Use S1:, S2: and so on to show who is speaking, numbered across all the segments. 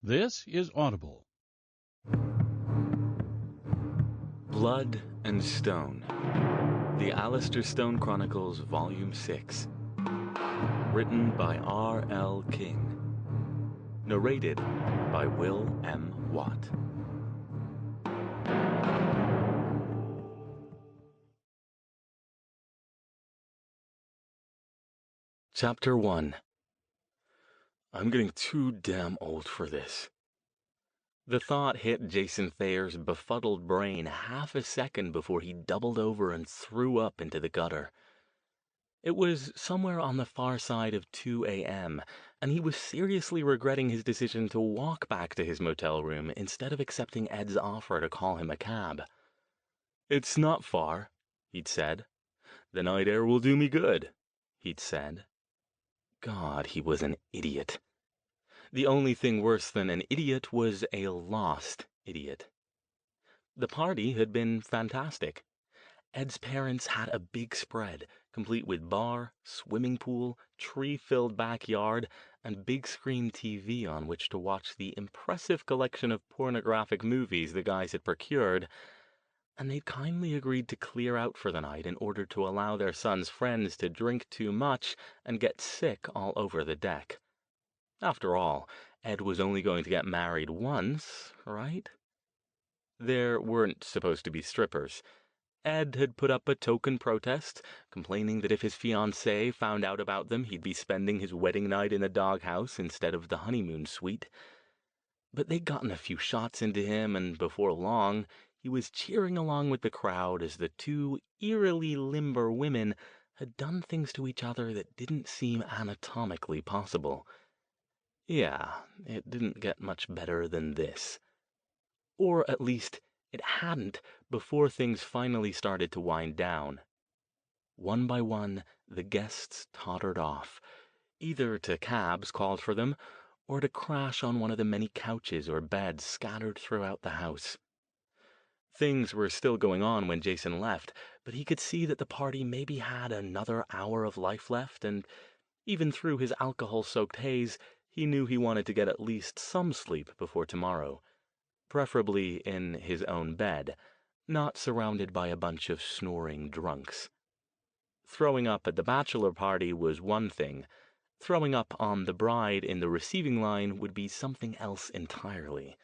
S1: This is Audible.
S2: Blood and Stone. The Alastair Stone Chronicles, Volume 6. Written by R.L. King. Narrated by Will M. Watt. Chapter 1. I'm getting too damn old for this. The thought hit Jason Thayer's befuddled brain half a second before he doubled over and threw up into the gutter. It was somewhere on the far side of 2 a.m., and he was seriously regretting his decision to walk back to his motel room instead of accepting Ed's offer to call him a cab. "It's not far," he'd said. "The night air will do me good," he'd said. God, he was an idiot. The only thing worse than an idiot was a lost idiot. The party had been fantastic. Ed's parents had a big spread, complete with bar, swimming pool, tree-filled backyard, and big-screen TV on which to watch the impressive collection of pornographic movies the guys had procured, and they'd kindly agreed to clear out for the night in order to allow their son's friends to drink too much and get sick all over the deck. After all, Ed was only going to get married once, right? There weren't supposed to be strippers. Ed had put up a token protest, complaining that if his fiancée found out about them, he'd be spending his wedding night in the doghouse instead of the honeymoon suite. But they'd gotten a few shots into him, and before long, he was cheering along with the crowd as the two eerily limber women had done things to each other that didn't seem anatomically possible. Yeah, it didn't get much better than this. Or at least, it hadn't before things finally started to wind down. One by one, the guests tottered off, either to cabs called for them, or to crash on one of the many couches or beds scattered throughout the house. Things were still going on when Jason left, but he could see that the party maybe had another hour of life left, and even through his alcohol-soaked haze, he knew he wanted to get at least some sleep before tomorrow, preferably in his own bed, not surrounded by a bunch of snoring drunks. Throwing up at the bachelor party was one thing. Throwing up on the bride in the receiving line would be something else entirely.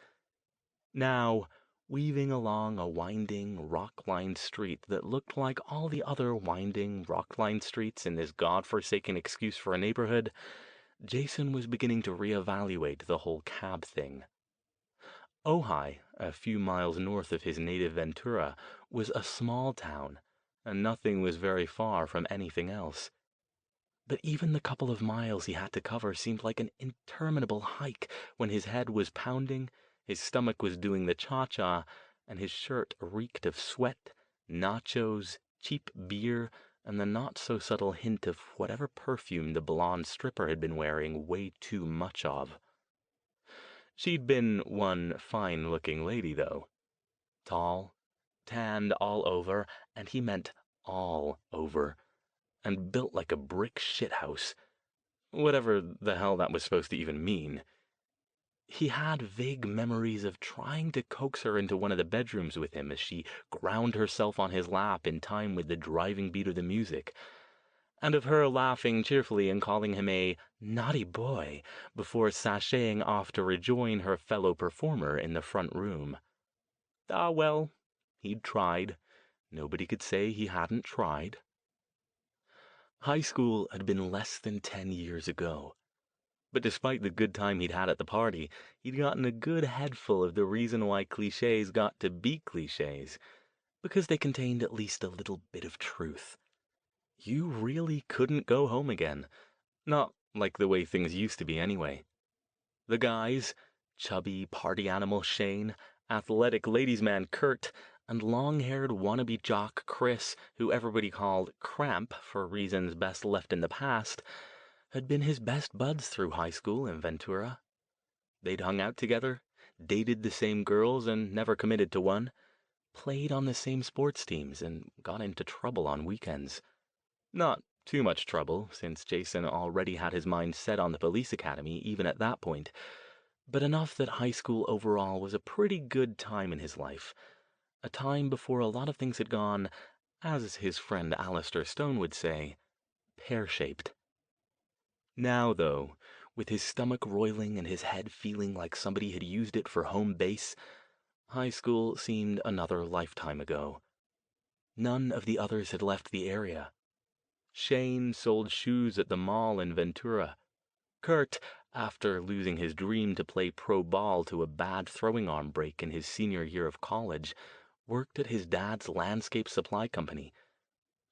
S2: Now, weaving along a winding, rock-lined street that looked like all the other winding, rock-lined streets in this god-forsaken excuse for a neighborhood, Jason was beginning to reevaluate the whole cab thing. Ojai, a few miles north of his native Ventura, was a small town, and nothing was very far from anything else. But even the couple of miles he had to cover seemed like an interminable hike when his head was pounding, his stomach was doing the cha-cha, and his shirt reeked of sweat, nachos, cheap beer, and the not-so-subtle hint of whatever perfume the blonde stripper had been wearing way too much of. She'd been one fine-looking lady, though. Tall, tanned all over, and he meant all over, and built like a brick shithouse. Whatever the hell that was supposed to even mean. He had vague memories of trying to coax her into one of the bedrooms with him as she ground herself on his lap in time with the driving beat of the music, and of her laughing cheerfully and calling him a naughty boy before sashaying off to rejoin her fellow performer in the front room. Ah, well, he'd tried. Nobody could say he hadn't tried. High school had been less than 10 years ago. But despite the good time he'd had at the party, he'd gotten a good headful of the reason why cliches got to be cliches, because they contained at least a little bit of truth. You really couldn't go home again. Not like the way things used to be anyway. The guys, chubby party animal Shane, athletic ladies' man Kurt, and long-haired wannabe jock Chris, who everybody called Cramp for reasons best left in the past, had been his best buds through high school in Ventura. They'd hung out together, dated the same girls and never committed to one, played on the same sports teams, and got into trouble on weekends. Not too much trouble, since Jason already had his mind set on the police academy even at that point, but enough that high school overall was a pretty good time in his life. A time before a lot of things had gone, as his friend Alastair Stone would say, pear-shaped. Now, though, with his stomach roiling and his head feeling like somebody had used it for home base, high school seemed another lifetime ago. None of the others had left the area. Shane sold shoes at the mall in Ventura. Kurt, after losing his dream to play pro ball to a bad throwing arm break in his senior year of college, worked at his dad's landscape supply company.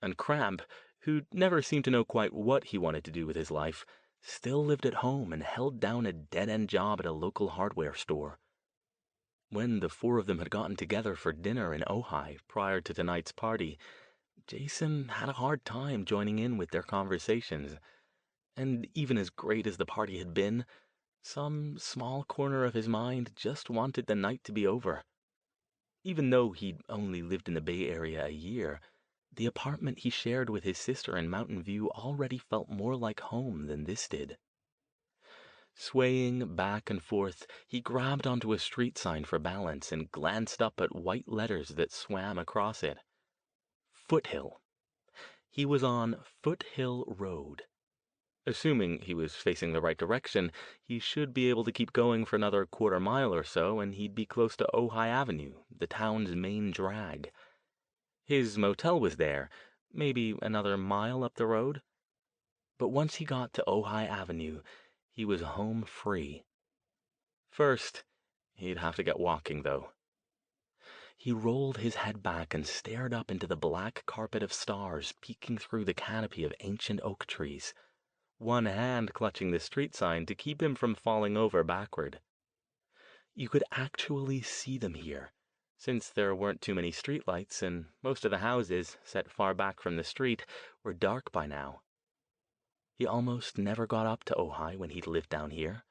S2: And Cramp, who never seemed to know quite what he wanted to do with his life, still lived at home and held down a dead-end job at a local hardware store. When the four of them had gotten together for dinner in Ojai prior to tonight's party, Jason had a hard time joining in with their conversations. And even as great as the party had been, some small corner of his mind just wanted the night to be over. Even though he'd only lived in the Bay Area a year, the apartment he shared with his sister in Mountain View already felt more like home than this did. Swaying back and forth, he grabbed onto a street sign for balance and glanced up at white letters that swam across it. Foothill. He was on Foothill Road. Assuming he was facing the right direction, he should be able to keep going for another quarter-mile or so, and he'd be close to Ojai Avenue, the town's main drag. His motel was there, maybe another mile up the road. But once he got to Ojai Avenue, he was home free. First, he'd have to get walking, though. He rolled his head back and stared up into the black carpet of stars peeking through the canopy of ancient oak trees, one hand clutching the street sign to keep him from falling over backward. You could actually see them here, since there weren't too many streetlights and most of the houses, set far back from the street, were dark by now. He almost never got up to Ojai when he'd lived down here.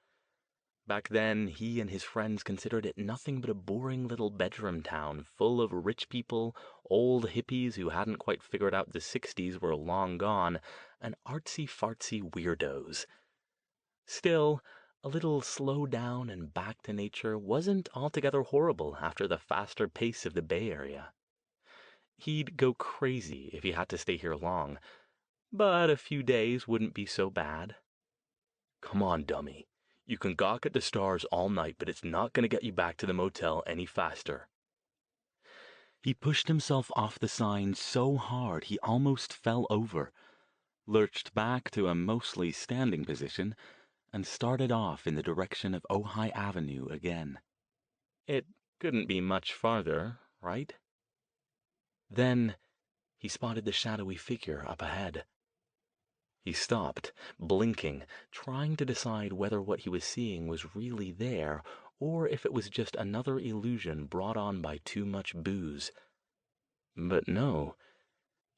S2: Back then, he and his friends considered it nothing but a boring little bedroom town full of rich people, old hippies who hadn't quite figured out the 60s were long gone, and artsy-fartsy weirdos. Still, a little slow down and back to nature wasn't altogether horrible after the faster pace of the Bay Area. He'd go crazy if he had to stay here long, but a few days wouldn't be so bad. Come on, dummy. You can gawk at the stars all night, but it's not going to get you back to the motel any faster. He pushed himself off the sign so hard he almost fell over, lurched back to a mostly standing position, and started off in the direction of Ojai Avenue again. It couldn't be much farther, right? Then he spotted the shadowy figure up ahead. He stopped, blinking, trying to decide whether what he was seeing was really there, or if it was just another illusion brought on by too much booze. But no,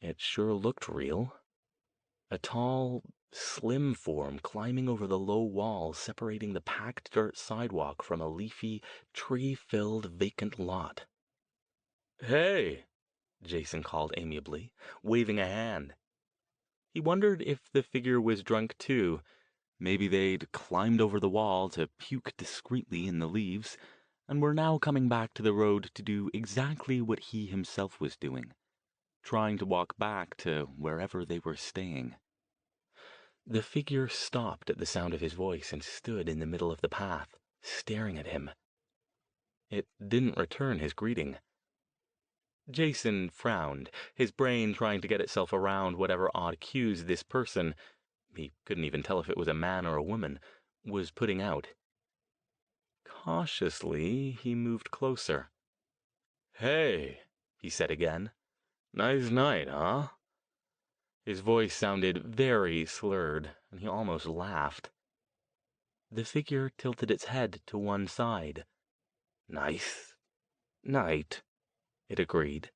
S2: it sure looked real. A tall, slim form climbing over the low wall separating the packed dirt sidewalk from a leafy, tree-filled vacant lot. "Hey," Jason called amiably, waving a hand. He wondered if the figure was drunk too. Maybe they'd climbed over the wall to puke discreetly in the leaves, and were now coming back to the road to do exactly what he himself was doing, trying to walk back to wherever they were staying. The figure stopped at the sound of his voice and stood in the middle of the path, staring at him. It didn't return his greeting. Jason frowned, his brain trying to get itself around whatever odd cues this person, he couldn't even tell if it was a man or a woman, was putting out. Cautiously, he moved closer. "Hey," he said again. "Nice night, huh?" His voice sounded very slurred, and he almost laughed. The figure tilted its head to one side. "Nice night," it agreed.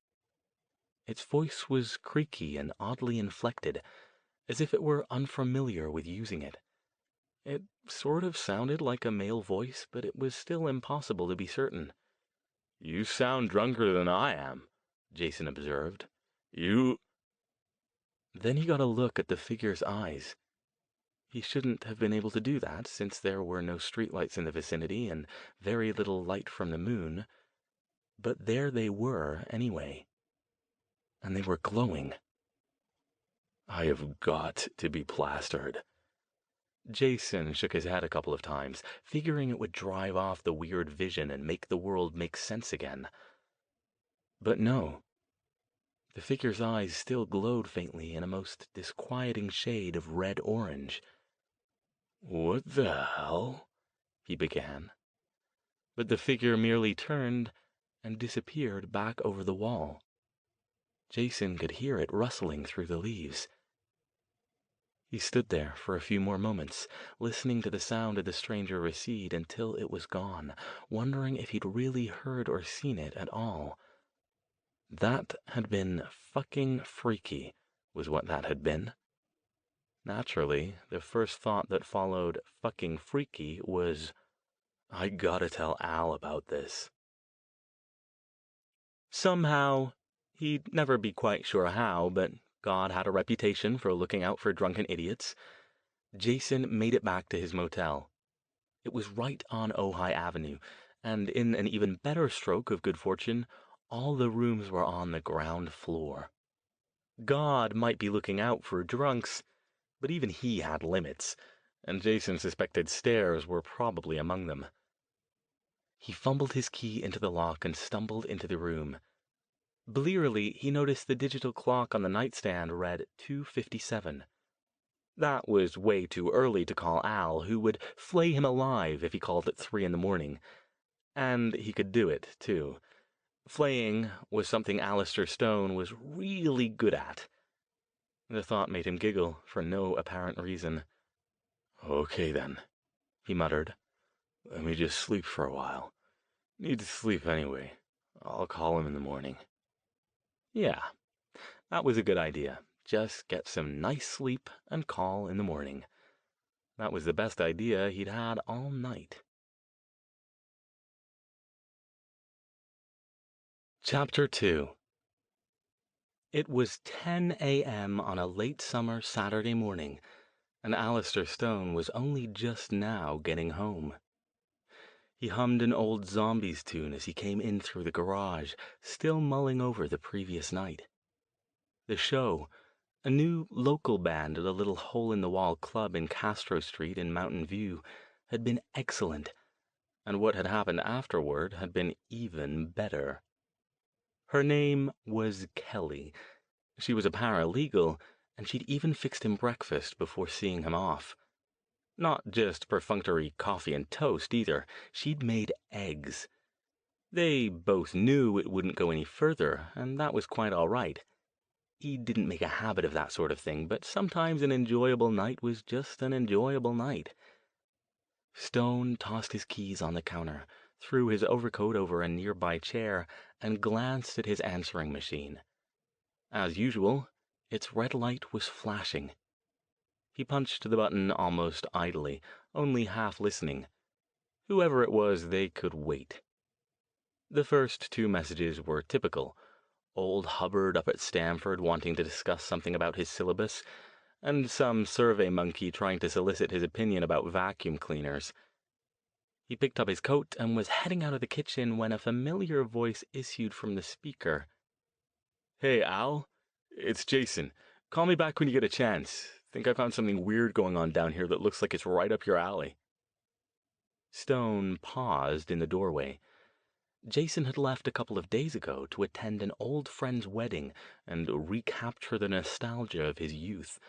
S2: Its voice was creaky and oddly inflected, as if it were unfamiliar with using it. It sort of sounded like a male voice, but it was still impossible to be certain. "You sound drunker than I am," Jason observed. "You—" Then he got a look at the figure's eyes. He shouldn't have been able to do that, since there were no streetlights in the vicinity and very little light from the moon. But there they were, anyway. And they were glowing. I have got to be plastered. Jason shook his head a couple of times, figuring it would drive off the weird vision and make the world make sense again. But no. The figure's eyes still glowed faintly in a most disquieting shade of red-orange. "What the hell?" he began. But the figure merely turned and disappeared back over the wall. Jason could hear it rustling through the leaves. He stood there for a few more moments, listening to the sound of the stranger recede until it was gone, wondering if he'd really heard or seen it at all. That had been fucking freaky, was what that had been. Naturally, the first thought that followed fucking freaky was, I gotta tell Al about this. Somehow, he'd never be quite sure how, but God had a reputation for looking out for drunken idiots, Jason made it back to his motel. It was right on Ojai Avenue, and in an even better stroke of good fortune, all the rooms were on the ground floor. God might be looking out for drunks, but even he had limits, and Jason suspected stairs were probably among them. He fumbled his key into the lock and stumbled into the room. Blearily, he noticed the digital clock on the nightstand read 2:57. That was way too early to call Al, who would flay him alive if he called at 3 in the morning. And he could do it, too. Flaying was something Alastair Stone was really good at. The thought made him giggle for no apparent reason. Okay, then, he muttered. Let me just sleep for a while. Need to sleep anyway. I'll call him in the morning. Yeah, that was a good idea. Just get some nice sleep and call in the morning. That was the best idea he'd had all night. Chapter 2. It was 10 a.m. on a late summer Saturday morning, and Alastair Stone was only just now getting home. He hummed an old Zombies tune as he came in through the garage, still mulling over the previous night. The show, a new local band at a little hole-in-the-wall club in Castro Street in Mountain View, had been excellent, and what had happened afterward had been even better. Her name was Kelly. She was a paralegal, and she'd even fixed him breakfast before seeing him off. Not just perfunctory coffee and toast, either. She'd made eggs. They both knew it wouldn't go any further, and that was quite all right. He didn't make a habit of that sort of thing, but sometimes an enjoyable night was just an enjoyable night. Stone tossed his keys on the counter, threw his overcoat over a nearby chair, and glanced at his answering machine. As usual, its red light was flashing. He punched the button almost idly, only half listening. Whoever it was, they could wait. The first two messages were typical. Old Hubbard up at Stanford wanting to discuss something about his syllabus, and some survey monkey trying to solicit his opinion about vacuum cleaners. He picked up his coat and was heading out of the kitchen when a familiar voice issued from the speaker. Hey, Al. It's Jason. Call me back when you get a chance. Think I found something weird going on down here that looks like it's right up your alley. Stone paused in the doorway. Jason had left a couple of days ago to attend an old friend's wedding and recapture the nostalgia of his youth.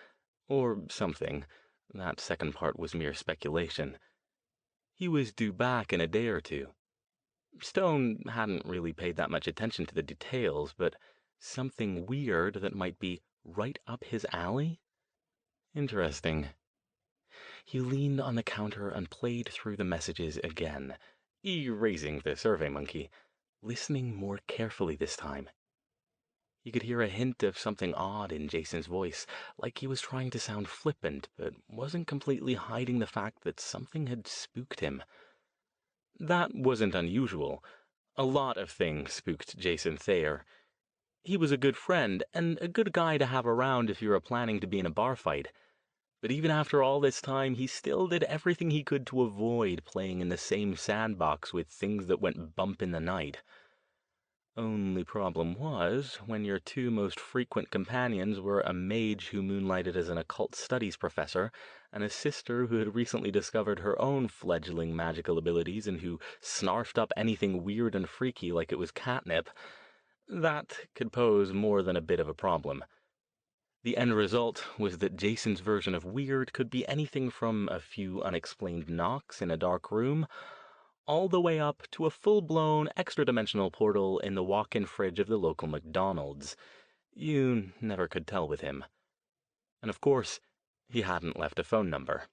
S2: Or something. That second part was mere speculation. He was due back in a day or two. Stone hadn't really paid that much attention to the details, but something weird that might be right up his alley? Interesting. He leaned on the counter and played through the messages again, erasing the survey monkey, listening more carefully this time. He could hear a hint of something odd in Jason's voice, like he was trying to sound flippant, but wasn't completely hiding the fact that something had spooked him. That wasn't unusual. A lot of things spooked Jason Thayer. He was a good friend, and a good guy to have around if you were planning to be in a bar fight. But even after all this time, he still did everything he could to avoid playing in the same sandbox with things that went bump in the night. Only problem was, when your two most frequent companions were a mage who moonlighted as an occult studies professor, and a sister who had recently discovered her own fledgling magical abilities and who snarfed up anything weird and freaky like it was catnip, that could pose more than a bit of a problem. The end result was that Jason's version of weird could be anything from a few unexplained knocks in a dark room, all the way up to a full-blown extra-dimensional portal in the walk-in fridge of the local McDonald's. You never could tell with him. And of course, he hadn't left a phone number.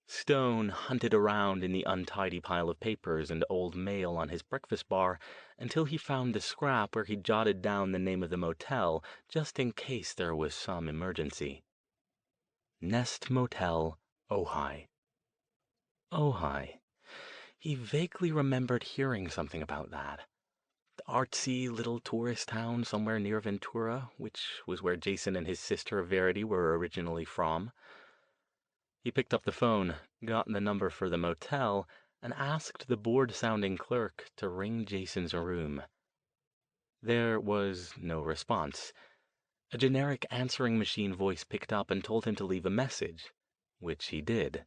S2: Stone hunted around in the untidy pile of papers and old mail on his breakfast bar until he found the scrap where he jotted down the name of the motel just in case there was some emergency. Nest Motel, Ojai. Ojai. He vaguely remembered hearing something about that. The artsy little tourist town somewhere near Ventura, which was where Jason and his sister Verity were originally from. He picked up the phone, got the number for the motel, and asked the bored-sounding clerk to ring Jason's room. There was no response. A generic answering machine voice picked up and told him to leave a message, which he did.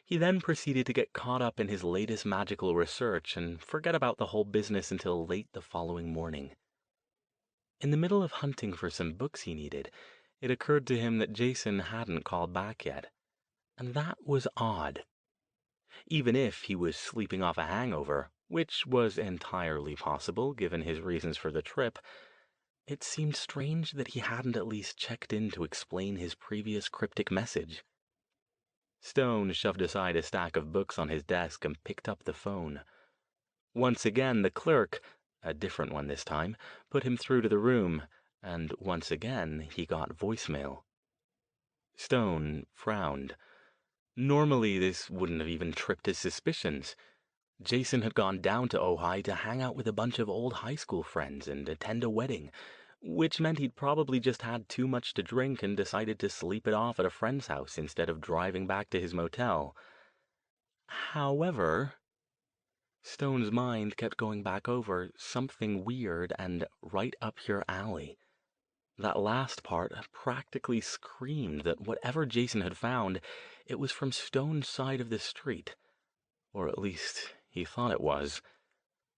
S2: He then proceeded to get caught up in his latest magical research and forget about the whole business until late the following morning. In the middle of hunting for some books he needed, it occurred to him that Jason hadn't called back yet. And that was odd. Even if he was sleeping off a hangover, which was entirely possible given his reasons for the trip, it seemed strange that he hadn't at least checked in to explain his previous cryptic message. Stone shoved aside a stack of books on his desk and picked up the phone. Once again, the clerk, a different one this time, put him through to the room, and once again he got voicemail. Stone frowned. Normally, this wouldn't have even tripped his suspicions. Jason had gone down to Ojai to hang out with a bunch of old high school friends and attend a wedding, which meant he'd probably just had too much to drink and decided to sleep it off at a friend's house instead of driving back to his motel. However, Stone's mind kept going back over something weird and right up your alley. That last part practically screamed that whatever Jason had found, it was from Stone's side of the street. Or at least, he thought it was.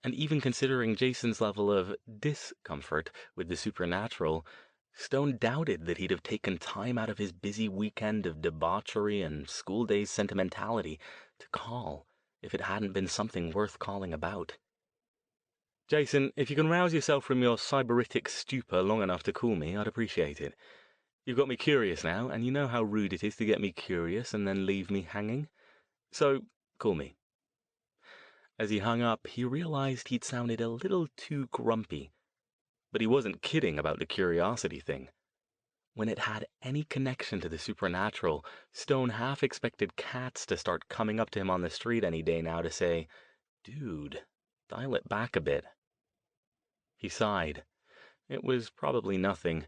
S2: And even considering Jason's level of discomfort with the supernatural, Stone doubted that he'd have taken time out of his busy weekend of debauchery and school days sentimentality to call if it hadn't been something worth calling about. Jason, if you can rouse yourself from your cyberitic stupor long enough to call me, I'd appreciate it. You've got me curious now, and you know how rude it is to get me curious and then leave me hanging. So, call me. As he hung up, he realized he'd sounded a little too grumpy. But he wasn't kidding about the curiosity thing. When it had any connection to the supernatural, Stone half expected cats to start coming up to him on the street any day now to say, "Dude, dial it back a bit." He sighed. It was probably nothing,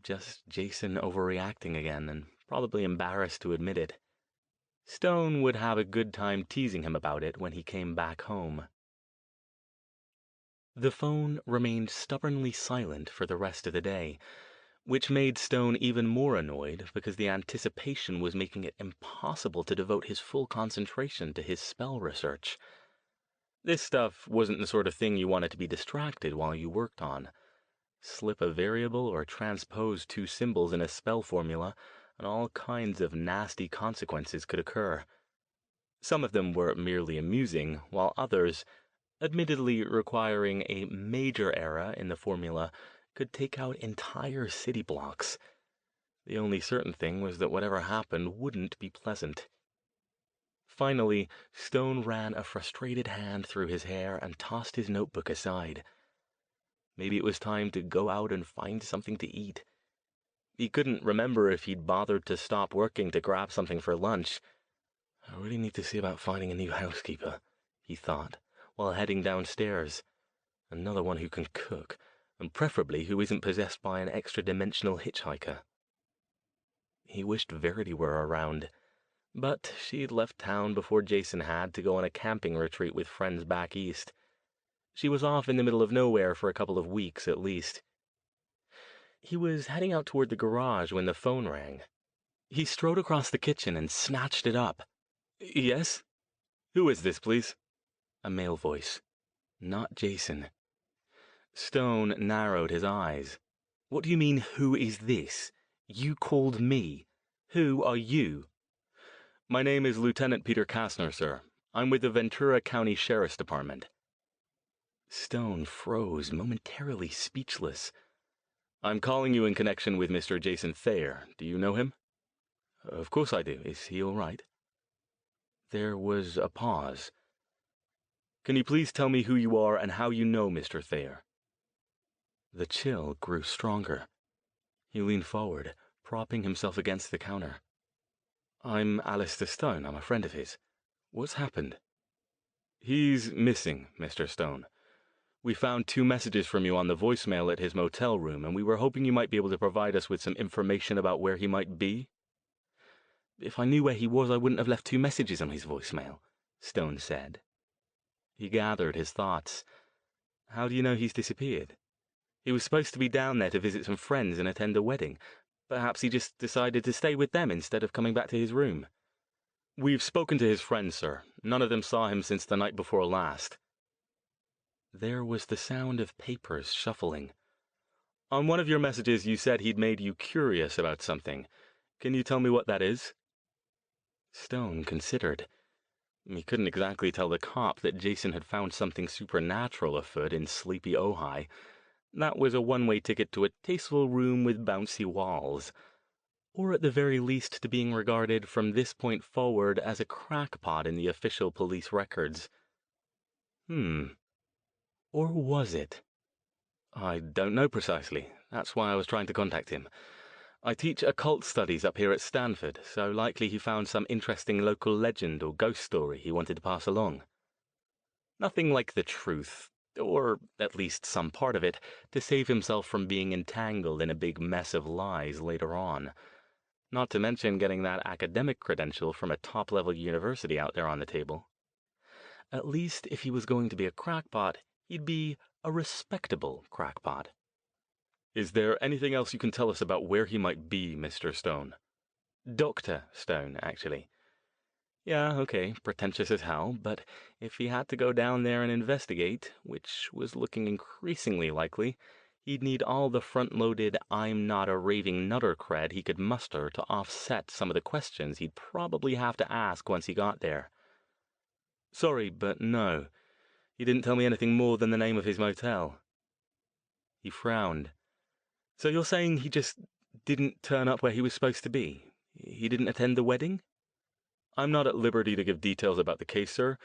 S2: just Jason overreacting again, and probably embarrassed to admit it. Stone would have a good time teasing him about it when he came back home. The phone remained stubbornly silent for the rest of the day, which made Stone even more annoyed because the anticipation was making it impossible to devote his full concentration to his spell research. This stuff wasn't the sort of thing you wanted to be distracted while you worked on. Slip a variable or transpose two symbols in a spell formula, and all kinds of nasty consequences could occur. Some of them were merely amusing, while others, admittedly requiring a major error in the formula, could take out entire city blocks. The only certain thing was that whatever happened wouldn't be pleasant. Finally, Stone ran a frustrated hand through his hair and tossed his notebook aside. Maybe it was time to go out and find something to eat. He couldn't remember if he'd bothered to stop working to grab something for lunch. I really need to see about finding a new housekeeper, he thought, while heading downstairs. Another one who can cook, and preferably who isn't possessed by an extra-dimensional hitchhiker. He wished Verity were around, but she'd left town before Jason had to go on a camping retreat with friends back east. She was off in the middle of nowhere for a couple of weeks at least. He was heading out toward the garage when the phone rang. He strode across the kitchen and snatched it up. "Yes? Who is this, please?" A male voice. Not Jason. Stone narrowed his eyes. "What do you mean, who is this? You called me. Who are you?" "My name is Lieutenant Peter Kastner, sir. I'm with the Ventura County Sheriff's Department." Stone froze, momentarily speechless. "I'm calling you in connection with Mr. Jason Thayer. Do you know him?" "Of course I do. Is he all right?" There was a pause. "Can you please tell me who you are and how you know Mr. Thayer?" The chill grew stronger. He leaned forward, propping himself against the counter. "I'm Alastair Stone. I'm a friend of his. What's happened?" "He's missing, Mr. Stone. We found 2 messages from you on the voicemail at his motel room, and we were hoping you might be able to provide us with some information about where he might be." "If I knew where he was, I wouldn't have left 2 messages on his voicemail," Stone said. He gathered his thoughts. "How do you know he's disappeared? He was supposed to be down there to visit some friends and attend a wedding. Perhaps he just decided to stay with them instead of coming back to his room." "We've spoken to his friends, sir. None of them saw him since the night before last." There was the sound of papers shuffling. "On one of your messages, you said he'd made you curious about something. Can you tell me what that is?" Stone considered. He couldn't exactly tell the cop that Jason had found something supernatural afoot in sleepy Ojai. That was a one-way ticket to a tasteful room with bouncy walls. Or at the very least to being regarded from this point forward as a crackpot in the official police records. Or was it? "I don't know precisely. That's why I was trying to contact him. I teach occult studies up here at Stanford, so likely he found some interesting local legend or ghost story he wanted to pass along. Nothing like the truth, or at least some part of it, to save himself from being entangled in a big mess of lies later on. Not to mention getting that academic credential from a top-level university out there on the table. At least if he was going to be a crackpot, he'd be a respectable crackpot." "Is there anything else you can tell us about where he might be, Mr. Stone?" "Dr. Stone, actually." "Yeah, okay, pretentious as hell, but if he had to go down there and investigate, which was looking increasingly likely, he'd need all the front-loaded I'm not a raving nutter cred he could muster to offset some of the questions he'd probably have to ask once he got there." "Sorry, but no. He didn't tell me anything more than the name of his motel." He frowned. "So you're saying he just didn't turn up where he was supposed to be? He didn't attend the wedding?" "I'm not at liberty to give details about the case, sir.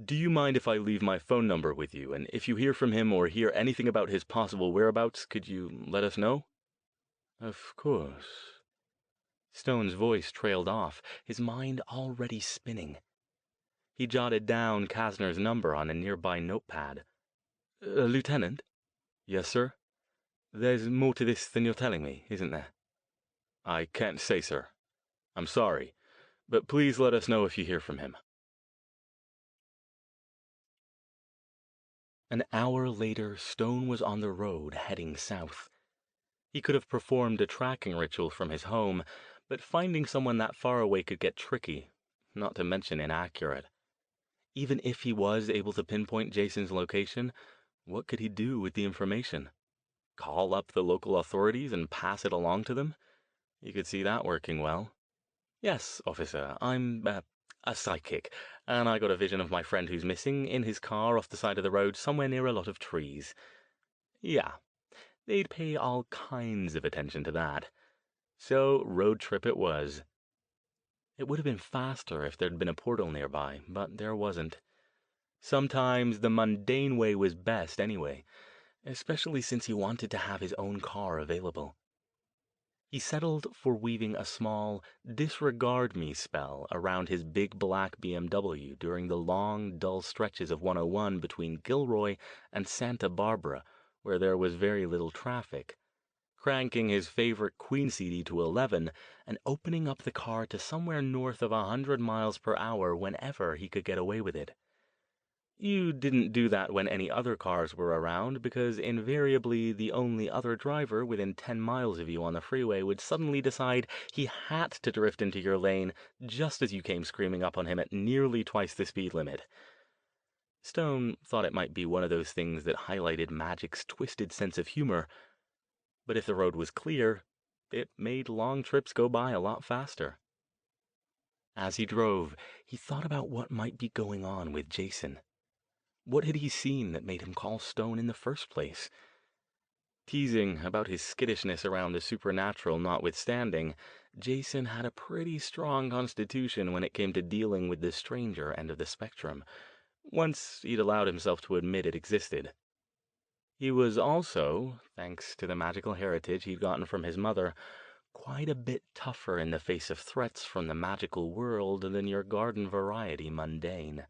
S2: Do you mind if I leave my phone number with you, and if you hear from him or hear anything about his possible whereabouts, could you let us know?" "Of course." Stone's voice trailed off, his mind already spinning. He jotted down Kastner's number on a nearby notepad. "Lieutenant?" "Yes, sir?" "There's more to this than you're telling me, isn't there?" "I can't say, sir. I'm sorry, but please let us know if you hear from him." An hour later, Stone was on the road heading south. He could have performed a tracking ritual from his home, but finding someone that far away could get tricky, not to mention inaccurate. Even if he was able to pinpoint Jason's location, what could he do with the information? Call up the local authorities and pass it along to them? You could see that working well. "Yes, officer, I'm a psychic, and I got a vision of my friend who's missing in his car off the side of the road somewhere near a lot of trees." Yeah, they'd pay all kinds of attention to that. So road trip it was. It would have been faster if there'd been a portal nearby, but there wasn't. Sometimes the mundane way was best anyway, especially since he wanted to have his own car available. He settled for weaving a small disregard me spell around his big black BMW during the long, dull stretches of 101 between Gilroy and Santa Barbara, where there was very little traffic. cranking his favorite Queen CD to 11 and opening up the car to somewhere north of 100 miles per hour whenever he could get away with it. You didn't do that when any other cars were around, because invariably the only other driver within 10 miles of you on the freeway would suddenly decide he had to drift into your lane just as you came screaming up on him at nearly twice the speed limit. Stone thought it might be one of those things that highlighted Magic's twisted sense of humor, but if the road was clear, it made long trips go by a lot faster. As he drove, he thought about what might be going on with Jason. What had he seen that made him call Stone in the first place? Teasing about his skittishness around the supernatural notwithstanding, Jason had a pretty strong constitution when it came to dealing with the stranger end of the spectrum, once he'd allowed himself to admit it existed. He was also, thanks to the magical heritage he'd gotten from his mother, quite a bit tougher in the face of threats from the magical world than your garden variety mundane.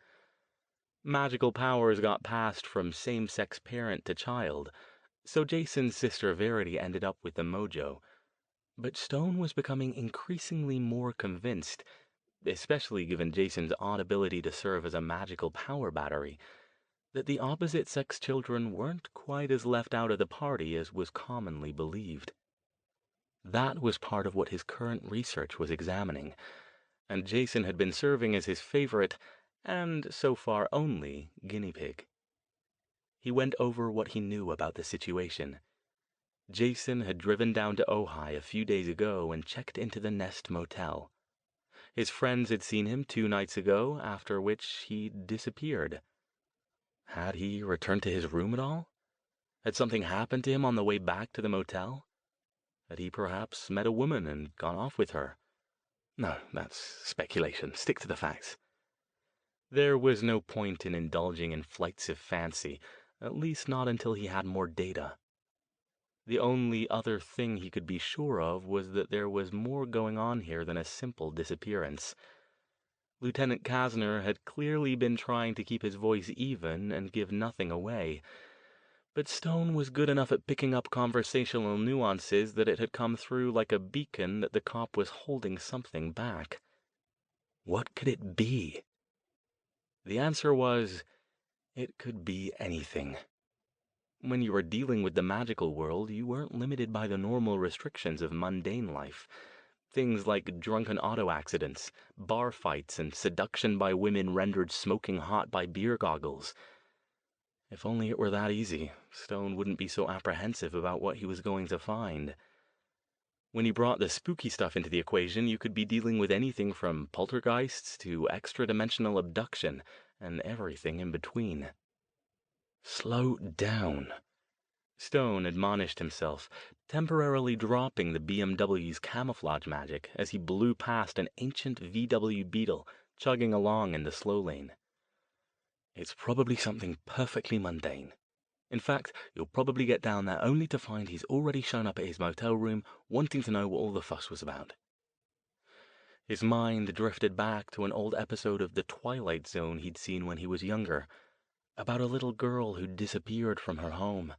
S2: Magical powers got passed from same-sex parent to child, so Jason's sister Verity ended up with the mojo. But Stone was becoming increasingly more convinced, especially given Jason's odd ability to serve as a magical power battery, that the opposite-sex children weren't quite as left out of the party as was commonly believed. That was part of what his current research was examining, and Jason had been serving as his favorite, and so far only, guinea pig. He went over what he knew about the situation. Jason had driven down to Ojai a few days ago and checked into the Nest Motel. His friends had seen him 2 nights ago, after which he disappeared. Had he returned to his room at all? Had something happened to him on the way back to the motel? Had he perhaps met a woman and gone off with her? No, that's speculation. Stick to the facts. There was no point in indulging in flights of fancy, at least not until he had more data. The only other thing he could be sure of was that there was more going on here than a simple disappearance. Lieutenant Kasner had clearly been trying to keep his voice even and give nothing away, but Stone was good enough at picking up conversational nuances that it had come through like a beacon that the cop was holding something back. What could it be? The answer was, it could be anything. When you were dealing with the magical world, you weren't limited by the normal restrictions of mundane life. Things like drunken auto accidents, bar fights, and seduction by women rendered smoking hot by beer goggles. If only it were that easy, Stone wouldn't be so apprehensive about what he was going to find. When you brought the spooky stuff into the equation, you could be dealing with anything from poltergeists to extra-dimensional abduction, and everything in between. Slow down. Stone admonished himself, temporarily dropping the BMW's camouflage magic as he blew past an ancient VW Beetle chugging along in the slow lane. It's probably something perfectly mundane. In fact, you'll probably get down there only to find he's already shown up at his motel room, wanting to know what all the fuss was about. His mind drifted back to an old episode of The Twilight Zone he'd seen when he was younger, about a little girl who'd disappeared from her home.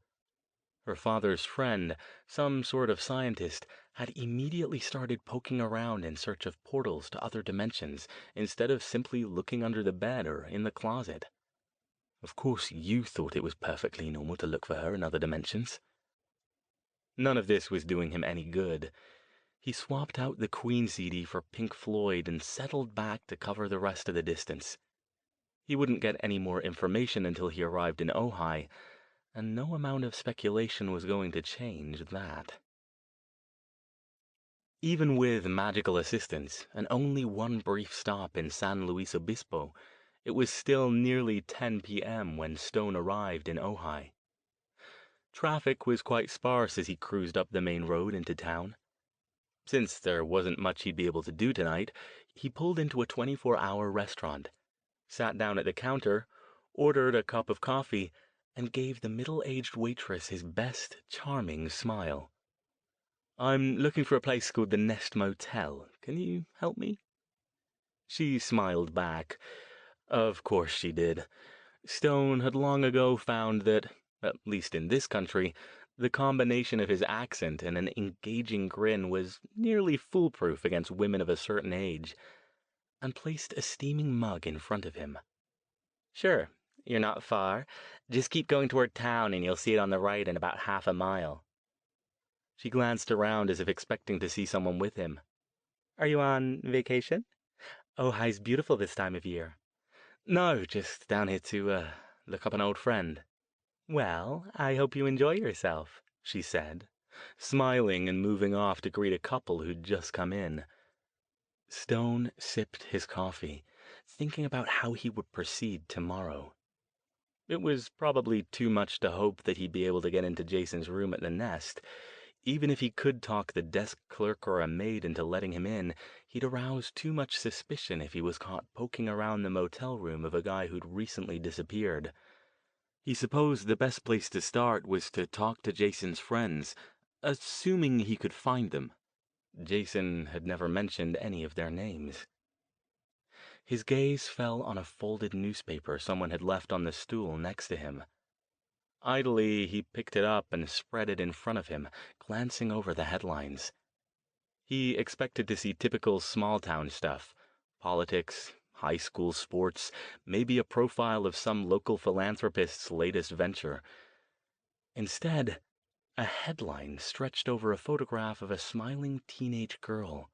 S2: Her father's friend, some sort of scientist, had immediately started poking around in search of portals to other dimensions, instead of simply looking under the bed or in the closet. Of course you thought it was perfectly normal to look for her in other dimensions. None of this was doing him any good. He swapped out the Queen CD for Pink Floyd and settled back to cover the rest of the distance. He wouldn't get any more information until he arrived in Ojai, and no amount of speculation was going to change that. Even with magical assistance, and only one brief stop in San Luis Obispo, it was still nearly 10 p.m. when Stone arrived in Ojai. Traffic was quite sparse as he cruised up the main road into town. Since there wasn't much he'd be able to do tonight, he pulled into a 24-hour restaurant, sat down at the counter, ordered a cup of coffee, and gave the middle-aged waitress his best, charming smile. "I'm looking for a place called the Nest Motel. Can you help me?" She smiled back. Of course she did. Stone had long ago found that, at least in this country, The combination of his accent and an engaging grin was nearly foolproof against women of a certain age, and placed a steaming mug in front of him. "Sure, you're not far. Just keep going toward town and you'll see it on the right in about half a mile." She glanced around as if expecting to see someone with him. "Are you on vacation? Ohi's beautiful this time of year." "No, just down here to, look up an old friend." "Well, I hope you enjoy yourself," she said, smiling and moving off to greet a couple who'd just come in. Stone sipped his coffee, thinking about how he would proceed tomorrow. It was probably too much to hope that he'd be able to get into Jason's room at the Nest. Even if he could talk the desk clerk or a maid into letting him in, he'd arouse too much suspicion if he was caught poking around the motel room of a guy who'd recently disappeared. He supposed the best place to start was to talk to Jason's friends, assuming he could find them. Jason had never mentioned any of their names. His gaze fell on a folded newspaper someone had left on the stool next to him. Idly, he picked it up and spread it in front of him, glancing over the headlines. He expected to see typical small-town stuff: politics, high school sports, maybe a profile of some local philanthropist's latest venture. Instead, a headline stretched over a photograph of a smiling teenage girl.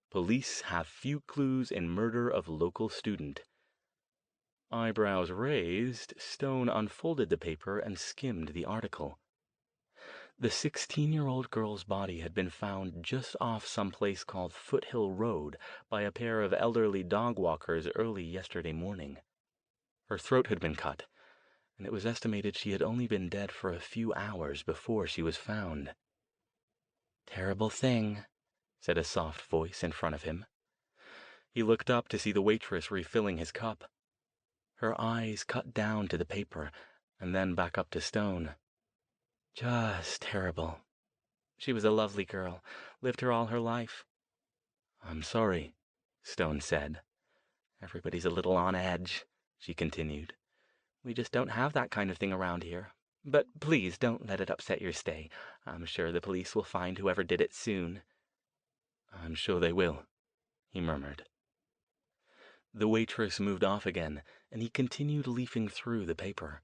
S2: "Police have few clues in murder of local student." Eyebrows raised, Stone unfolded the paper and skimmed the article. The 16-year-old girl's body had been found just off some place called Foothill Road by a pair of elderly dog walkers early yesterday morning. Her throat had been cut, and it was estimated she had only been dead for a few hours before she was found. "Terrible thing," said a soft voice in front of him. He looked up to see the waitress refilling his cup. Her eyes cut down to the paper, and then back up to Stone. "Just terrible. She was a lovely girl, lived here all her life." "I'm sorry," Stone said. "Everybody's a little on edge," she continued. "We just don't have that kind of thing around here. But please don't let it upset your stay. I'm sure the police will find whoever did it soon." "I'm sure they will," he murmured. The waitress moved off again, and he continued leafing through the paper.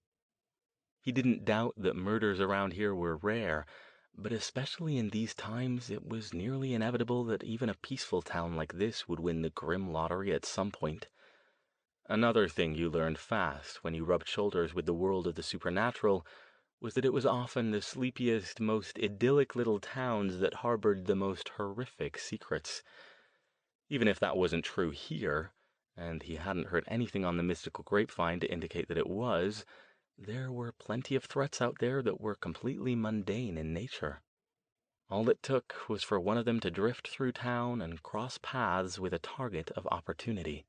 S2: He didn't doubt that murders around here were rare, but especially in these times it was nearly inevitable that even a peaceful town like this would win the grim lottery at some point. Another thing you learned fast when you rubbed shoulders with the world of the supernatural was that it was often the sleepiest, most idyllic little towns that harbored the most horrific secrets. Even if that wasn't true here, and he hadn't heard anything on the mystical grapevine to indicate that it was, there were plenty of threats out there that were completely mundane in nature. All it took was for one of them to drift through town and cross paths with a target of opportunity.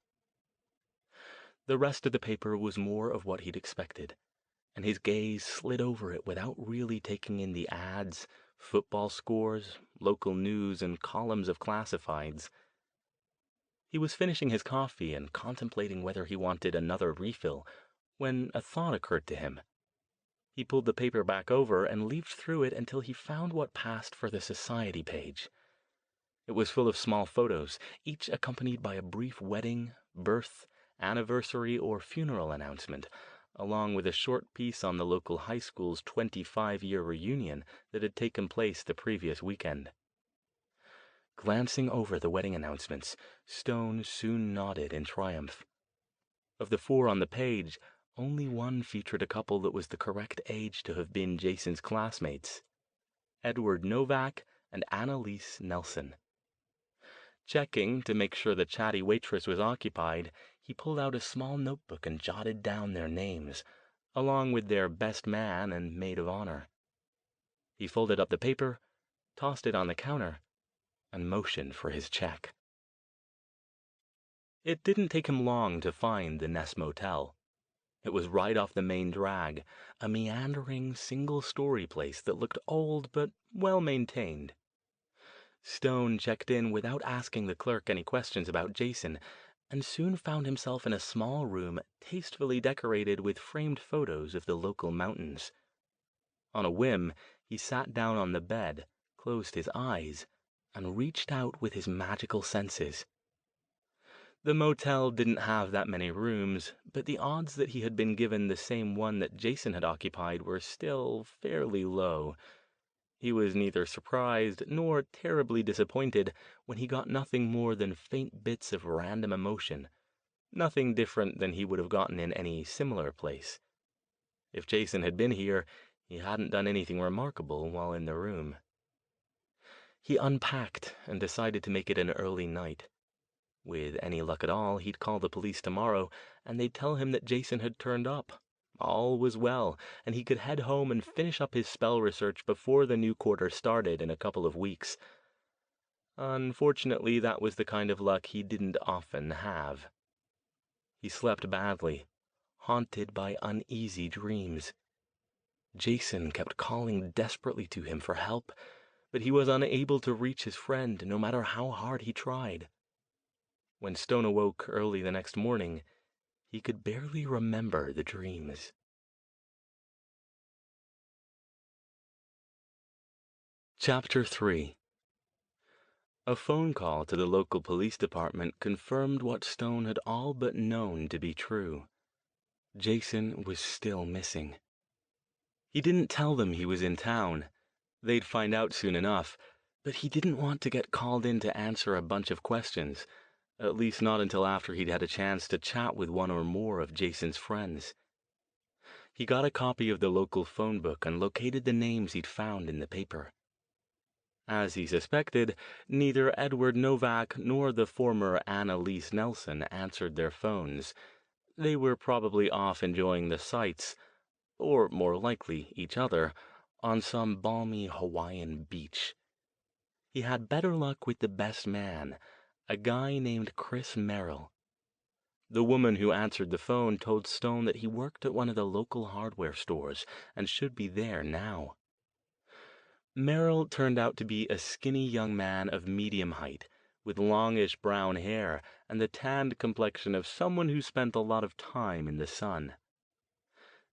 S2: The rest of the paper was more of what he'd expected, and his gaze slid over it without really taking in the ads, football scores, local news, and columns of classifieds. He was finishing his coffee and contemplating whether he wanted another refill when a thought occurred to him. He pulled the paper back over and leafed through it until he found what passed for the society page. It was full of small photos, each accompanied by a brief wedding, birth, anniversary, or funeral announcement, along with a short piece on the local high school's 25-year reunion that had taken place the previous weekend. Glancing over the wedding announcements, Stone soon nodded in triumph. Of the 4 on the page, only one featured a couple that was the correct age to have been Jason's classmates: Edward Novak and Annalise Nelson. Checking to make sure the chatty waitress was occupied, he pulled out a small notebook and jotted down their names, along with their best man and maid of honor. He folded up the paper, tossed it on the counter, and motioned for his check. It didn't take him long to find the Nest Motel. It was right off the main drag, a meandering, single-story place that looked old but well-maintained. Stone checked in without asking the clerk any questions about Jason, and soon found himself in a small room tastefully decorated with framed photos of the local mountains. On a whim, he sat down on the bed, closed his eyes, and reached out with his magical senses. The motel didn't have that many rooms, but the odds that he had been given the same one that Jason had occupied were still fairly low. He was neither surprised nor terribly disappointed when he got nothing more than faint bits of random emotion, nothing different than he would have gotten in any similar place. If Jason had been here, he hadn't done anything remarkable while in the room. He unpacked and decided to make it an early night. With any luck at all, he'd call the police tomorrow, and they'd tell him that Jason had turned up. All was well, and he could head home and finish up his spell research before the new quarter started in a couple of weeks. Unfortunately, that was the kind of luck he didn't often have. He slept badly, haunted by uneasy dreams. Jason kept calling desperately to him for help, but he was unable to reach his friend no matter how hard he tried. When Stone awoke early the next morning, he could barely remember the dreams. Chapter 3. A phone call to the local police department confirmed what Stone had all but known to be true. Jason was still missing. He didn't tell them he was in town. They'd find out soon enough, but he didn't want to get called in to answer a bunch of questions, at least not until after he'd had a chance to chat with one or more of Jason's friends. He got a copy of the local phone book and located the names he'd found in the paper. As he suspected, neither Edward Novak nor the former Annalise Nelson answered their phones. They were probably off enjoying the sights, or more likely each other, on some balmy Hawaiian beach. He had better luck with the best man, a guy named Chris Merrill. The woman who answered the phone told Stone that he worked at one of the local hardware stores and should be there now. Merrill turned out to be a skinny young man of medium height, with longish brown hair and the tanned complexion of someone who spent a lot of time in the sun.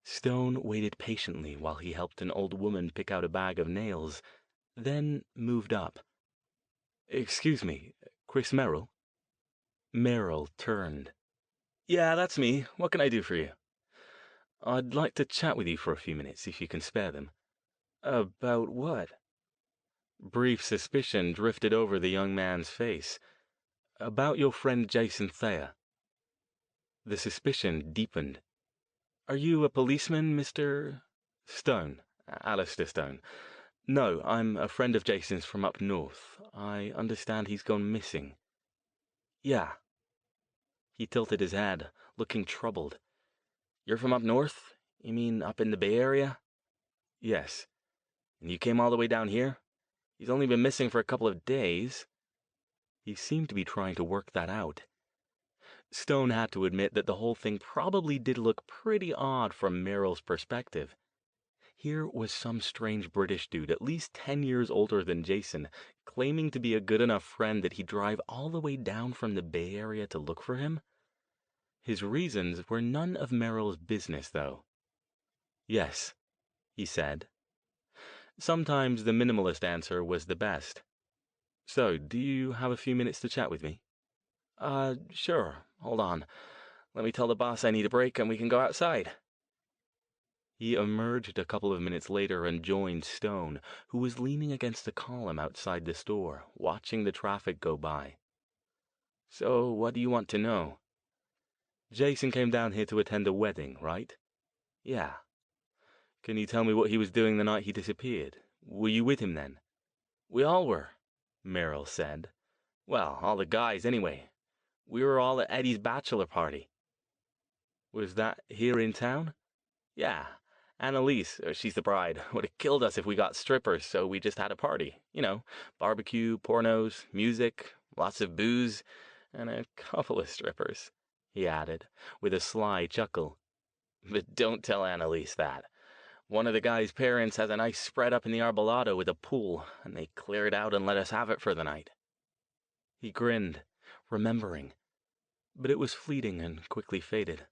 S2: Stone waited patiently while he helped an old woman pick out a bag of nails, then moved up. "Excuse me, Chris Merrill?" Merrill turned. "Yeah, that's me. What can I do for you?" "I'd like to chat with you for a few minutes, if you can spare them." "About what?" Brief suspicion drifted over the young man's face. "About your friend Jason Thayer." The suspicion deepened. "Are you a policeman, Mr. Stone? Alastair Stone?" "No, I'm a friend of Jason's from up north. I understand he's gone missing." "Yeah." He tilted his head, looking troubled. "You're from up north? You mean up in the Bay Area?" "Yes." "And you came all the way down here? He's only been missing for a couple of days." He seemed to be trying to work that out. Stone had to admit that the whole thing probably did look pretty odd from Merrill's perspective. Here was some strange British dude, at least 10 years older than Jason, claiming to be a good enough friend that he'd drive all the way down from the Bay Area to look for him. His reasons were none of Merrill's business, though. "Yes," he said. Sometimes the minimalist answer was the best. "So, do you have a few minutes to chat with me?" Sure. Hold on. Let me tell the boss I need a break and we can go outside." He emerged a couple of minutes later and joined Stone, who was leaning against a column outside the store, watching the traffic go by. "So, what do you want to know?" "Jason came down here to attend a wedding, right?" "Yeah." "Can you tell me what he was doing the night he disappeared? Were you with him then?" "We all were," Merrill said. "Well, all the guys, anyway. We were all at Eddie's bachelor party." "Was that here in town?" "Yeah. Annalise, she's the bride, would have killed us if we got strippers, so we just had a party. You know, barbecue, pornos, music, lots of booze, and a couple of strippers," he added, with a sly chuckle. "But don't tell Annalise that. One of the guys' parents has a nice spread up in the Arbolado with a pool, and they cleared out and let us have it for the night." He grinned, remembering, but it was fleeting and quickly faded.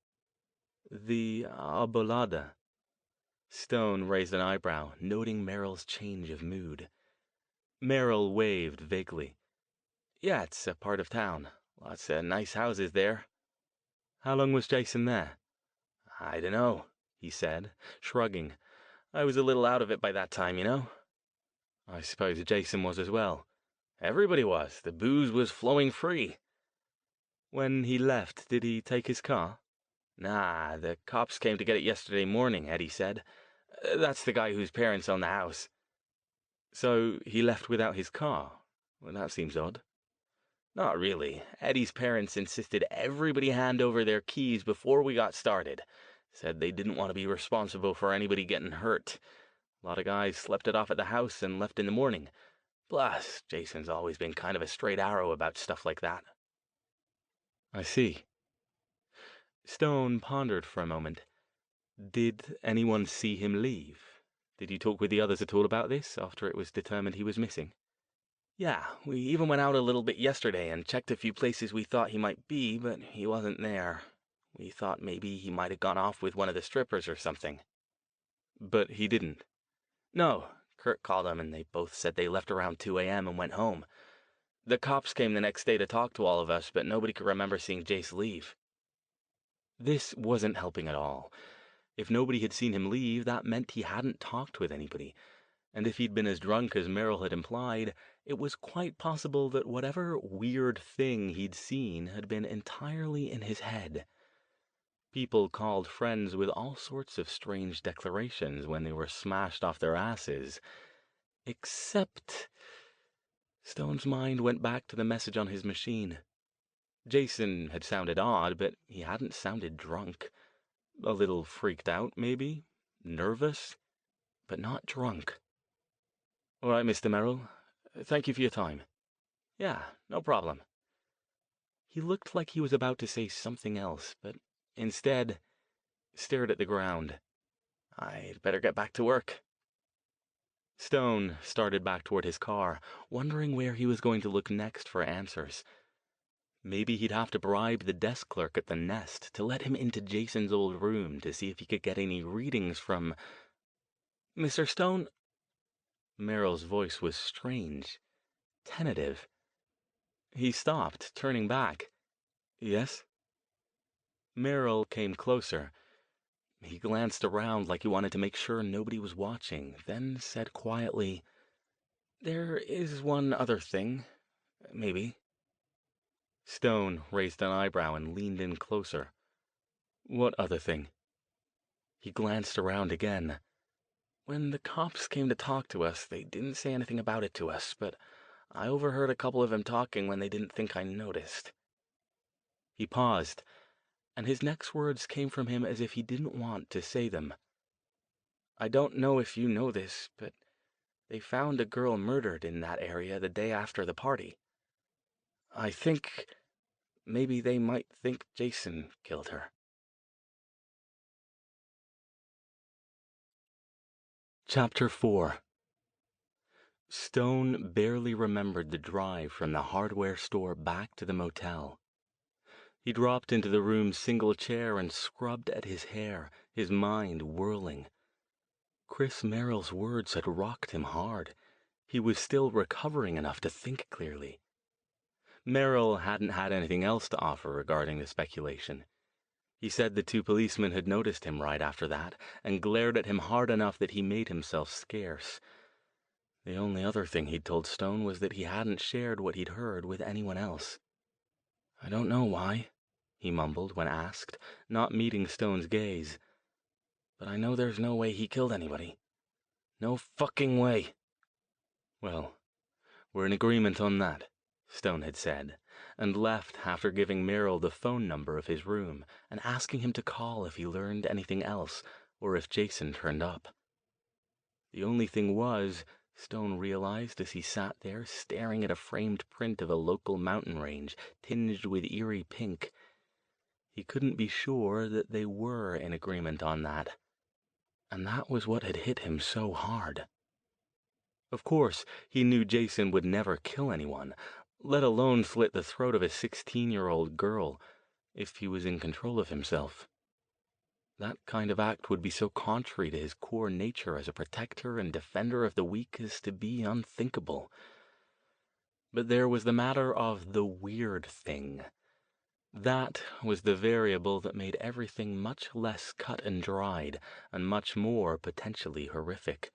S2: "The Arbolada." Stone raised an eyebrow, noting Merrill's change of mood. Merrill waved vaguely. Yeah, it's a part of town. Lots of nice houses there. How long was Jason there? I dunno, he said, shrugging. I was a little out of it by that time, you know. I suppose Jason was as well. Everybody was. The booze was flowing free. When he left, did he take his car? Nah, the cops came to get it yesterday morning, Eddie said. That's the guy whose parents own the house. So he left without his car? Well, that seems odd. Not really. Eddie's parents insisted everybody hand over their keys before we got started. Said they didn't want to be responsible for anybody getting hurt. A lot of guys slept it off at the house and left in the morning. Plus, Jason's always been kind of a straight arrow about stuff like that. I see. Stone pondered for a moment. Did anyone see him leave? Did you talk with the others at all about this, after it was determined he was missing? Yeah, we even went out a little bit yesterday and checked a few places we thought he might be, but he wasn't there. We thought maybe he might have gone off with one of the strippers or something. But he didn't. No, Kurt called them and they both said they left around 2 a.m. and went home. The cops came the next day to talk to all of us, but nobody could remember seeing Jace leave. This wasn't helping at all. If nobody had seen him leave, that meant he hadn't talked with anybody. And if he'd been as drunk as Merrill had implied, it was quite possible that whatever weird thing he'd seen had been entirely in his head. People called friends with all sorts of strange declarations when they were smashed off their asses. Except... Stone's mind went back to the message on his machine. Jason had sounded odd, but he hadn't sounded drunk. A little freaked out, maybe? Nervous? But not drunk. All right, Mr. Merrill. Thank you for your time. Yeah, no problem. He looked like he was about to say something else, but instead stared at the ground. I'd better get back to work. Stone started back toward his car, wondering where he was going to look next for answers. Maybe he'd have to bribe the desk clerk at the Nest to let him into Jason's old room to see if he could get any readings from... Mr. Stone? Merrill's voice was strange, tentative. He stopped, turning back. Yes? Merrill came closer. He glanced around like he wanted to make sure nobody was watching, then said quietly, There is one other thing. Maybe. Stone raised an eyebrow and leaned in closer. What other thing? He glanced around again. When the cops came to talk to us, they didn't say anything about it to us, but I overheard a couple of them talking when they didn't think I noticed. He paused, and his next words came from him as if he didn't want to say them. I don't know if you know this, but they found a girl murdered in that area the day after the party. I think maybe they might think Jason killed her. Chapter 4. Stone barely remembered the drive from the hardware store back to the motel. He dropped into the room's single chair and scrubbed at his hair, his mind whirling. Chris Merrill's words had rocked him hard. He was still recovering enough to think clearly. Merrill hadn't had anything else to offer regarding the speculation. He said the two policemen had noticed him right after that, and glared at him hard enough that he made himself scarce. The only other thing he'd told Stone was that he hadn't shared what he'd heard with anyone else. I don't know why, he mumbled when asked, not meeting Stone's gaze. But I know there's no way he killed anybody. No fucking way. Well, we're in agreement on that, Stone had said, and left after giving Merrill the phone number of his room and asking him to call if he learned anything else or if Jason turned up. The only thing was, Stone realized as he sat there staring at a framed print of a local mountain range tinged with eerie pink, he couldn't be sure that they were in agreement on that. And that was what had hit him so hard. Of course, he knew Jason would never kill anyone, let alone slit the throat of a 16-year-old girl, if he was in control of himself. That kind of act would be so contrary to his core nature as a protector and defender of the weak as to be unthinkable. But there was the matter of the weird thing. That was the variable that made everything much less cut and dried, and much more potentially horrific.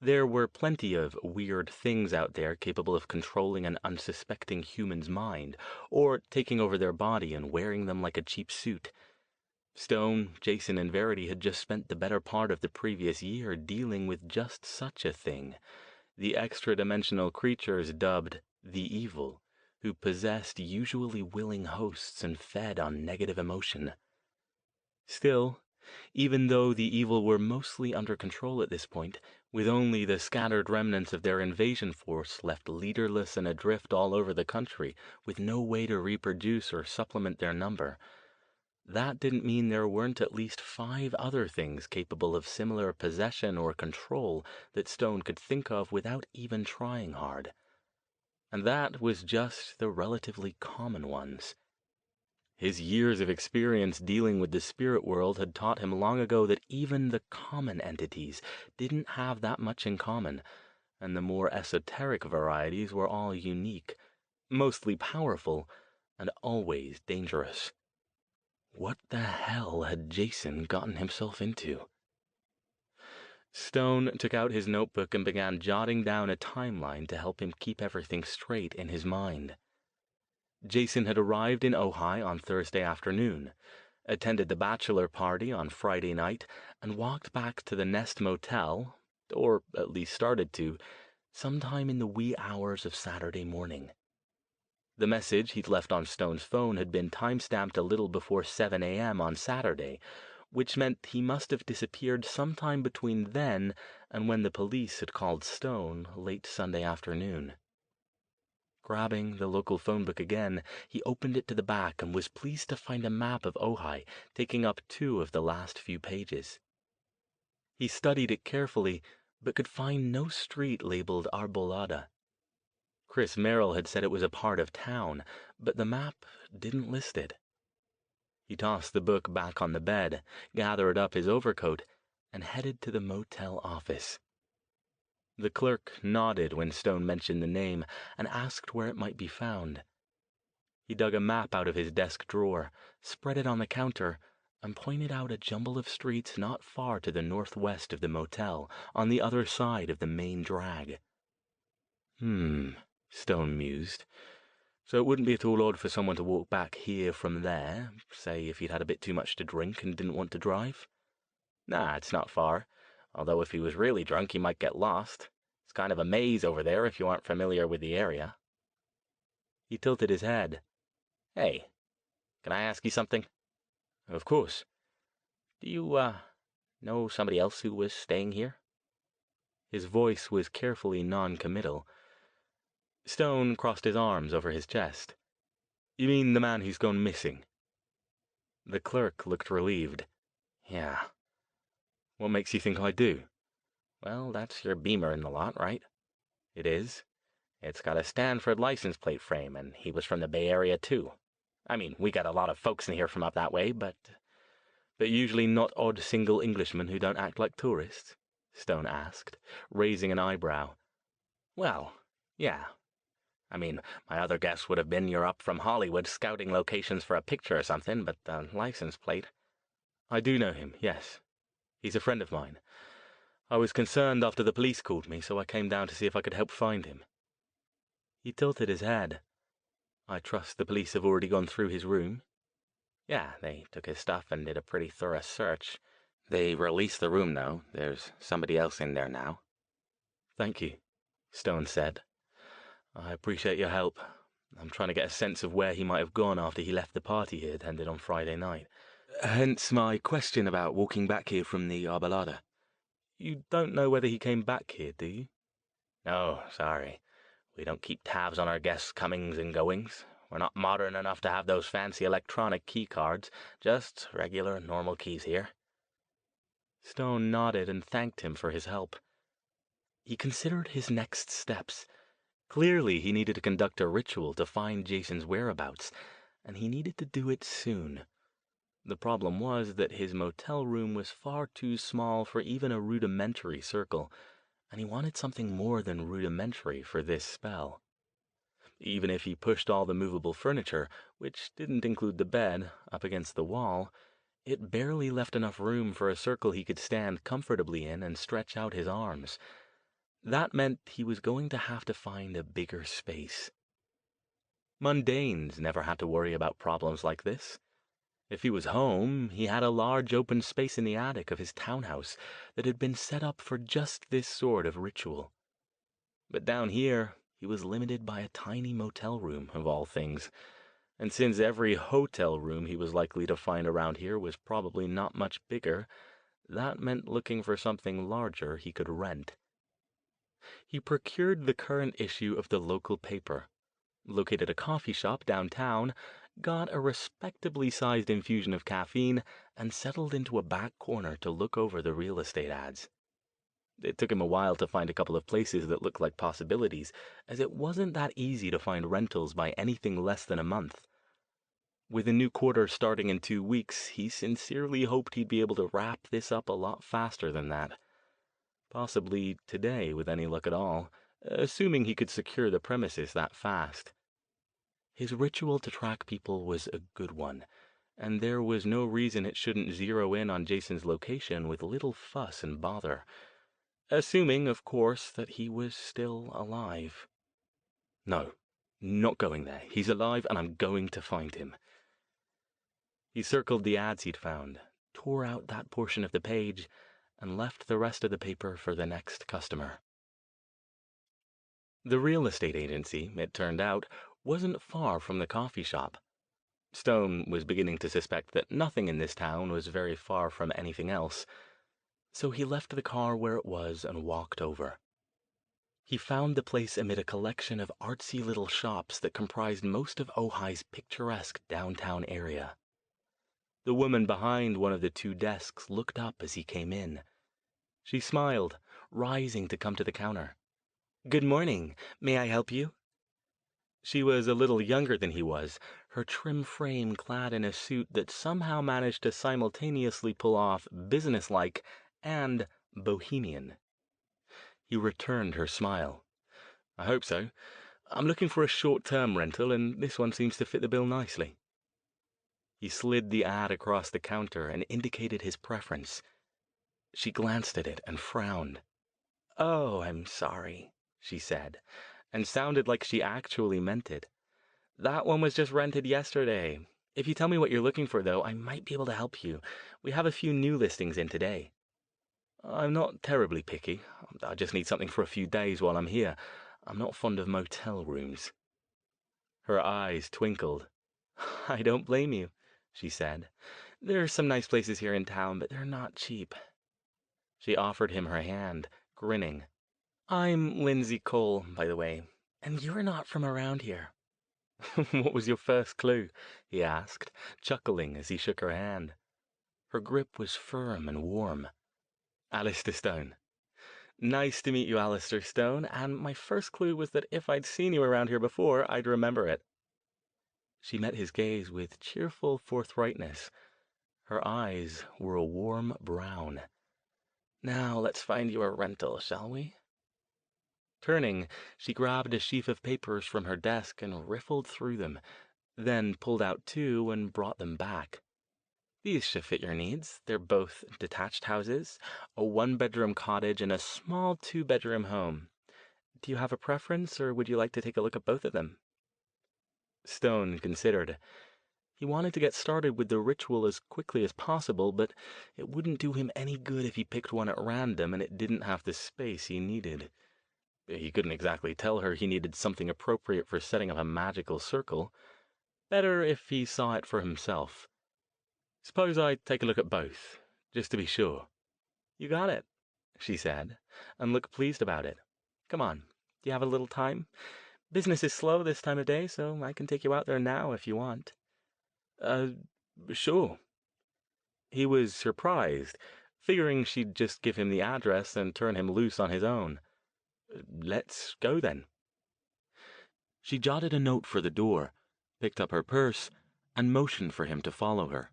S2: There were plenty of weird things out there capable of controlling an unsuspecting human's mind, or taking over their body and wearing them like a cheap suit. Stone, Jason, and Verity had just spent the better part of the previous year dealing with just such a thing. The extra-dimensional creatures dubbed the Evil, who possessed usually willing hosts and fed on negative emotion. Still, even though the Evil were mostly under control at this point, with only the scattered remnants of their invasion force left leaderless and adrift all over the country, with no way to reproduce or supplement their number, that didn't mean there weren't at least 5 other things capable of similar possession or control that Stone could think of without even trying hard. And that was just the relatively common ones. His years of experience dealing with the spirit world had taught him long ago that even the common entities didn't have that much in common, and the more esoteric varieties were all unique, mostly powerful, and always dangerous. What the hell had Jason gotten himself into? Stone took out his notebook and began jotting down a timeline to help him keep everything straight in his mind. Jason had arrived in Ojai on Thursday afternoon, attended the bachelor party on Friday night, and walked back to the Nest Motel, or at least started to, sometime in the wee hours of Saturday morning. The message he'd left on Stone's phone had been time-stamped a little before 7 a.m. on Saturday, which meant he must have disappeared sometime between then and when the police had called Stone late Sunday afternoon. Grabbing the local phone book again, he opened it to the back and was pleased to find a map of Ojai taking up 2 of the last few pages. He studied it carefully, but could find no street labeled Arbolada. Chris Merrill had said it was a part of town, but the map didn't list it. He tossed the book back on the bed, gathered up his overcoat, and headed to the motel office. The clerk nodded when Stone mentioned the name and asked where it might be found. He dug a map out of his desk drawer, spread it on the counter, and pointed out a jumble of streets not far to the northwest of the motel, on the other side of the main drag. Stone mused. So it wouldn't be at all odd for someone to walk back here from there, say if he'd had a bit too much to drink and didn't want to drive? Nah, it's not far, although if he was really drunk he might get lost. It's kind of a maze over there if you aren't familiar with the area. He tilted his head. Hey, can I ask you something? Of course. Do you, know somebody else who was staying here? His voice was carefully non-committal. Stone crossed his arms over his chest. You mean the man who's gone missing? The clerk looked relieved. Yeah. What makes you think I do? Well, that's your Beamer in the lot, right? It is. It's got a Stanford license plate frame, and he was from the Bay Area, too. I mean, we got a lot of folks in here from up that way, but usually not odd single Englishmen who don't act like tourists? Stone asked, raising an eyebrow. Well, yeah. I mean, my other guess would have been you're up from Hollywood scouting locations for a picture or something, but the license plate. I do know him, yes. He's a friend of mine. I was concerned after the police called me, so I came down to see if I could help find him. He tilted his head. I trust the police have already gone through his room? Yeah, they took his stuff and did a pretty thorough search. They released the room, though. There's somebody else in there now. Thank you, Stone said. I appreciate your help. I'm trying to get a sense of where he might have gone after he left the party he attended on Friday night. Hence my question about walking back here from the Arbolada. You don't know whether he came back here, do you? No, sorry. We don't keep tabs on our guests' comings and goings. We're not modern enough to have those fancy electronic key cards, just regular, normal keys here. Stone nodded and thanked him for his help. He considered his next steps. Clearly, he needed to conduct a ritual to find Jason's whereabouts, and he needed to do it soon. The problem was that his motel room was far too small for even a rudimentary circle, and he wanted something more than rudimentary for this spell. Even if he pushed all the movable furniture, which didn't include the bed, up against the wall, it barely left enough room for a circle he could stand comfortably in and stretch out his arms. That meant he was going to have to find a bigger space. Mundanes never had to worry about problems like this. If he was home, he had a large open space in the attic of his townhouse that had been set up for just this sort of ritual. But down here, he was limited by a tiny motel room, of all things. And since every hotel room he was likely to find around here was probably not much bigger, that meant looking for something larger he could rent. He procured the current issue of the local paper, located a coffee shop downtown, got a respectably sized infusion of caffeine, and settled into a back corner to look over the real estate ads. It took him a while to find a couple of places that looked like possibilities, as it wasn't that easy to find rentals by anything less than a month. With a new quarter starting in 2 weeks, he sincerely hoped he'd be able to wrap this up a lot faster than that. Possibly today, with any luck at all, assuming he could secure the premises that fast. His ritual to track people was a good one, and there was no reason it shouldn't zero in on Jason's location with little fuss and bother. Assuming, of course, that he was still alive. No, not going there. He's alive, and I'm going to find him. He circled the ads he'd found, tore out that portion of the page, and left the rest of the paper for the next customer. The real estate agency, it turned out, wasn't far from the coffee shop. Stone was beginning to suspect that nothing in this town was very far from anything else, so he left the car where it was and walked over. He found the place amid a collection of artsy little shops that comprised most of Ojai's picturesque downtown area. The woman behind one of the 2 desks looked up as he came in. She smiled, rising to come to the counter. "Good morning. May I help you?" She was a little younger than he was, her trim frame clad in a suit that somehow managed to simultaneously pull off businesslike and bohemian. He returned her smile. "I hope so. I'm looking for a short-term rental, and this one seems to fit the bill nicely." He slid the ad across the counter and indicated his preference. She glanced at it and frowned. "Oh, I'm sorry," she said, and sounded like she actually meant it. "That one was just rented yesterday. If you tell me what you're looking for, though, I might be able to help you. We have a few new listings in today." "I'm not terribly picky. I just need something for a few days while I'm here. I'm not fond of motel rooms." Her eyes twinkled. "I don't blame you," she said. "There are some nice places here in town, but they're not cheap." She offered him her hand, grinning. "I'm Lindsay Cole, by the way, and you're not from around here." "What was your first clue?" he asked, chuckling as he shook her hand. Her grip was firm and warm. "Alastair Stone." "Nice to meet you, Alastair Stone, and my first clue was that if I'd seen you around here before, I'd remember it." She met his gaze with cheerful forthrightness. Her eyes were a warm brown. "Now let's find you a rental, shall we?" Turning, she grabbed a sheaf of papers from her desk and riffled through them, then pulled out 2 and brought them back. "These should fit your needs. They're both detached houses, a 1-bedroom cottage and a small 2-bedroom home. Do you have a preference, or would you like to take a look at both of them?" Stone considered. He wanted to get started with the ritual as quickly as possible, but it wouldn't do him any good if he picked one at random and it didn't have the space he needed. He couldn't exactly tell her he needed something appropriate for setting up a magical circle. Better if he saw it for himself. "Suppose I take a look at both, just to be sure." "You got it," she said, and looked pleased about it. "Come on, do you have a little time? Business is slow this time of day, so I can take you out there now if you want." Uh, sure." He was surprised, figuring she'd just give him the address and turn him loose on his own. "Let's go, then." She jotted a note for the door, picked up her purse, and motioned for him to follow her.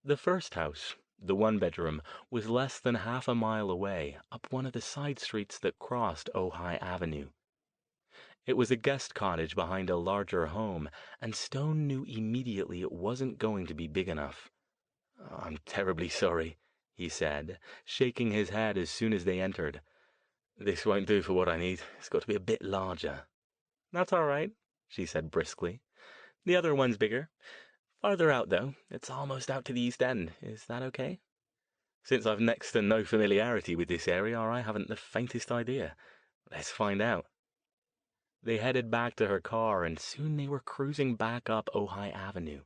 S2: The first house, the one-bedroom, was less than half a mile away, up one of the side streets that crossed Ojai Avenue. It was a guest cottage behind a larger home, and Stone knew immediately it wasn't going to be big enough. "I'm terribly sorry," he said, shaking his head as soon as they entered. "This won't do for what I need. It's got to be a bit larger." "That's all right," she said briskly. "The other one's bigger. Farther out, though. It's almost out to the East End. Is that okay?" "Since I've next to no familiarity with this area, I haven't the faintest idea. Let's find out." They headed back to her car, and soon they were cruising back up Ojai Avenue.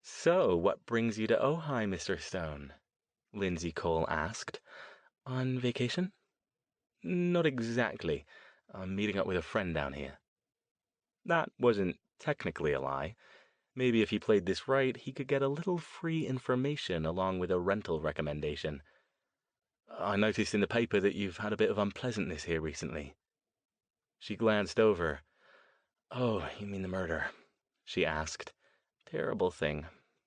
S2: "So, what brings you to Ojai, Mr. Stone?" Lindsay Cole asked. "On vacation?" "Not exactly. I'm meeting up with a friend down here." That wasn't technically a lie. Maybe if he played this right, he could get a little free information along with a rental recommendation. "I noticed in the paper that you've had a bit of unpleasantness here recently." She glanced over. "Oh, you mean the murder?" she asked. "Terrible thing.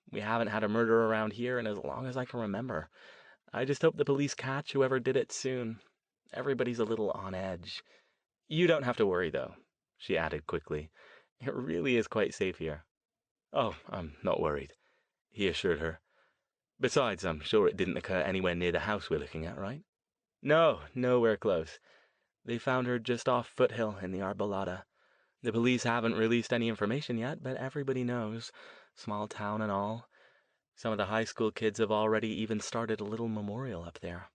S2: We haven't had a murder around here in as long as I can remember. I just hope the police catch whoever did it soon. Everybody's a little on edge. You don't have to worry, though," she added quickly. "It really is quite safe here." "Oh, I'm not worried," he assured her. "Besides, I'm sure it didn't occur anywhere near the house we're looking at, right?" "No, nowhere close. They found her just off Foothill in the Arbolada. The police haven't released any information yet, but everybody knows. Small town and all. Some of the high school kids have already even started a little memorial up there."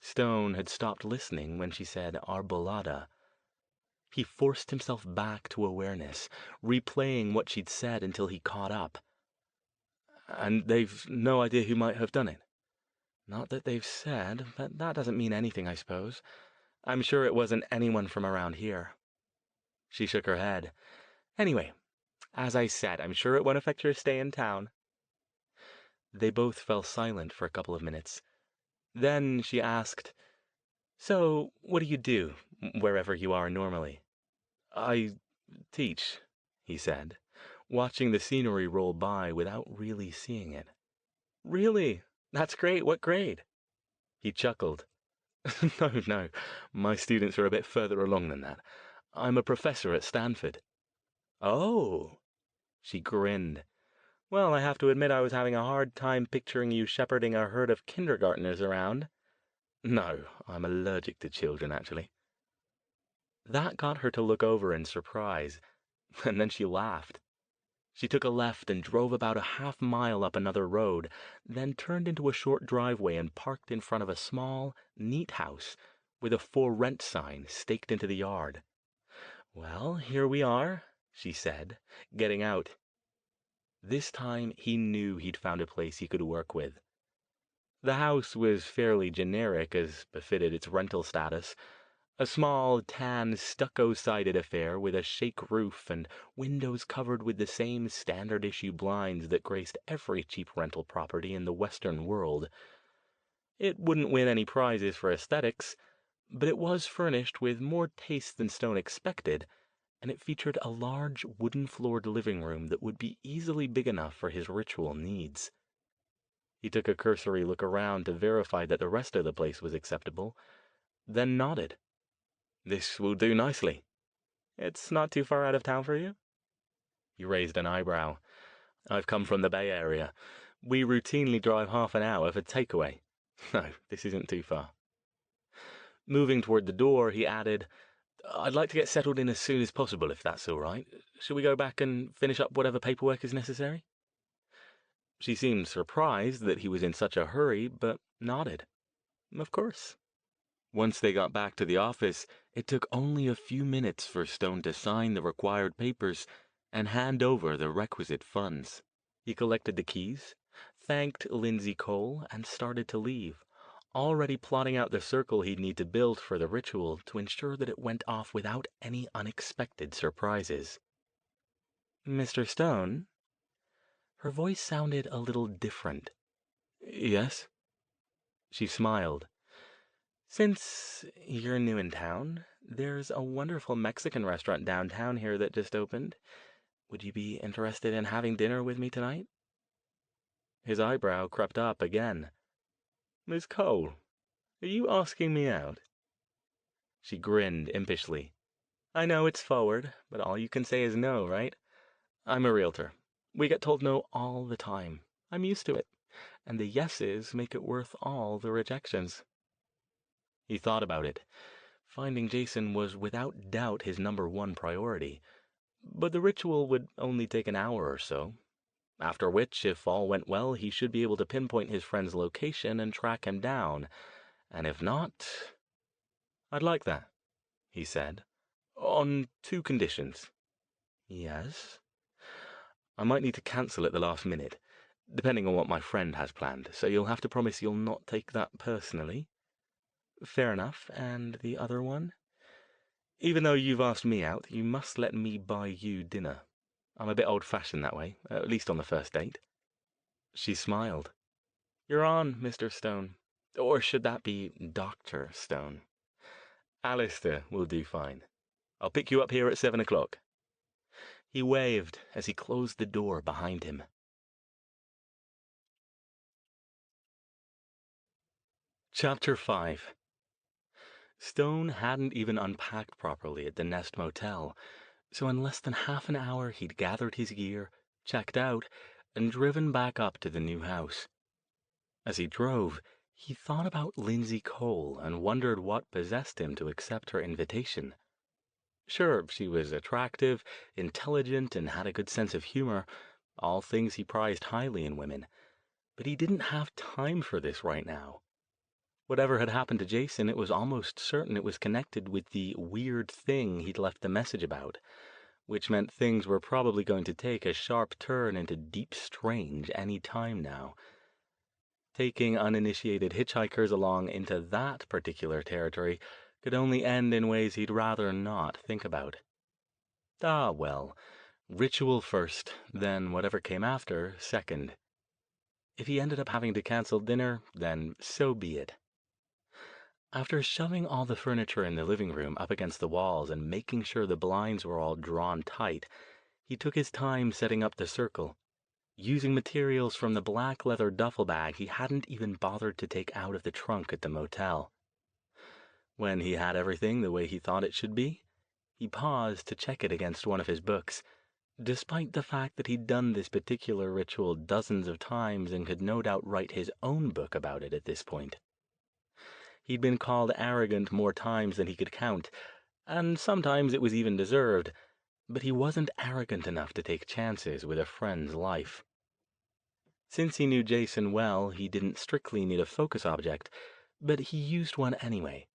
S2: Stone had stopped listening when she said Arbolada. He forced himself back to awareness, replaying what she'd said until he caught up. "And they've no idea who might have done it?" "Not that they've said, but that doesn't mean anything, I suppose. I'm sure it wasn't anyone from around here." She shook her head. "Anyway, as I said, I'm sure it won't affect your stay in town." They both fell silent for a couple of minutes. Then she asked, "So, what do you do, wherever you are normally?" "I teach," he said, watching the scenery roll by without really seeing it. "Really? That's great. What grade?" He chuckled. No, my students are a bit further along than that. I'm a professor at Stanford." "Oh." She grinned. "Well, I have to admit I was having a hard time picturing you shepherding a herd of kindergartners around." "No, I'm allergic to children, actually." That got her to look over in surprise, and then she laughed. She took a left and drove about a half mile up another road, then turned into a short driveway and parked in front of a small, neat house with a "For Rent" sign staked into the yard. "Well, here we are," she said, getting out. This time he knew he'd found a place he could work with. The house was fairly generic, as befitted its rental status. A small, tan, stucco-sided affair with a shake roof and windows covered with the same standard-issue blinds that graced every cheap rental property in the Western world. It wouldn't win any prizes for aesthetics, but it was furnished with more taste than Stone expected, and it featured a large wooden-floored living room that would be easily big enough for his ritual needs. He took a cursory look around to verify that the rest of the place was acceptable, then nodded. "This will do nicely." "It's not too far out of town for you?" He raised an eyebrow. "I've come from the Bay Area. We routinely drive half an hour for takeaway. No, this isn't too far." Moving toward the door, he added, "I'd like to get settled in as soon as possible, if that's all right. Shall we go back and finish up whatever paperwork is necessary?" She seemed surprised that he was in such a hurry, but nodded. "Of course." Once they got back to the office, it took only a few minutes for Stone to sign the required papers and hand over the requisite funds. He collected the keys, thanked Lindsay Cole, and started to leave, already plotting out the circle he'd need to build for the ritual to ensure that it went off without any unexpected surprises. "Mr. Stone?" Her voice sounded a little different. "Yes?" She smiled. "Since you're new in town, there's a wonderful Mexican restaurant downtown here that just opened. Would you be interested in having dinner with me tonight?" His eyebrow crept up again. "Miss Cole, are you asking me out?" She grinned impishly. "I know it's forward, but all you can say is no, right? I'm a realtor. We get told no all the time. I'm used to it, and the yeses make it worth all the rejections." He thought about it. Finding Jason was without doubt his #1 priority, but the ritual would only take an hour or so, after which, if all went well, he should be able to pinpoint his friend's location and track him down, and if not... "I'd like that," he said, "on 2 conditions." "Yes?" "I might need to cancel at the last minute, depending on what my friend has planned, so you'll have to promise you'll not take that personally." "Fair enough. And the other one?" "Even though you've asked me out, you must let me buy you dinner. I'm a bit old-fashioned that way, at least on the first date." She smiled. "You're on, Mr. Stone. Or should that be Dr. Stone? Alastair will do fine. I'll pick you up here at 7 o'clock. He waved as he closed the door behind him. Chapter 5. Stone hadn't even unpacked properly at the Nest Motel, so in less than half an hour he'd gathered his gear, checked out, and driven back up to the new house. As he drove, he thought about Lindsay Cole and wondered what possessed him to accept her invitation. Sure, she was attractive, intelligent, and had a good sense of humor, all things he prized highly in women, but he didn't have time for this right now. Whatever had happened to Jason, it was almost certain it was connected with the weird thing he'd left the message about, which meant things were probably going to take a sharp turn into deep strange any time now. Taking uninitiated hitchhikers along into that particular territory could only end in ways he'd rather not think about. Ah, well, ritual first, then whatever came after second. If he ended up having to cancel dinner, then so be it. After shoving all the furniture in the living room up against the walls and making sure the blinds were all drawn tight, he took his time setting up the circle, using materials from the black leather duffel bag he hadn't even bothered to take out of the trunk at the motel. When he had everything the way he thought it should be, he paused to check it against one of his books, despite the fact that he'd done this particular ritual dozens of times and could no doubt write his own book about it at this point. He'd been called arrogant more times than he could count, and sometimes it was even deserved, but he wasn't arrogant enough to take chances with a friend's life. Since he knew Jason well, he didn't strictly need a focus object, but he used one anyway.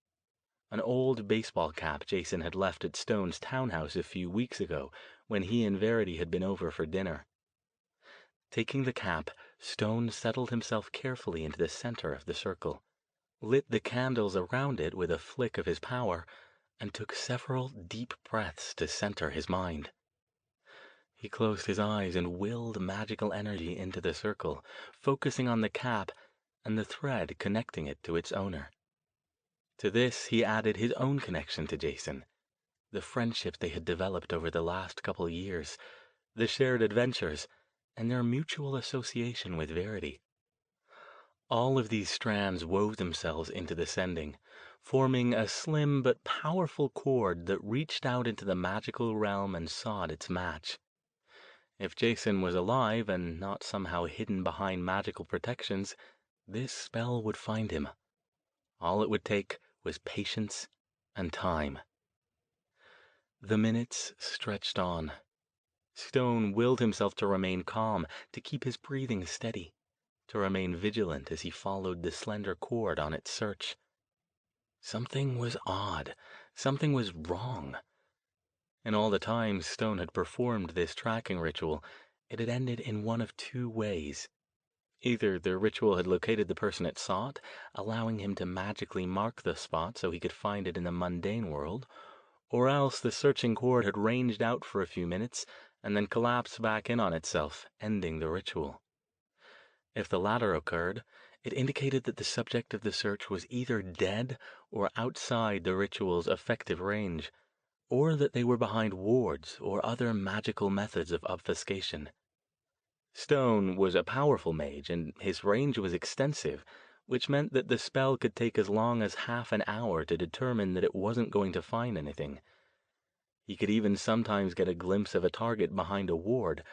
S2: An old baseball cap Jason had left at Stone's townhouse a few weeks ago when he and Verity had been over for dinner. Taking the cap, Stone settled himself carefully into the center of the circle, lit the candles around it with a flick of his power, and took several deep breaths to center his mind. He closed his eyes and willed magical energy into the circle, focusing on the cap and the thread connecting it to its owner. To this he added his own connection to Jason, the friendship they had developed over the last couple years, the shared adventures, and their mutual association with Verity. All of these strands wove themselves into the sending, forming a slim but powerful cord that reached out into the magical realm and sought its match. If Jason was alive and not somehow hidden behind magical protections, this spell would find him. All it would take was patience and time. The minutes stretched on. Stone willed himself to remain calm, to keep his breathing steady, to remain vigilant as he followed the slender cord on its search. Something was odd. Something was wrong. In all the times Stone had performed this tracking ritual, it had ended in one of 2 ways. Either the ritual had located the person it sought, allowing him to magically mark the spot so he could find it in the mundane world, or else the searching cord had ranged out for a few minutes and then collapsed back in on itself, ending the ritual. If the latter occurred, it indicated that the subject of the search was either dead or outside the ritual's effective range, or that they were behind wards or other magical methods of obfuscation. Stone was a powerful mage, and his range was extensive, which meant that the spell could take as long as half an hour to determine that it wasn't going to find anything. He could even sometimes get a glimpse of a target behind a ward,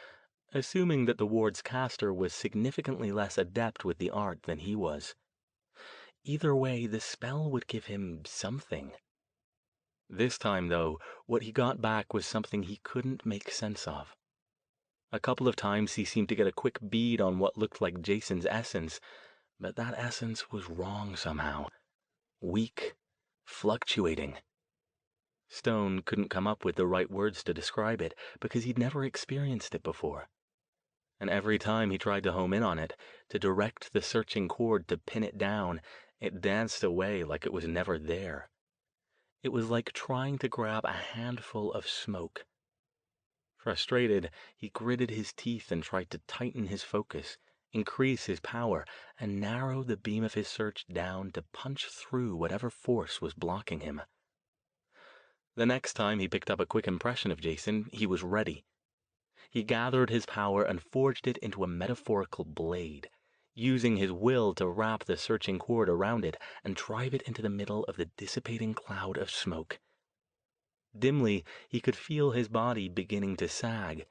S2: assuming that the ward's caster was significantly less adept with the art than he was. Either way, the spell would give him something. This time, though, what he got back was something he couldn't make sense of. A couple of times he seemed to get a quick bead on what looked like Jason's essence, but that essence was wrong somehow. Weak, fluctuating. Stone couldn't come up with the right words to describe it because he'd never experienced it before. And every time he tried to home in on it, to direct the searching cord to pin it down, it danced away like it was never there. It was like trying to grab a handful of smoke. Frustrated, he gritted his teeth and tried to tighten his focus, increase his power, and narrow the beam of his search down to punch through whatever force was blocking him. The next time he picked up a quick impression of Jason, he was ready. He gathered his power and forged it into a metaphorical blade, using his will to wrap the searching cord around it and drive it into the middle of the dissipating cloud of smoke. Dimly, he could feel his body beginning to sag.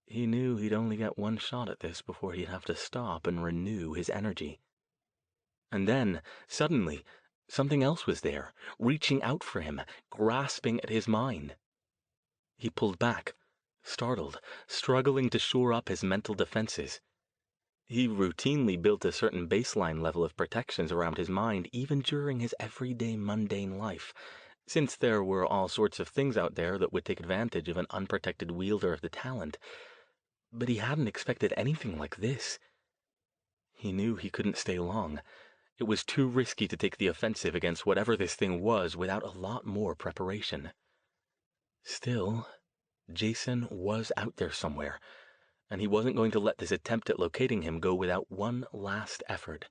S2: He knew he'd only get one shot at this before he'd have to stop and renew his energy. And then, suddenly, something else was there, reaching out for him, grasping at his mind. He pulled back, startled, struggling to shore up his mental defenses. He routinely built a certain baseline level of protections around his mind even during his everyday mundane life, since there were all sorts of things out there that would take advantage of an unprotected wielder of the talent. But he hadn't expected anything like this. He knew he couldn't stay long. It was too risky to take the offensive against whatever this thing was without a lot more preparation. Still, Jason was out there somewhere, and he wasn't going to let this attempt at locating him go without one last effort.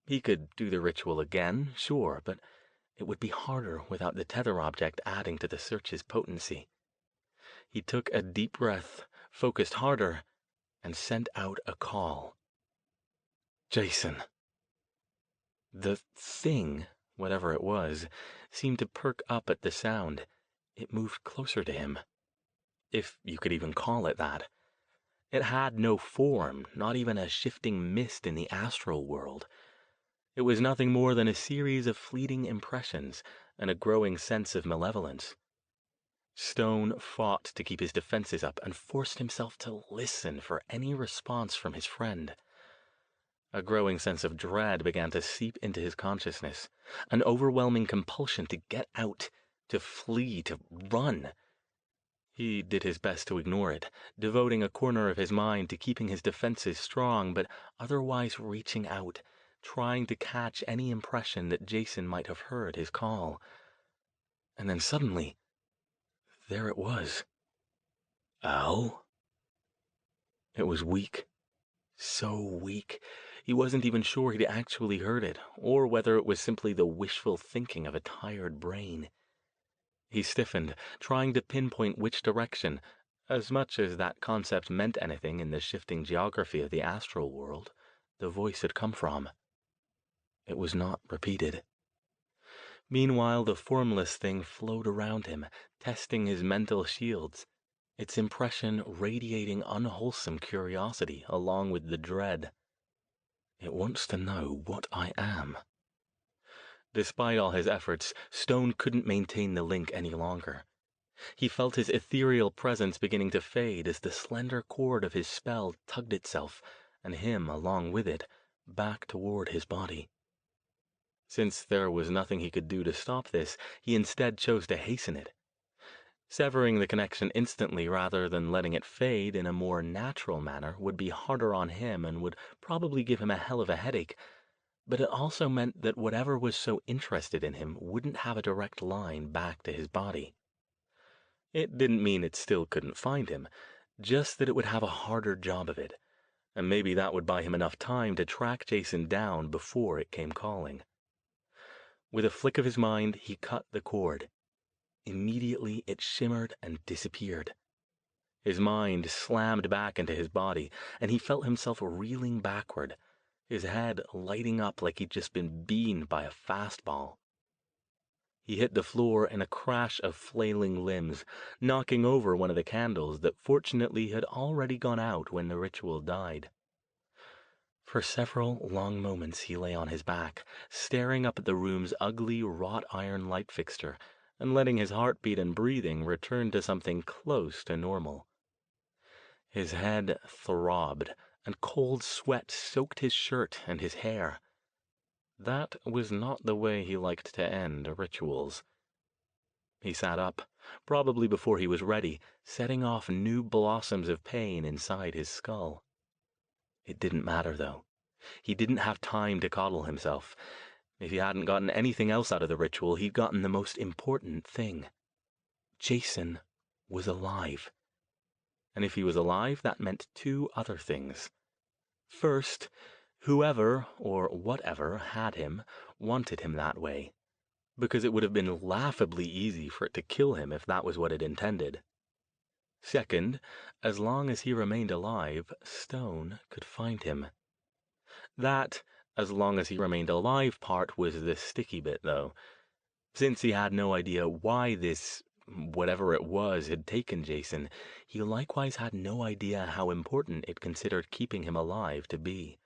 S2: He could do the ritual again, sure, but it would be harder without the tether object adding to the search's potency. He took a deep breath, focused harder, and sent out a call. Jason. The thing, whatever it was, seemed to perk up at the sound. It moved closer to him, if you could even call it that. It had no form, not even a shifting mist in the astral world. It was nothing more than a series of fleeting impressions and a growing sense of malevolence. Stone fought to keep his defenses up and forced himself to listen for any response from his friend. A growing sense of dread began to seep into his consciousness, an overwhelming compulsion to get out, to flee, to run. He did his best to ignore it, devoting a corner of his mind to keeping his defenses strong, but otherwise reaching out, trying to catch any impression that Jason might have heard his call. And then suddenly, there it was. Al? It was weak. So weak. He wasn't even sure he'd actually heard it, or whether it was simply the wishful thinking of a tired brain. He stiffened, trying to pinpoint which direction, as much as that concept meant anything in the shifting geography of the astral world, the voice had come from. It was not repeated. Meanwhile, the formless thing flowed around him, testing his mental shields, its impression radiating unwholesome curiosity along with the dread. It wants to know what I am. Despite all his efforts, Stone couldn't maintain the link any longer. He felt his ethereal presence beginning to fade as the slender cord of his spell tugged itself, and him along with it, back toward his body. Since there was nothing he could do to stop this, he instead chose to hasten it. Severing the connection instantly rather than letting it fade in a more natural manner would be harder on him and would probably give him a hell of a headache, but it also meant that whatever was so interested in him wouldn't have a direct line back to his body. It didn't mean it still couldn't find him, just that it would have a harder job of it, and maybe that would buy him enough time to track Jason down before it came calling. With a flick of his mind, he cut the cord. Immediately it shimmered and disappeared. His mind slammed back into his body, and he felt himself reeling backward, his head lighting up like he'd just been beamed by a fastball. He hit the floor in a crash of flailing limbs, knocking over one of the candles that fortunately had already gone out when the ritual died. For several long moments he lay on his back, staring up at the room's ugly wrought iron light fixture, and letting his heartbeat and breathing return to something close to normal. His head throbbed, and cold sweat soaked his shirt and his hair. That was not the way he liked to end rituals. He sat up, probably before he was ready, setting off new blossoms of pain inside his skull. It didn't matter, though. He didn't have time to coddle himself. If he hadn't gotten anything else out of the ritual, he'd gotten the most important thing. Jason was alive. And if he was alive, that meant two other things. First, whoever or whatever had him wanted him that way, because it would have been laughably easy for it to kill him if that was what it intended. Second, as long as he remained alive, Stone could find him. That, as long as he remained alive part was the sticky bit, though. Since he had no idea why this, whatever it was, had taken Jason, he likewise had no idea how important it considered keeping him alive to be.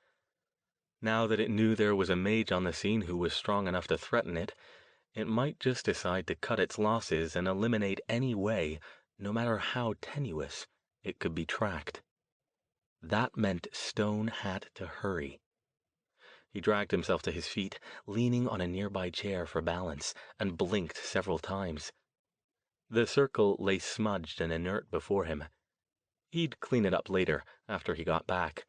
S2: Now that it knew there was a mage on the scene who was strong enough to threaten it, it might just decide to cut its losses and eliminate any way, no matter how tenuous, it could be tracked. That meant Stone had to hurry. He dragged himself to his feet, leaning on a nearby chair for balance, and blinked several times. The circle lay smudged and inert before him. He'd clean it up later, after he got back.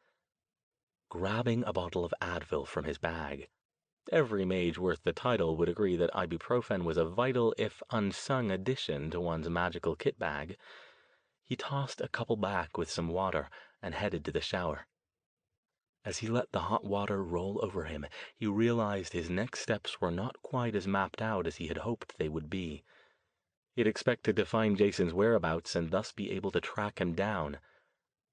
S2: Grabbing a bottle of Advil from his bag. Every mage worth the title would agree that ibuprofen was a vital, if unsung, addition to one's magical kit bag. He tossed a couple back with some water and headed to the shower. As he let the hot water roll over him, he realized his next steps were not quite as mapped out as he had hoped they would be. He'd expected to find Jason's whereabouts and thus be able to track him down.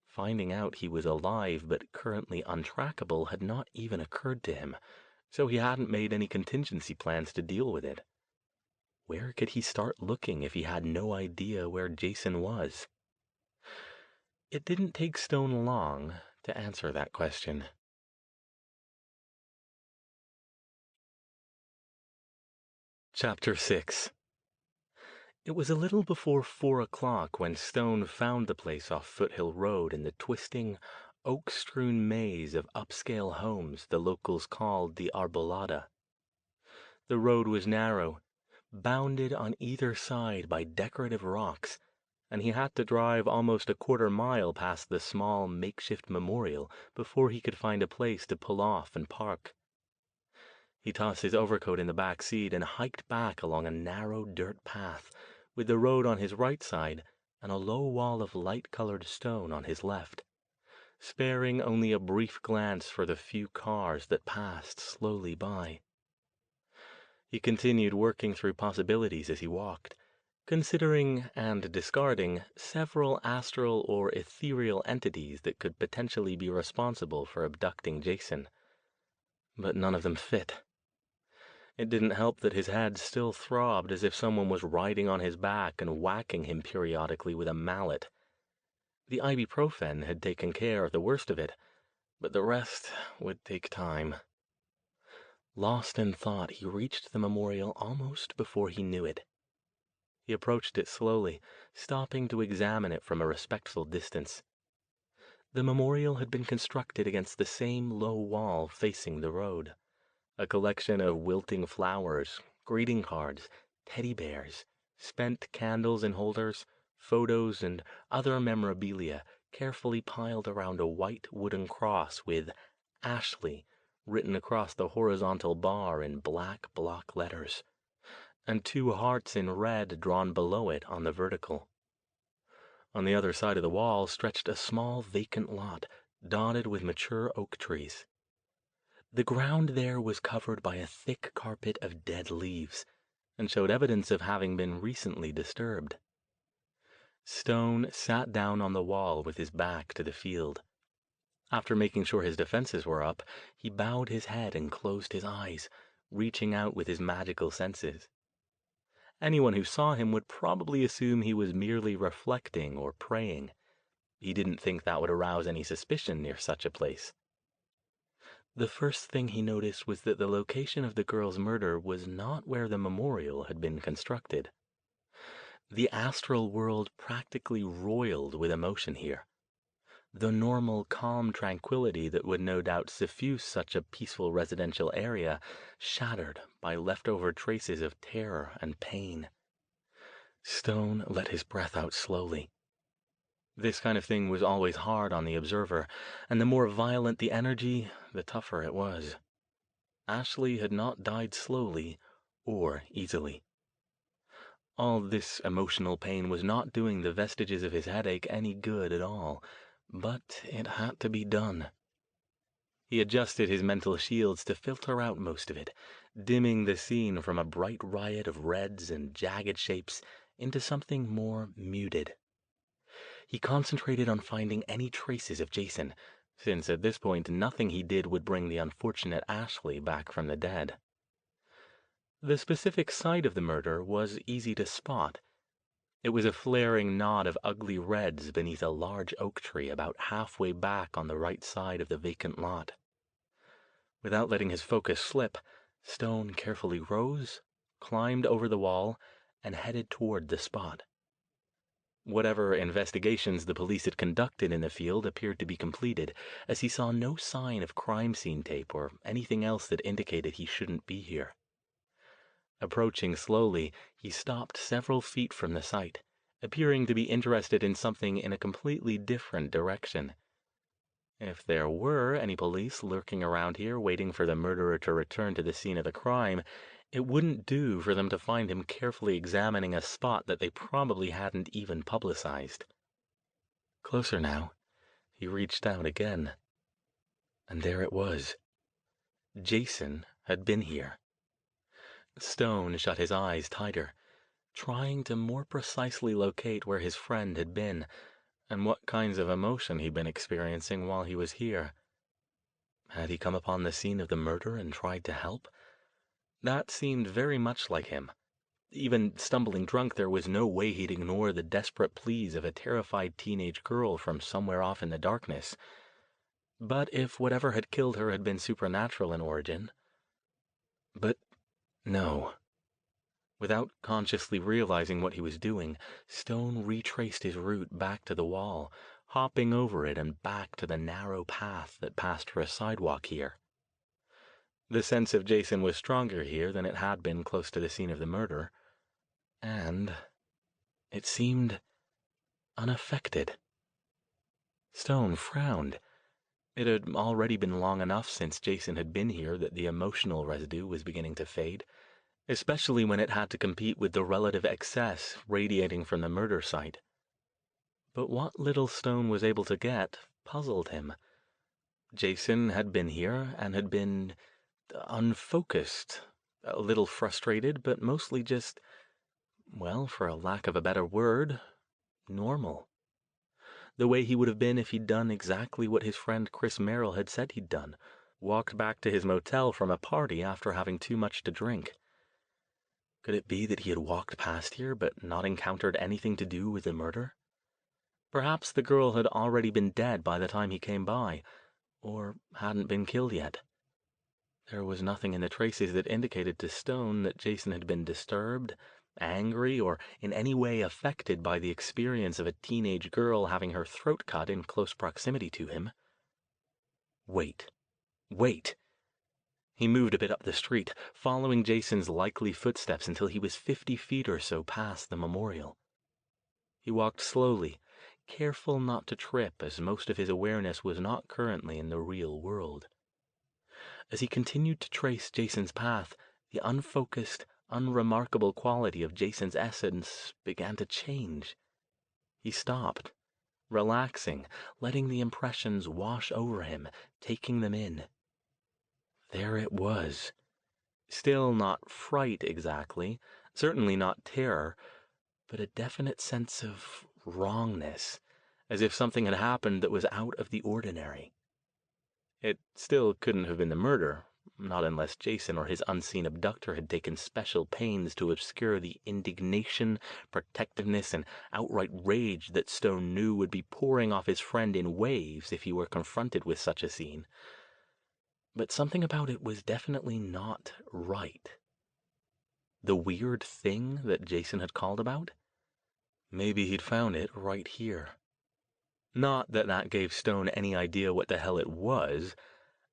S2: Finding out he was alive but currently untrackable had not even occurred to him, so he hadn't made any contingency plans to deal with it. Where could he start looking if he had no idea where Jason was? It didn't take Stone long to answer that question. Chapter 6. It was a little before 4 o'clock when Stone found the place off Foothill Road in the twisting, oak-strewn maze of upscale homes the locals called the Arbolada. The road was narrow, bounded on either side by decorative rocks, and he had to drive almost a quarter-mile past the small makeshift memorial before he could find a place to pull off and park. He tossed his overcoat in the back seat and hiked back along a narrow dirt path, with the road on his right side and a low wall of light-colored stone on his left, sparing only a brief glance for the few cars that passed slowly by. He continued working through possibilities as he walked, considering and discarding several astral or ethereal entities that could potentially be responsible for abducting Jason. But none of them fit. It didn't help that his head still throbbed as if someone was riding on his back and whacking him periodically with a mallet. The ibuprofen had taken care of the worst of it, but the rest would take time. Lost in thought, he reached the memorial almost before he knew it. He approached it slowly, stopping to examine it from a respectful distance. The memorial had been constructed against the same low wall facing the road. A collection of wilting flowers, greeting cards, teddy bears, spent candles in holders, photos, and other memorabilia carefully piled around a white wooden cross with Ashley written across the horizontal bar in black block letters, and two hearts in red drawn below it on the vertical. On the other side of the wall stretched a small vacant lot dotted with mature oak trees. The ground there was covered by a thick carpet of dead leaves, and showed evidence of having been recently disturbed. Stone sat down on the wall with his back to the field. After making sure his defenses were up, he bowed his head and closed his eyes, reaching out with his magical senses. Anyone who saw him would probably assume he was merely reflecting or praying. He didn't think that would arouse any suspicion near such a place. The first thing he noticed was that the location of the girl's murder was not where the memorial had been constructed. The astral world practically roiled with emotion here. The normal, calm tranquility that would no doubt suffuse such a peaceful residential area shattered by leftover traces of terror and pain. Stone let his breath out slowly. This kind of thing was always hard on the observer, and the more violent the energy, the tougher it was. Ashley had not died slowly or easily. All this emotional pain was not doing the vestiges of his headache any good at all, but it had to be done. He adjusted his mental shields to filter out most of it, dimming the scene from a bright riot of reds and jagged shapes into something more muted. He concentrated on finding any traces of Jason, since at this point nothing he did would bring the unfortunate Ashley back from the dead. The specific site of the murder was easy to spot. It was a flaring knot of ugly reds beneath a large oak tree about halfway back on the right side of the vacant lot. Without letting his focus slip, Stone carefully rose, climbed over the wall, and headed toward the spot. Whatever investigations the police had conducted in the field appeared to be completed, as he saw no sign of crime scene tape or anything else that indicated he shouldn't be here. Approaching slowly, he stopped several feet from the site, appearing to be interested in something in a completely different direction. If there were any police lurking around here waiting for the murderer to return to the scene of the crime, it wouldn't do for them to find him carefully examining a spot that they probably hadn't even publicized. Closer now, he reached out again. And there it was. Jason had been here. Stone shut his eyes tighter, trying to more precisely locate where his friend had been and what kinds of emotion he'd been experiencing while he was here. Had he come upon the scene of the murder and tried to help? That seemed very much like him. Even stumbling drunk, there was no way he'd ignore the desperate pleas of a terrified teenage girl from somewhere off in the darkness. But if whatever had killed her had been supernatural in origin... But no. Without consciously realizing what he was doing, Stone retraced his route back to the wall, hopping over it and back to the narrow path that passed for a sidewalk here. The sense of Jason was stronger here than it had been close to the scene of the murder, and it seemed unaffected. Stone frowned. It had already been long enough since Jason had been here that the emotional residue was beginning to fade, especially when it had to compete with the relative excess radiating from the murder site. But what little Stone was able to get puzzled him. Jason had been here and had been unfocused, a little frustrated, but mostly just, well, for a lack of a better word, normal. The way he would have been if he'd done exactly what his friend Chris Merrill had said he'd done, walked back to his motel from a party after having too much to drink. Could it be that he had walked past here but not encountered anything to do with the murder? Perhaps the girl had already been dead by the time he came by, or hadn't been killed yet. There was nothing in the traces that indicated to Stone that Jason had been disturbed, angry, or in any way affected by the experience of a teenage girl having her throat cut in close proximity to him. Wait. He moved a bit up the street, following Jason's likely footsteps until he was 50 feet or so past the memorial. He walked slowly, careful not to trip, as most of his awareness was not currently in the real world. As he continued to trace Jason's path, the unfocused, unremarkable quality of Jason's essence began to change. He stopped, relaxing, letting the impressions wash over him, taking them in. There it was. Still not fright exactly, certainly not terror, but a definite sense of wrongness, as if something had happened that was out of the ordinary. It still couldn't have been the murder, not unless Jason or his unseen abductor had taken special pains to obscure the indignation, protectiveness, and outright rage that Stone knew would be pouring off his friend in waves if he were confronted with such a scene. But something about it was definitely not right. The weird thing that Jason had called about? Maybe he'd found it right here. Not that that gave Stone any idea what the hell it was,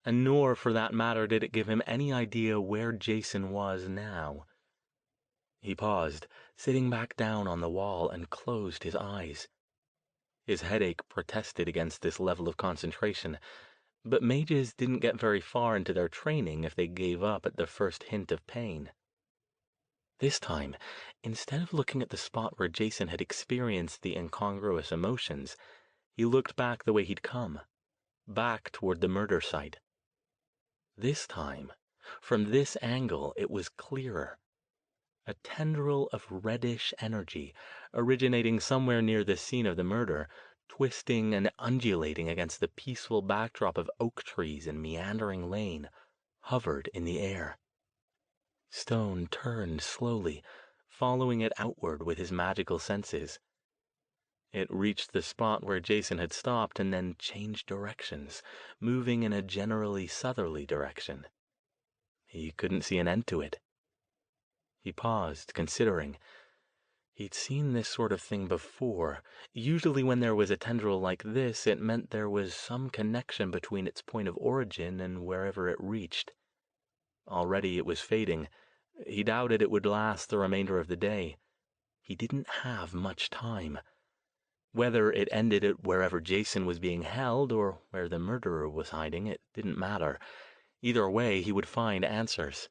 S2: and nor, for that matter, did it give him any idea where Jason was now. He paused, sitting back down on the wall, and closed his eyes. His headache protested against this level of concentration, but mages didn't get very far into their training if they gave up at the first hint of pain. This time, instead of looking at the spot where Jason had experienced the incongruous emotions, he looked back the way he'd come, back toward the murder site. This time, from this angle, it was clearer. A tendril of reddish energy, originating somewhere near the scene of the murder, twisting and undulating against the peaceful backdrop of oak trees and meandering lane, hovered in the air. Stone turned slowly, following it outward with his magical senses. It reached the spot where Jason had stopped and then changed directions, moving in a generally southerly direction. He couldn't see an end to it. He paused, considering. He'd seen this sort of thing before. Usually when there was a tendril like this, it meant there was some connection between its point of origin and wherever it reached. Already it was fading. He doubted it would last the remainder of the day. He didn't have much time. Whether it ended at wherever Jason was being held or where the murderer was hiding, it didn't matter. Either way, he would find answers.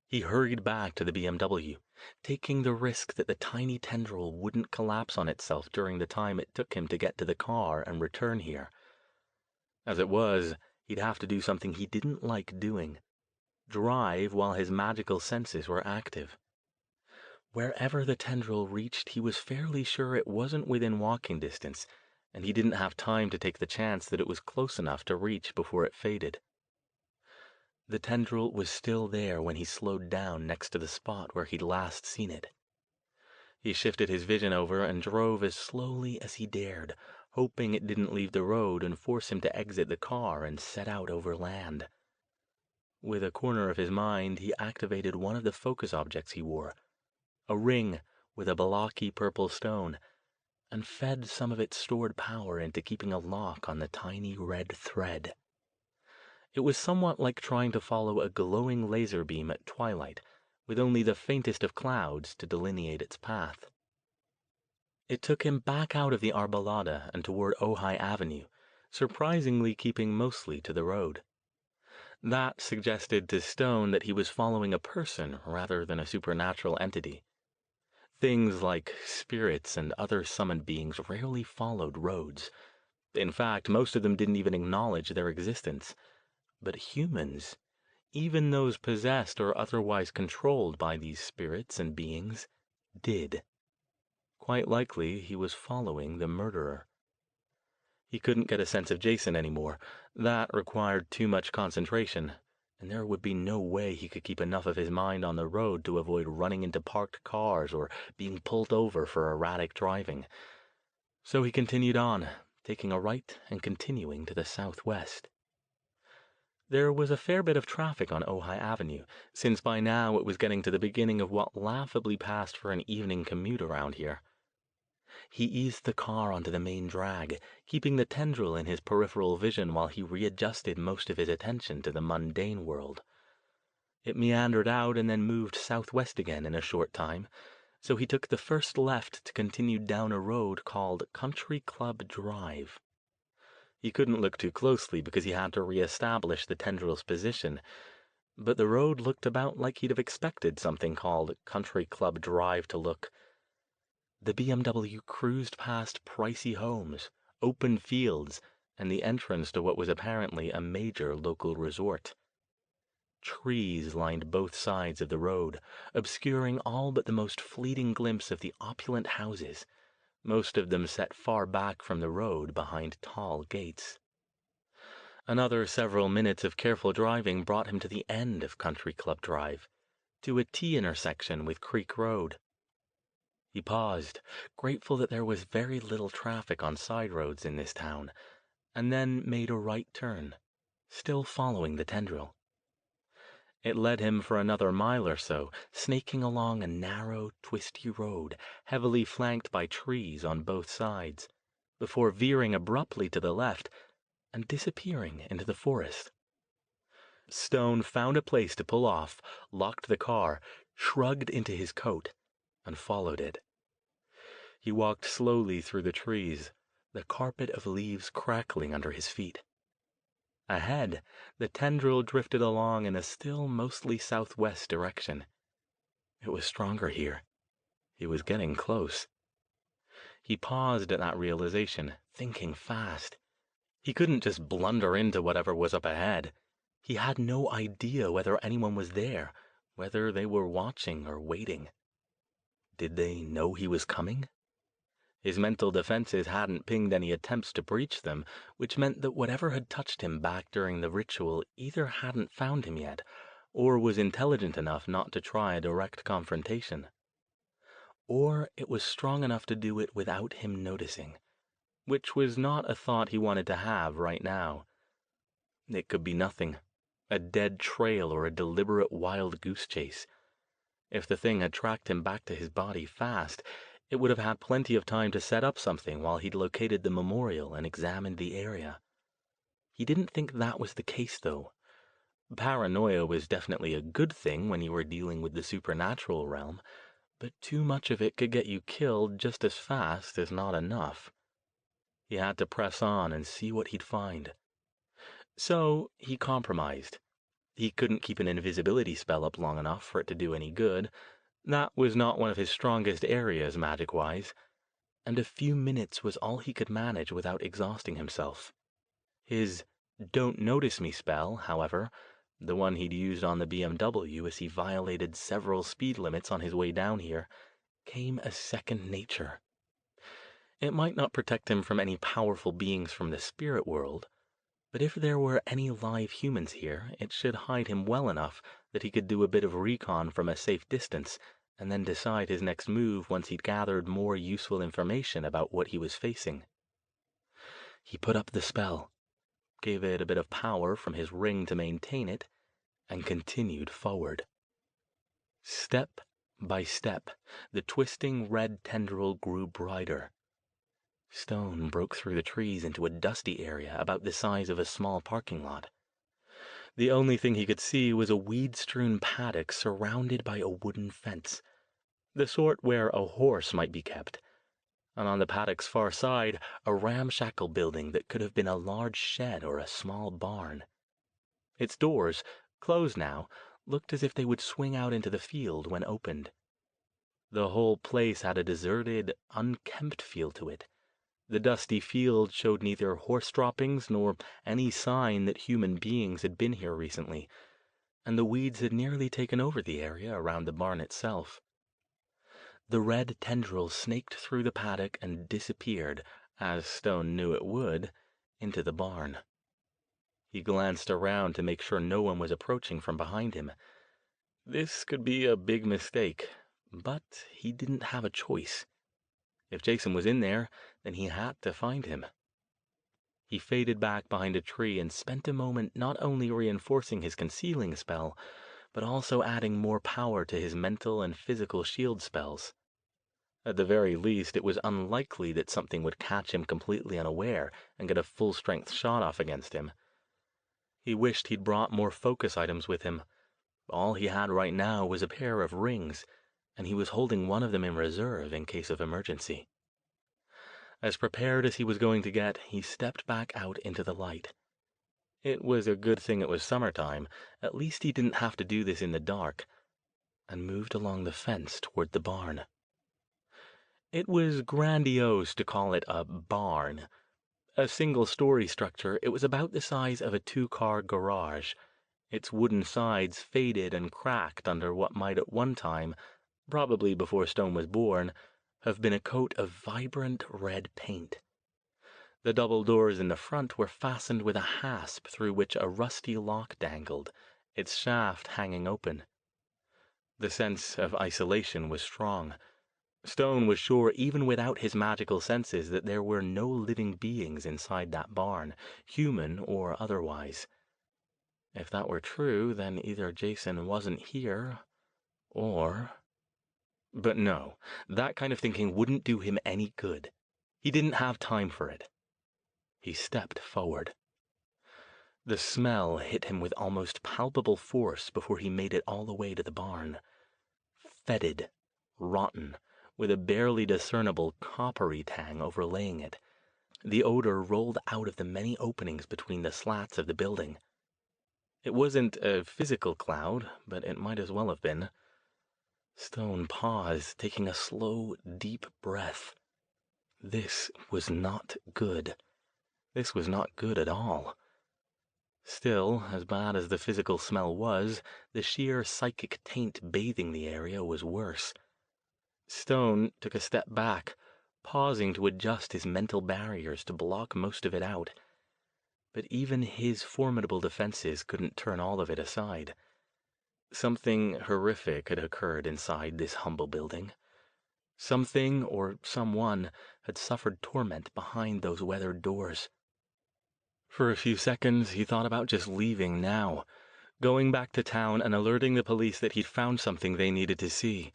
S2: He hurried back to the BMW, taking the risk that the tiny tendril wouldn't collapse on itself during the time it took him to get to the car and return here. As it was, he'd have to do something he didn't like doing. Drive while his magical senses were active. Wherever the tendril reached, he was fairly sure it wasn't within walking distance, and he didn't have time to take the chance that it was close enough to reach before it faded. The tendril was still there when he slowed down next to the spot where he'd last seen it. He shifted his vision over and drove as slowly as he dared, hoping it didn't leave the road and force him to exit the car and set out over land. With a corner of his mind, he activated one of the focus objects he wore, a ring with a blocky purple stone, and fed some of its stored power into keeping a lock on the tiny red thread. It was somewhat like trying to follow a glowing laser beam at twilight, with only the faintest of clouds to delineate its path. It took him back out of the Arbolada and toward Ojai Avenue, surprisingly keeping mostly to the road. That suggested to Stone that he was following a person rather than a supernatural entity. Things like spirits and other summoned beings rarely followed roads. In fact, most of them didn't even acknowledge their existence. But humans, even those possessed or otherwise controlled by these spirits and beings, did. Quite likely he was following the murderer. He couldn't get a sense of Jason anymore. That required too much concentration, and there would be no way he could keep enough of his mind on the road to avoid running into parked cars or being pulled over for erratic driving. So he continued on, taking a right and continuing to the southwest. There was a fair bit of traffic on Ojai Avenue, since by now it was getting to the beginning of what laughably passed for an evening commute around here. He eased the car onto the main drag, keeping the tendril in his peripheral vision while he readjusted most of his attention to the mundane world. It meandered out and then moved southwest again in a short time, so he took the first left to continue down a road called Country Club Drive. He couldn't look too closely because he had to reestablish the tendril's position, but the road looked about like he'd have expected something called Country Club Drive to look. The BMW cruised past pricey homes, open fields, and the entrance to what was apparently a major local resort. Trees lined both sides of the road, obscuring all but the most fleeting glimpse of the opulent houses, most of them set far back from the road behind tall gates. Another several minutes of careful driving brought him to the end of Country Club Drive, to a T-intersection with Creek Road. He paused, grateful that there was very little traffic on side roads in this town, and then made a right turn, still following the tendril. It led him for another mile or so, snaking along a narrow, twisty road, heavily flanked by trees on both sides, before veering abruptly to the left and disappearing into the forest. Stone found a place to pull off, locked the car, shrugged into his coat, and followed it. He walked slowly through the trees, the carpet of leaves crackling under his feet. Ahead, the tendril drifted along in a still mostly southwest direction. It was stronger here. He was getting close. He paused at that realization, thinking fast. He couldn't just blunder into whatever was up ahead. He had no idea whether anyone was there, whether they were watching or waiting. Did they know he was coming? His mental defenses hadn't pinged any attempts to breach them, which meant that whatever had touched him back during the ritual either hadn't found him yet, or was intelligent enough not to try a direct confrontation. Or it was strong enough to do it without him noticing, which was not a thought he wanted to have right now. It could be nothing, a dead trail or a deliberate wild goose chase. If the thing had tracked him back to his body fast, it would have had plenty of time to set up something while he'd located the memorial and examined the area. He didn't think that was the case, though. Paranoia was definitely a good thing when you were dealing with the supernatural realm, but too much of it could get you killed just as fast as not enough. He had to press on and see what he'd find. So he compromised. He couldn't keep an invisibility spell up long enough for it to do any good. That was not one of his strongest areas, magic-wise, and a few minutes was all he could manage without exhausting himself. His "Don't Notice Me" spell, however, the one he'd used on the BMW as he violated several speed limits on his way down here, came as second nature. It might not protect him from any powerful beings from the spirit world, but if there were any live humans here, it should hide him well enough that he could do a bit of recon from a safe distance, and then decide his next move once he'd gathered more useful information about what he was facing. He put up the spell, gave it a bit of power from his ring to maintain it, and continued forward. Step by step, the twisting red tendril grew brighter. Stone broke through the trees into a dusty area about the size of a small parking lot. The only thing he could see was a weed-strewn paddock surrounded by a wooden fence, the sort where a horse might be kept, and on the paddock's far side, a ramshackle building that could have been a large shed or a small barn. Its doors, closed now, looked as if they would swing out into the field when opened. The whole place had a deserted, unkempt feel to it. The dusty field showed neither horse droppings nor any sign that human beings had been here recently, and the weeds had nearly taken over the area around the barn itself. The red tendril snaked through the paddock and disappeared, as Stone knew it would, into the barn. He glanced around to make sure no one was approaching from behind him. This could be a big mistake, but he didn't have a choice. If Jason was in there, then he had to find him. He faded back behind a tree and spent a moment not only reinforcing his concealing spell, but also adding more power to his mental and physical shield spells. At the very least, it was unlikely that something would catch him completely unaware and get a full-strength shot off against him. He wished he'd brought more focus items with him. All he had right now was a pair of rings, and he was holding one of them in reserve in case of emergency. As prepared as he was going to get, he stepped back out into the light. It was a good thing it was summertime. At least he didn't have to do this in the dark, and moved along the fence toward the barn. It was grandiose to call it a barn. A single-story structure, it was about the size of a two-car garage. Its wooden sides faded and cracked under what might at one time, probably before Stone was born, have been a coat of vibrant red paint. The double doors in the front were fastened with a hasp through which a rusty lock dangled, its shaft hanging open. The sense of isolation was strong. Stone was sure, even without his magical senses, that there were no living beings inside that barn, human or otherwise. If that were true, then either Jason wasn't here, or... But no, that kind of thinking wouldn't do him any good. He didn't have time for it. He stepped forward. The smell hit him with almost palpable force before he made it all the way to the barn. Fetid, rotten, with a barely discernible coppery tang overlaying it. The odor rolled out of the many openings between the slats of the building. It wasn't a physical cloud, but it might as well have been. Stone paused, taking a slow, deep breath. This was not good. This was not good at all. Still, as bad as the physical smell was, the sheer psychic taint bathing the area was worse. Stone took a step back, pausing to adjust his mental barriers to block most of it out. But even his formidable defenses couldn't turn all of it aside. Something horrific had occurred inside this humble building. Something or someone had suffered torment behind those weathered doors. For a few seconds, he thought about just leaving now, going back to town and alerting the police that he'd found something they needed to see.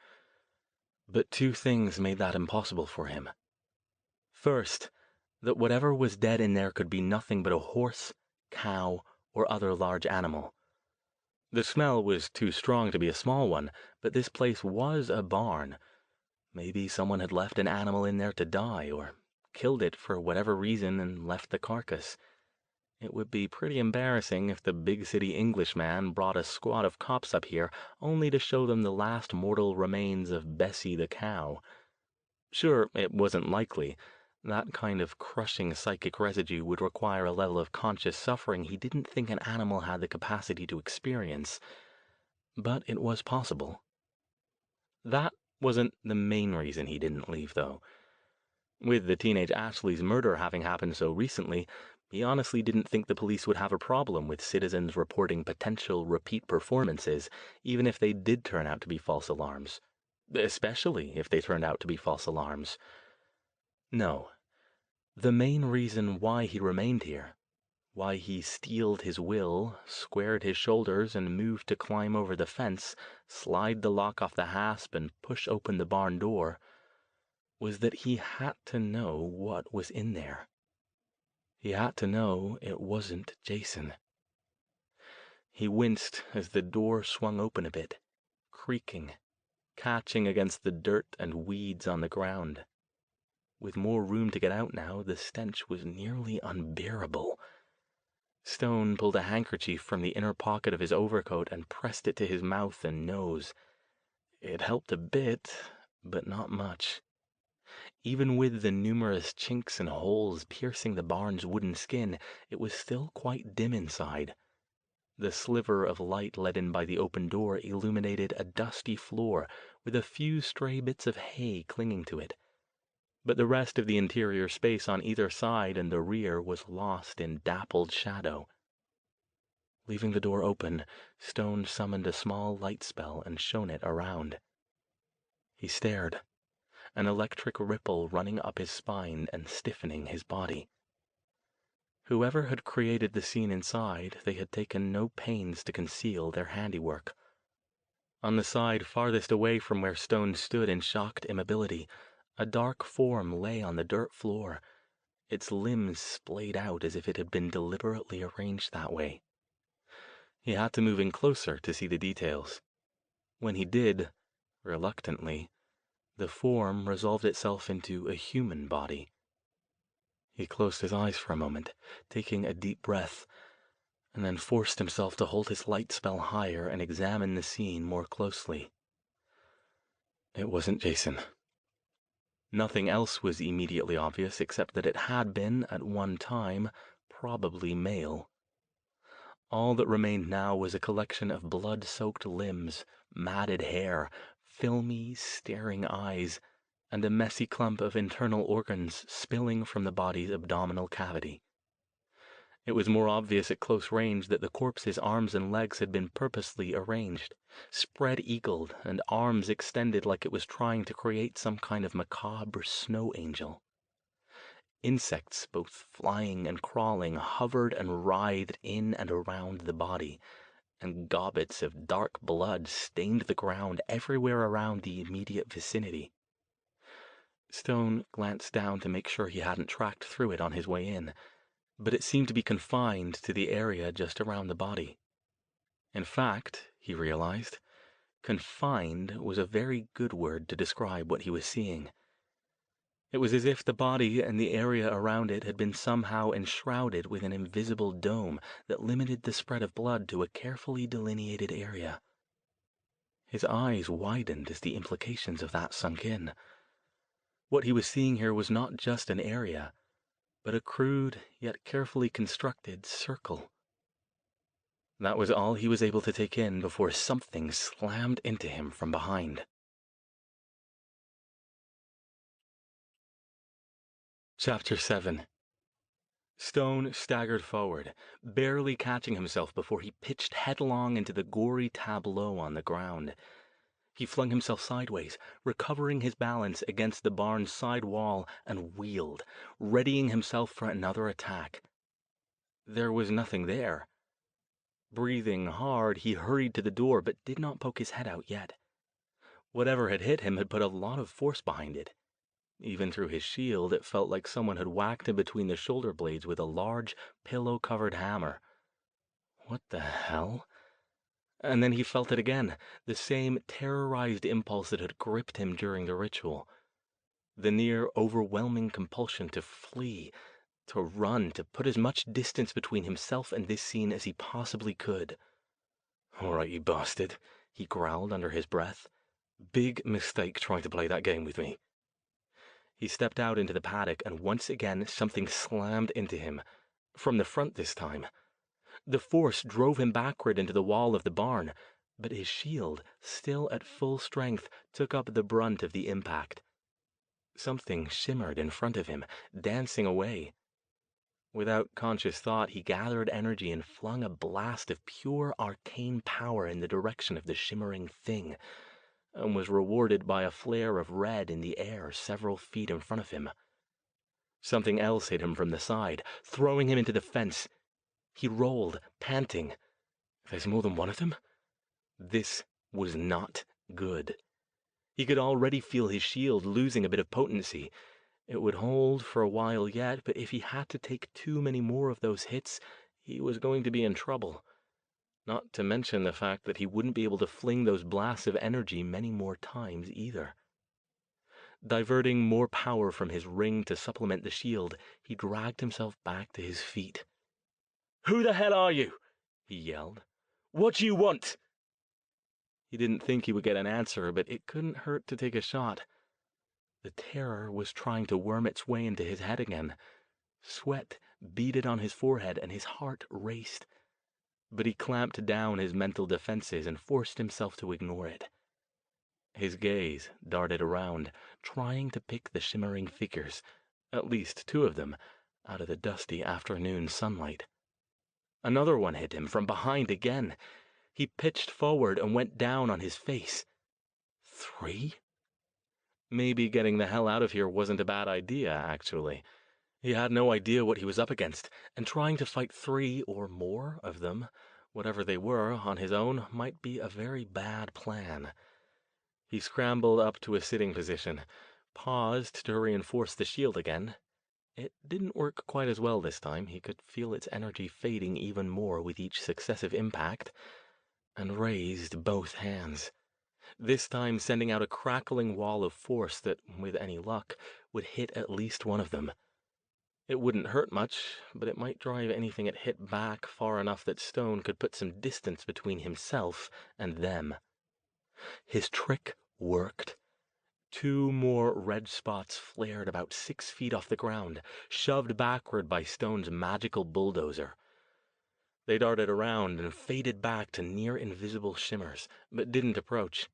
S2: But two things made that impossible for him. First, that whatever was dead in there could be nothing but a horse, cow, or other large animal. The smell was too strong to be a small one, but this place was a barn. Maybe someone had left an animal in there to die, or killed it for whatever reason and left the carcass. It would be pretty embarrassing if the big city Englishman brought a squad of cops up here only to show them the last mortal remains of Bessie the cow. Sure, it wasn't likely. That kind of crushing psychic residue would require a level of conscious suffering he didn't think an animal had the capacity to experience. But it was possible. That wasn't the main reason he didn't leave, though. With the teenage Ashley's murder having happened so recently, he honestly didn't think the police would have a problem with citizens reporting potential repeat performances, even if they did turn out to be false alarms. Especially if they turned out to be false alarms. No. The main reason why he remained here, why he steeled his will, squared his shoulders, and moved to climb over the fence, slide the lock off the hasp, and push open the barn door, was that he had to know what was in there. He had to know it wasn't Jason. He winced as the door swung open a bit, creaking, catching against the dirt and weeds on the ground. With more room to get out now, the stench was nearly unbearable. Stone pulled a handkerchief from the inner pocket of his overcoat and pressed it to his mouth and nose. It helped a bit, but not much. Even with the numerous chinks and holes piercing the barn's wooden skin, it was still quite dim inside. The sliver of light let in by the open door illuminated a dusty floor with a few stray bits of hay clinging to it. But the rest of the interior space on either side and the rear was lost in dappled shadow. Leaving the door open, Stone summoned a small light spell and shone it around. He stared, an electric ripple running up his spine and stiffening his body. Whoever had created the scene inside, they had taken no pains to conceal their handiwork. On the side farthest away from where Stone stood in shocked immobility, a dark form lay on the dirt floor, its limbs splayed out as if it had been deliberately arranged that way. He had to move in closer to see the details. When he did, reluctantly, the form resolved itself into a human body. He closed his eyes for a moment, taking a deep breath, and then forced himself to hold his light spell higher and examine the scene more closely. It wasn't Jason. Nothing else was immediately obvious except that it had been, at one time, probably male. All that remained now was a collection of blood-soaked limbs, matted hair, filmy, staring eyes, and a messy clump of internal organs spilling from the body's abdominal cavity. It was more obvious at close range that the corpse's arms and legs had been purposely arranged, spread-eagled, and arms extended like it was trying to create some kind of macabre snow angel. Insects, both flying and crawling, hovered and writhed in and around the body, and gobbets of dark blood stained the ground everywhere around the immediate vicinity. Stone glanced down to make sure he hadn't tracked through it on his way in, but it seemed to be confined to the area just around the body. In fact, he realized, confined was a very good word to describe what he was seeing. It was as if the body and the area around it had been somehow enshrouded with an invisible dome that limited the spread of blood to a carefully delineated area. His eyes widened as the implications of that sunk in. What he was seeing here was not just an area, but a crude yet carefully constructed circle. That was all he was able to take in before something slammed into him from behind. Chapter 7. Stone staggered forward, barely catching himself before he pitched headlong into the gory tableau on the ground. He flung himself sideways, recovering his balance against the barn's side wall, and wheeled, readying himself for another attack. There was nothing there. Breathing hard, he hurried to the door, but did not poke his head out yet. Whatever had hit him had put a lot of force behind it. Even through his shield, it felt like someone had whacked him between the shoulder blades with a large, pillow-covered hammer. What the hell? And then he felt it again, the same terrorized impulse that had gripped him during the ritual. The near overwhelming compulsion to flee, to run, to put as much distance between himself and this scene as he possibly could. "All right, you bastard," he growled under his breath. "Big mistake trying to play that game with me." He stepped out into the paddock, and once again something slammed into him, from the front this time. The force drove him backward into the wall of the barn, but his shield, still at full strength, took up the brunt of the impact. Something shimmered in front of him, dancing away. Without conscious thought, he gathered energy and flung a blast of pure arcane power in the direction of the shimmering thing, and was rewarded by a flare of red in the air several feet in front of him. Something else hit him from the side, throwing him into the fence. He rolled, panting. There's more than one of them? This was not good. He could already feel his shield losing a bit of potency. It would hold for a while yet, but if he had to take too many more of those hits, he was going to be in trouble. Not to mention the fact that he wouldn't be able to fling those blasts of energy many more times either. Diverting more power from his ring to supplement the shield, he dragged himself back to his feet. "Who the hell are you?" he yelled. "What do you want?" He didn't think he would get an answer, but it couldn't hurt to take a shot. The terror was trying to worm its way into his head again. Sweat beaded on his forehead, and his heart raced. But he clamped down his mental defenses and forced himself to ignore it. His gaze darted around, trying to pick the shimmering figures, at least two of them, out of the dusty afternoon sunlight. Another one hit him from behind again. He pitched forward and went down on his face. 3? Maybe getting the hell out of here wasn't a bad idea, actually. He had no idea what he was up against, and trying to fight 3 or more of them, whatever they were, on his own might be a very bad plan. He scrambled up to a sitting position, paused to reinforce the shield again. It didn't work quite as well this time. He could feel its energy fading even more with each successive impact, and raised both hands, this time sending out a crackling wall of force that, with any luck, would hit at least one of them. It wouldn't hurt much, but it might drive anything it hit back far enough that Stone could put some distance between himself and them. His trick worked. 2 more red spots flared about 6 feet off the ground, shoved backward by Stone's magical bulldozer. They darted around and faded back to near-invisible shimmers, but didn't approach.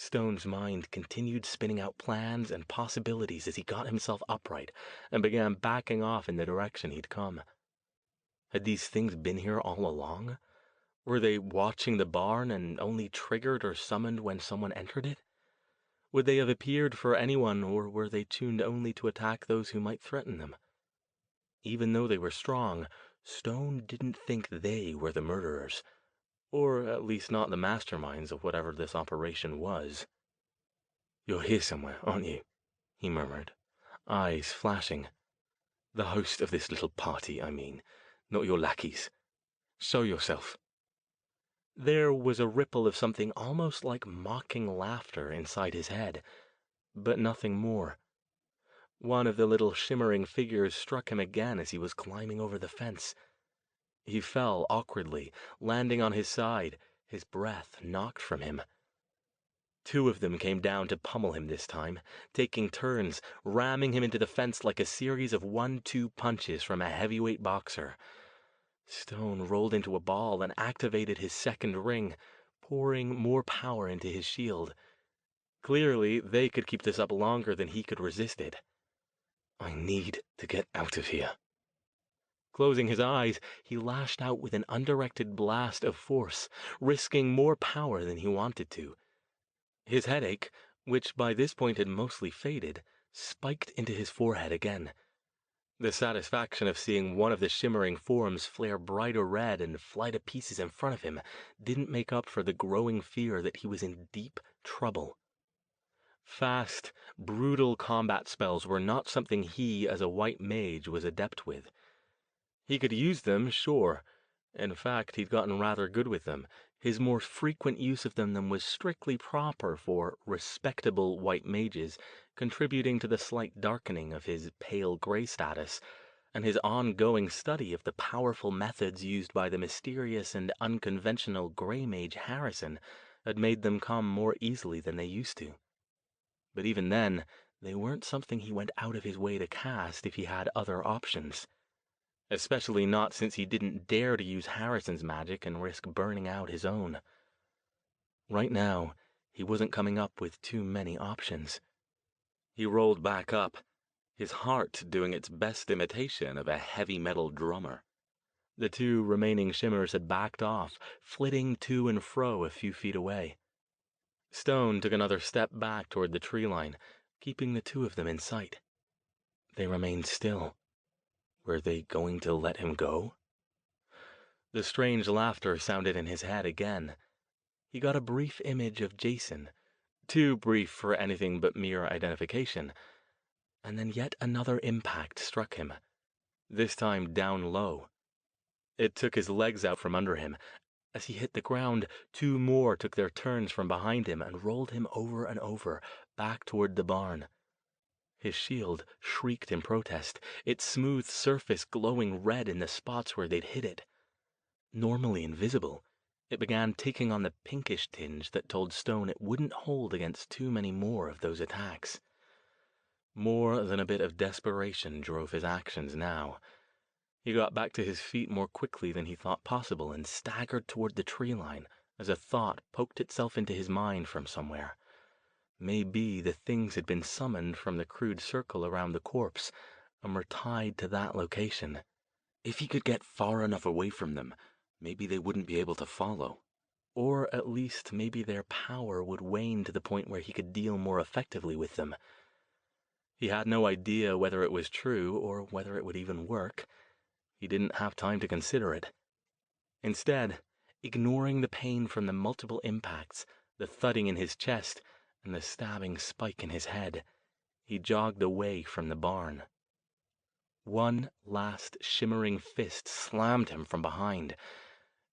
S2: Stone's mind continued spinning out plans and possibilities as he got himself upright and began backing off in the direction he'd come. Had these things been here all along? Were they watching the barn and only triggered or summoned when someone entered it? Would they have appeared for anyone, or were they tuned only to attack those who might threaten them? Even though they were strong, Stone didn't think they were the murderers, or at least not the masterminds of whatever this operation was. "You're here somewhere, aren't you?" he murmured, eyes flashing. "The host of this little party, I mean, not your lackeys. Show yourself." There was a ripple of something almost like mocking laughter inside his head, but nothing more. One of the little shimmering figures struck him again as he was climbing over the fence. He fell awkwardly, landing on his side, his breath knocked from him. Two of them came down to pummel him this time, taking turns, ramming him into the fence like a series of 1-2 punches from a heavyweight boxer. Stone rolled into a ball and activated his second ring, pouring more power into his shield. Clearly, they could keep this up longer than he could resist it. "I need to get out of here." Closing his eyes, he lashed out with an undirected blast of force, risking more power than he wanted to. His headache, which by this point had mostly faded, spiked into his forehead again. The satisfaction of seeing one of the shimmering forms flare brighter red and fly to pieces in front of him didn't make up for the growing fear that he was in deep trouble. Fast, brutal combat spells were not something he, as a white mage, was adept with. He could use them, sure. In fact, he'd gotten rather good with them. His more frequent use of them than was strictly proper for respectable white mages, contributing to the slight darkening of his pale gray status, and his ongoing study of the powerful methods used by the mysterious and unconventional gray mage Harrison had made them come more easily than they used to. But even then, they weren't something he went out of his way to cast if he had other options. Especially not since he didn't dare to use Harrison's magic and risk burning out his own. Right now, he wasn't coming up with too many options. He rolled back up, his heart doing its best imitation of a heavy metal drummer. The two remaining shimmers had backed off, flitting to and fro a few feet away. Stone took another step back toward the tree line, keeping the two of them in sight. They remained still. Were they going to let him go? The strange laughter sounded in his head again. He got a brief image of Jason, too brief for anything but mere identification, and then yet another impact struck him, this time down low. It took his legs out from under him. As he hit the ground, two more took their turns from behind him and rolled him over and over, back toward the barn. His shield shrieked in protest, its smooth surface glowing red in the spots where they'd hit it. Normally invisible, it began taking on the pinkish tinge that told Stone it wouldn't hold against too many more of those attacks. More than a bit of desperation drove his actions now. He got back to his feet more quickly than he thought possible and staggered toward the tree line as a thought poked itself into his mind from somewhere. Maybe the things had been summoned from the crude circle around the corpse and were tied to that location. If he could get far enough away from them, maybe they wouldn't be able to follow. Or at least maybe their power would wane to the point where he could deal more effectively with them. He had no idea whether it was true or whether it would even work. He didn't have time to consider it. Instead, ignoring the pain from the multiple impacts, the thudding in his chest, and the stabbing spike in his head, he jogged away from the barn. One last shimmering fist slammed him from behind.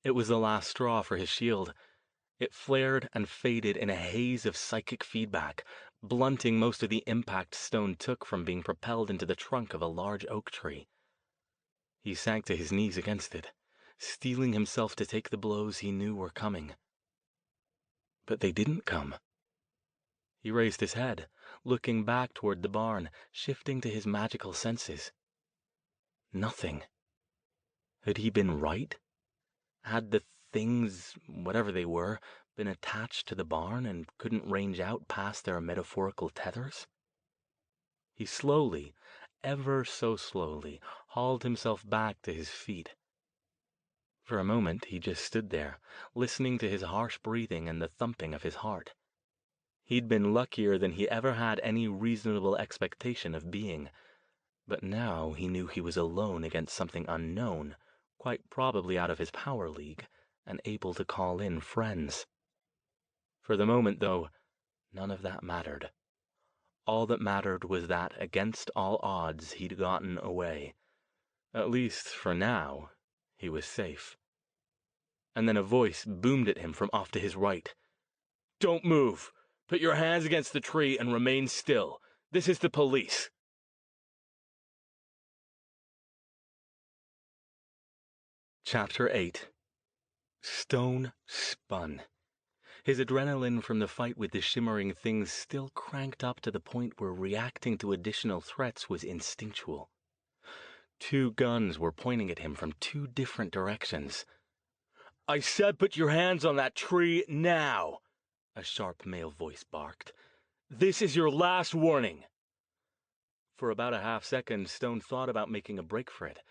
S2: It was the last straw for his shield. It flared and faded in a haze of psychic feedback, blunting most of the impact Stone took from being propelled into the trunk of a large oak tree. He sank to his knees against it, steeling himself to take the blows he knew were coming. But they didn't come. He raised his head, looking back toward the barn, shifting to his magical senses. Nothing. Had he been right? Had the things, whatever they were, been attached to the barn and couldn't range out past their metaphorical tethers? He slowly, ever so slowly, hauled himself back to his feet. For a moment he just stood there, listening to his harsh breathing and the thumping of his heart. He'd been luckier than he ever had any reasonable expectation of being, but now he knew he was alone against something unknown, quite probably out of his power league, and able to call in friends. For the moment, though, none of that mattered. All that mattered was that, against all odds, he'd gotten away. At least, for now, he was safe. And then a voice boomed at him from off to his right. "Don't move! Put your hands against the tree and remain still. This is the police." Chapter 8. Stone spun. His adrenaline from the fight with the shimmering things still cranked up to the point where reacting to additional threats was instinctual. 2 guns were pointing at him from 2 different directions. "I said put your hands on that tree now," a sharp male voice barked. "This is your last warning." For about a half-second, Stone thought about making a break for it,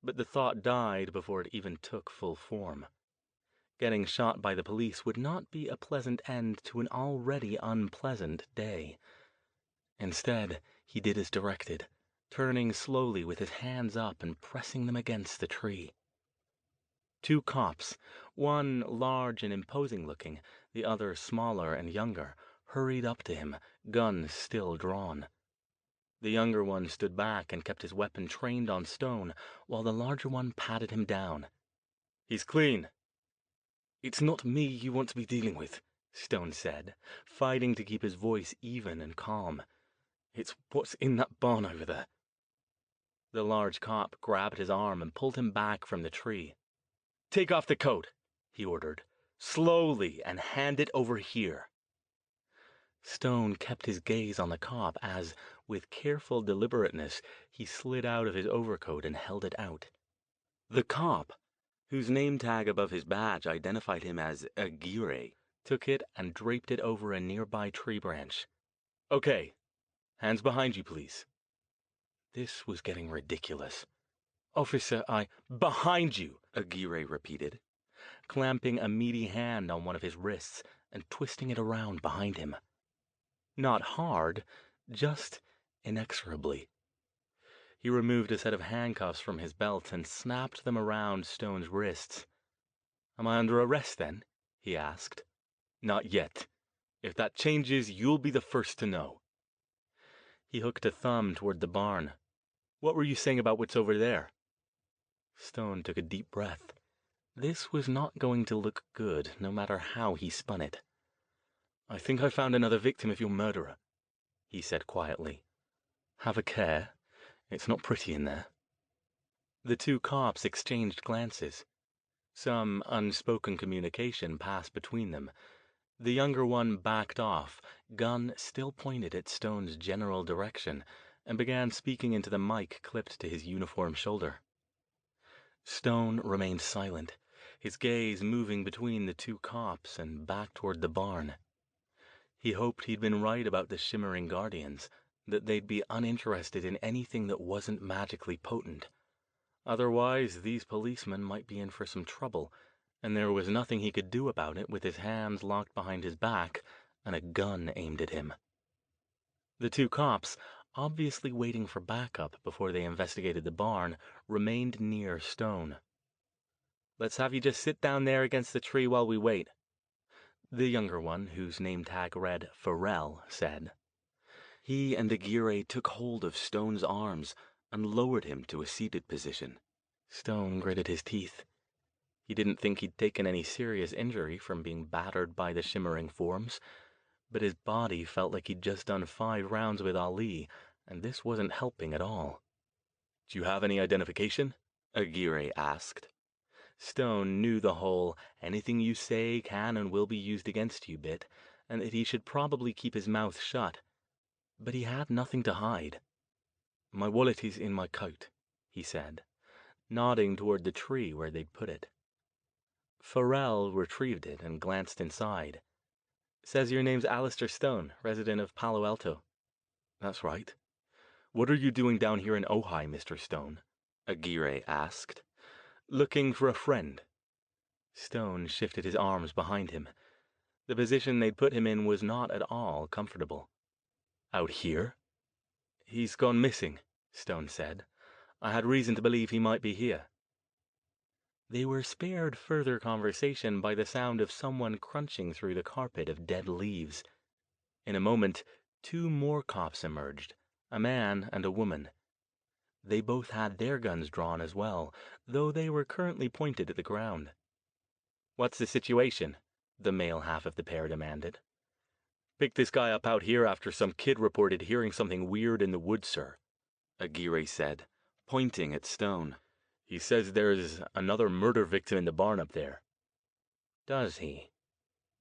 S2: but the thought died before it even took full form. Getting shot by the police would not be a pleasant end to an already unpleasant day. Instead, he did as directed, turning slowly with his hands up and pressing them against the tree. 2 cops, one large and imposing-looking, the other smaller and younger, hurried up to him, guns still drawn. The younger one stood back and kept his weapon trained on Stone, while the larger one patted him down. "He's clean." "It's not me you want to be dealing with," Stone said, fighting to keep his voice even and calm. "It's what's in that barn over there." The large cop grabbed his arm and pulled him back from the tree. "Take off the coat," he ordered. "Slowly, and hand it over here." Stone kept his gaze on the cop as, with careful deliberateness, he slid out of his overcoat and held it out. The cop, whose name tag above his badge identified him as Aguirre, took it and draped it over a nearby tree branch. "Okay, hands behind you, please." This was getting ridiculous. "Officer, Behind you," Aguirre repeated, clamping a meaty hand on one of his wrists and twisting it around behind him. Not hard, just inexorably. He removed a set of handcuffs from his belt and snapped them around Stone's wrists. "Am I under arrest, then?" he asked. "Not yet. If that changes, you'll be the first to know." He hooked a thumb toward the barn. "What were you saying about what's over there?" Stone took a deep breath. This was not going to look good, no matter how he spun it. "I think I found another victim of your murderer," he said quietly. "Have a care. It's not pretty in there." The 2 cops exchanged glances. Some unspoken communication passed between them. The younger one backed off, gun still pointed at Stone's general direction, and began speaking into the mic clipped to his uniform shoulder. Stone remained silent, his gaze moving between the 2 cops and back toward the barn. He hoped he'd been right about the shimmering guardians, that they'd be uninterested in anything that wasn't magically potent. Otherwise, these policemen might be in for some trouble, and there was nothing he could do about it with his hands locked behind his back and a gun aimed at him. The 2 cops, obviously waiting for backup before they investigated the barn, remained near Stone. "Let's have you just sit down there against the tree while we wait," the younger one, whose name tag read Farrell, said. He and Aguirre took hold of Stone's arms and lowered him to a seated position. Stone gritted his teeth. He didn't think he'd taken any serious injury from being battered by the shimmering forms, but his body felt like he'd just done 5 rounds with Ali, and this wasn't helping at all. "Do you have any identification?" Aguirre asked. Stone knew the whole "anything you say can and will be used against you" bit, and that he should probably keep his mouth shut. But he had nothing to hide. "My wallet is in my coat," he said, nodding toward the tree where they'd put it. Farrell retrieved it and glanced inside. "Says your name's Alastair Stone, resident of Palo Alto." "That's right." "What are you doing down here in Ojai, Mr. Stone?" Aguirre asked. "Looking for a friend." Stone shifted his arms behind him. The position they'd put him in was not at all comfortable. "Out here?" "He's gone missing," Stone said. "I had reason to believe he might be here." They were spared further conversation by the sound of someone crunching through the carpet of dead leaves. In a moment, two more cops emerged, a man and a woman. They both had their guns drawn as well, though they were currently pointed at the ground. "What's the situation?" the male half of the pair demanded. "Picked this guy up out here after some kid reported hearing something weird in the woods, sir," Aguirre said, pointing at Stone. "He says there's another murder victim in the barn up there." "Does he?"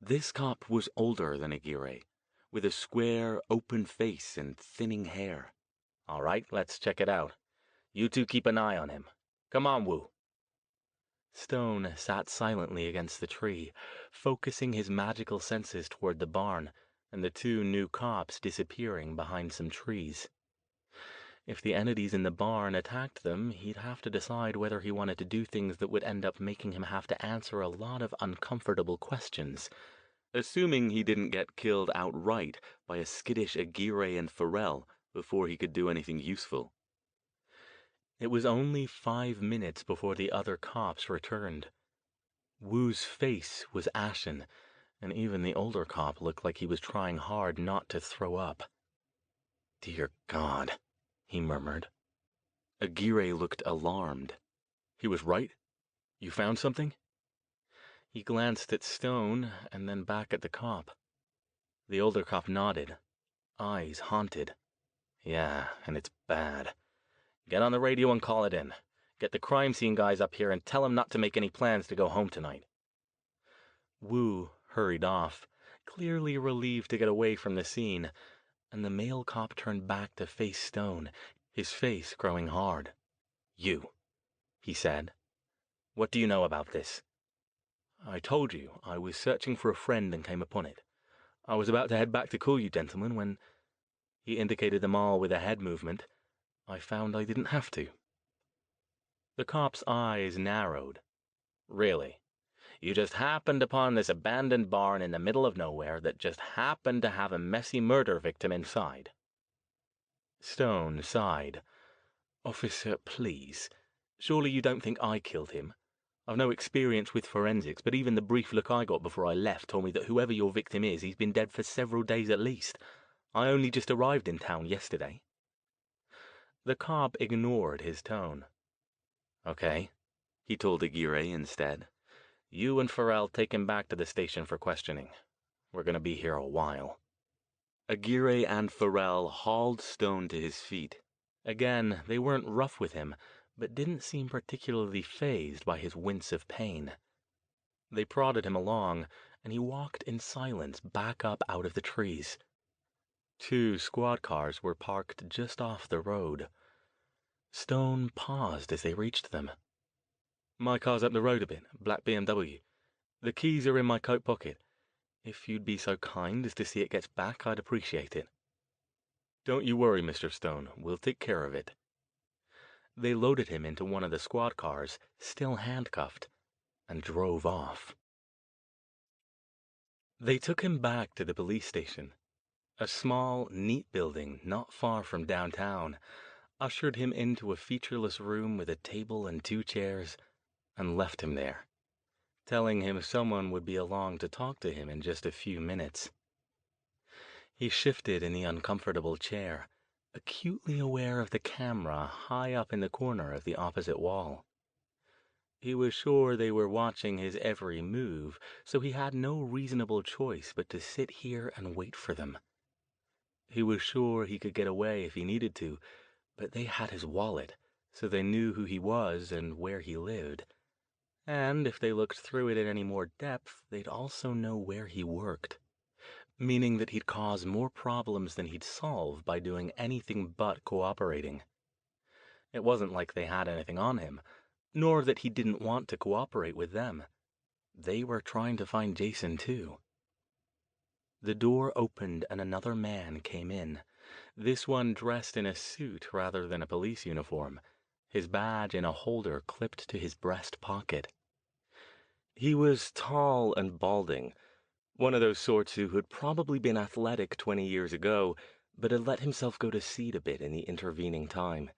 S2: This cop was older than Aguirre, with a square, open face and thinning hair. "All right, let's check it out. You two keep an eye on him. Come on, Wu." Stone sat silently against the tree, focusing his magical senses toward the barn and the two new cops disappearing behind some trees. If the entities in the barn attacked them, he'd have to decide whether he wanted to do things that would end up making him have to answer a lot of uncomfortable questions, assuming he didn't get killed outright by a skittish Aguirre and Farrell before he could do anything useful. It was only 5 minutes before the other cops returned. Wu's face was ashen, and even the older cop looked like he was trying hard not to throw up. "Dear God," he murmured. Aguirre looked alarmed. "He was right? You found something?" He glanced at Stone and then back at the cop. The older cop nodded, eyes haunted. "Yeah, and it's bad. Get on the radio and call it in. Get the crime scene guys up here and tell them not to make any plans to go home tonight." Wu hurried off, clearly relieved to get away from the scene, and the male cop turned back to face Stone, his face growing hard. "You," he said. "What do you know about this?" "I told you I was searching for a friend and came upon it. I was about to head back to call you gentlemen when—" he indicated them all with a head movement. "I found I didn't have to." The cop's eyes narrowed. "Really? You just happened upon this abandoned barn in the middle of nowhere that just happened to have a messy murder victim inside?" Stone sighed. "Officer, please. Surely you don't think I killed him? I've no experience with forensics, but even the brief look I got before I left told me that whoever your victim is, he's been dead for several days at least. I only just arrived in town yesterday." The cop ignored his tone. "Okay," he told Aguirre instead. "You and Farrell take him back to the station for questioning. We're going to be here a while." Aguirre and Farrell hauled Stone to his feet. Again, they weren't rough with him, but didn't seem particularly fazed by his wince of pain. They prodded him along, and he walked in silence back up out of the trees. 2 squad cars were parked just off the road. Stone paused as they reached them. "My car's up the road a bit, black BMW. The keys are in my coat pocket. If you'd be so kind as to see it gets back, I'd appreciate it." "Don't you worry, Mr. Stone. We'll take care of it." They loaded him into one of the squad cars, still handcuffed, and drove off. They took him back to the police station. A small, neat building not far from downtown ushered him into a featureless room with a table and 2 chairs, and left him there, telling him someone would be along to talk to him in just a few minutes. He shifted in the uncomfortable chair, acutely aware of the camera high up in the corner of the opposite wall. He was sure they were watching his every move, so he had no reasonable choice but to sit here and wait for them. He was sure he could get away if he needed to, but they had his wallet, so they knew who he was and where he lived. And if they looked through it in any more depth, they'd also know where he worked, meaning that he'd cause more problems than he'd solve by doing anything but cooperating. It wasn't like they had anything on him, nor that he didn't want to cooperate with them. They were trying to find Jason, too. The door opened and another man came in, this one dressed in a suit rather than a police uniform, his badge in a holder clipped to his breast pocket. He was tall and balding, one of those sorts who had probably been athletic 20 years ago, but had let himself go to seed a bit in the intervening time.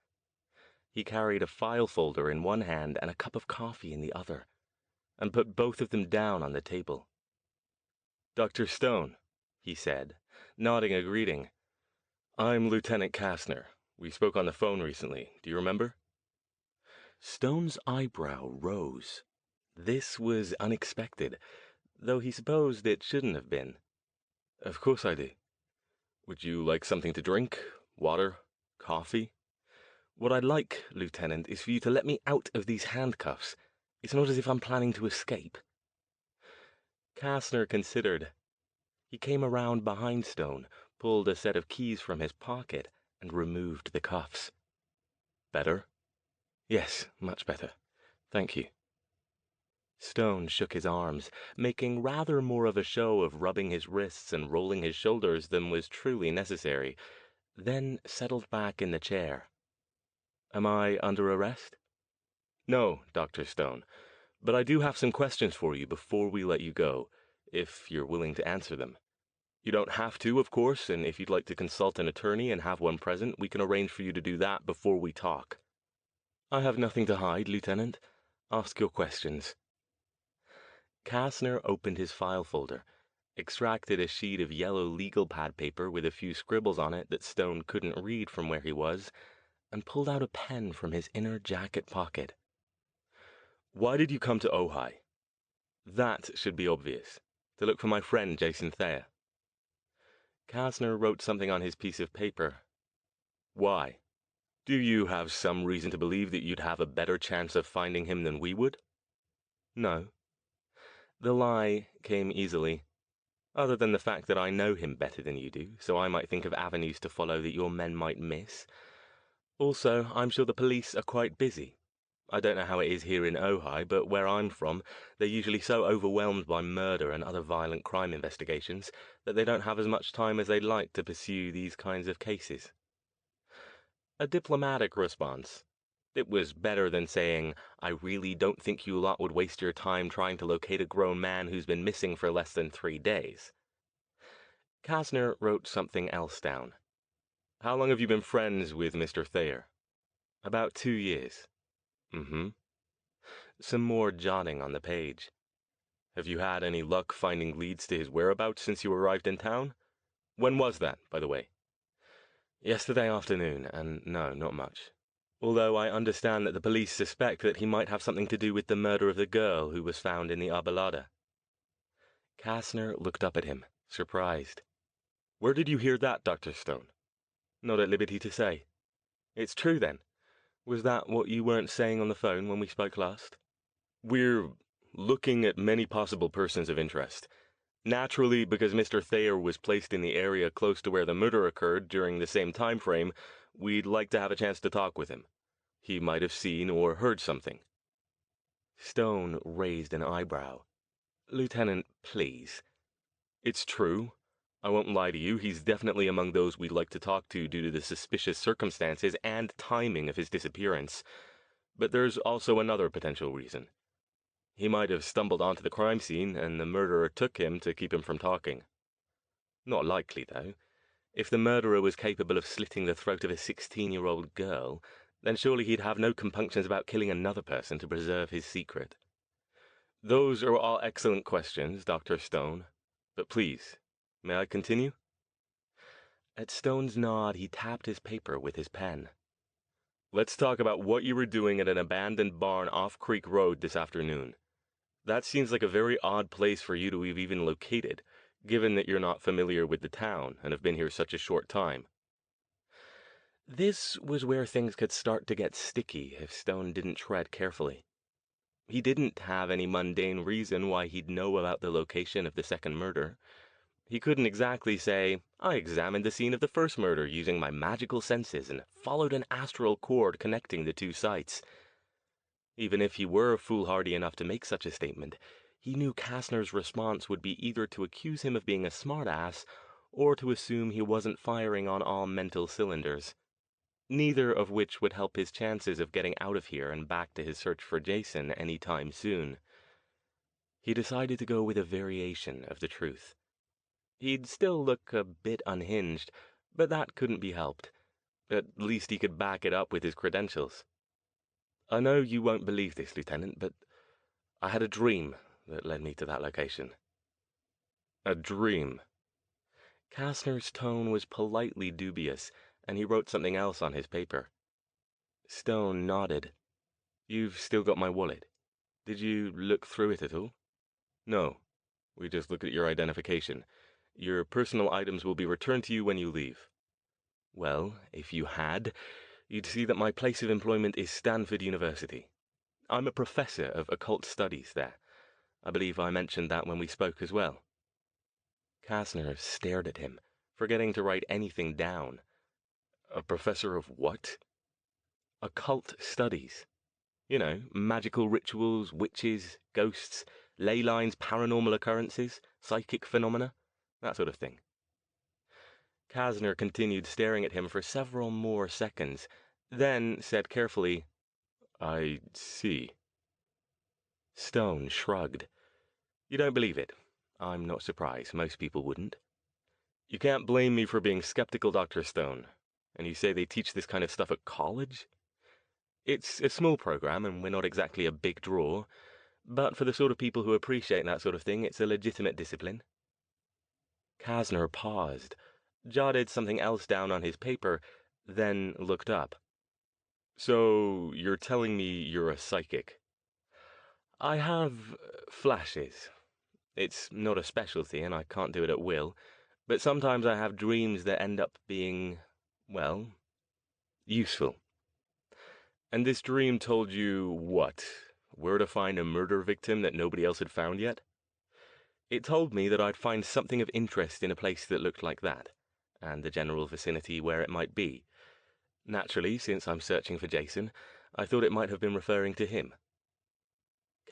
S2: He carried a file folder in one hand and a cup of coffee in the other, and put both of them down on the table. "Dr. Stone," he said, nodding a greeting. "I'm Lieutenant Kastner. We spoke on the phone recently. Do you remember?" Stone's eyebrow rose. This was unexpected, though he supposed it shouldn't have been. "Of course I do. Would you like something to drink? Water? Coffee?" "What I'd like, Lieutenant, is for you to let me out of these handcuffs. It's not as if I'm planning to escape." Kastner considered. He came around behind Stone, pulled a set of keys from his pocket, and removed the cuffs. "Better?" "Yes, much better. Thank you." Stone shook his arms, making rather more of a show of rubbing his wrists and rolling his shoulders than was truly necessary, then settled back in the chair. "Am I under arrest?" "No, Dr. Stone, but I do have some questions for you before we let you go, if you're willing to answer them. You don't have to, of course, and if you'd like to consult an attorney and have one present, we can arrange for you to do that before we talk." "I have nothing to hide, Lieutenant. Ask your questions." Kastner opened his file folder, extracted a sheet of yellow legal pad paper with a few scribbles on it that Stone couldn't read from where he was, and pulled out a pen from his inner jacket pocket. "Why did you come to Ojai?" "That should be obvious. To look for my friend Jason Thayer." Kastner wrote something on his piece of paper. "Why? Do you have some reason to believe that you'd have a better chance of finding him than we would?" "No." The lie came easily. "Other than the fact that I know him better than you do, so I might think of avenues to follow that your men might miss. Also, I'm sure the police are quite busy. I don't know how it is here in Ojai, but where I'm from, they're usually so overwhelmed by murder and other violent crime investigations that they don't have as much time as they'd like to pursue these kinds of cases." A diplomatic response. It was better than saying, "I really don't think you lot would waste your time trying to locate a grown man who's been missing for less than 3 days. Kastner wrote something else down. "How long have you been friends with Mr. Thayer?" "About 2 years." "Mm-hmm." Some more jotting on the page. "Have you had any luck finding leads to his whereabouts since you arrived in town? When was that, by the way?" "Yesterday afternoon, and no, not much. Although I understand that the police suspect that he might have something to do with the murder of the girl who was found in the Arbolada." Kastner looked up at him, surprised. "Where did you hear that, Dr. Stone?" "Not at liberty to say." "It's true, then? Was that what you weren't saying on the phone when we spoke last?" "We're looking at many possible persons of interest. Naturally, because Mr. Thayer was placed in the area close to where the murder occurred during the same time frame, we'd like to have a chance to talk with him. He might have seen or heard something." Stone raised an eyebrow. "Lieutenant, please." "It's true. I won't lie to you. He's definitely among those we'd like to talk to due to the suspicious circumstances and timing of his disappearance. But there's also another potential reason. He might have stumbled onto the crime scene, and the murderer took him to keep him from talking. Not likely, though. If the murderer was capable of slitting the throat of a 16-year-old girl, then surely he'd have no compunctions about killing another person to preserve his secret." "Those are all excellent questions, Dr. Stone. But please, may I continue?" At Stone's nod, he tapped his paper with his pen. "Let's talk about what you were doing at an abandoned barn off Creek Road this afternoon. That seems like a very odd place for you to have even located, given that you're not familiar with the town and have been here such a short time." This was where things could start to get sticky if Stone didn't tread carefully. He didn't have any mundane reason why he'd know about the location of the second murder. He couldn't exactly say, "I examined the scene of the first murder using my magical senses and followed an astral cord connecting the two sites." Even if he were foolhardy enough to make such a statement, He knew Kastner's response would be either to accuse him of being a smartass or to assume he wasn't firing on all mental cylinders, neither of which would help his chances of getting out of here and back to his search for Jason any time soon. He decided to go with a variation of the truth. He'd still look a bit unhinged, but that couldn't be helped. At least he could back it up with his credentials. I know you won't believe this, Lieutenant, but I had a dream that led me to that location. A dream? Kastner's tone was politely dubious, and he wrote something else on his paper. Stone nodded. You've still got my wallet. Did you look through it at all? No. We just looked at your identification. Your personal items will be returned to you when you leave. Well, if you had, you'd see that my place of employment is Stanford University. I'm a professor of occult studies there. I believe I mentioned that when we spoke as well. Kastner stared at him, forgetting to write anything down. A professor of what? Occult studies. You know, magical rituals, witches, ghosts, ley lines, paranormal occurrences, psychic phenomena, that sort of thing. Kastner continued staring at him for several more seconds, then said carefully, I see. Stone shrugged. You don't believe it. I'm not surprised. Most people wouldn't. You can't blame me for being skeptical, Dr. Stone. And you say they teach this kind of stuff at college? It's a small program, and we're not exactly a big draw, but for the sort of people who appreciate that sort of thing, it's a legitimate discipline. Kastner paused, jotted something else down on his paper, then looked up. So, you're telling me you're a psychic? I have flashes. It's not a specialty, and I can't do it at will, but sometimes I have dreams that end up being, well, useful. And this dream told you what? Where to find a murder victim that nobody else had found yet? It told me that I'd find something of interest in a place that looked like that, and the general vicinity where it might be. Naturally, since I'm searching for Jason, I thought it might have been referring to him.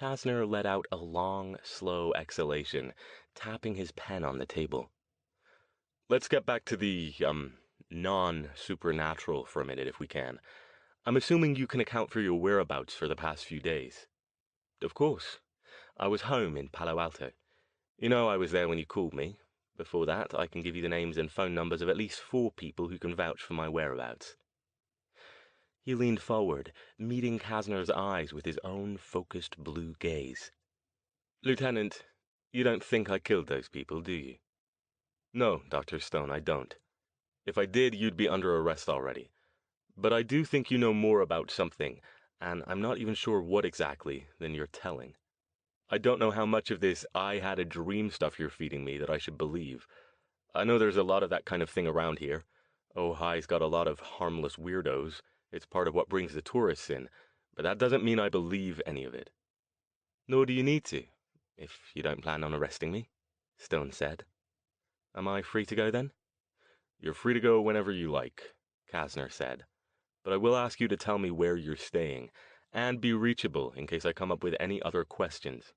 S2: Kastner let out a long, slow exhalation, tapping his pen on the table. Let's get back to the, non-supernatural for a minute if we can. I'm assuming you can account for your whereabouts for the past few days. Of course. I was home in Palo Alto. You know I was there when you called me. Before that, I can give you the names and phone numbers of at least 4 people who can vouch for my whereabouts. He leaned forward, meeting Kastner's eyes with his own focused blue gaze. Lieutenant, you don't think I killed those people, do you? No, Dr. Stone, I don't. If I did, you'd be under arrest already. But I do think you know more about something, and I'm not even sure what exactly, than you're telling. I don't know how much of this I had a dream stuff you're feeding me that I should believe. I know there's a lot of that kind of thing around here. Ojai's got a lot of harmless weirdos. It's part of what brings the tourists in, but that doesn't mean I believe any of it. Nor do you need to, if you don't plan on arresting me, Stone said. Am I free to go then? You're free to go whenever you like, Kastner said. But I will ask you to tell me where you're staying, and be reachable in case I come up with any other questions.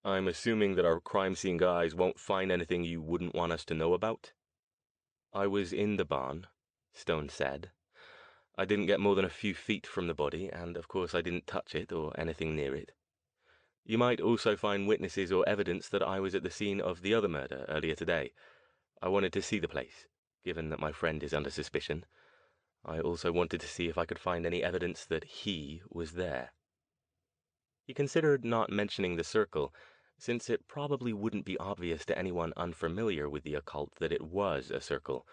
S2: I'm assuming that our crime scene guys won't find anything you wouldn't want us to know about? I was in the barn, Stone said. I didn't get more than a few feet from the body, and of course I didn't touch it or anything near it. You might also find witnesses or evidence that I was at the scene of the other murder earlier today. I wanted to see the place, given that my friend is under suspicion. I also wanted to see if I could find any evidence that he was there. He considered not mentioning the circle, since it probably wouldn't be obvious to anyone unfamiliar with the occult that it was a circle.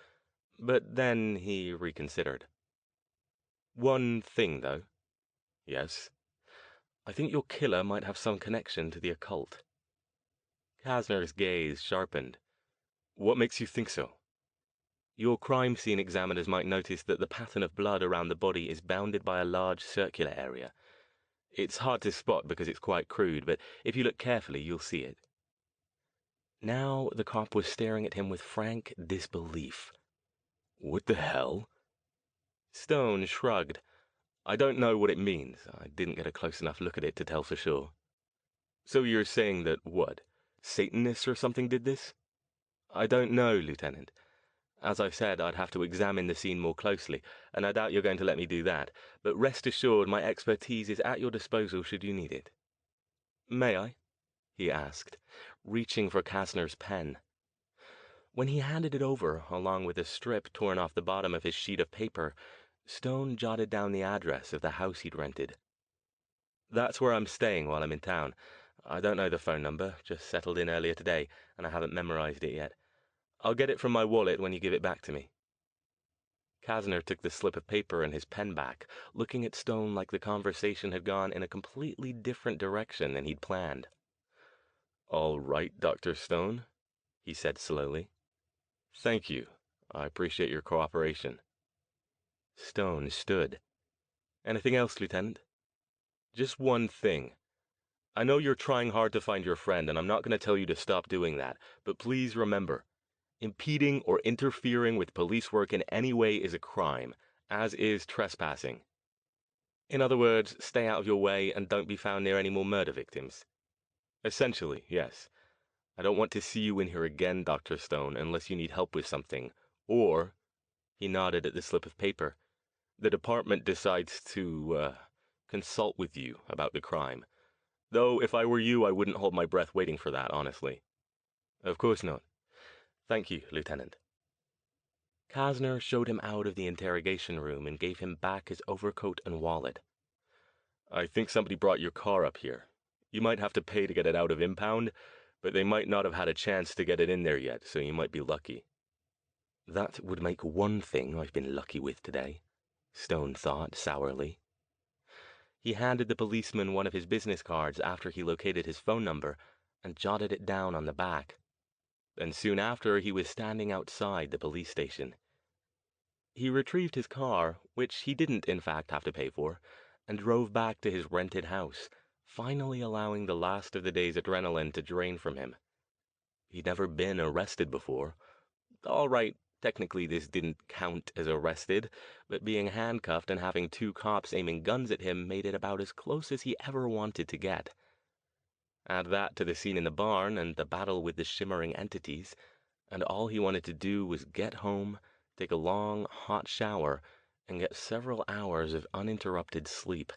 S2: But then he reconsidered. One thing, though. Yes. I think your killer might have some connection to the occult. Kastner's gaze sharpened. What makes you think so? Your crime scene examiners might notice that the pattern of blood around the body is bounded by a large circular area. It's hard to spot because it's quite crude, but if you look carefully, you'll see it. Now the cop was staring at him with frank disbelief. What the hell? Stone shrugged. I don't know what it means. I didn't get a close enough look at it to tell for sure. So you're saying that, what, Satanists or something did this? I don't know, Lieutenant. As I've said, I'd have to examine the scene more closely, and I doubt you're going to let me do that, but rest assured my expertise is at your disposal should you need it. May I? He asked, reaching for Kastner's pen. When he handed it over, along with a strip torn off the bottom of his sheet of paper, Stone jotted down the address of the house he'd rented. That's where I'm staying while I'm in town. I don't know the phone number, just settled in earlier today, and I haven't memorized it yet. I'll get it from my wallet when you give it back to me. Kastner took the slip of paper and his pen back, looking at Stone like the conversation had gone in a completely different direction than he'd planned. All right, Dr. Stone, he said slowly. Thank you. I appreciate your cooperation. Stone stood. Anything else, Lieutenant? Just one thing. I know you're trying hard to find your friend, and I'm not going to tell you to stop doing that, but please remember, impeding or interfering with police work in any way is a crime, as is trespassing. In other words, stay out of your way and don't be found near any more murder victims. Essentially, yes. I don't want to see you in here again, Dr. Stone, unless you need help with something. Or, he nodded at the slip of paper, the department decides to, consult with you about the crime. Though, if I were you, I wouldn't hold my breath waiting for that, honestly. Of course not. Thank you, Lieutenant. Kastner showed him out of the interrogation room and gave him back his overcoat and wallet. I think somebody brought your car up here. You might have to pay to get it out of impound, but they might not have had a chance to get it in there yet, so you might be lucky. That would make one thing I've been lucky with today, Stone thought sourly. He handed the policeman one of his business cards after he located his phone number and jotted it down on the back. Then soon after, he was standing outside the police station. He retrieved his car, which he didn't in fact have to pay for, and drove back to his rented house, finally allowing the last of the day's adrenaline to drain from him. He'd never been arrested before. All right, technically this didn't count as arrested, but being handcuffed and having two cops aiming guns at him made it about as close as he ever wanted to get. Add that to the scene in the barn and the battle with the shimmering entities, and all he wanted to do was get home, take a long, hot shower, and get several hours of uninterrupted sleep.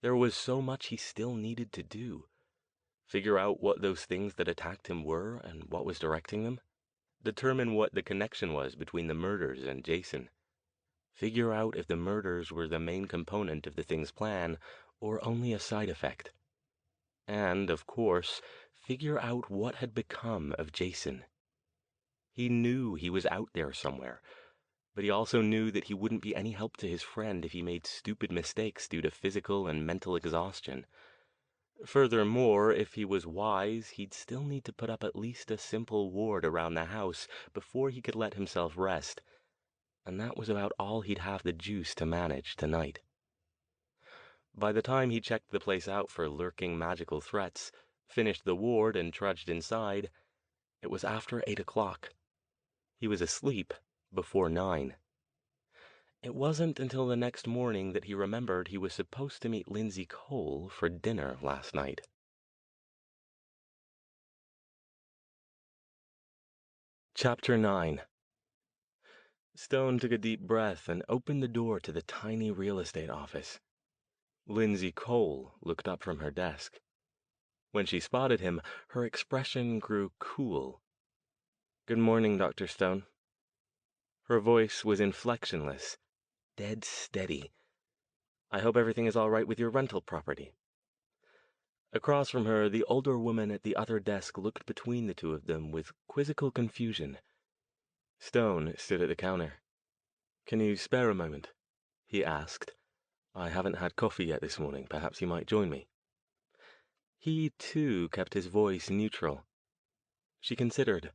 S2: There was so much he still needed to do. Figure out what those things that attacked him were and what was directing them. Determine what the connection was between the murders and Jason. Figure out if the murders were the main component of the thing's plan or only a side effect. And, of course, figure out what had become of Jason. He knew he was out there somewhere, but he also knew that he wouldn't be any help to his friend if he made stupid mistakes due to physical and mental exhaustion. Furthermore, if he was wise, he'd still need to put up at least a simple ward around the house before he could let himself rest, and that was about all he'd have the juice to manage tonight. By the time he checked the place out for lurking magical threats, finished the ward, and trudged inside, it was after 8 o'clock. He was asleep before 9. It wasn't until the next morning that he remembered he was supposed to meet Lindsay Cole for dinner last night. Chapter 9. Stone took a deep breath and opened the door to the tiny real estate office. Lindsay Cole looked up from her desk. When she spotted him, her expression grew cool. Good morning, Dr. Stone. Her voice was inflectionless, dead steady. I hope everything is all right with your rental property. Across from her, the older woman at the other desk looked between the two of them with quizzical confusion. Stone stood at the counter. Can you spare a moment? He asked. I haven't had coffee yet this morning. Perhaps you might join me. He, too, kept his voice neutral. She considered.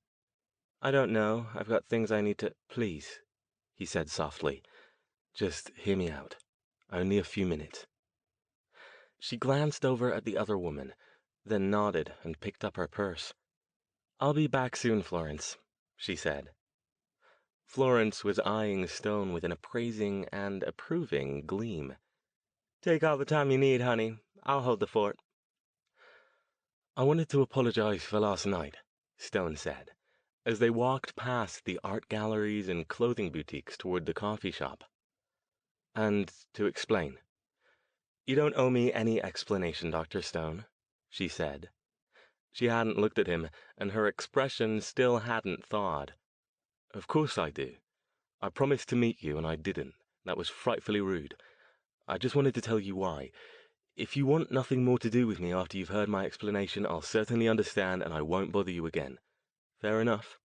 S2: I don't know. I've got things I need to... Please, he said softly. Just hear me out. Only a few minutes. She glanced over at the other woman, then nodded and picked up her purse. I'll be back soon, Florence, she said. Florence was eyeing Stone with an appraising and approving gleam. Take all the time you need, honey. I'll hold the fort. I wanted to apologize for last night, Stone said, as they walked past the art galleries and clothing boutiques toward the coffee shop. And to explain. You don't owe me any explanation, Dr. Stone, she said. She hadn't looked at him, and her expression still hadn't thawed. Of course I do. I promised to meet you, and I didn't. That was frightfully rude. I just wanted to tell you why. If you want nothing more to do with me after you've heard my explanation, I'll certainly understand, and I won't bother you again. Fair enough?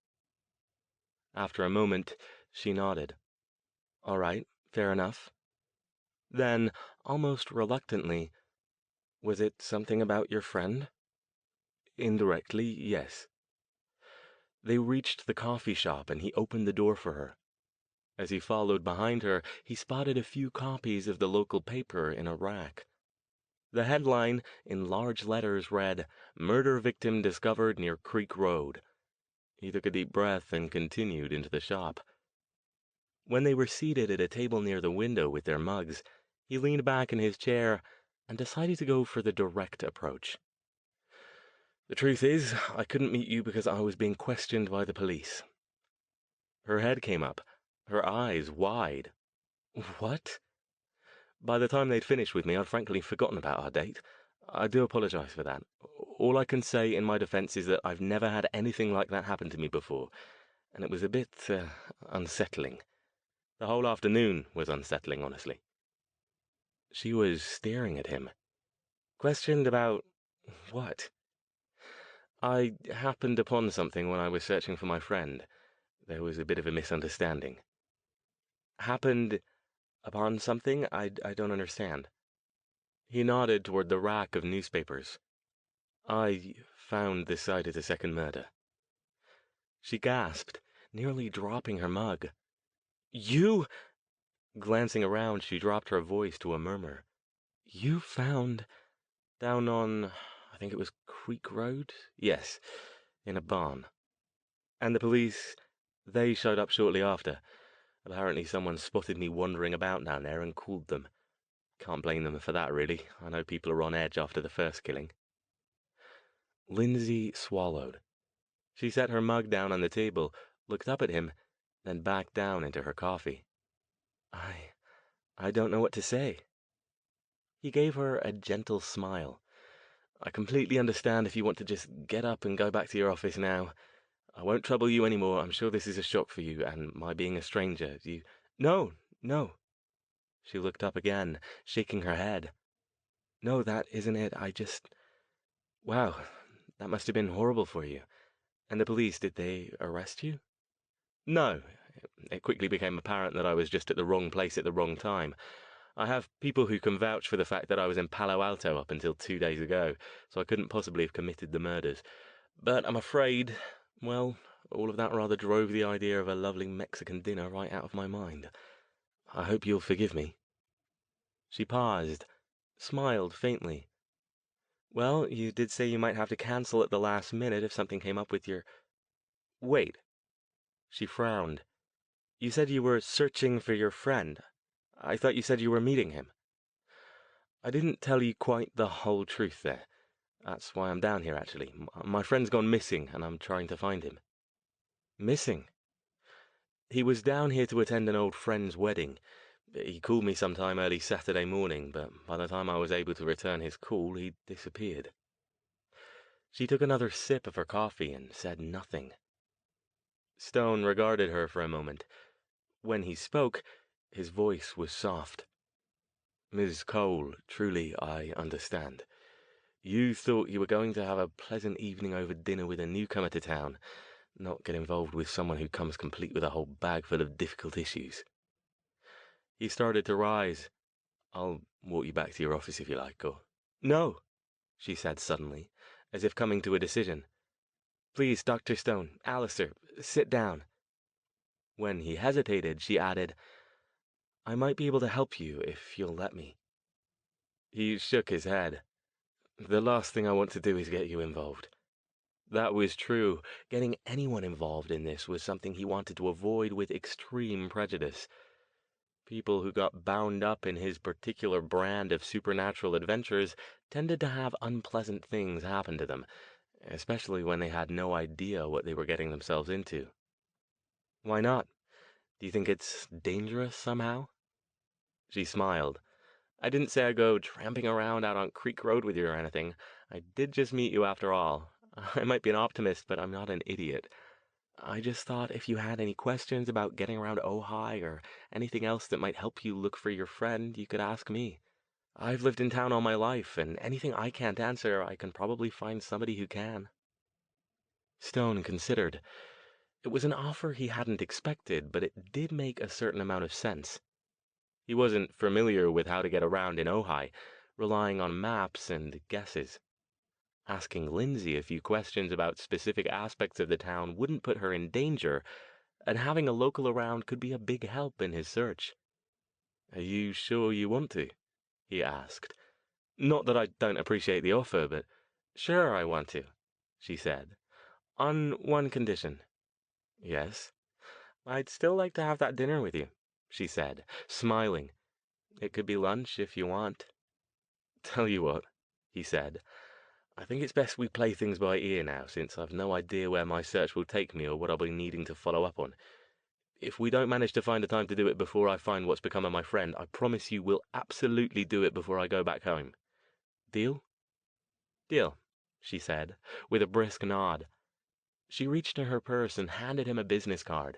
S2: After a moment, she nodded. All right, fair enough. Then, almost reluctantly, was it something about your friend? Indirectly, yes. They reached the coffee shop, and he opened the door for her. As he followed behind her, he spotted a few copies of the local paper in a rack. The headline, in large letters, read, "Murder Victim Discovered Near Creek Road." He took a deep breath and continued into the shop. When they were seated at a table near the window with their mugs, he leaned back in his chair and decided to go for the direct approach. The truth is, I couldn't meet you because I was being questioned by the police. Her head came up, her eyes wide. What? By the time they'd finished with me, I'd frankly forgotten about our date. I do apologize for that. All I can say in my defense is that I've never had anything like that happen to me before, and it was a bit, unsettling. The whole afternoon was unsettling, honestly. She was staring at him. Questioned about what? I happened upon something when I was searching for my friend. There was a bit of a misunderstanding. Happened upon something? I don't understand. He nodded toward the rack of newspapers. I found the site of the second murder. She gasped, nearly dropping her mug. You? Glancing around, she dropped her voice to a murmur. You found... Down on... I think it was Creek Road? Yes, in a barn. And the police... They showed up shortly after. Apparently someone spotted me wandering about down there and called them. Can't blame them for that, really. I know people are on edge after the first killing. Lindsay swallowed. She set her mug down on the table, looked up at him, then back down into her coffee. I don't know what to say. He gave her a gentle smile. I completely understand if you want to just get up and go back to your office now. I won't trouble you anymore. I'm sure this is a shock for you, and my being a stranger, you... No, no. She looked up again, shaking her head. No, that isn't it. I just... Wow, that must have been horrible for you. And the police, did they arrest you? No. It quickly became apparent that I was just at the wrong place at the wrong time. I have people who can vouch for the fact that I was in Palo Alto up until 2 days ago, so I couldn't possibly have committed the murders. But I'm afraid, well, all of that rather drove the idea of a lovely Mexican dinner right out of my mind. I hope you'll forgive me. She paused, smiled faintly. Well, you did say you might have to cancel at the last minute if something came up with your... Wait. She frowned. You said you were searching for your friend. I thought you said you were meeting him. I didn't tell you quite the whole truth there. That's why I'm down here, actually. My friend's gone missing, and I'm trying to find him. Missing? He was down here to attend an old friend's wedding. He called me sometime early Saturday morning, but by the time I was able to return his call, he'd disappeared. She took another sip of her coffee and said nothing. Stone regarded her for a moment. When he spoke, his voice was soft. Ms. Cole, truly I understand. You thought you were going to have a pleasant evening over dinner with a newcomer to town, not get involved with someone who comes complete with a whole bag full of difficult issues. He started to rise. I'll walk you back to your office if you like, or... No, she said suddenly, as if coming to a decision. Please, Dr. Stone, Alastair, sit down. When he hesitated, she added, I might be able to help you if you'll let me. He shook his head. The last thing I want to do is get you involved. That was true. Getting anyone involved in this was something he wanted to avoid with extreme prejudice. People who got bound up in his particular brand of supernatural adventures tended to have unpleasant things happen to them, especially when they had no idea what they were getting themselves into. Why not? Do you think it's dangerous somehow? She smiled. I didn't say I'd go tramping around out on Creek Road with you or anything. I did just meet you after all. I might be an optimist, but I'm not an idiot. I just thought if you had any questions about getting around Ojai or anything else that might help you look for your friend, you could ask me. I've lived in town all my life, and anything I can't answer, I can probably find somebody who can. Stone considered. It was an offer he hadn't expected, but it did make a certain amount of sense. He wasn't familiar with how to get around in Ojai, relying on maps and guesses. Asking Lindsay a few questions about specific aspects of the town wouldn't put her in danger, and having a local around could be a big help in his search. Are you sure you want to? He asked. Not that I don't appreciate the offer, but sure I want to, she said. On one condition. Yes. I'd still like to have that dinner with you, she said, smiling. It could be lunch if you want. Tell you what, he said. I think it's best we play things by ear now, since I've no idea where my search will take me or what I'll be needing to follow up on. If we don't manage to find a time to do it before I find what's become of my friend, I promise you we'll absolutely do it before I go back home. Deal? Deal, she said, with a brisk nod. She reached in her purse and handed him a business card.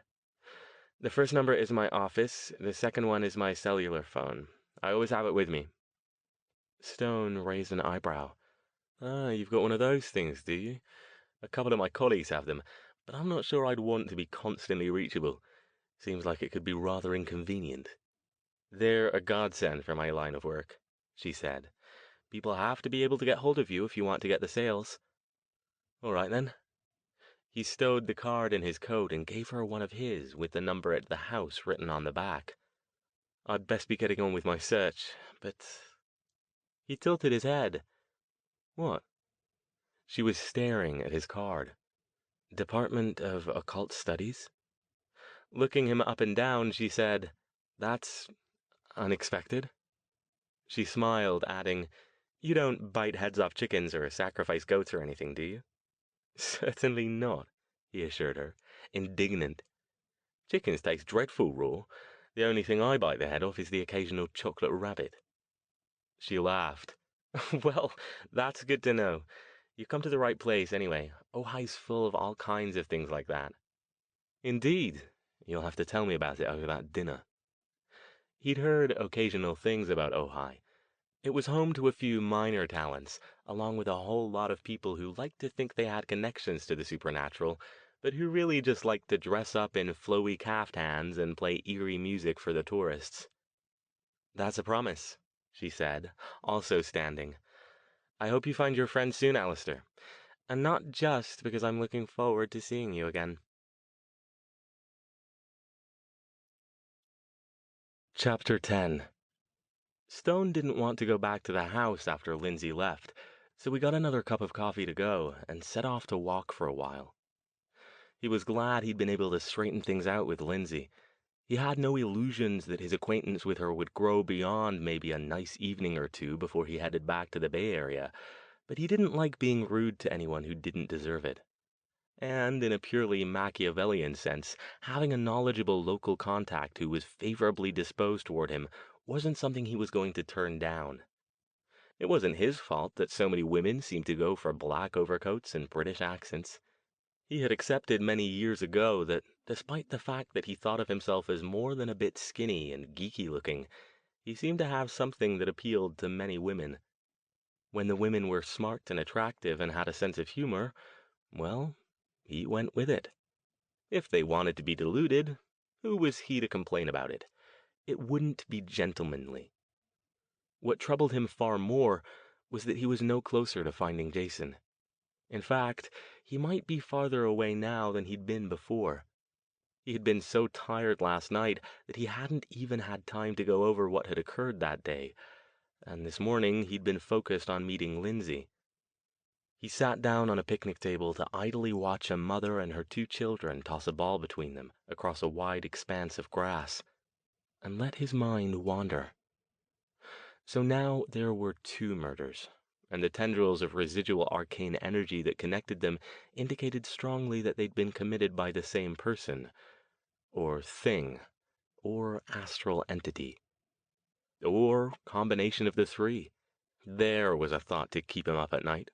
S2: The first number is my office, the second one is my cellular phone. I always have it with me. Stone raised an eyebrow. Ah, you've got one of those things, do you? A couple of my colleagues have them, but I'm not sure I'd want to be constantly reachable. Seems like it could be rather inconvenient. They're a godsend for my line of work, she said. People have to be able to get hold of you if you want to get the sales. All right, then. He stowed the card in his coat and gave her one of his with the number at the house written on the back. I'd best be getting on with my search, but... He tilted his head. What? She was staring at his card. Department of Occult Studies? Looking him up and down, she said, That's unexpected. She smiled, adding, You don't bite heads off chickens or sacrifice goats or anything, do you? Certainly not, he assured her, indignant. Chickens taste dreadful raw. The only thing I bite the head off is the occasional chocolate rabbit. She laughed. Well, that's good to know. You come to the right place anyway. Ojai's full of all kinds of things like that. Indeed. You'll have to tell me about it over that dinner. He'd heard occasional things about Ojai. It was home to a few minor talents, along with a whole lot of people who liked to think they had connections to the supernatural, but who really just liked to dress up in flowy caftans and play eerie music for the tourists. That's a promise, she said, also standing. I hope you find your friend soon, Alastair. And not just because I'm looking forward to seeing you again. Chapter 10. Stone didn't want to go back to the house after Lindsay left, so we got another cup of coffee to go and set off to walk for a while. He was glad he'd been able to straighten things out with Lindsay. He had no illusions that his acquaintance with her would grow beyond maybe a nice evening or two before he headed back to the Bay Area, but he didn't like being rude to anyone who didn't deserve it. And, in a purely Machiavellian sense, having a knowledgeable local contact who was favorably disposed toward him wasn't something he was going to turn down. It wasn't his fault that so many women seemed to go for black overcoats and British accents. He had accepted many years ago that, despite the fact that he thought of himself as more than a bit skinny and geeky-looking, he seemed to have something that appealed to many women. When the women were smart and attractive and had a sense of humor, well, he went with it. If they wanted to be deluded, who was he to complain about it? It wouldn't be gentlemanly. What troubled him far more was that he was no closer to finding Jason. In fact, he might be farther away now than he'd been before. He had been so tired last night that he hadn't even had time to go over what had occurred that day, and this morning he'd been focused on meeting Lindsay. He sat down on a picnic table to idly watch a mother and her two children toss a ball between them across a wide expanse of grass. and let his mind wander. So now there were two murders, and the tendrils of residual arcane energy that connected them indicated strongly that they'd been committed by the same person, or thing, or astral entity, or combination of the three. There was a thought to keep him up at night.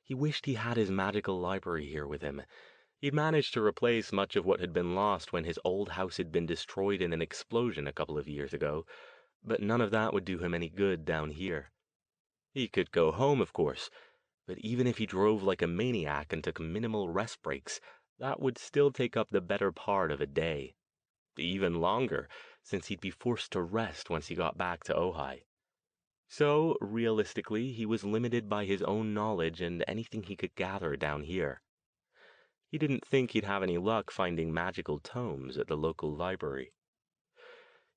S2: He wished he had his magical library here with him. He'd managed to replace much of what had been lost when his old house had been destroyed in an explosion a couple of years ago, but none of that would do him any good down here. He could go home, of course, but even if he drove like a maniac and took minimal rest breaks, that would still take up the better part of a day. Even longer, since he'd be forced to rest once he got back to Ojai. So, realistically, he was limited by his own knowledge and anything he could gather down here. He didn't think he'd have any luck finding magical tomes at the local library.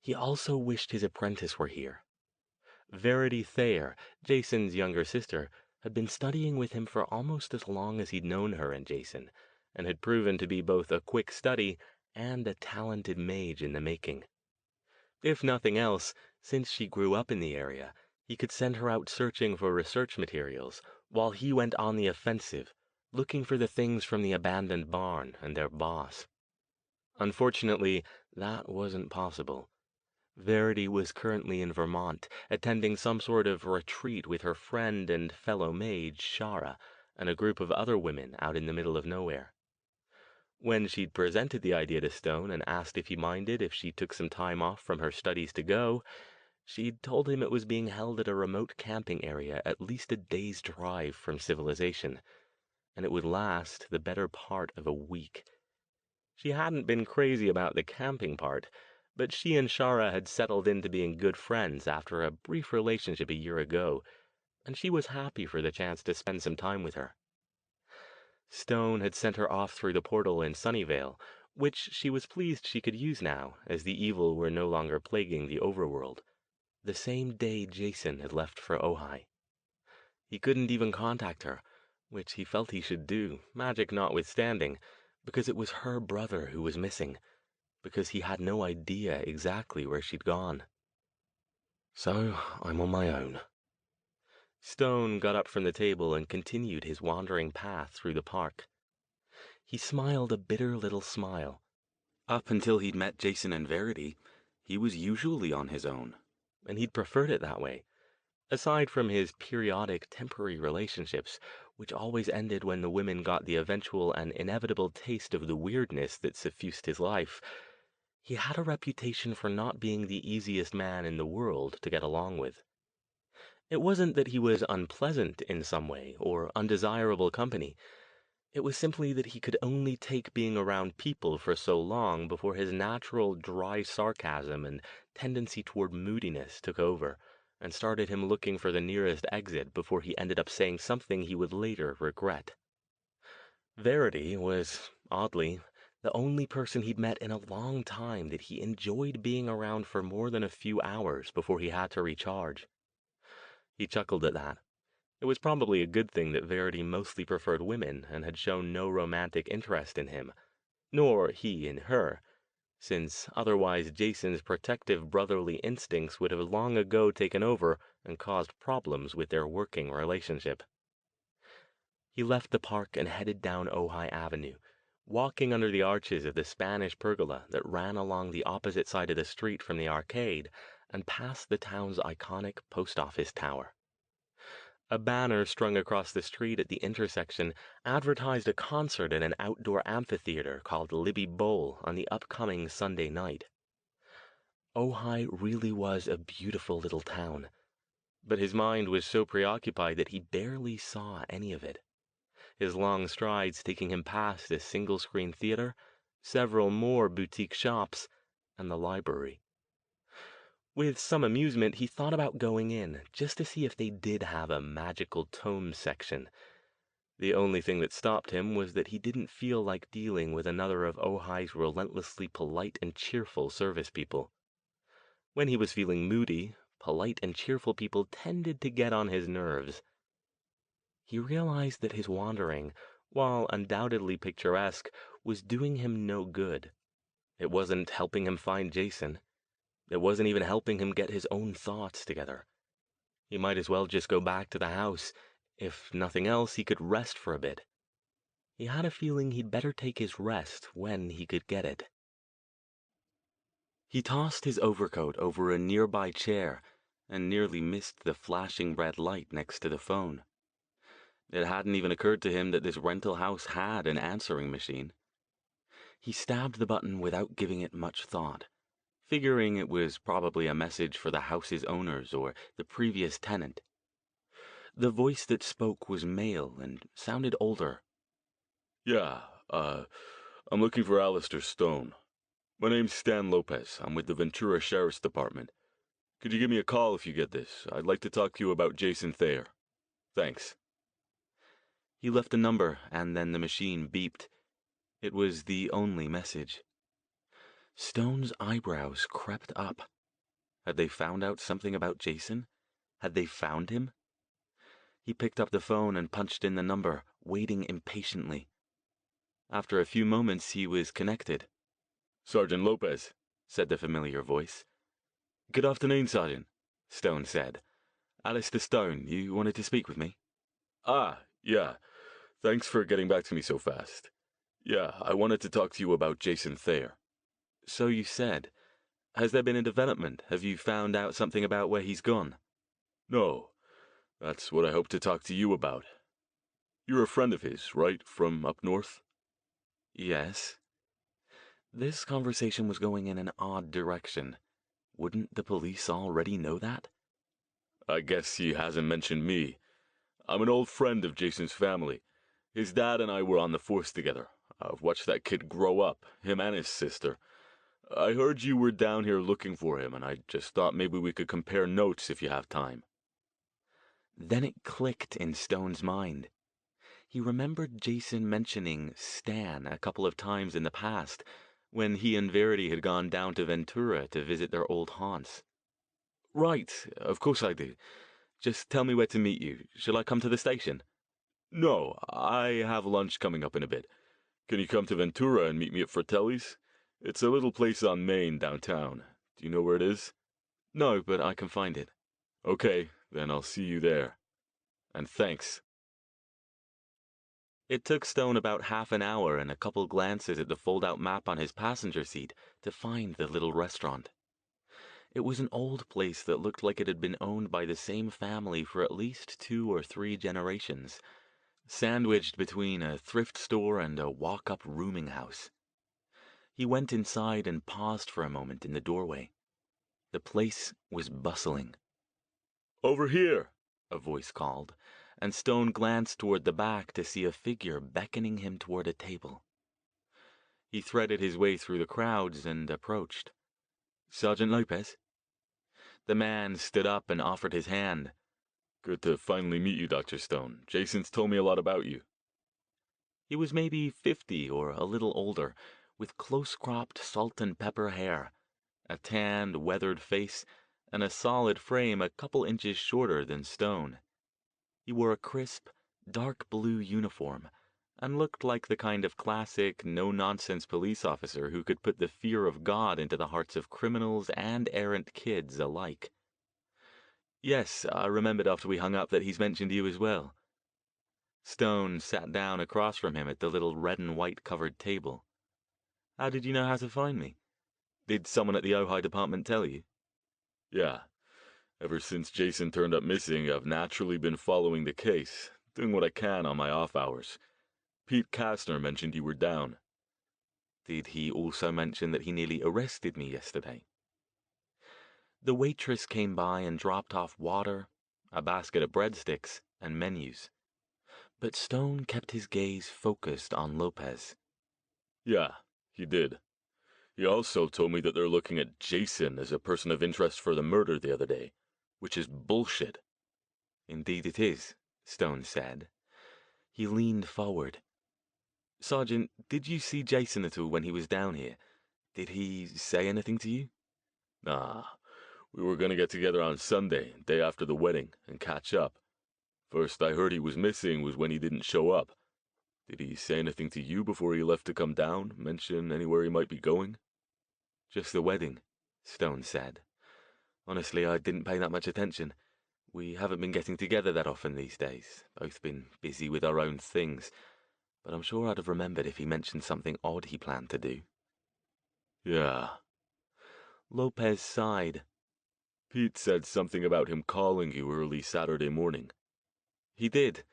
S2: He also wished his apprentice were here. Verity Thayer, Jason's younger sister, had been studying with him for almost as long as he'd known her and Jason, and had proven to be both a quick study and a talented mage in the making. If nothing else, since she grew up in the area, he could send her out searching for research materials, while he went on the offensive, looking for the things from the abandoned barn and their boss. Unfortunately, that wasn't possible. Verity was currently in Vermont, attending some sort of retreat with her friend and fellow mage, Shara, and a group of other women out in the middle of nowhere. When she'd presented the idea to Stone and asked if he minded if she took some time off from her studies to go, she'd told him it was being held at a remote camping area at least a day's drive from civilization, and it would last the better part of a week. She hadn't been crazy about the camping part, but she and Shara had settled into being good friends after a brief relationship a year ago, and she was happy for the chance to spend some time with her. Stone had sent her off through the portal in Sunnyvale, which she was pleased she could use now, as the evil were no longer plaguing the overworld, the same day Jason had left for Ojai. He couldn't even contact her, which he felt he should do, magic notwithstanding, because it was her brother who was missing, because he had no idea exactly where she'd gone. So I'm on my own. Stone got up from the table and continued his wandering path through the park. He smiled a bitter little smile. Up until he'd met Jason and Verity, he was usually on his own, and he'd preferred it that way. Aside from his periodic temporary relationships, which always ended when the women got the eventual and inevitable taste of the weirdness that suffused his life, he had a reputation for not being the easiest man in the world to get along with. It wasn't that he was unpleasant in some way, or undesirable company. It was simply that he could only take being around people for so long before his natural dry sarcasm and tendency toward moodiness took over, and started him looking for the nearest exit before he ended up saying something he would later regret. Verity was, oddly, the only person he'd met in a long time that he enjoyed being around for more than a few hours before he had to recharge. He chuckled at that. It was probably a good thing that Verity mostly preferred women and had shown no romantic interest in him, nor he in her, since otherwise Jason's protective brotherly instincts would have long ago taken over and caused problems with their working relationship. He left the park and headed down Ojai Avenue, walking under the arches of the Spanish pergola that ran along the opposite side of the street from the arcade and past the town's iconic post office tower. A banner strung across the street at the intersection advertised a concert at an outdoor amphitheater called Libby Bowl on the upcoming Sunday night. Ojai really was a beautiful little town, but his mind was so preoccupied that he barely saw any of it, his long strides taking him past a single-screen theater, several more boutique shops, and the library. With some amusement, he thought about going in, just to see if they did have a magical tome section. The only thing that stopped him was that he didn't feel like dealing with another of Ojai's relentlessly polite and cheerful service people. When he was feeling moody, polite and cheerful people tended to get on his nerves. He realized that his wandering, while undoubtedly picturesque, was doing him no good. It wasn't helping him find Jason. It wasn't even helping him get his own thoughts together. He might as well just go back to the house. If nothing else, he could rest for a bit. He had a feeling he'd better take his rest when he could get it. He tossed his overcoat over a nearby chair and nearly missed the flashing red light next to the phone. It hadn't even occurred to him that this rental house had an answering machine. He stabbed the button without giving it much thought, figuring it was probably a message for the house's owners or the previous tenant. The voice that spoke was male and sounded older.
S1: Yeah, I'm looking for Alastair Stone. My name's Stan Lopez. I'm with the Ventura Sheriff's Department. Could you give me a call if you get this? I'd like to talk to you about Jason Thayer. Thanks.
S2: He left a number, and then the machine beeped. It was the only message. Stone's eyebrows crept up. Had they found out something about Jason? Had they found him? He picked up the phone and punched in the number, waiting impatiently. After a few moments, he was connected.
S1: Sergeant Lopez,
S2: said the familiar voice.
S1: Good afternoon, Sergeant,
S2: Stone said. Alastair Stone, you wanted to speak with me?
S1: Yeah. Thanks for getting back to me so fast. Yeah, I wanted to talk to you about Jason Thayer.
S2: So you said. Has there been a development? Have you found out something about where he's gone?
S1: No, that's what I hope to talk to you about. You're a friend of his, right, from up north?
S2: Yes. This conversation was going in an odd direction. Wouldn't the police already know that?
S1: I guess he hasn't mentioned me. I'm an old friend of Jason's family. His dad and I were on the force together. I've watched that kid grow up, him and his sister. I heard you were down here looking for him, and I just thought maybe we could compare notes if you have time.
S2: Then it clicked in Stone's mind. He remembered Jason mentioning Stan a couple of times in the past, when he and Verity had gone down to Ventura to visit their old haunts.
S1: Right, of course I do.
S2: Just tell me where to meet you. Shall I come to the station?
S1: No, I have lunch coming up in a bit. Can you come to Ventura and meet me at Fratelli's? It's a little place on Main downtown. Do you know where it is?
S2: No, but I can find it.
S1: Okay, then I'll see you there. And thanks.
S2: It took Stone about half an hour and a couple glances at the fold-out map on his passenger seat to find the little restaurant. It was an old place that looked like it had been owned by the same family for at least 2 or 3 generations, sandwiched between a thrift store and a walk-up rooming house. He went inside and paused for a moment in the doorway. The place was bustling.
S1: Over here,
S2: a voice called, and Stone glanced toward the back to see a figure beckoning him toward a table. He threaded his way through the crowds and approached. Sergeant Lopez? The man stood up and offered his hand.
S1: Good to finally meet you, Dr. Stone. Jason's told me a lot about you.
S2: He was maybe 50 or a little older, with close-cropped salt and pepper hair, a tanned, weathered face, and a solid frame a couple inches shorter than Stone. He wore a crisp, dark blue uniform, and looked like the kind of classic, no-nonsense police officer who could put the fear of God into the hearts of criminals and errant kids alike. Yes, I remembered after we hung up that he's mentioned you as well. Stone sat down across from him at the little red and white covered table. How did you know how to find me? Did someone at the Ojai department tell you?
S1: Yeah. Ever since Jason turned up missing, I've naturally been following the case, doing what I can on my off hours. Pete Kastner mentioned you were down.
S2: Did he also mention that he nearly arrested me yesterday? The waitress came by and dropped off water, a basket of breadsticks, and menus. But Stone kept his gaze focused on Lopez.
S1: Yeah, he did. He also told me that they're looking at Jason as a person of interest for the murder the other day, which is bullshit.
S2: Indeed it is, Stone said. He leaned forward. Sergeant, did you see Jason at all when he was down here? Did he say anything to you?
S1: Nah, we were gonna get together on Sunday, day after the wedding, and catch up. First I heard he was missing was when he didn't show up. Did he say anything to you before he left to come down? Mention anywhere he might be going?
S2: Just the wedding, Stone said. Honestly, I didn't pay that much attention. We haven't been getting together that often these days, both been busy with our own things, but I'm sure I'd have remembered if he mentioned something odd he planned to do.
S1: Yeah.
S2: Lopez sighed.
S1: Pete said something about him calling you early Saturday morning.
S2: He did.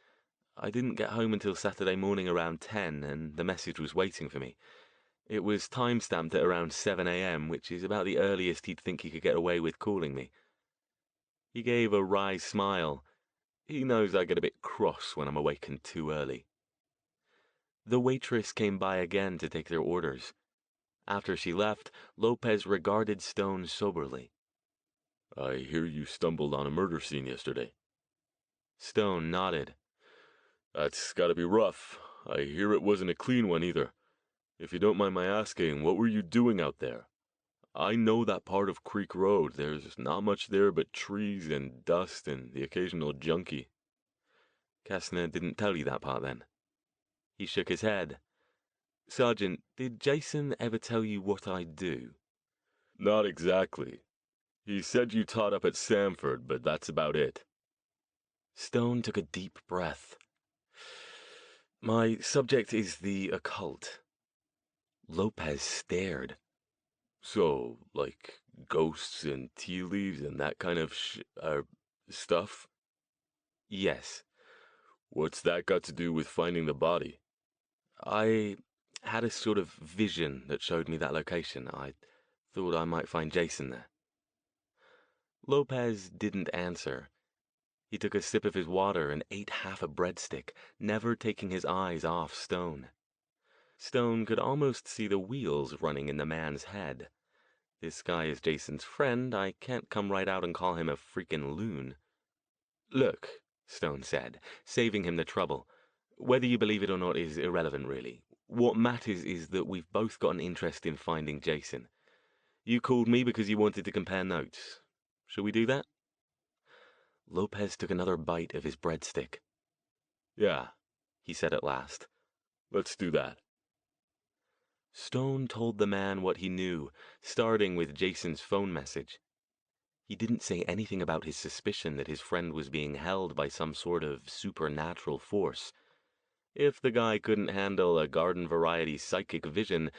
S2: I didn't get home until Saturday morning around 10, and the message was waiting for me. It was time-stamped at around 7 a.m., which is about the earliest he'd think he could get away with calling me. He gave a wry smile. He knows I get a bit cross when I'm awakened too early. The waitress came by again to take their orders. After she left, Lopez regarded Stone soberly.
S1: I hear you stumbled on a murder scene yesterday.
S2: Stone nodded.
S1: That's gotta be rough. I hear it wasn't a clean one either. If you don't mind my asking, what were you doing out there? I know that part of Creek Road. There's not much there but trees and dust and the occasional junkie.
S2: Kastner didn't tell you that part, then? He shook his head. Sergeant, did Jason ever tell you what I do?
S1: Not exactly. He said you taught up at Samford, but that's about it.
S2: Stone took a deep breath. My subject is the occult. Lopez stared.
S1: So, like, ghosts and tea leaves and that kind of stuff?
S2: Yes.
S1: What's that got to do with finding the body?
S2: I had a sort of vision that showed me that location. I thought I might find Jason there. Lopez didn't answer. He took a sip of his water and ate half a breadstick, never taking his eyes off Stone. Stone could almost see the wheels running in the man's head. This guy is Jason's friend. I can't come right out and call him a freaking loon. Look, Stone said, saving him the trouble. Whether you believe it or not is irrelevant, really. What matters is that we've both got an interest in finding Jason. You called me because you wanted to compare notes. Shall we do that? Lopez took another bite of his breadstick.
S1: Yeah,
S2: he said at last.
S1: Let's do that.
S2: Stone told the man what he knew, starting with Jason's phone message. He didn't say anything about his suspicion that his friend was being held by some sort of supernatural force. If the guy couldn't handle a garden-variety psychic vision,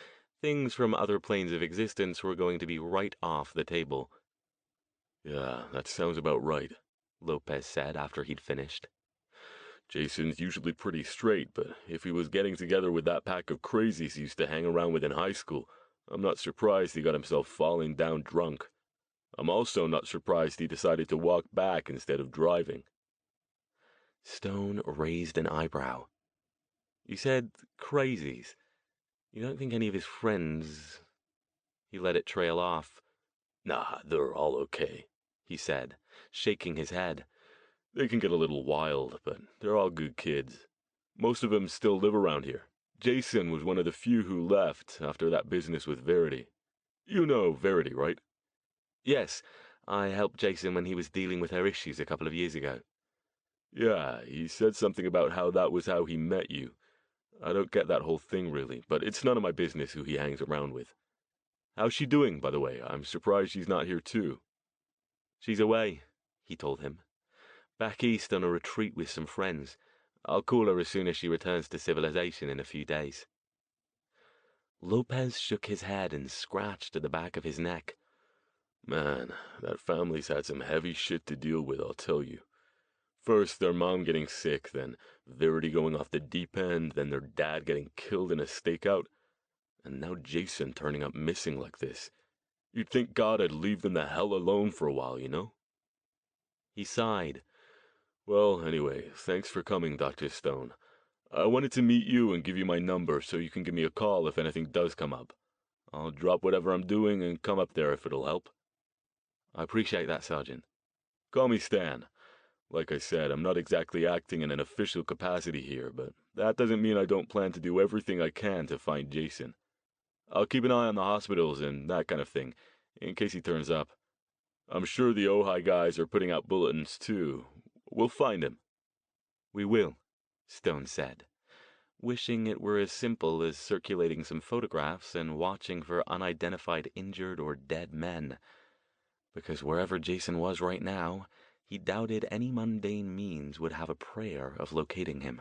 S2: things from other planes of existence were going to be right off the table.
S1: Yeah, that sounds about right,
S2: Lopez said after he'd finished.
S1: Jason's usually pretty straight, but if he was getting together with that pack of crazies he used to hang around with in high school, I'm not surprised he got himself falling down drunk. I'm also not surprised he decided to walk back instead of driving.
S2: Stone raised an eyebrow. You said crazies. You don't think any of his friends... He let it trail off.
S1: Nah, they're all okay,
S2: he said, shaking his head.
S1: They can get a little wild, but they're all good kids. Most of them still live around here. Jason was one of the few who left after that business with Verity. You know Verity, right?
S2: Yes, I helped Jason when he was dealing with her issues a couple of years ago.
S1: Yeah, he said something about how that was how he met you. I don't get that whole thing really, but it's none of my business who he hangs around with. How's she doing, by the way? I'm surprised she's not here too.
S2: She's away, he told him. Back east on a retreat with some friends. I'll call her as soon as she returns to civilization in a few days. Lopez shook his head and scratched at the back of his neck.
S1: Man, that family's had some heavy shit to deal with, I'll tell you. First, their mom getting sick, then Verity going off the deep end, then their dad getting killed in a stakeout, and now Jason turning up missing like this. You'd think God would leave them the hell alone for a while, you know?
S2: He sighed.
S1: Well, anyway, thanks for coming, Dr. Stone. I wanted to meet you and give you my number so you can give me a call if anything does come up. I'll drop whatever I'm doing and come up there if it'll help.
S2: I appreciate that, Sergeant.
S1: Call me Stan. Like I said, I'm not exactly acting in an official capacity here, but that doesn't mean I don't plan to do everything I can to find Jason. I'll keep an eye on the hospitals and that kind of thing, in case he turns up. I'm sure the Ojai guys are putting out bulletins too. We'll find him.
S2: We will, Stone said. wishing it were as simple as circulating some photographs and watching for unidentified injured or dead men, because wherever Jason was right now, he doubted any mundane means would have a prayer of locating him.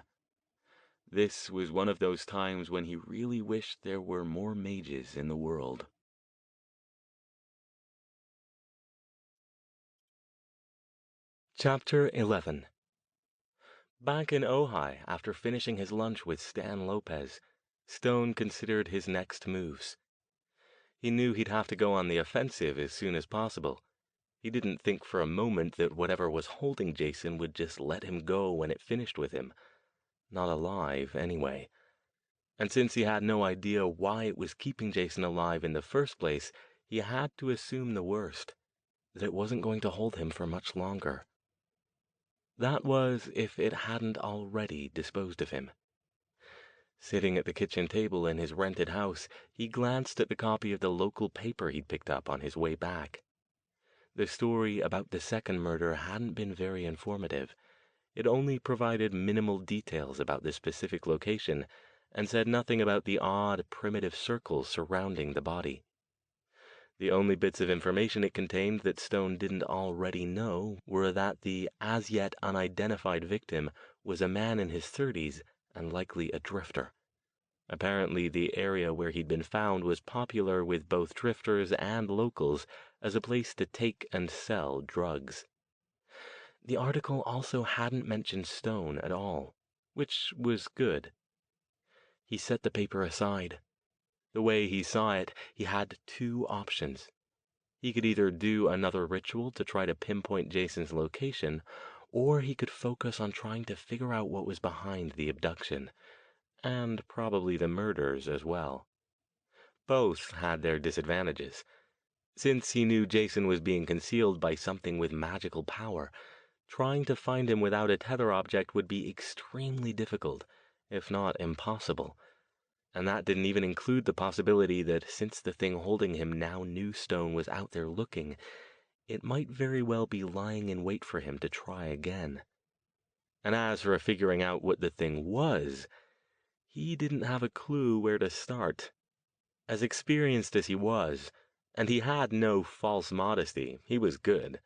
S2: This was one of those times when he really wished there were more mages in the world. Chapter 11. Back in Ojai, after finishing his lunch with Stan Lopez, Stone considered his next moves. He knew he'd have to go on the offensive as soon as possible. He didn't think for a moment that whatever was holding Jason would just let him go when it finished with him. Not alive, anyway. And since he had no idea why it was keeping Jason alive in the first place, he had to assume the worst, that it wasn't going to hold him for much longer. That was, if it hadn't already disposed of him. Sitting at the kitchen table in his rented house, he glanced at the copy of the local paper he'd picked up on his way back. The story about the second murder hadn't been very informative. It only provided minimal details about the specific location, and said nothing about the odd, primitive circles surrounding the body. The only bits of information it contained that Stone didn't already know were that the as-yet unidentified victim was a man in his 30s and likely a drifter. Apparently, the area where he'd been found was popular with both drifters and locals as a place to take and sell drugs. The article also hadn't mentioned Stone at all, which was good. He set the paper aside. The way he saw it, he had two options. He could either do another ritual to try to pinpoint Jason's location, or he could focus on trying to figure out what was behind the abduction, and probably the murders as well. Both had their disadvantages. Since he knew Jason was being concealed by something with magical power, trying to find him without a tether object would be extremely difficult, if not impossible. And that didn't even include the possibility that since the thing holding him now knew Stone was out there looking, it might very well be lying in wait for him to try again. And as for figuring out what the thing was, he didn't have a clue where to start. As experienced as he was, and he had no false modesty, he was good,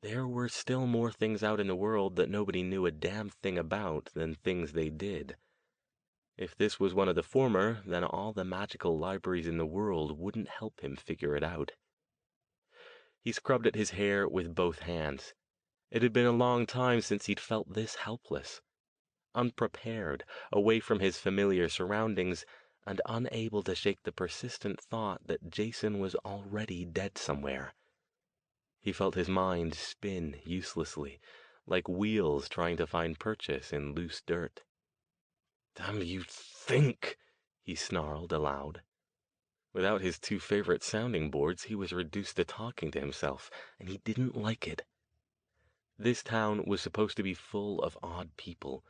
S2: there were still more things out in the world that nobody knew a damn thing about than things they did. If this was one of the former, then all the magical libraries in the world wouldn't help him figure it out. He scrubbed at his hair with both hands. It had been a long time since he'd felt this helpless. Unprepared, away from his familiar surroundings, and unable to shake the persistent thought that Jason was already dead somewhere. He felt his mind spin uselessly, like wheels trying to find purchase in loose dirt. "Damn you, think!" he snarled aloud. Without his two favorite sounding boards, he was reduced to talking to himself, and he didn't like it. This town was supposed to be full of odd people.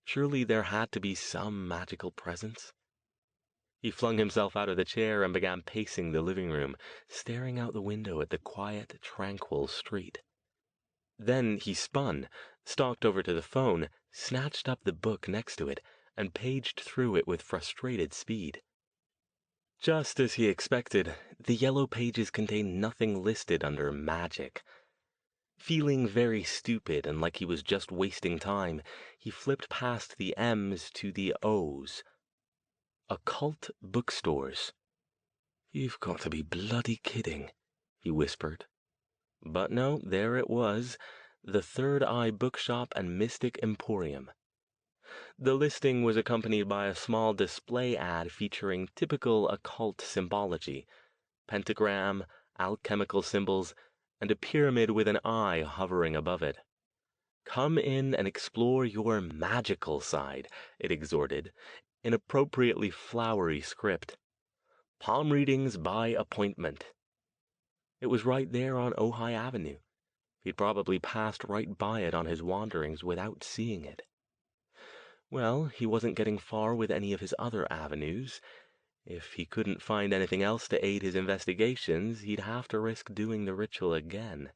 S2: Surely there had to be some magical presence. He flung himself out of the chair and began pacing the living room, staring out the window at the quiet, tranquil street. Then he spun, stalked over to the phone, snatched up the book next to it, and paged through it with frustrated speed. Just as he expected, the yellow pages contained nothing listed under magic. Feeling very stupid and like he was just wasting time, he flipped past the M's to the O's. Occult bookstores. "You've got to be bloody kidding," he whispered. But no, there it was, the Third Eye Bookshop and Mystic Emporium. The listing was accompanied by a small display ad featuring typical occult symbology, pentagram, alchemical symbols, and a pyramid with an eye hovering above it. "Come in and explore your magical side," it exhorted, in appropriately flowery script. "Palm readings by appointment." It was right there on Ojai Avenue. He'd probably passed right by it on his wanderings without seeing it. Well, he wasn't getting far with any of his other avenues. If he couldn't find anything else to aid his investigations, he'd have to risk doing the ritual again.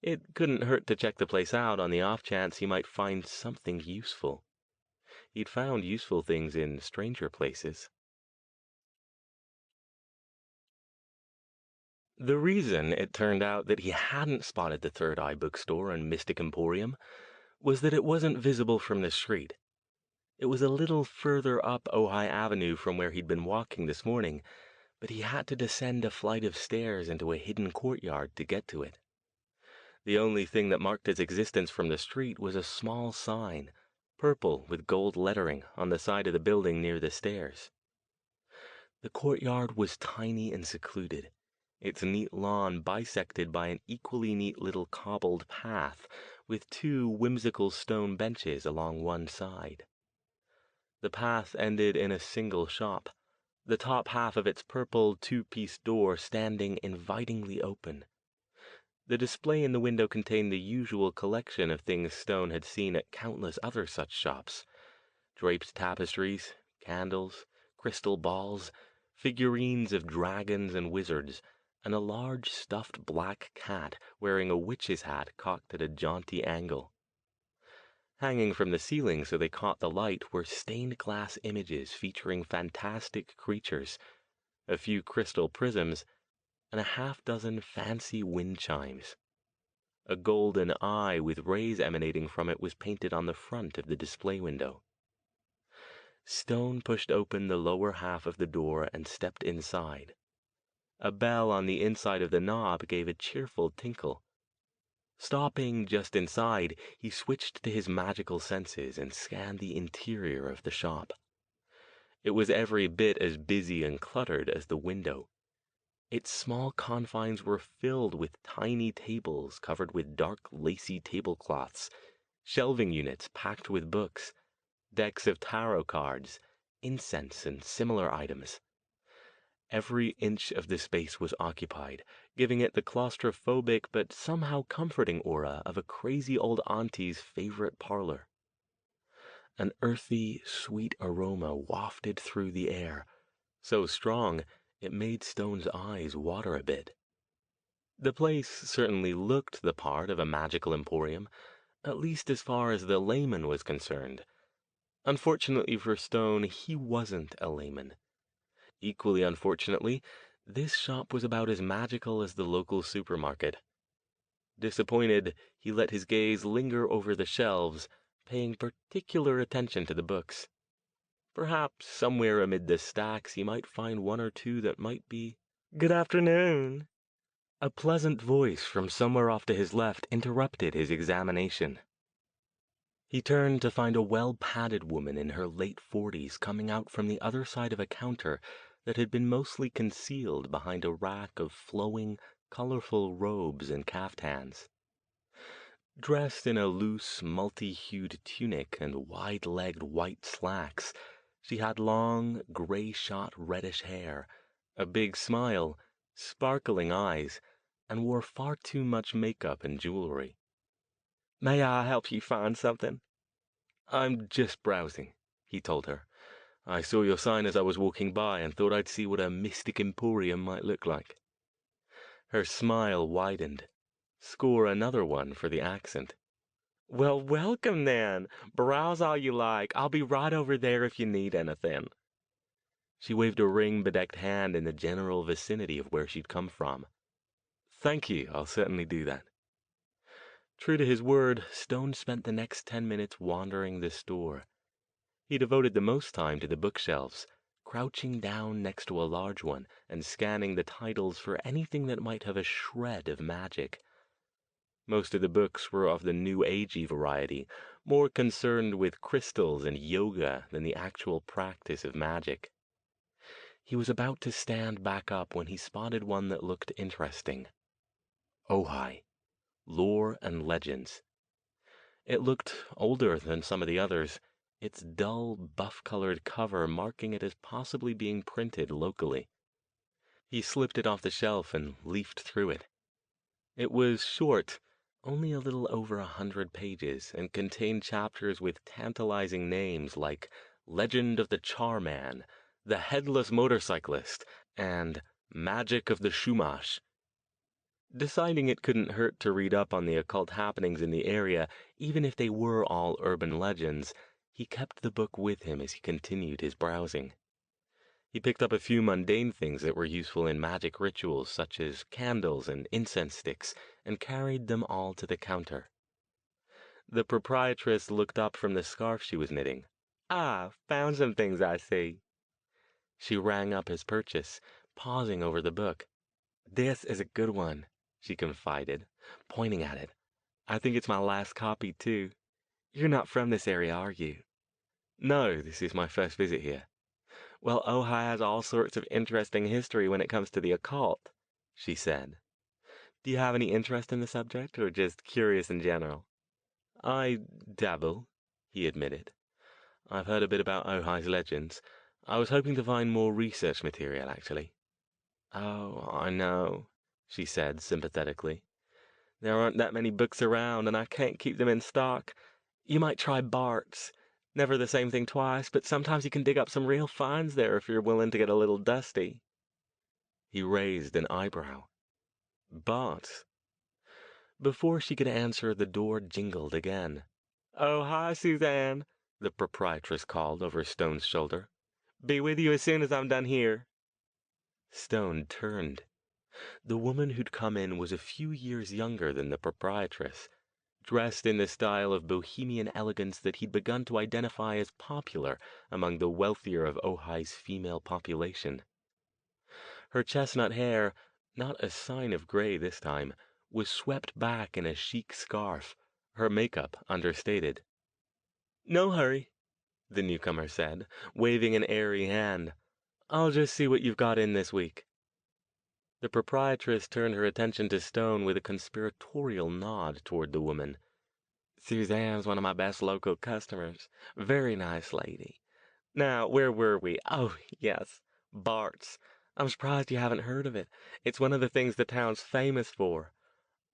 S2: It couldn't hurt to check the place out on the off chance he might find something useful. He'd found useful things in stranger places. The reason it turned out that he hadn't spotted the Third Eye bookstore and Mystic Emporium was that it wasn't visible from the street. It was a little further up Ojai Avenue from where he'd been walking this morning, but he had to descend a flight of stairs into a hidden courtyard to get to it. The only thing that marked its existence from the street was a small sign, purple with gold lettering, on the side of the building near the stairs. The courtyard was tiny and secluded, its neat lawn bisected by an equally neat little cobbled path with two whimsical stone benches along one side. The path ended in a single shop, the top half of its purple two-piece door standing invitingly open. The display in the window contained the usual collection of things Stone had seen at countless other such shops: draped tapestries, candles, crystal balls, figurines of dragons and wizards, and a large stuffed black cat wearing a witch's hat cocked at a jaunty angle. Hanging from the ceiling so they caught the light were stained glass images featuring fantastic creatures, a few crystal prisms, and a half-dozen fancy wind chimes. A golden eye with rays emanating from it was painted on the front of the display window. Stone pushed open the lower half of the door and stepped inside. A bell on the inside of the knob gave a cheerful tinkle. Stopping just inside, he switched to his magical senses and scanned the interior of the shop. It was every bit as busy and cluttered as the window. Its small confines were filled with tiny tables covered with dark, lacy tablecloths, shelving units packed with books, decks of tarot cards, incense, and similar items. Every inch of the space was occupied, giving it the claustrophobic but somehow comforting aura of a crazy old auntie's favorite parlor. An earthy, sweet aroma wafted through the air, so strong it made Stone's eyes water a bit. The place certainly looked the part of a magical emporium, at least as far as the layman was concerned. Unfortunately for Stone, he wasn't a layman. Equally unfortunately, this shop was about as magical as the local supermarket. Disappointed, he let his gaze linger over the shelves, paying particular attention to the books. Perhaps somewhere amid the stacks he might find one or two that might be... "Good afternoon." A pleasant voice from somewhere off to his left interrupted his examination. He turned to find a well-padded woman in her late 40s coming out from the other side of a counter that had been mostly concealed behind a rack of flowing, colorful robes and caftans. Dressed in a loose, multi-hued tunic and wide-legged white slacks, she had long, gray-shot reddish hair, a big smile, sparkling eyes, and wore far too much makeup and jewelry. "May I help you find something?" "I'm just browsing," he told her. "I saw your sign as I was walking by and thought I'd see what a mystic emporium might look like." Her smile widened. Score another one for the accent. "Well, welcome then. Browse all you like. I'll be right over there if you need anything." She waved a ring-bedecked hand in the general vicinity of where she'd come from. "Thank you, I'll certainly do that." True to his word, Stone spent the next 10 minutes wandering the store. He devoted the most time to the bookshelves, crouching down next to a large one and scanning the titles for anything that might have a shred of magic. Most of the books were of the New Agey variety, more concerned with crystals and yoga than the actual practice of magic. He was about to stand back up when he spotted one that looked interesting. Ojai, Lore and Legends. It looked older than some of the others, its dull, buff-colored cover marking it as possibly being printed locally. He slipped it off the shelf and leafed through it. It was short, only a little over 100 pages, and contained chapters with tantalizing names like Legend of the Charman, The Headless Motorcyclist, and Magic of the Shumash. Deciding it couldn't hurt to read up on the occult happenings in the area, even if they were all urban legends, He kept the book with him as he continued his browsing. He picked up a few mundane things that were useful in magic rituals, such as candles and incense sticks, and carried them all to the counter. The proprietress looked up from the scarf she was knitting. "Ah, found some things, I see." She rang up his purchase, pausing over the book. "This is a good one," she confided, pointing at it. "I think it's my last copy, too. You're not from this area, are you?" "No, this is my first visit here." "Well, Ojai has all sorts of interesting history when it comes to the occult," she said. "Do you have any interest in the subject, or just curious in general?" "I dabble," he admitted. "I've heard a bit about Ojai's legends. I was hoping to find more research material, actually." "Oh, I know," she said sympathetically. "There aren't that many books around, and I can't keep them in stock. You might try Bart's. Never the same thing twice, but sometimes you can dig up some real finds there if you're willing to get a little dusty." He raised an eyebrow. "Bart's?" Before she could answer, the door jingled again. "Oh, hi, Suzanne," the proprietress called over Stone's shoulder. "Be with you as soon as I'm done here." Stone turned. The woman who'd come in was a few years younger than the proprietress, dressed in the style of bohemian elegance that he'd begun to identify as popular among the wealthier of Ojai's female population. Her chestnut hair, not a sign of gray this time, was swept back in a chic scarf, her makeup understated. "No hurry," the newcomer said, waving an airy hand. "I'll just see what you've got in this week." The proprietress turned her attention to Stone with a conspiratorial nod toward the woman. "Suzanne's one of my best local customers. Very nice lady. Now, where were we? Oh, yes, Bart's. I'm surprised you haven't heard of it. It's one of the things the town's famous for.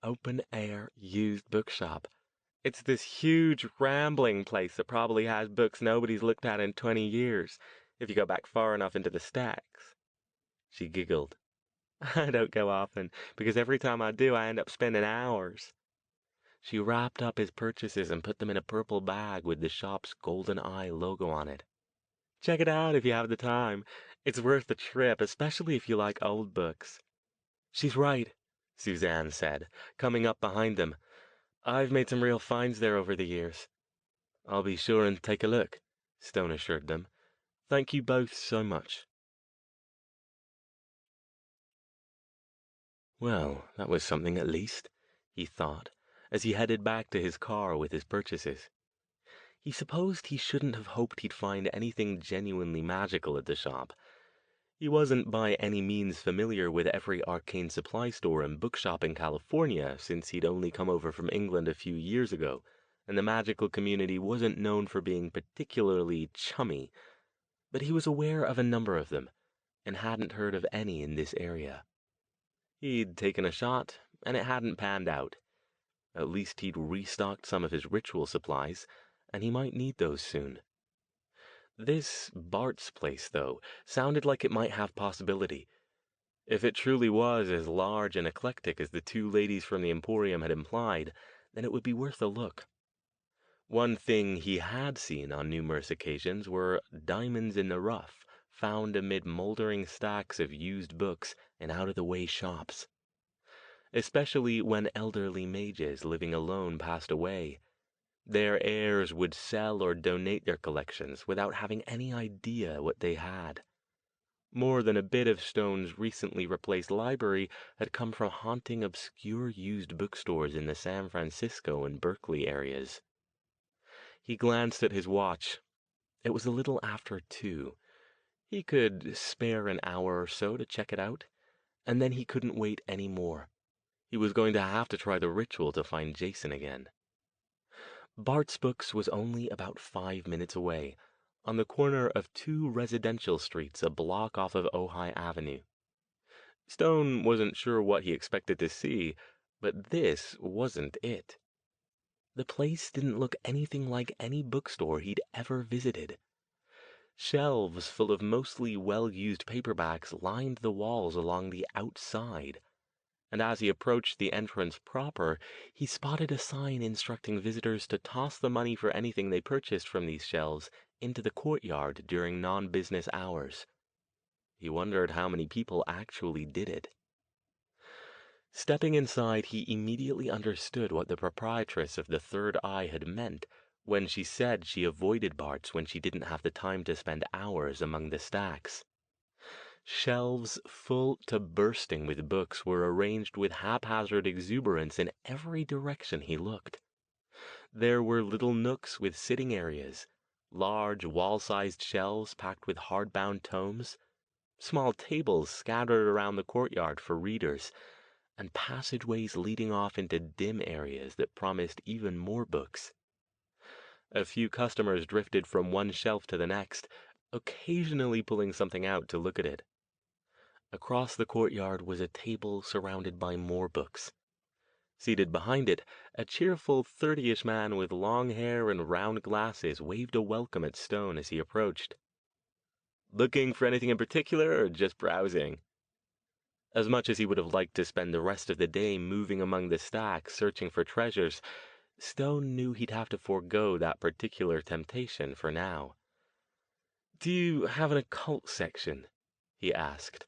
S2: Open-air used bookshop. It's this huge rambling place that probably has books nobody's looked at in 20 years, if you go back far enough into the stacks." She giggled. "I don't go often, because every time I do, I end up spending hours." She wrapped up his purchases and put them in a purple bag with the shop's golden eye logo on it. "Check it out if you have the time. It's worth the trip, especially if you like old books." "She's right," Suzanne said, coming up behind them. "I've made some real finds there over the years." "I'll be sure and take a look," Stone assured them. "Thank you both so much." Well, that was something at least, he thought, as he headed back to his car with his purchases. He supposed he shouldn't have hoped he'd find anything genuinely magical at the shop. He wasn't by any means familiar with every arcane supply store and bookshop in California, since he'd only come over from England a few years ago, and the magical community wasn't known for being particularly chummy. But he was aware of a number of them, and hadn't heard of any in this area. He'd taken a shot, and it hadn't panned out. At least he'd restocked some of his ritual supplies, and he might need those soon. This Bart's place, though, sounded like it might have possibility. If it truly was as large and eclectic as the two ladies from the Emporium had implied, then it would be worth a look. One thing he had seen on numerous occasions were diamonds in the rough, found amid moldering stacks of used books in out-of-the-way shops. Especially when elderly mages living alone passed away. Their heirs would sell or donate their collections without having any idea what they had. More than a bit of Stone's recently replaced library had come from haunting obscure used bookstores in the San Francisco and Berkeley areas. He glanced at his watch. It was a little after 2. He could spare an hour or so to check it out, and then he couldn't wait any more. He was going to have to try the ritual to find Jason again. Bart's Books was only about 5 minutes away, on the corner of 2 residential streets a block off of Ojai Avenue. Stone wasn't sure what he expected to see, but this wasn't it. The place didn't look anything like any bookstore he'd ever visited. Shelves full of mostly well-used paperbacks lined the walls along the outside, and as he approached the entrance proper, he spotted a sign instructing visitors to toss the money for anything they purchased from these shelves into the courtyard during non-business hours. He wondered how many people actually did it. Stepping inside, he immediately understood what the proprietress of the Third Eye had meant when she said she avoided Bart's when she didn't have the time to spend hours among the stacks. Shelves full to bursting with books were arranged with haphazard exuberance in every direction he looked. There were little nooks with sitting areas, large wall-sized shelves packed with hardbound tomes, small tables scattered around the courtyard for readers, and passageways leading off into dim areas that promised even more books. A few customers drifted from one shelf to the next, occasionally pulling something out to look at it. Across the courtyard was a table surrounded by more books. Seated behind it, a cheerful 30-ish man with long hair and round glasses waved a welcome at Stone as he approached. "Looking for anything in particular, or just browsing?" As much as he would have liked to spend the rest of the day moving among the stacks searching for treasures, Stone knew he'd have to forego that particular temptation for now. "Do you have an occult section?" he asked.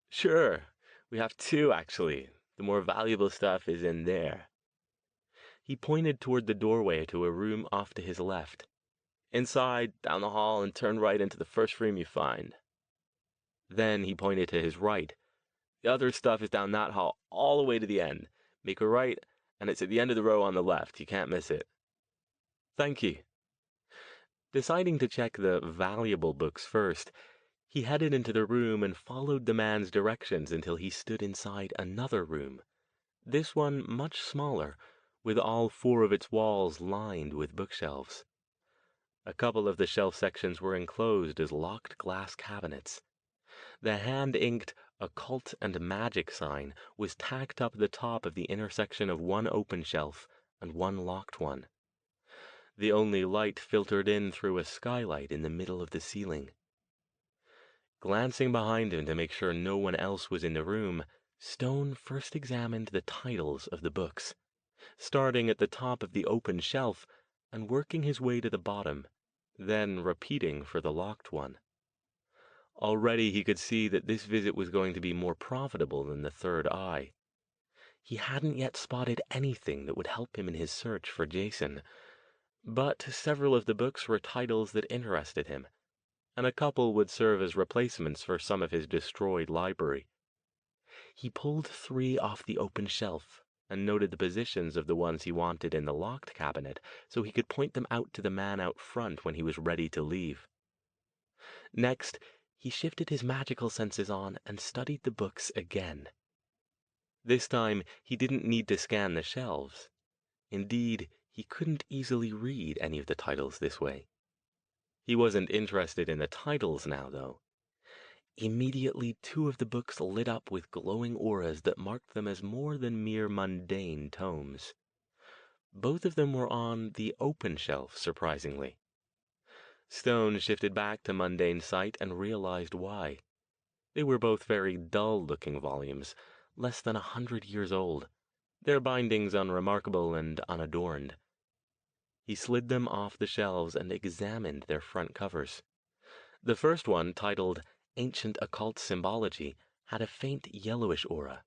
S2: "Sure. We have two, actually. The more valuable stuff is in there." He pointed toward the doorway to a room off to his left. "Inside, down the hall, and turn right into the first room you find." Then he pointed to his right. "The other stuff is down that hall all the way to the end. Make a right, and it's at the end of the row on the left. You can't miss it." "Thank you." Deciding to check the valuable books first, he headed into the room and followed the man's directions until he stood inside another room, this one much smaller, with all four of its walls lined with bookshelves. A couple of the shelf sections were enclosed as locked glass cabinets. The hand-inked "Occult and Magic" sign was tacked up the top of the intersection of one open shelf and one locked one. The only light filtered in through a skylight in the middle of the ceiling. Glancing behind him to make sure no one else was in the room, Stone first examined the titles of the books, starting at the top of the open shelf and working his way to the bottom, then repeating for the locked one. Already he could see that this visit was going to be more profitable than the Third Eye. He hadn't yet spotted anything that would help him in his search for Jason, but several of the books were titles that interested him, and a couple would serve as replacements for some of his destroyed library. He pulled 3 off the open shelf and noted the positions of the ones he wanted in the locked cabinet so he could point them out to the man out front when he was ready to leave. Next, he shifted his magical senses on and studied the books again. This time, he didn't need to scan the shelves. Indeed, he couldn't easily read any of the titles this way. He wasn't interested in the titles now, though. Immediately, 2 of the books lit up with glowing auras that marked them as more than mere mundane tomes. Both of them were on the open shelf, surprisingly. Stone shifted back to mundane sight and realized why. They were both very dull-looking volumes, less than 100 years old, their bindings unremarkable and unadorned. He slid them off the shelves and examined their front covers. The first one, titled Ancient Occult Symbology, had a faint yellowish aura.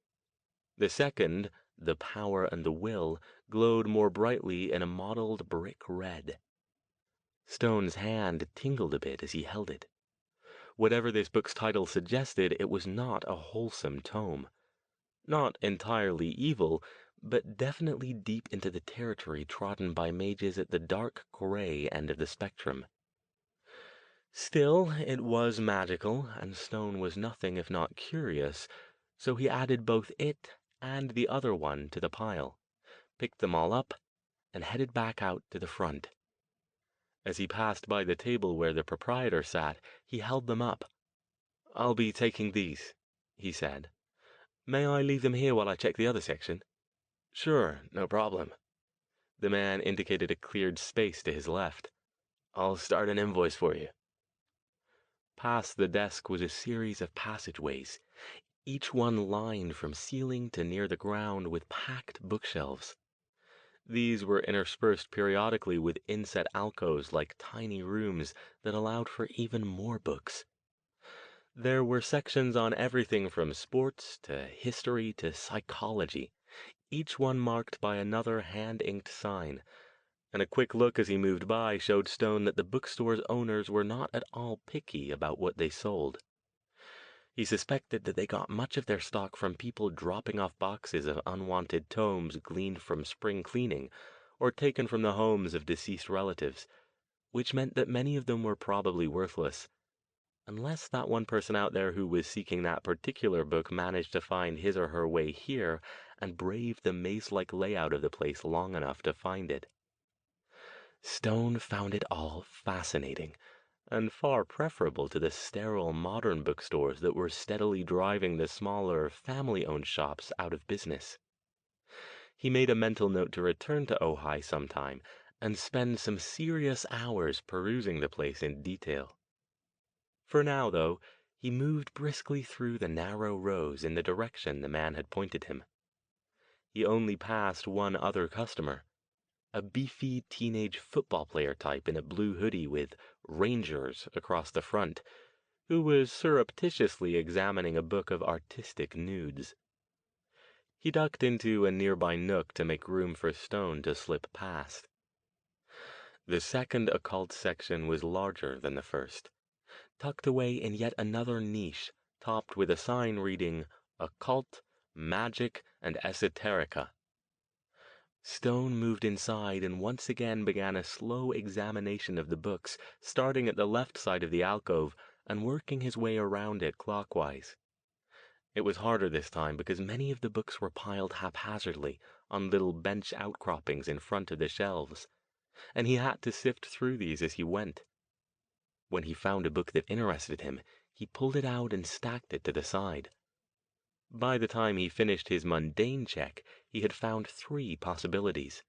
S2: The second, The Power and the Will, glowed more brightly in a mottled brick red. Stone's hand tingled a bit as he held it. Whatever this book's title suggested, it was not a wholesome tome. Not entirely evil, but definitely deep into the territory trodden by mages at the dark gray end of the spectrum. Still, it was magical, and Stone was nothing if not curious, so he added both it and the other one to the pile, picked them all up, and headed back out to the front. As he passed by the table where the proprietor sat, he held them up. "I'll be taking these," he said. "May I leave them here while I check the other section?" "Sure, no problem." The man indicated a cleared space to his left. "I'll start an invoice for you." Past the desk was a series of passageways, each one lined from ceiling to near the ground with packed bookshelves. These were interspersed periodically with inset alcoves like tiny rooms that allowed for even more books. There were sections on everything from sports to history to psychology, each one marked by another hand-inked sign, and a quick look as he moved by showed Stone that the bookstore's owners were not at all picky about what they sold. He suspected that they got much of their stock from people dropping off boxes of unwanted tomes gleaned from spring cleaning or taken from the homes of deceased relatives, which meant that many of them were probably worthless, unless that one person out there who was seeking that particular book managed to find his or her way here and brave the maze-like layout of the place long enough to find it. Stone found it all fascinating, and far preferable to the sterile modern bookstores that were steadily driving the smaller, family-owned shops out of business. He made a mental note to return to Ojai sometime and spend some serious hours perusing the place in detail. For now, though, he moved briskly through the narrow rows in the direction the man had pointed him. He only passed one other customer, a beefy teenage football player type in a blue hoodie with Rangers across the front, who was surreptitiously examining a book of artistic nudes. He ducked into a nearby nook to make room for Stone to slip past. The second occult section was larger than the first, tucked away in yet another niche, topped with a sign reading Occult, Magic, and Esoterica. Stone moved inside and once again began a slow examination of the books, starting at the left side of the alcove and working his way around it clockwise. It was harder this time because many of the books were piled haphazardly on little bench outcroppings in front of the shelves, and he had to sift through these as he went. When he found a book that interested him, he pulled it out and stacked it to the side. By the time he finished his mundane check, he had found 3 possibilities.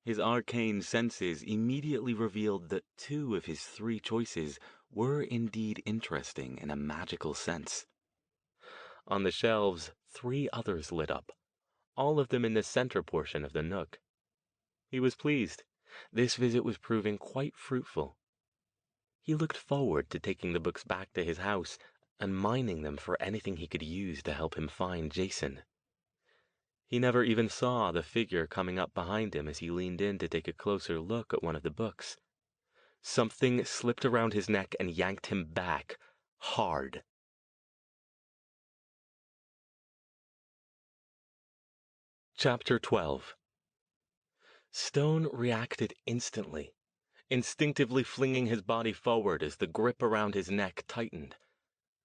S2: His arcane senses immediately revealed that 2 of his 3 choices were indeed interesting in a magical sense. On the shelves, 3 others lit up, all of them in the center portion of the nook. He was pleased. This visit was proving quite fruitful. He looked forward to taking the books back to his house and mining them for anything he could use to help him find Jason. He never even saw the figure coming up behind him as he leaned in to take a closer look at one of the books. Something slipped around his neck and yanked him back, hard. Chapter 12. Stone reacted instantly, instinctively flinging his body forward as the grip around his neck tightened.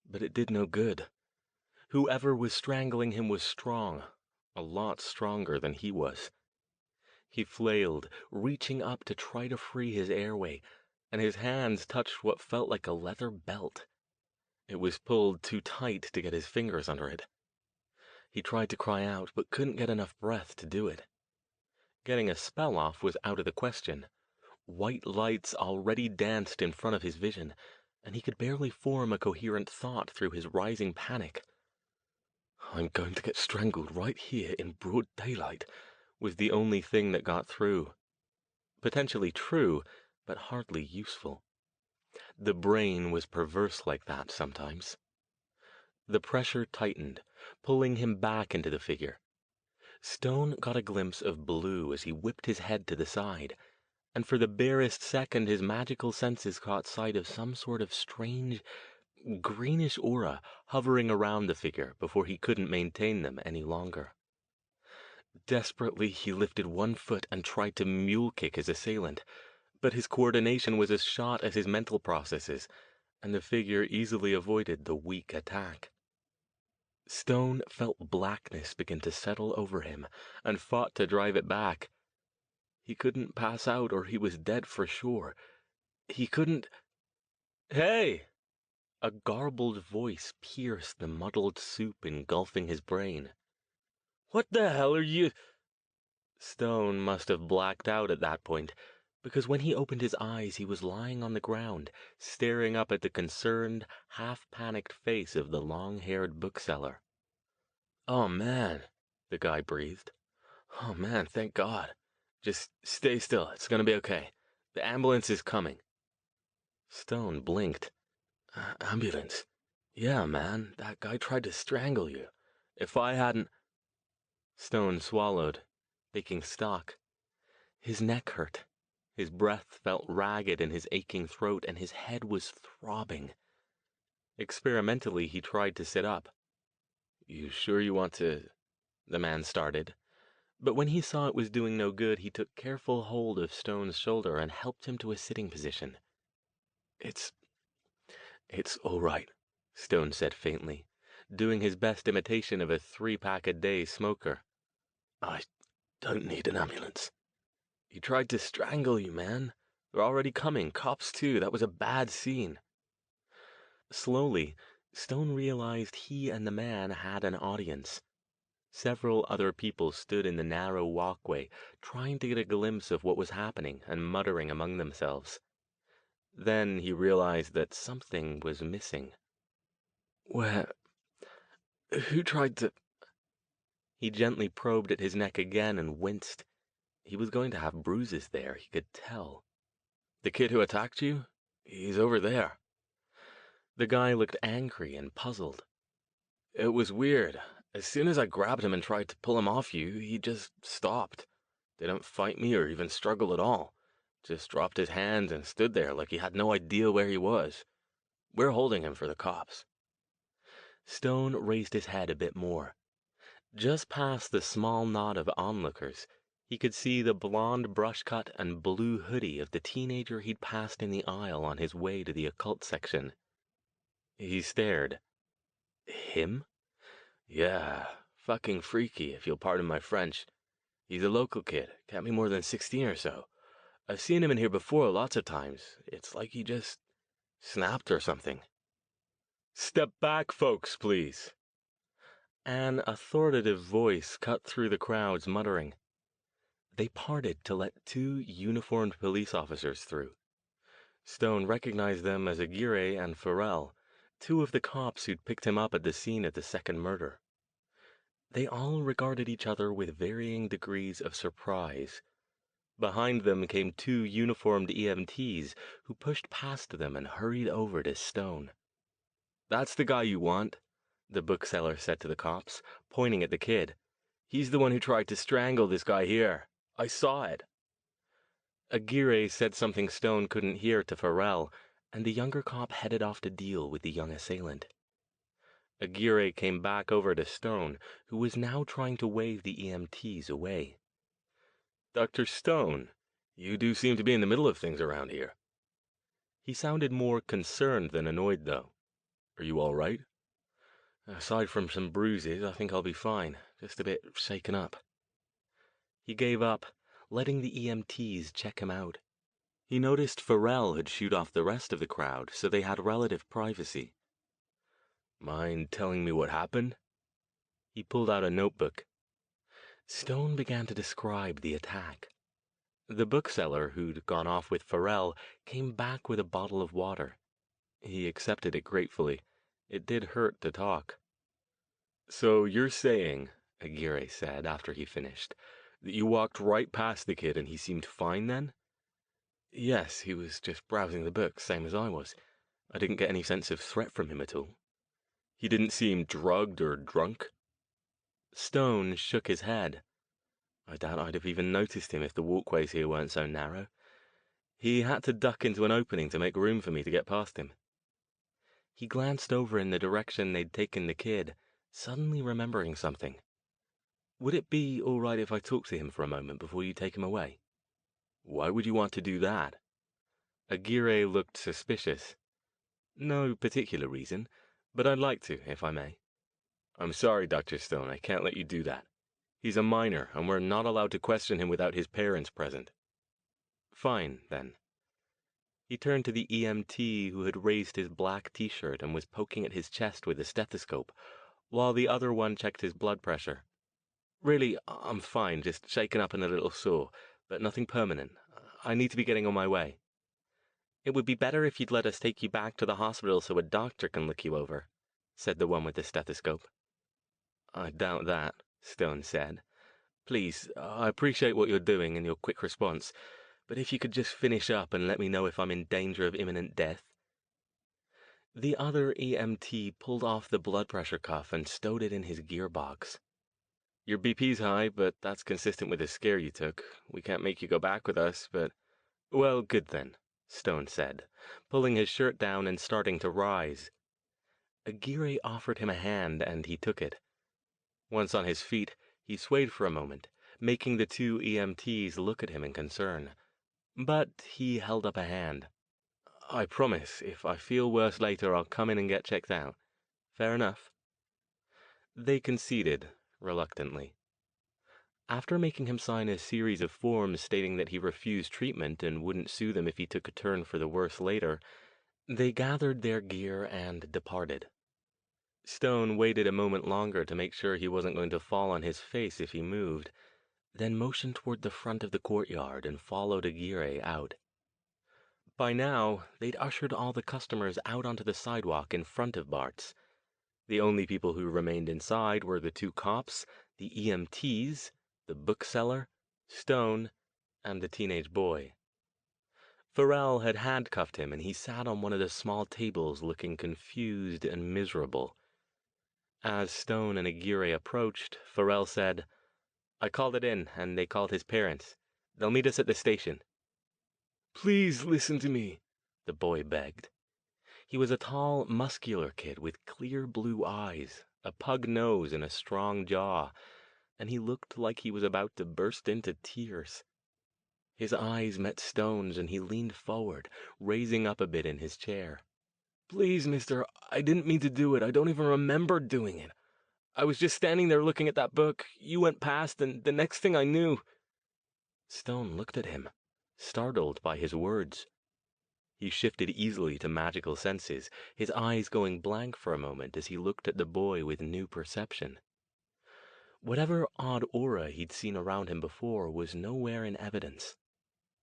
S2: But it did no good. Whoever was strangling him was strong, a lot stronger than he was. He flailed, reaching up to try to free his airway, and his hands touched what felt like a leather belt. It was pulled too tight to get his fingers under it. He tried to cry out, but couldn't get enough breath to do it. Getting a spell off was out of the question. White lights already danced in front of his vision, and he could barely form a coherent thought through his rising panic. "I'm going to get strangled right here in broad daylight," was the only thing that got through. Potentially true, but hardly useful. The brain was perverse like that sometimes. The pressure tightened, pulling him back into the figure. Stone got a glimpse of blue as he whipped his head to the side, and for the barest second his magical senses caught sight of some sort of strange, greenish aura hovering around the figure before he couldn't maintain them any longer. Desperately, he lifted one foot and tried to mule-kick his assailant, but his coordination was as shot as his mental processes, and the figure easily avoided the weak attack. Stone felt blackness begin to settle over him, and fought to drive it back. He couldn't pass out or he was dead for sure. He couldn't... "Hey!" A garbled voice pierced the muddled soup engulfing his brain. "What the hell are you—" Stone must have blacked out at that point, because when he opened his eyes, he was lying on the ground, staring up at the concerned, half-panicked face of the long-haired bookseller. "Oh, man," the guy breathed. "Oh, man, thank God. Just stay still. It's gonna be okay. The ambulance is coming." Stone blinked. Ambulance? Yeah, man, that guy tried to strangle you. If I hadn't..." Stone swallowed, taking stock. His neck hurt. His breath felt ragged in his aching throat, and his head was throbbing. Experimentally, he tried to sit up. "You sure you want to..." the man started. But when he saw it was doing no good, he took careful hold of Stone's shoulder and helped him to a sitting position. It's all right," Stone said faintly, doing his best imitation of a 3-pack-a-day smoker. "I don't need an ambulance. He tried to strangle you, man. They're already coming. Cops, too. That was a bad scene." Slowly, Stone realized he and the man had an audience. Several other people stood in the narrow walkway, trying to get a glimpse of what was happening and muttering among themselves. Then he realized that something was missing. Who tried to..." He gently probed at his neck again and winced. He was going to have bruises there, he could tell. "The kid who attacked you? He's over there." The guy looked angry and puzzled. "It was weird. As soon as I grabbed him and tried to pull him off you, he just stopped. Didn't fight me or even struggle at all. Just dropped his hands and stood there like he had no idea where he was. We're holding him for the cops." Stone raised his head a bit more. Just past the small knot of onlookers, he could see the blonde brush cut and blue hoodie of the teenager he'd passed in the aisle on his way to the occult section. He stared. Him? Yeah, fucking freaky, if you'll pardon my French. He's a local kid, can't be more than 16 or so. I've seen him in here before lots of times. It's like he just snapped or something. "Step back, folks, please." An authoritative voice cut through the crowd's muttering. They parted to let 2 uniformed police officers through. Stone recognized them as Aguirre and Farrell, 2 of the cops who'd picked him up at the scene of the second murder. They all regarded each other with varying degrees of surprise. Behind them came 2 uniformed EMTs who pushed past them and hurried over to Stone. "That's the guy you want," the bookseller said to the cops, pointing at the kid. "He's the one who tried to strangle this guy here. I saw it." Aguirre said something Stone couldn't hear to Farrell, and the younger cop headed off to deal with the young assailant. Aguirre came back over to Stone, who was now trying to wave the EMTs away. "Dr. Stone, you do seem to be in the middle of things around here." He sounded more concerned than annoyed, though. "Are you all right?" "Aside from some bruises, I think I'll be fine. Just a bit shaken up." He gave up, letting the EMTs check him out. He noticed Farrell had shooed off the rest of the crowd, so they had relative privacy. "Mind telling me what happened?" He pulled out a notebook. Stone began to describe the attack. The bookseller, who'd gone off with Farrell, came back with a bottle of water. He accepted it gratefully. It did hurt to talk. "So you're saying," Aguirre said after he finished, "that you walked right past the kid and he seemed fine then?" "Yes, he was just browsing the books, same as I was. I didn't get any sense of threat from him at all." "He didn't seem drugged or drunk?" Stone shook his head. "I doubt I'd have even noticed him if the walkways here weren't so narrow. He had to duck into an opening to make room for me to get past him." He glanced over in the direction they'd taken the kid, suddenly remembering something. "Would it be all right if I talked to him for a moment before you take him away?" "Why would you want to do that?" Aguirre looked suspicious. "No particular reason, but I'd like to, if I may." "I'm sorry, Dr. Stone, I can't let you do that. He's a minor, and we're not allowed to question him without his parents present." "Fine, then." He turned to the EMT who had raised his black t-shirt and was poking at his chest with a stethoscope, while the other one checked his blood pressure. "Really, I'm fine, just shaken up and a little sore, but nothing permanent. I need to be getting on my way. It would be better if you'd let us take you back to the hospital so a doctor can look you over, said the one with the stethoscope. I doubt that, Stone said. Please, I appreciate what you're doing and your quick response, but if you could just finish up and let me know if I'm in danger of imminent death. The other EMT pulled off the blood pressure cuff and stowed it in his gearbox. Your BP's high, but that's consistent with the scare you took. We can't make you go back with us, but... Well, good then, Stone said, pulling his shirt down and starting to rise. Aguirre offered him a hand, and he took it. Once on his feet, he swayed for a moment, making the two EMTs look at him in concern. But he held up a hand. I promise, if I feel worse later, I'll come in and get checked out. Fair enough. They conceded, reluctantly. After making him sign a series of forms stating that he refused treatment and wouldn't sue them if he took a turn for the worse later, they gathered their gear and departed. Stone waited a moment longer to make sure he wasn't going to fall on his face if he moved, then motioned toward the front of the courtyard and followed Aguirre out. By now, they'd ushered all the customers out onto the sidewalk in front of Bart's. The only people who remained inside were the two cops, the EMTs, the bookseller, Stone, and the teenage boy. Farrell had handcuffed him, and he sat on one of the small tables looking confused and miserable. As Stone and Aguirre approached, Farrell said, I called it in, and they called his parents. They'll meet us at the station. Please listen to me, the boy begged. He was a tall, muscular kid with clear blue eyes, a pug nose, and a strong jaw, and he looked like he was about to burst into tears. His eyes met Stone's, and he leaned forward, raising up a bit in his chair. Please, mister, I didn't mean to do it. I don't even remember doing it. I was just standing there looking at that book. You went past, and the next thing I knew... Stone looked at him, startled by his words. He shifted easily to magical senses, his eyes going blank for a moment as he looked at the boy with new perception. Whatever odd aura he'd seen around him before was nowhere in evidence.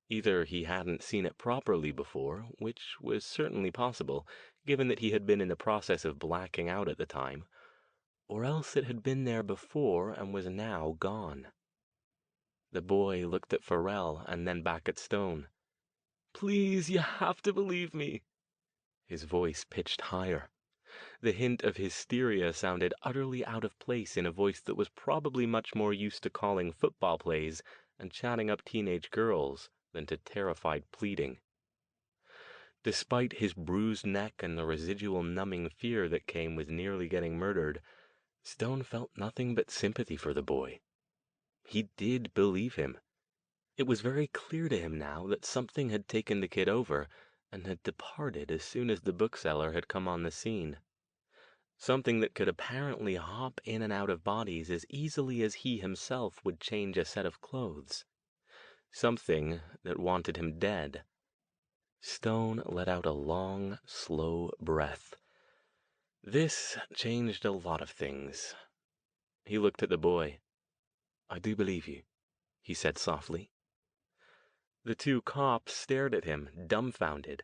S2: Either he hadn't seen it properly before, which was certainly possible, given that he had been in the process of blacking out at the time, or else it had been there before and was now gone. The boy looked at Farrell and then back at Stone. Please, you have to believe me. His voice pitched higher. The hint of hysteria sounded utterly out of place in a voice that was probably much more used to calling football plays and chatting up teenage girls than to terrified pleading. Despite his bruised neck and the residual numbing fear that came with nearly getting murdered, Stone felt nothing but sympathy for the boy. He did believe him. It was very clear to him now that something had taken the kid over and had departed as soon as the bookseller had come on the scene. Something that could apparently hop in and out of bodies as easily as he himself would change a set of clothes. Something that wanted him dead. Stone let out a long, slow breath. This changed a lot of things. He looked at the boy. I do believe you, he said softly. The two cops stared at him, dumbfounded,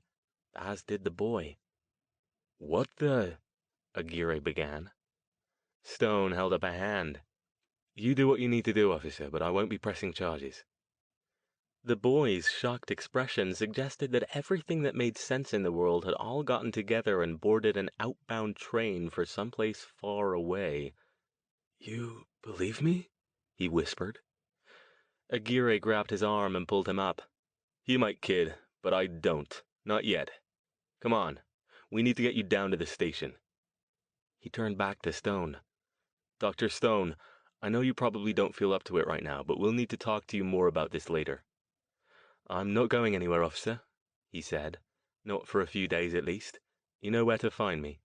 S2: as did the boy. What the... Aguirre began. Stone held up a hand. You do what you need to do, officer, but I won't be pressing charges. The boy's shocked expression suggested that everything that made sense in the world had all gotten together and boarded an outbound train for someplace far away. You believe me? He whispered. Aguirre grabbed his arm and pulled him up. You might, kid, but I don't. Not yet. Come on. We need to get you down to the station. He turned back to Stone. Dr. Stone, I know you probably don't feel up to it right now, but we'll need to talk to you more about this later. I'm not going anywhere, officer, he said. Not for a few days at least. You know where to find me.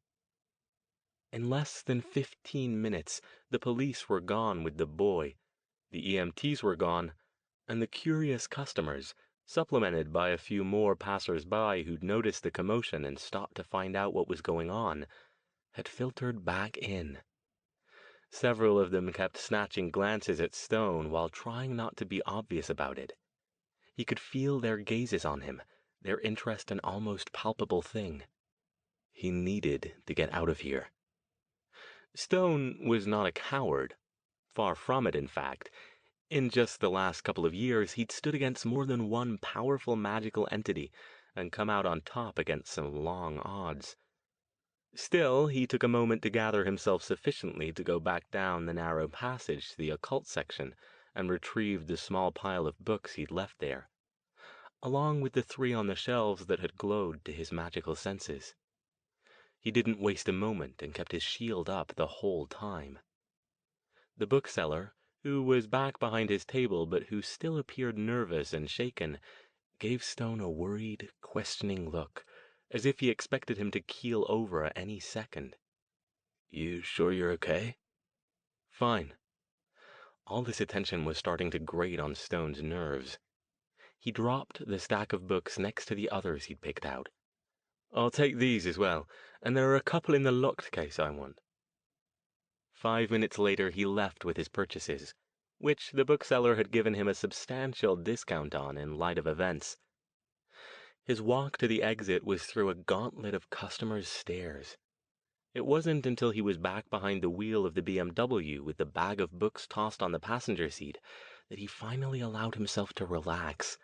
S2: In less than 15 minutes, the police were gone with the boy, the EMTs were gone, and the curious customers, supplemented by a few more passers-by who'd noticed the commotion and stopped to find out what was going on, had filtered back in. Several of them kept snatching glances at Stone while trying not to be obvious about it. He could feel their gazes on him, their interest an almost palpable thing. He needed to get out of here. Stone was not a coward. Far from it, in fact. In just the last couple of years, he'd stood against more than one powerful magical entity and come out on top against some long odds. Still, he took a moment to gather himself sufficiently to go back down the narrow passage to the occult section and retrieve the small pile of books he'd left there, along with the 3 on the shelves that had glowed to his magical senses. He didn't waste a moment and kept his shield up the whole time. The bookseller, who was back behind his table but who still appeared nervous and shaken, gave Stone a worried, questioning look, as if he expected him to keel over at any second. "You sure you're okay?" "Fine." All this attention was starting to grate on Stone's nerves. He dropped the stack of books next to the others he'd picked out. "I'll take these as well, and there are a couple in the locked case I want." 5 minutes later, he left with his purchases, which the bookseller had given him a substantial discount on in light of events. His walk to the exit was through a gauntlet of customers' stares. It wasn't until he was back behind the wheel of the BMW with the bag of books tossed on the passenger seat that he finally allowed himself to relax.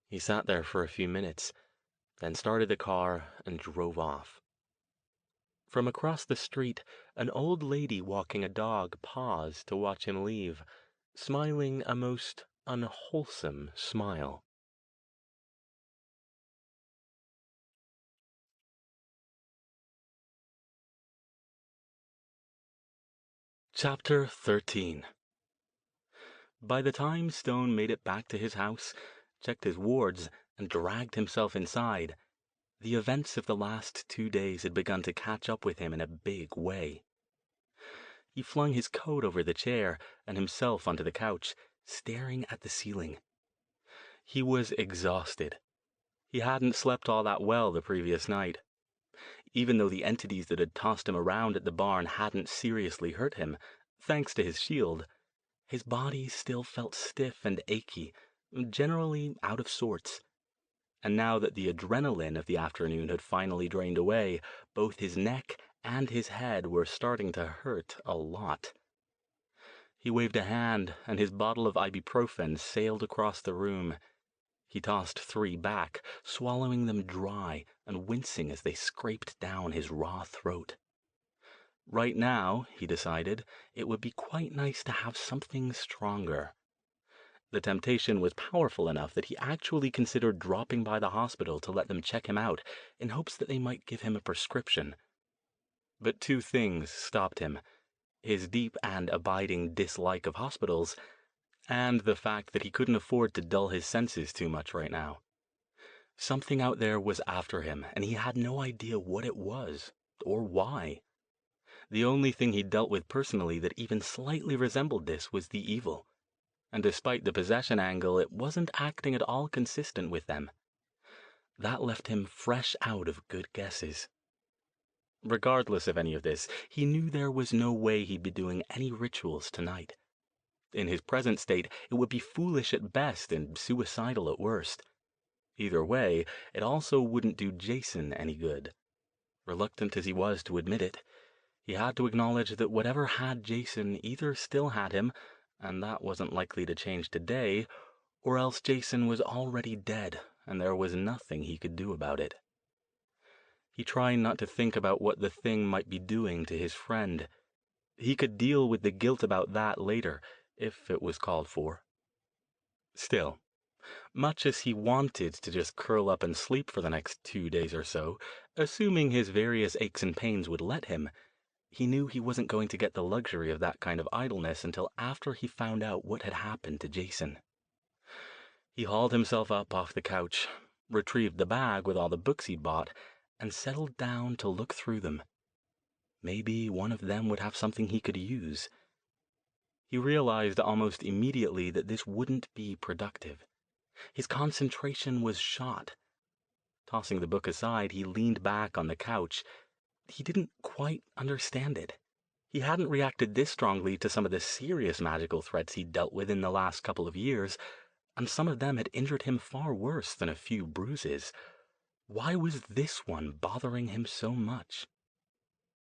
S2: He sat there for a few minutes, then started the car and drove off. From across the street, an old lady walking a dog paused to watch him leave, smiling a most unwholesome smile. Chapter 13. By the time Stone made it back to his house, checked his wards, and dragged himself inside, the events of the last 2 days had begun to catch up with him in a big way. He flung his coat over the chair and himself onto the couch, staring at the ceiling. He was exhausted. He hadn't slept all that well the previous night. Even though the entities that had tossed him around at the barn hadn't seriously hurt him, thanks to his shield, his body still felt stiff and achy, generally out of sorts. And now that the adrenaline of the afternoon had finally drained away, both his neck and his head were starting to hurt a lot. He waved a hand, and his bottle of ibuprofen sailed across the room. He tossed 3 back, swallowing them dry and wincing as they scraped down his raw throat. Right now, he decided, it would be quite nice to have something stronger. The temptation was powerful enough that he actually considered dropping by the hospital to let them check him out in hopes that they might give him a prescription. But 2 things stopped him: his deep and abiding dislike of hospitals, and the fact that he couldn't afford to dull his senses too much right now. Something out there was after him, and he had no idea what it was, or why. The only thing he'd dealt with personally that even slightly resembled this was the evil. And despite the possession angle, it wasn't acting at all consistent with them. That left him fresh out of good guesses. Regardless of any of this, he knew there was no way he'd be doing any rituals tonight. In his present state, it would be foolish at best and suicidal at worst. Either way, it also wouldn't do Jason any good. Reluctant as he was to admit it, he had to acknowledge that whatever had Jason either still had him, and that wasn't likely to change today, or else Jason was already dead, and there was nothing he could do about it. He tried not to think about what the thing might be doing to his friend. He could deal with the guilt about that later, if it was called for. Still, much as he wanted to just curl up and sleep for the next 2 days or so, assuming his various aches and pains would let him, he knew he wasn't going to get the luxury of that kind of idleness until after he found out what had happened to Jason. He hauled himself up off the couch, retrieved the bag with all the books he'd bought, and settled down to look through them. Maybe one of them would have something he could use. He realized almost immediately that this wouldn't be productive. His concentration was shot. Tossing the book aside, he leaned back on the couch. He didn't quite understand it. He hadn't reacted this strongly to some of the serious magical threats he'd dealt with in the last couple of years, and some of them had injured him far worse than a few bruises. Why was this one bothering him so much?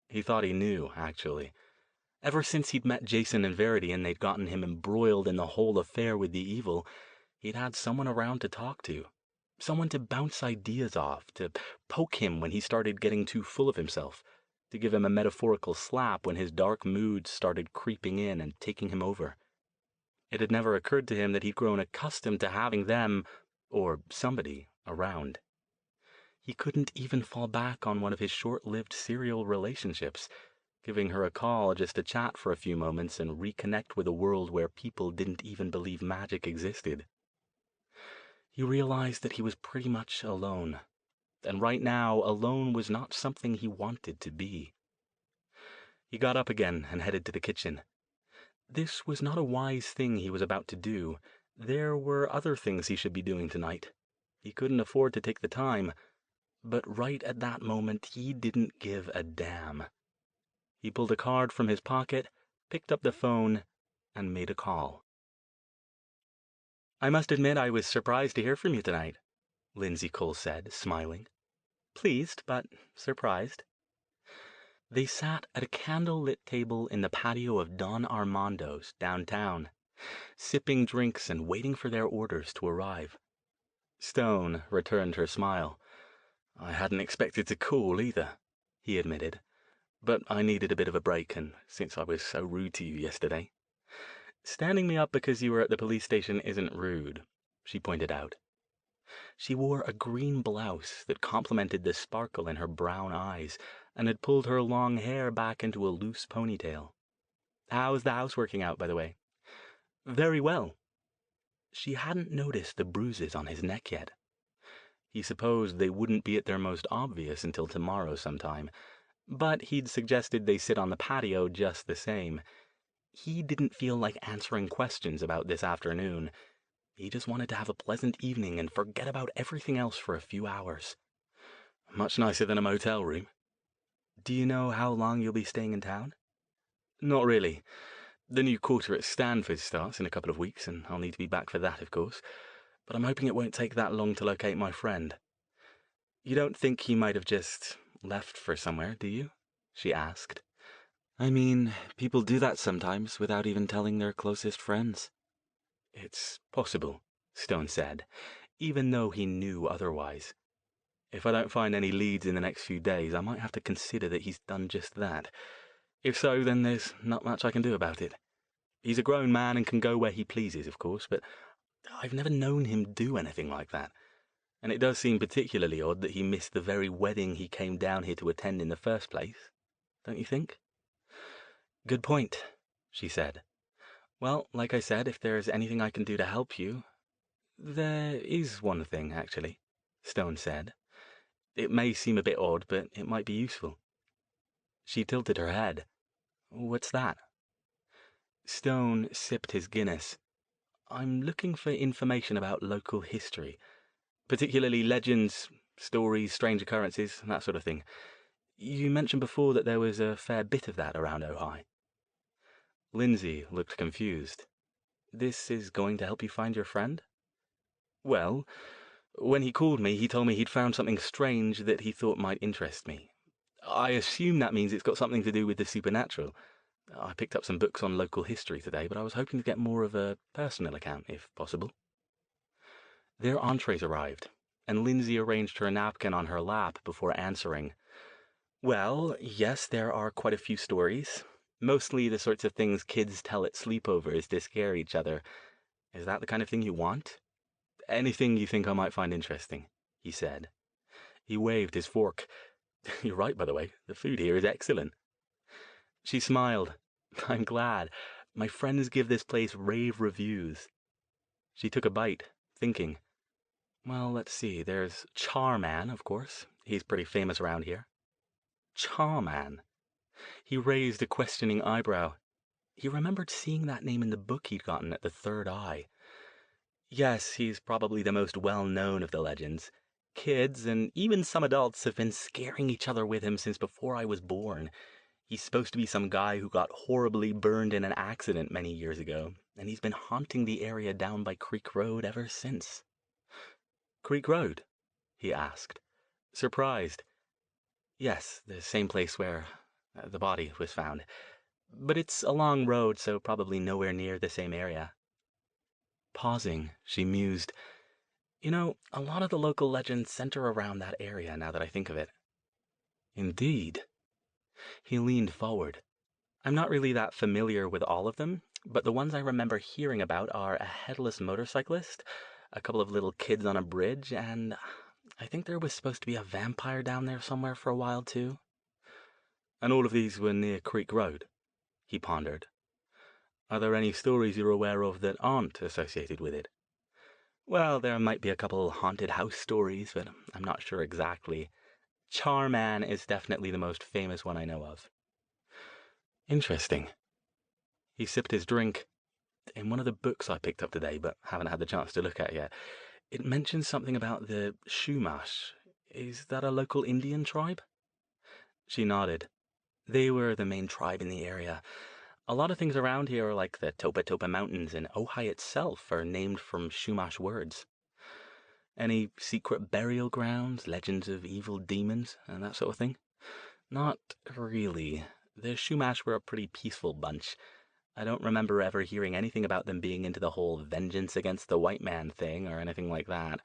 S2: He thought he knew, actually. Ever since he'd met Jason and Verity and they'd gotten him embroiled in the whole affair with the evil, he'd had someone around to talk to. Someone to bounce ideas off, to poke him when he started getting too full of himself, to give him a metaphorical slap when his dark moods started creeping in and taking him over. It had never occurred to him that he'd grown accustomed to having them, or somebody, around. He couldn't even fall back on one of his short-lived serial relationships, giving her a call just to chat for a few moments and reconnect with a world where people didn't even believe magic existed. He realized that he was pretty much alone, and right now, alone was not something he wanted to be. He got up again and headed to the kitchen. This was not a wise thing he was about to do. There were other things he should be doing tonight. He couldn't afford to take the time, but right at that moment, he didn't give a damn. He pulled a card from his pocket, picked up the phone, and made a call. "I must admit I was surprised to hear from you tonight," Lindsay Cole said, smiling. "Pleased, but surprised." They sat at a candle-lit table in the patio of Don Armando's downtown, sipping drinks and waiting for their orders to arrive. Stone returned her smile. "I hadn't expected to call either," he admitted, "but I needed a bit of a break, and since I was so rude to you yesterday—" "Standing me up because you were at the police station isn't rude," she pointed out. She wore a green blouse that complemented the sparkle in her brown eyes and had pulled her long hair back into a loose ponytail. "How's the house working out, by the way?" "Very well." She hadn't noticed the bruises on his neck yet. He supposed they wouldn't be at their most obvious until tomorrow sometime, but he'd suggested they sit on the patio just the same. He didn't feel like answering questions about this afternoon. He just wanted to have a pleasant evening and forget about everything else for a few hours. "Much nicer than a motel room." "Do you know how long you'll be staying in town?" "Not really. The new quarter at Stanford starts in a couple of weeks, and I'll need to be back for that, of course. But I'm hoping it won't take that long to locate my friend." "You don't think he might have just left for somewhere, do you?" she asked. "I mean, people do that sometimes without even telling their closest friends." "It's possible," Stone said, even though he knew otherwise. "If I don't find any leads in the next few days, I might have to consider that he's done just that. If so, then there's not much I can do about it. He's a grown man and can go where he pleases, of course, but I've never known him do anything like that. And it does seem particularly odd that he missed the very wedding he came down here to attend in the first place. Don't you think?" "Good point," she said. "Well, like I said, if there's anything I can do to help you—" "There is one thing, actually," Stone said. "It may seem a bit odd, but it might be useful." She tilted her head. "What's that?" Stone sipped his Guinness. "I'm looking for information about local history, particularly legends, stories, strange occurrences, that sort of thing. You mentioned before that there was a fair bit of that around Ojai." Lindsay looked confused. "This is going to help you find your friend?" "Well, when he called me, he told me he'd found something strange that he thought might interest me. I assume that means it's got something to do with the supernatural. I picked up some books on local history today, but I was hoping to get more of a personal account, if possible." Their entrees arrived, and Lindsay arranged her napkin on her lap before answering. "Well, yes, there are quite a few stories. Mostly the sorts of things kids tell at sleepovers to scare each other. Is that the kind of thing you want?" "Anything you think I might find interesting," he said. He waved his fork. "You're right, by the way. The food here is excellent." She smiled. "I'm glad. My friends give this place rave reviews." She took a bite, thinking. "Well, let's see. There's Charman, of course. He's pretty famous around here." Charman? He raised a questioning eyebrow. He remembered seeing that name in the book he'd gotten at the Third Eye. "Yes, he's probably the most well-known of the legends. Kids, and even some adults, have been scaring each other with him since before I was born. He's supposed to be some guy who got horribly burned in an accident many years ago, and he's been haunting the area down by Creek Road ever since. Creek Road? He asked, surprised. Yes, the same place where the body was found. But it's a long road, so probably nowhere near the same area. Pausing, she mused. You know, a lot of the local legends center around that area now that I think of it. Indeed. He leaned forward. I'm not really that familiar with all of them, but the ones I remember hearing about are a headless motorcyclist, a couple of little kids on a bridge, and I think there was supposed to be a vampire down there somewhere for a while, too. And all of these were near Creek Road, he pondered. Are there any stories you're aware of that aren't associated with it? Well, there might be a couple haunted house stories, but I'm not sure exactly. Charman is definitely the most famous one I know of. Interesting. He sipped his drink. In one of the books I picked up today, but haven't had the chance to look at yet, it mentions something about the Shumash. Is that a local Indian tribe? She nodded. They were the main tribe in the area. A lot of things around here are like the Topa Topa Mountains, and Ojai itself are named from Shumash words. Any secret burial grounds, legends of evil demons, and that sort of thing? Not really. The Shumash were a pretty peaceful bunch. I don't remember ever hearing anything about them being into the whole vengeance against the white man thing or anything like that.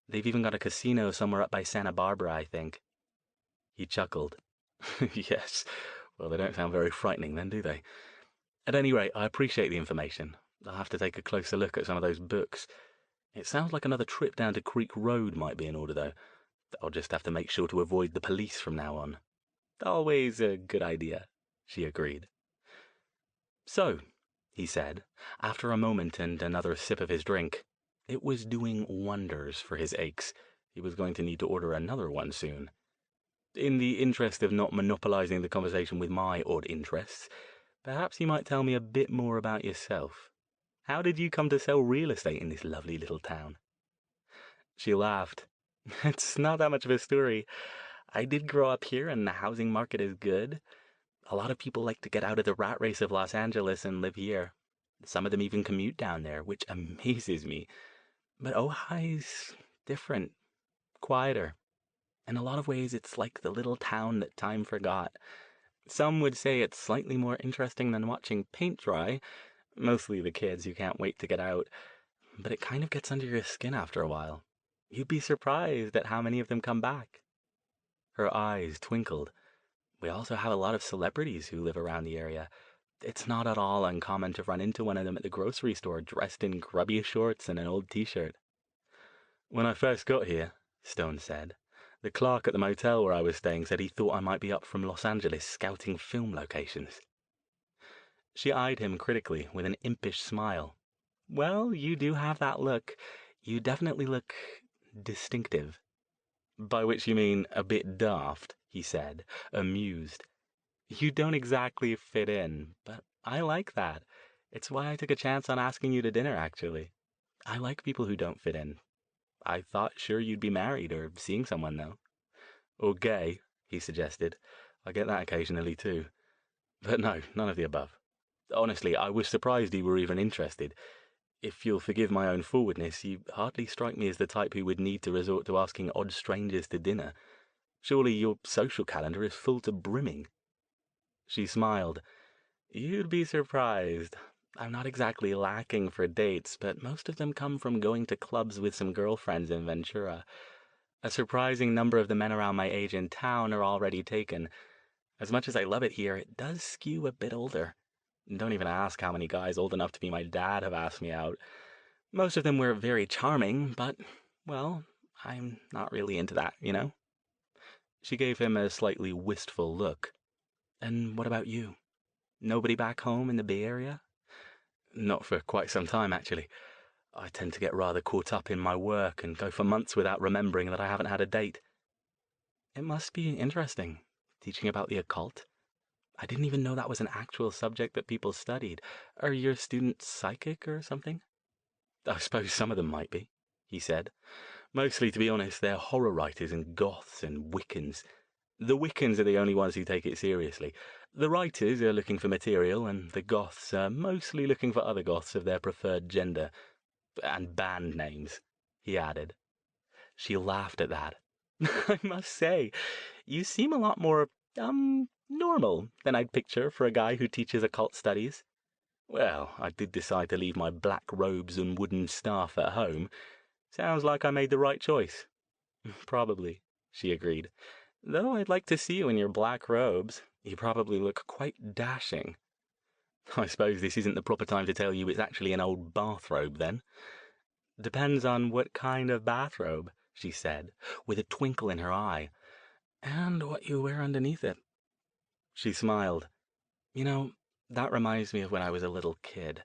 S2: They've even got a casino somewhere up by Santa Barbara, I think. He chuckled. Yes. Well, they don't sound very frightening then, do they? At any rate, I appreciate the information. I'll have to take a closer look at some of those books. It sounds like another trip down to Creek Road might be in order, though. I'll just have to make sure to avoid the police from now on. Always a good idea, she agreed. So, he said, after a moment and another sip of his drink. It was doing wonders for his aches. He was going to need to order another one soon. In the interest of not monopolizing the conversation with my odd interests, perhaps you might tell me a bit more about yourself. How did you come to sell real estate in this lovely little town? She laughed. It's not that much of a story. I did grow up here, and the housing market is good. A lot of people like to get out of the rat race of Los Angeles and live here. Some of them even commute down there, which amazes me. But Ojai's different, quieter. In a lot of ways, it's like the little town that time forgot. Some would say it's slightly more interesting than watching paint dry, mostly the kids who can't wait to get out, but it kind of gets under your skin after a while. You'd be surprised at how many of them come back. Her eyes twinkled. We also have a lot of celebrities who live around the area. It's not at all uncommon to run into one of them at the grocery store dressed in grubby shorts and an old t-shirt. When I first got here, Stone said, the clerk at the motel where I was staying said he thought I might be up from Los Angeles scouting film locations. She eyed him critically with an impish smile. Well, you do have that look. You definitely look distinctive. By which you mean a bit daft, he said, amused. You don't exactly fit in, but I like that. It's why I took a chance on asking you to dinner, actually. I like people who don't fit in. I thought sure you'd be married or seeing someone, though. Or gay, he suggested. I get that occasionally, too. But no, none of the above. Honestly, I was surprised you were even interested. If you'll forgive my own forwardness, you hardly strike me as the type who would need to resort to asking odd strangers to dinner. Surely your social calendar is full to brimming. She smiled. You'd be surprised. I'm not exactly lacking for dates, but most of them come from going to clubs with some girlfriends in Ventura. A surprising number of the men around my age in town are already taken. As much as I love it here, it does skew a bit older. Don't even ask how many guys old enough to be my dad have asked me out. Most of them were very charming, but, well, I'm not really into that, you know? She gave him a slightly wistful look. And what about you? Nobody back home in the Bay Area? Not for quite some time, actually. I tend to get rather caught up in my work and go for months without remembering that I haven't had a date. It must be interesting, teaching about the occult. I didn't even know that was an actual subject that people studied. Are your students psychic or something? I suppose some of them might be, he said. Mostly, to be honest, they're horror writers and goths and Wiccans. The Wiccans are the only ones who take it seriously. The writers are looking for material, and the Goths are mostly looking for other Goths of their preferred gender. And band names, he added. She laughed at that. I must say, you seem a lot more, normal than I'd picture for a guy who teaches occult studies. Well, I did decide to leave my black robes and wooden staff at home. Sounds like I made the right choice. Probably, she agreed. Though I'd like to see you in your black robes. You probably look quite dashing. I suppose this isn't the proper time to tell you it's actually an old bathrobe, then. Depends on what kind of bathrobe, she said, with a twinkle in her eye. And what you wear underneath it. She smiled. You know, that reminds me of when I was a little kid.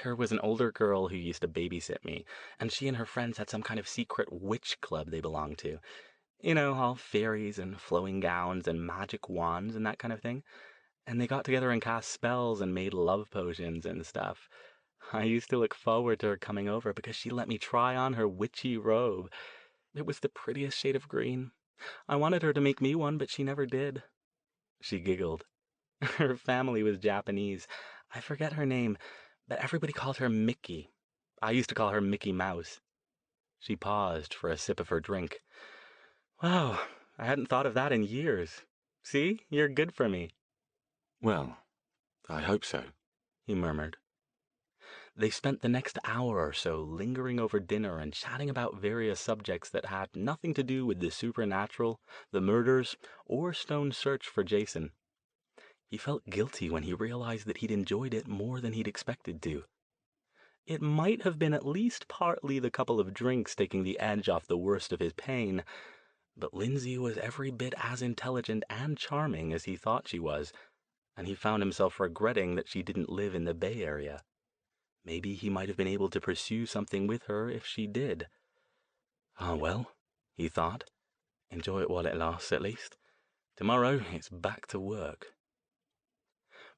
S2: There was an older girl who used to babysit me, and she and her friends had some kind of secret witch club they belonged to. You know, all fairies and flowing gowns and magic wands and that kind of thing. And they got together and cast spells and made love potions and stuff. I used to look forward to her coming over because she let me try on her witchy robe. It was the prettiest shade of green. I wanted her to make me one, but she never did. She giggled. Her family was Japanese. I forget her name, but everybody called her Mickey. I used to call her Mickey Mouse. She paused for a sip of her drink. Wow, I hadn't thought of that in years. See, you're good for me.
S1: Well, I hope so,
S2: he murmured. They spent the next hour or so lingering over dinner and chatting about various subjects that had nothing to do with the supernatural, the murders, or Stone's search for Jason. He felt guilty when he realized that he'd enjoyed it more than he'd expected to. It might have been at least partly the couple of drinks taking the edge off the worst of his pain, but Lindsay was every bit as intelligent and charming as he thought she was, and he found himself regretting that she didn't live in the Bay Area. Maybe he might have been able to pursue something with her if she did. Ah, well, he thought. Enjoy it while it lasts, at least. Tomorrow, it's back to work.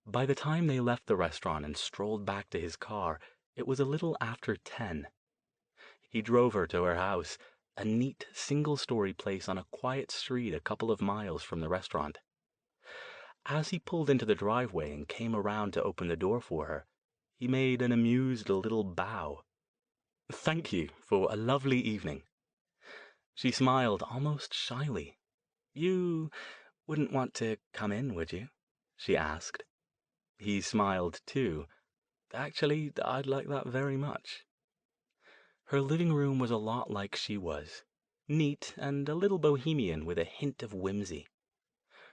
S2: By the time they left the restaurant and strolled back to his car, it was a little after 10. He drove her to her house, a neat single-story place on a quiet street a couple of miles from the restaurant. As he pulled into the driveway and came around to open the door for her, he made an amused little bow. Thank you for a lovely evening. She smiled almost shyly. You wouldn't want to come in, would you? She asked. He smiled, too. Actually, I'd like that very much. Her living room was a lot like she was. Neat and a little bohemian with a hint of whimsy.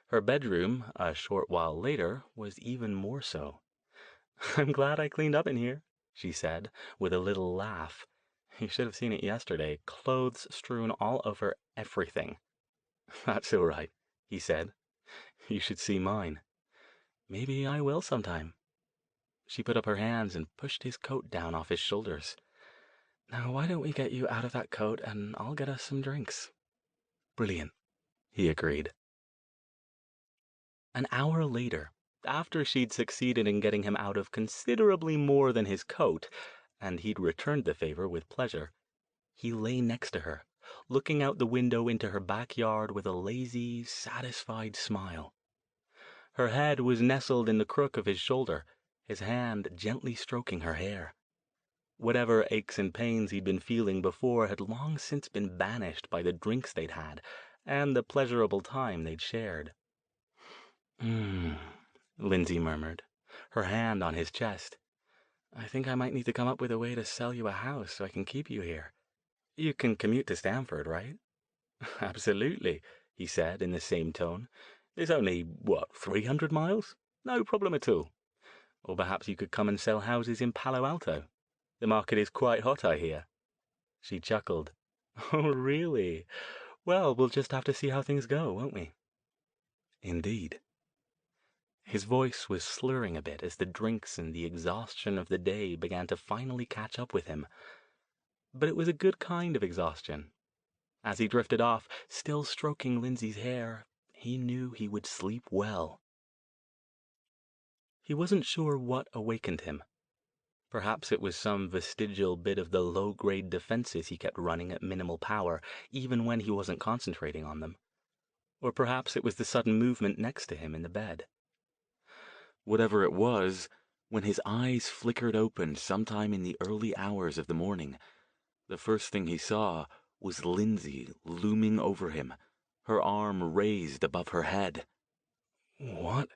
S2: Her bedroom, a short while later, was even more so. I'm glad I cleaned up in here, she said, with a little laugh. You should have seen it yesterday, clothes strewn all over everything. That's all right, he said. You should see mine. Maybe I will sometime. She put up her hands and pushed his coat down off his shoulders. Now, why don't we get you out of that coat and I'll get us some drinks? Brilliant, he agreed. An hour later, after she'd succeeded in getting him out of considerably more than his coat, and he'd returned the favor with pleasure, he lay next to her, looking out the window into her backyard with a lazy, satisfied smile. Her head was nestled in the crook of his shoulder, his hand gently stroking her hair. Whatever aches and pains he'd been feeling before had long since been banished by the drinks they'd had and the pleasurable time they'd shared. Lindsay murmured, her hand on his chest. I think I might need to come up with a way to sell you a house so I can keep you here. You can commute to Stamford, right? Absolutely, he said in the same tone. It's only, 300 miles? No problem at all. Or perhaps you could come and sell houses in Palo Alto. The market is quite hot, I hear. She chuckled. Oh, really? Well, we'll just have to see how things go, won't we? Indeed. His voice was slurring a bit as the drinks and the exhaustion of the day began to finally catch up with him. But it was a good kind of exhaustion. As he drifted off, still stroking Lindsay's hair, he knew he would sleep well. He wasn't sure what awakened him. Perhaps it was some vestigial bit of the low-grade defenses he kept running at minimal power, even when he wasn't concentrating on them. Or perhaps it was the sudden movement next to him in the bed. Whatever it was, when his eyes flickered open sometime in the early hours of the morning, the first thing he saw was Lindsay looming over him, her arm raised above her head. "What?"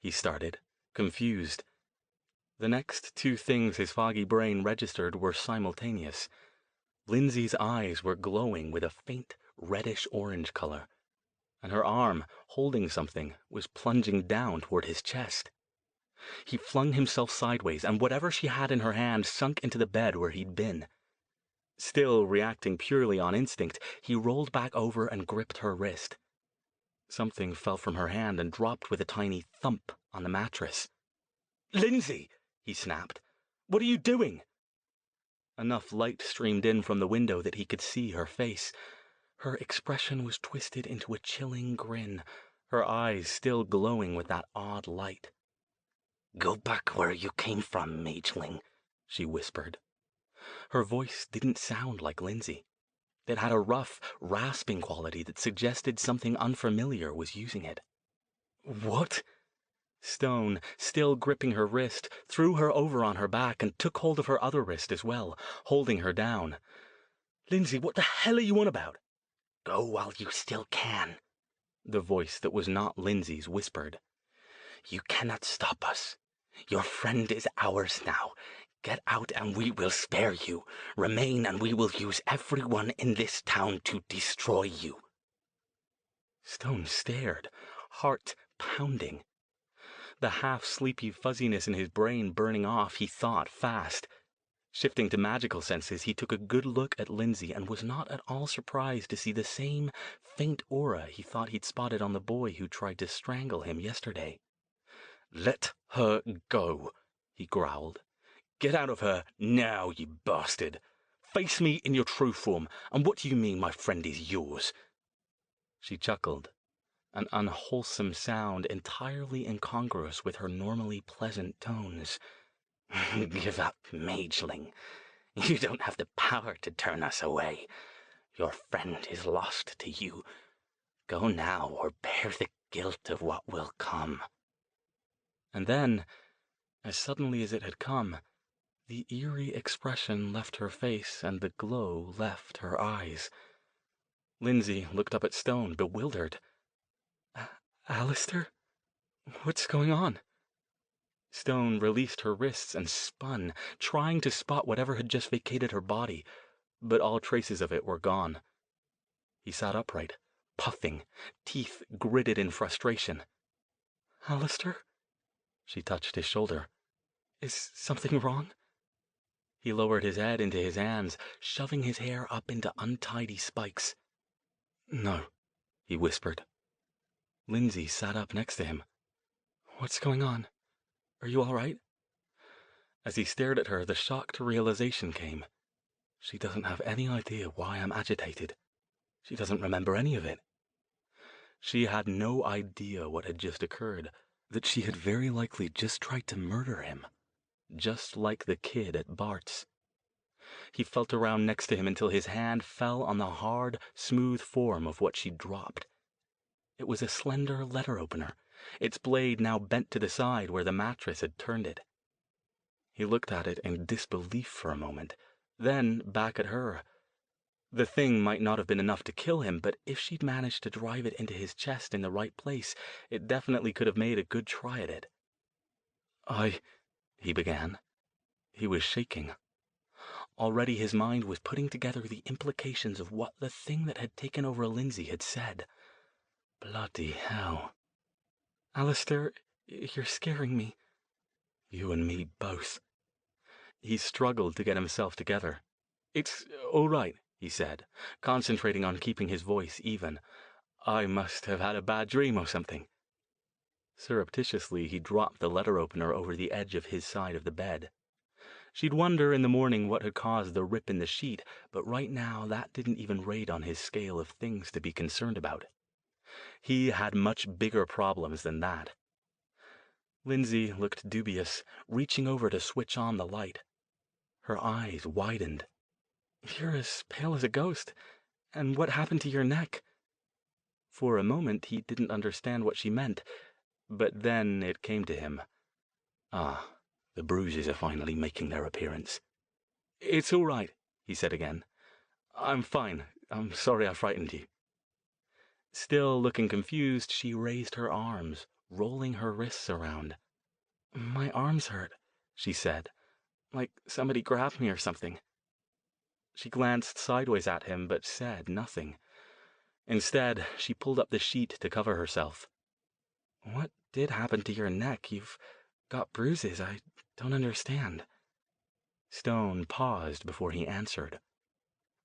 S2: he started, confused. The next two things his foggy brain registered were simultaneous. Lindsay's eyes were glowing with a faint reddish-orange color, and her arm, holding something, was plunging down toward his chest. He flung himself sideways, and whatever she had in her hand sunk into the bed where he'd been. Still reacting purely on instinct, he rolled back over and gripped her wrist. Something fell from her hand and dropped with a tiny thump on the mattress. "Lindsay!" he snapped. "What are you doing?" Enough light streamed in from the window that he could see her face. Her expression was twisted into a chilling grin, her eyes still glowing with that odd light. "Go back where you came from, mageling," she whispered. Her voice didn't sound like Lindsay. It had a rough, rasping quality that suggested something unfamiliar was using it. "What?" Stone, still gripping her wrist, threw her over on her back and took hold of her other wrist as well, holding her down. "Lindsay, what the hell are you on about?" "Go while you still can," the voice that was not Lindsay's whispered. "You cannot stop us. Your friend is ours now. Get out and we will spare you. Remain and we will use everyone in this town to destroy you." Stone stared, heart pounding. The half-sleepy fuzziness in his brain burning off, he thought fast. Shifting to magical senses, he took a good look at Lindsay and was not at all surprised to see the same faint aura he thought he'd spotted on the boy who tried to strangle him yesterday. "Let her go," he growled. "Get out of her now, you bastard! Face me in your true form, and what do you mean my friend is yours?" She chuckled, an unwholesome sound entirely incongruous with her normally pleasant tones. "Give up, mageling. You don't have the power to turn us away. Your friend is lost to you. Go now or bear the guilt of what will come." And then, as suddenly as it had come, the eerie expression left her face and the glow left her eyes. Lindsay looked up at Stone, bewildered. "Alastair? What's going on?" Stone released her wrists and spun, trying to spot whatever had just vacated her body, but all traces of it were gone. He sat upright, puffing, teeth gritted in frustration. "Alastair?" She touched his shoulder. "Is something wrong?" He lowered his head into his hands, shoving his hair up into untidy spikes. "No," he whispered. Lindsay sat up next to him. "What's going on? Are you all right?" As he stared at her, the shocked realization came. She doesn't have any idea why I'm agitated. She doesn't remember any of it. She had no idea what had just occurred, that she had very likely just tried to murder him, just like the kid at Bart's. He felt around next to him until his hand fell on the hard, smooth form of what she'd dropped. It was a slender letter opener, its blade now bent to the side where the mattress had turned it. He looked at it in disbelief for a moment, then back at her. The thing might not have been enough to kill him, but if she'd managed to drive it into his chest in the right place, it definitely could have made a good try at it. He began. He was shaking. Already his mind was putting together the implications of what the thing that had taken over Lindsay had said. Bloody hell. "Alastair, you're scaring me." "You and me both." He struggled to get himself together. "It's all right," he said, concentrating on keeping his voice even. "I must have had a bad dream or something." Surreptitiously, he dropped the letter opener over the edge of his side of the bed. She'd wonder in the morning what had caused the rip in the sheet, but right now that didn't even rate on his scale of things to be concerned about. He had much bigger problems than that. Lindsay looked dubious, reaching over to switch on the light. Her eyes widened. "You're as pale as a ghost. And what happened to your neck?" For a moment he didn't understand what she meant, but then it came to him. Ah, the bruises are finally making their appearance. "It's all right," he said again. "I'm fine. I'm sorry I frightened you." Still looking confused, she raised her arms, rolling her wrists around. "My arms hurt," she said, "like somebody grabbed me or something." She glanced sideways at him, but said nothing. Instead, she pulled up the sheet to cover herself. "What did happen to your neck? You've got bruises. I don't understand." Stone paused before he answered.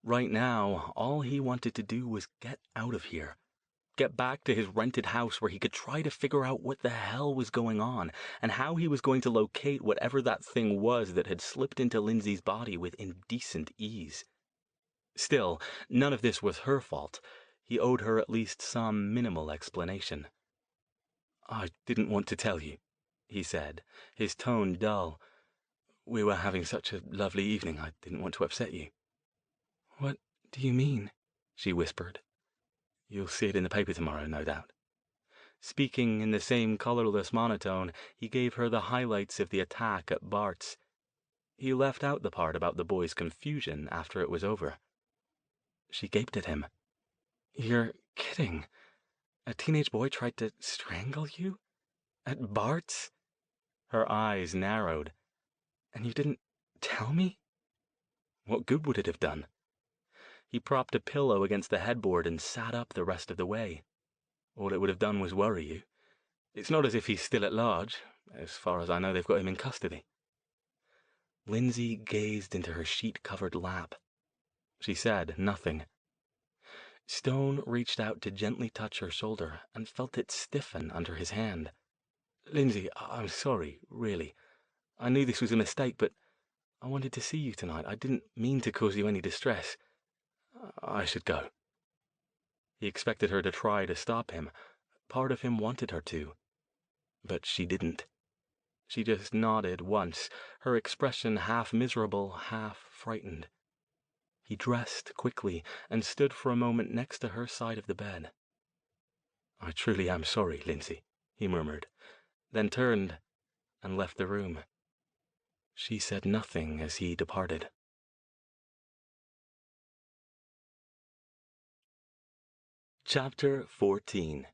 S2: Right now, all he wanted to do was get out of here. Get back to his rented house where he could try to figure out what the hell was going on and how he was going to locate whatever that thing was that had slipped into Lindsay's body with indecent ease. Still, none of this was her fault. He owed her at least some minimal explanation. "I didn't want to tell you," he said, his tone dull. "We were having such a lovely evening, I didn't want to upset you." "What do you mean?" she whispered. "You'll see it in the paper tomorrow, no doubt." Speaking in the same colorless monotone, he gave her the highlights of the attack at Bart's. He left out the part about the boy's confusion after it was over. She gaped at him. "You're kidding. A teenage boy tried to strangle you? At Bart's?" Her eyes narrowed. "And you didn't tell me?" What good would it have done? He propped a pillow against the headboard and sat up the rest of the way. All it would have done was worry you. It's not as if he's still at large. As far as I know, they've got him in custody." Lindsay gazed into her sheet-covered lap. She said nothing. Stone reached out to gently touch her shoulder and felt it stiffen under his hand. "Lindsay, I'm sorry, really. I knew this was a mistake, but I wanted to see you tonight. I didn't mean to cause you any distress. I should go." He expected her to try to stop him. Part of him wanted her to. But she didn't. She just nodded once, her expression half miserable, half frightened. He dressed quickly and stood for a moment next to her side of the bed. "I truly am sorry, Lindsay," he murmured, then turned and left the room. She said nothing as he departed. Chapter 14.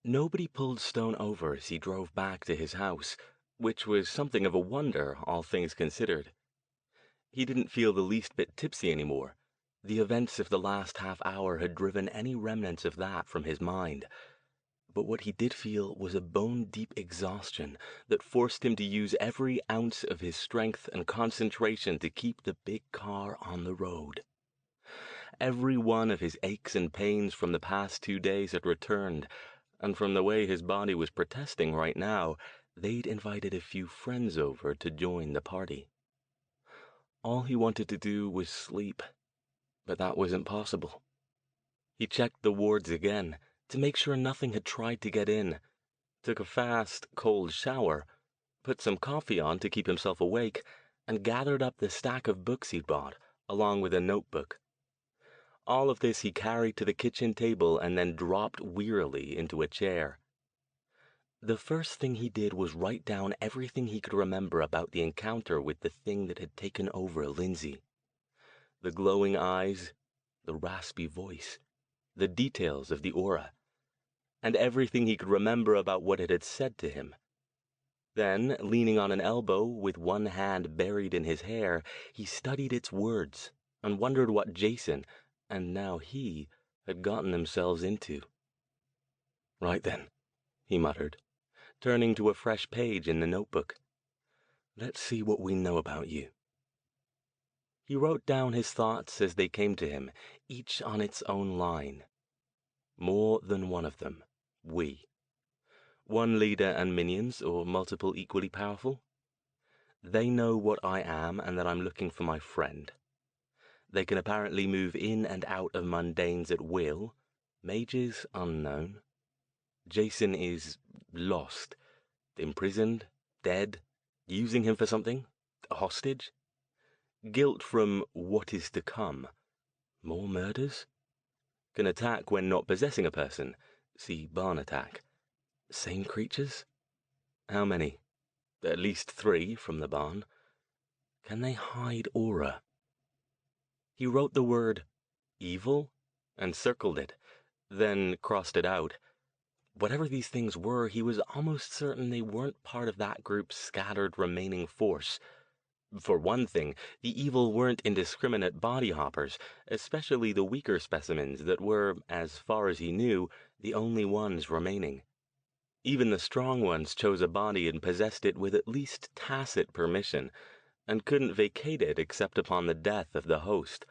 S2: Nobody pulled Stone over as he drove back to his house, which was something of a wonder, all things considered. He didn't feel the least bit tipsy anymore. The events of the last half hour had driven any remnants of that from his mind. But what he did feel was a bone-deep exhaustion that forced him to use every ounce of his strength and concentration to keep the big car on the road. Every one of his aches and pains from the past 2 days had returned, and from the way his body was protesting right now, they'd invited a few friends over to join the party. All he wanted to do was sleep, but that wasn't possible. He checked the wards again to make sure nothing had tried to get in, took a fast, cold shower, put some coffee on to keep himself awake, and gathered up the stack of books he'd bought, along with a notebook. All of this he carried to the kitchen table and then dropped wearily into a chair. The first thing he did was write down everything he could remember about the encounter with the thing that had taken over Lindsay. The glowing eyes, the raspy voice, the details of the aura, and everything he could remember about what it had said to him. Then, leaning on an elbow with one hand buried in his hair, he studied its words and wondered what Jason, and now he, had gotten themselves into. "Right then," he muttered, turning to a fresh page in the notebook. "Let's see what we know about you." He wrote down his thoughts as they came to him, each on its own line. More than one of them. We. One leader and minions, or multiple equally powerful? They know what I am and that I'm looking for my friend. They can apparently move in and out of mundanes at will. Mages unknown. Jason is lost. Imprisoned. Dead. Using him for something. A hostage. Guilt from what is to come. More murders? can attack when not possessing a person. See barn attack. Same creatures? How many? At least 3 from the barn. Can they hide aura? He wrote the word evil and circled it, then crossed it out. Whatever these things were, he was almost certain they weren't part of that group's scattered remaining force. For one thing, the evil weren't indiscriminate body hoppers, especially the weaker specimens that were, as far as he knew, the only ones remaining. Even the strong ones chose a body and possessed it with at least tacit permission, and couldn't vacate it except upon the death of the host.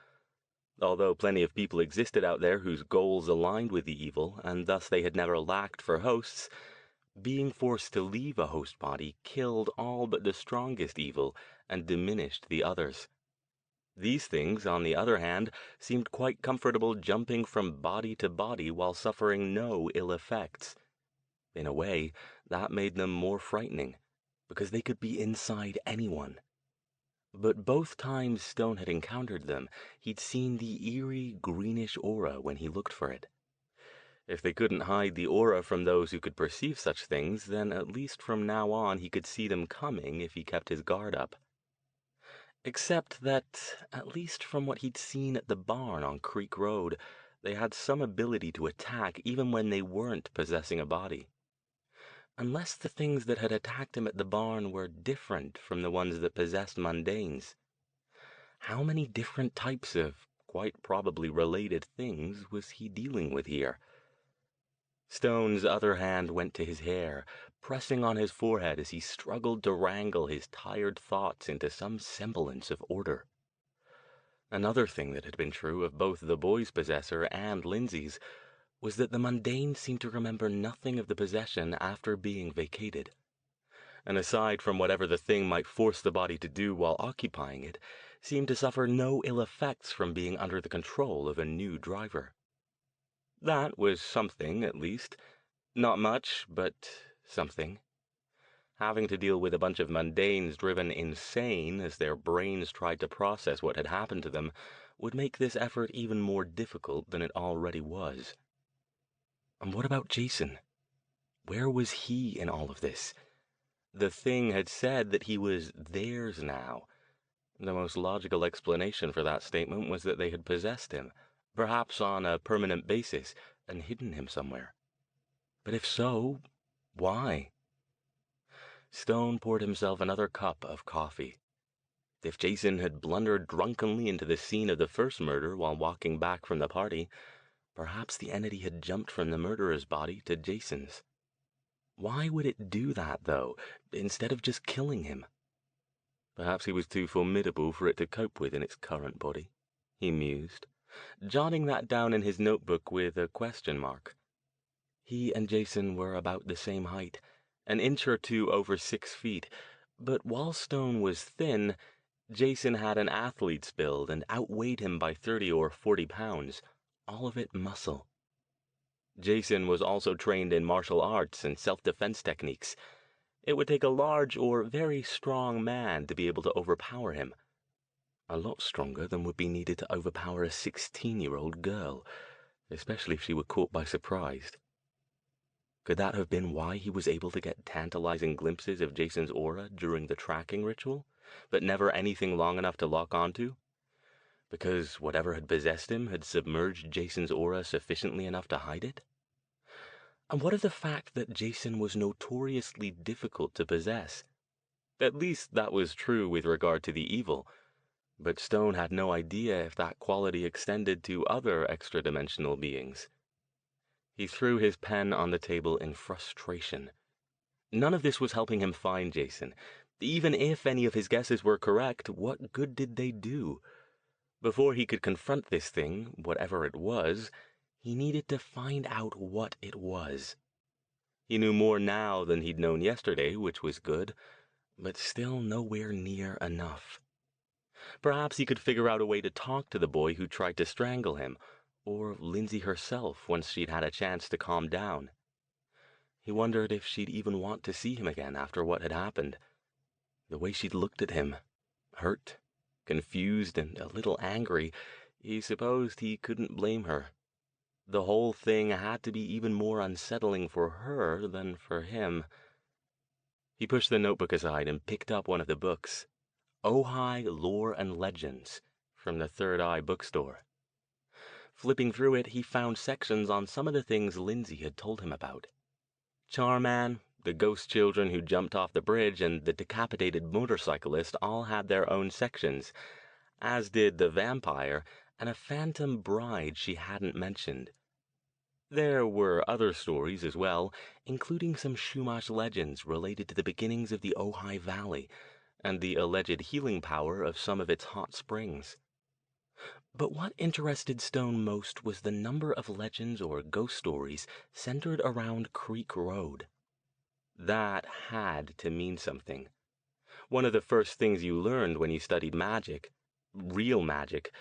S2: Although plenty of people existed out there whose goals aligned with the evil, and thus they had never lacked for hosts, being forced to leave a host body killed all but the strongest evil and diminished the others. These things, on the other hand, seemed quite comfortable jumping from body to body while suffering no ill effects. In a way, that made them more frightening, because they could be inside anyone. But both times Stone had encountered them, he'd seen the eerie greenish aura when he looked for it. If they couldn't hide the aura from those who could perceive such things, then at least from now on he could see them coming if he kept his guard up. Except that, at least from what he'd seen at the barn on Creek Road, they had some ability to attack even when they weren't possessing a body. Unless the things that had attacked him at the barn were different from the ones that possessed mundanes. How many different types of, quite probably related things was he dealing with here? Stone's other hand went to his hair, pressing on his forehead as he struggled to wrangle his tired thoughts into some semblance of order. Another thing that had been true of both the boy's possessor and Lindsay's was that the mundane seemed to remember nothing of the possession after being vacated. And aside from whatever the thing might force the body to do while occupying it, seemed to suffer no ill effects from being under the control of a new driver. That was something, at least. Not much, but something. Having to deal with a bunch of mundanes driven insane as their brains tried to process what had happened to them would make this effort even more difficult than it already was. And what about Jason? Where was he in all of this? The thing had said that he was theirs now. The most logical explanation for that statement was that they had possessed him, perhaps on a permanent basis, and hidden him somewhere. But if so, why? Stone poured himself another cup of coffee. If Jason had blundered drunkenly into the scene of the first murder while walking back from the party, perhaps the entity had jumped from the murderer's body to Jason's. Why would it do that, though, instead of just killing him? Perhaps he was too formidable for it to cope with in its current body, he mused, jotting that down in his notebook with a question mark. He and Jason were about the same height, an inch or two over 6 feet, but while Stone was thin, Jason had an athlete's build and outweighed him by 30 or 40 pounds, all of it muscle. Jason was also trained in martial arts and self-defense techniques. It would take a large or very strong man to be able to overpower him. A lot stronger than would be needed to overpower a 16-year-old girl, especially if she were caught by surprise. Could that have been why he was able to get tantalizing glimpses of Jason's aura during the tracking ritual, but never anything long enough to lock onto? Because whatever had possessed him had submerged Jason's aura sufficiently enough to hide it? And what of the fact that Jason was notoriously difficult to possess? At least that was true with regard to the evil, but Stone had no idea if that quality extended to other extra-dimensional beings. He threw his pen on the table in frustration. None of this was helping him find Jason. Even if any of his guesses were correct, what good did they do? Before he could confront this thing, whatever it was, he needed to find out what it was. He knew more now than he'd known yesterday, which was good, but still nowhere near enough. Perhaps he could figure out a way to talk to the boy who tried to strangle him, or Lindsay herself once she'd had a chance to calm down. He wondered if she'd even want to see him again after what had happened. The way she'd looked at him, hurt, confused, and a little angry, he supposed he couldn't blame her. The whole thing had to be even more unsettling for her than for him. He pushed the notebook aside and picked up one of the books, Ojai Lore and Legends, from the Third Eye bookstore. Flipping through it, he found sections on some of the things Lindsay had told him about. Charman, the ghost children who jumped off the bridge, and the decapitated motorcyclist all had their own sections, as did the vampire and a phantom bride she hadn't mentioned. There were other stories as well, including some Chumash legends related to the beginnings of the Ojai Valley and the alleged healing power of some of its hot springs. But what interested Stone most was the number of legends or ghost stories centered around Creek Road. That had to mean something. One of the first things you learned when you studied magic, real magic,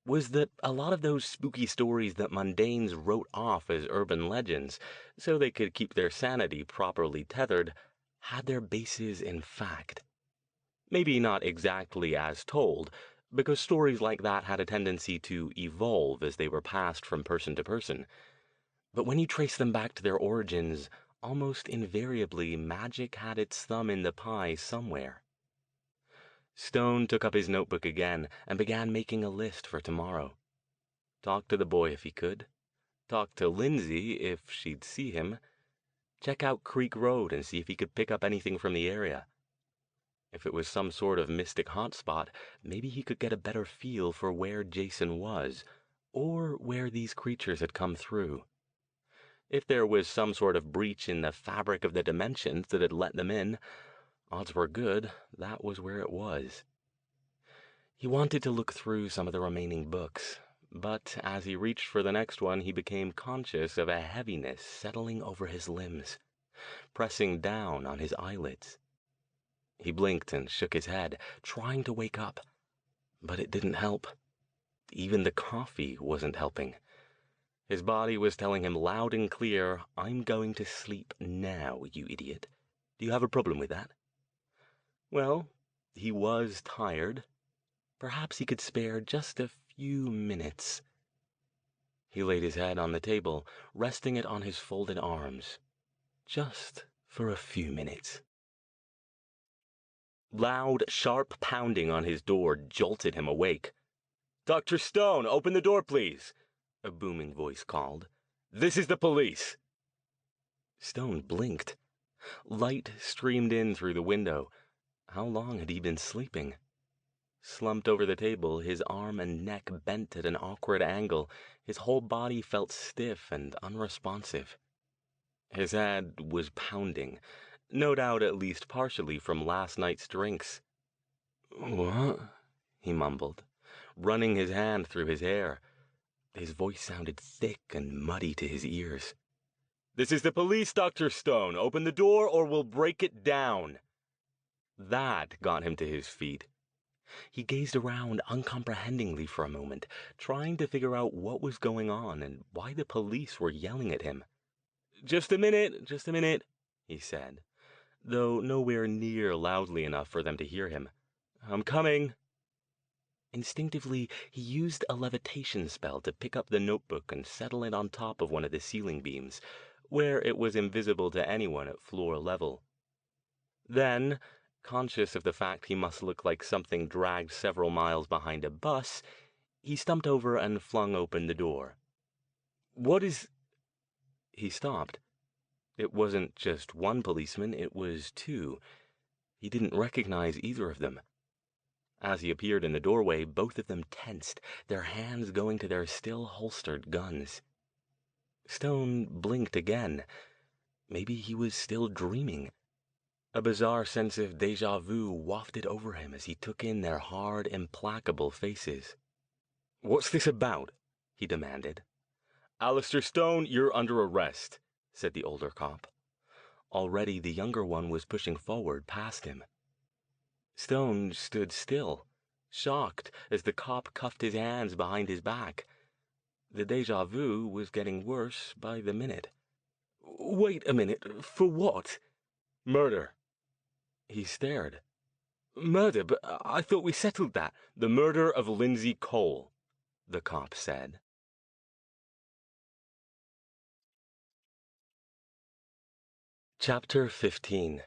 S2: was that a lot of those spooky stories that mundanes wrote off as urban legends so they could keep their sanity properly tethered had their bases in fact. Maybe not exactly as told, because stories like that had a tendency to evolve as they were passed from person to person. But when you trace them back to their origins, almost invariably magic had its thumb in the pie somewhere. Stone took up his notebook again and began making a list for tomorrow. Talk to the boy if he could. Talk to Lindsay if she'd see him. Check out Creek Road and see if he could pick up anything from the area. If it was some sort of mystic hotspot, maybe he could get a better feel for where Jason was, or where these creatures had come through. If there was some sort of breach in the fabric of the dimensions that had let them in, odds were good that was where it was. He wanted to look through some of the remaining books, but as he reached for the next one, he became conscious of a heaviness settling over his limbs, pressing down on his eyelids. He blinked and shook his head, trying to wake up, but it didn't help. Even the coffee wasn't helping. His body was telling him loud and clear, "I'm going to sleep now, you idiot. Do you have a problem with that?" Well, he was tired. Perhaps he could spare just a few minutes. He laid his head on the table, resting it on his folded arms. Just for a few minutes. Loud, sharp pounding on his door jolted him awake. "Dr. Stone, open the door, please," a booming voice called. "This is the police." Stone blinked. Light streamed in through the window. How long had he been sleeping? Slumped over the table, his arm and neck bent at an awkward angle, his whole body felt stiff and unresponsive. His head was pounding, no doubt at least partially from last night's drinks. "What?" he mumbled, running his hand through his hair. His voice sounded thick and muddy to his ears. "This is the police, Dr. Stone. Open the door or we'll break it down." That got him to his feet. He gazed around uncomprehendingly for a moment, trying to figure out what was going on and why the police were yelling at him. Just a minute," he said, though nowhere near loudly enough for them to hear him. "I'm coming." Instinctively, he used a levitation spell to pick up the notebook and settle it on top of one of the ceiling beams, where it was invisible to anyone at floor level. Then, conscious of the fact he must look like something dragged several miles behind a bus, he stumped over and flung open the door. "What is—" He stopped. It wasn't just one policeman, it was two. He didn't recognize either of them. As he appeared in the doorway, both of them tensed, their hands going to their still holstered guns. Stone blinked again. Maybe he was still dreaming. A bizarre sense of déjà vu wafted over him as he took in their hard, implacable faces. "What's this about?" he demanded. "Alastair Stone, you're under arrest," said the older cop. Already the younger one was pushing forward past him. Stone stood still, shocked as the cop cuffed his hands behind his back. The déjà vu was getting worse by the minute. "Wait a minute, for what?" "Murder." He stared. "Murder? But I thought we settled that." "The murder of Lindsay Cole," the cop said. Chapter 15.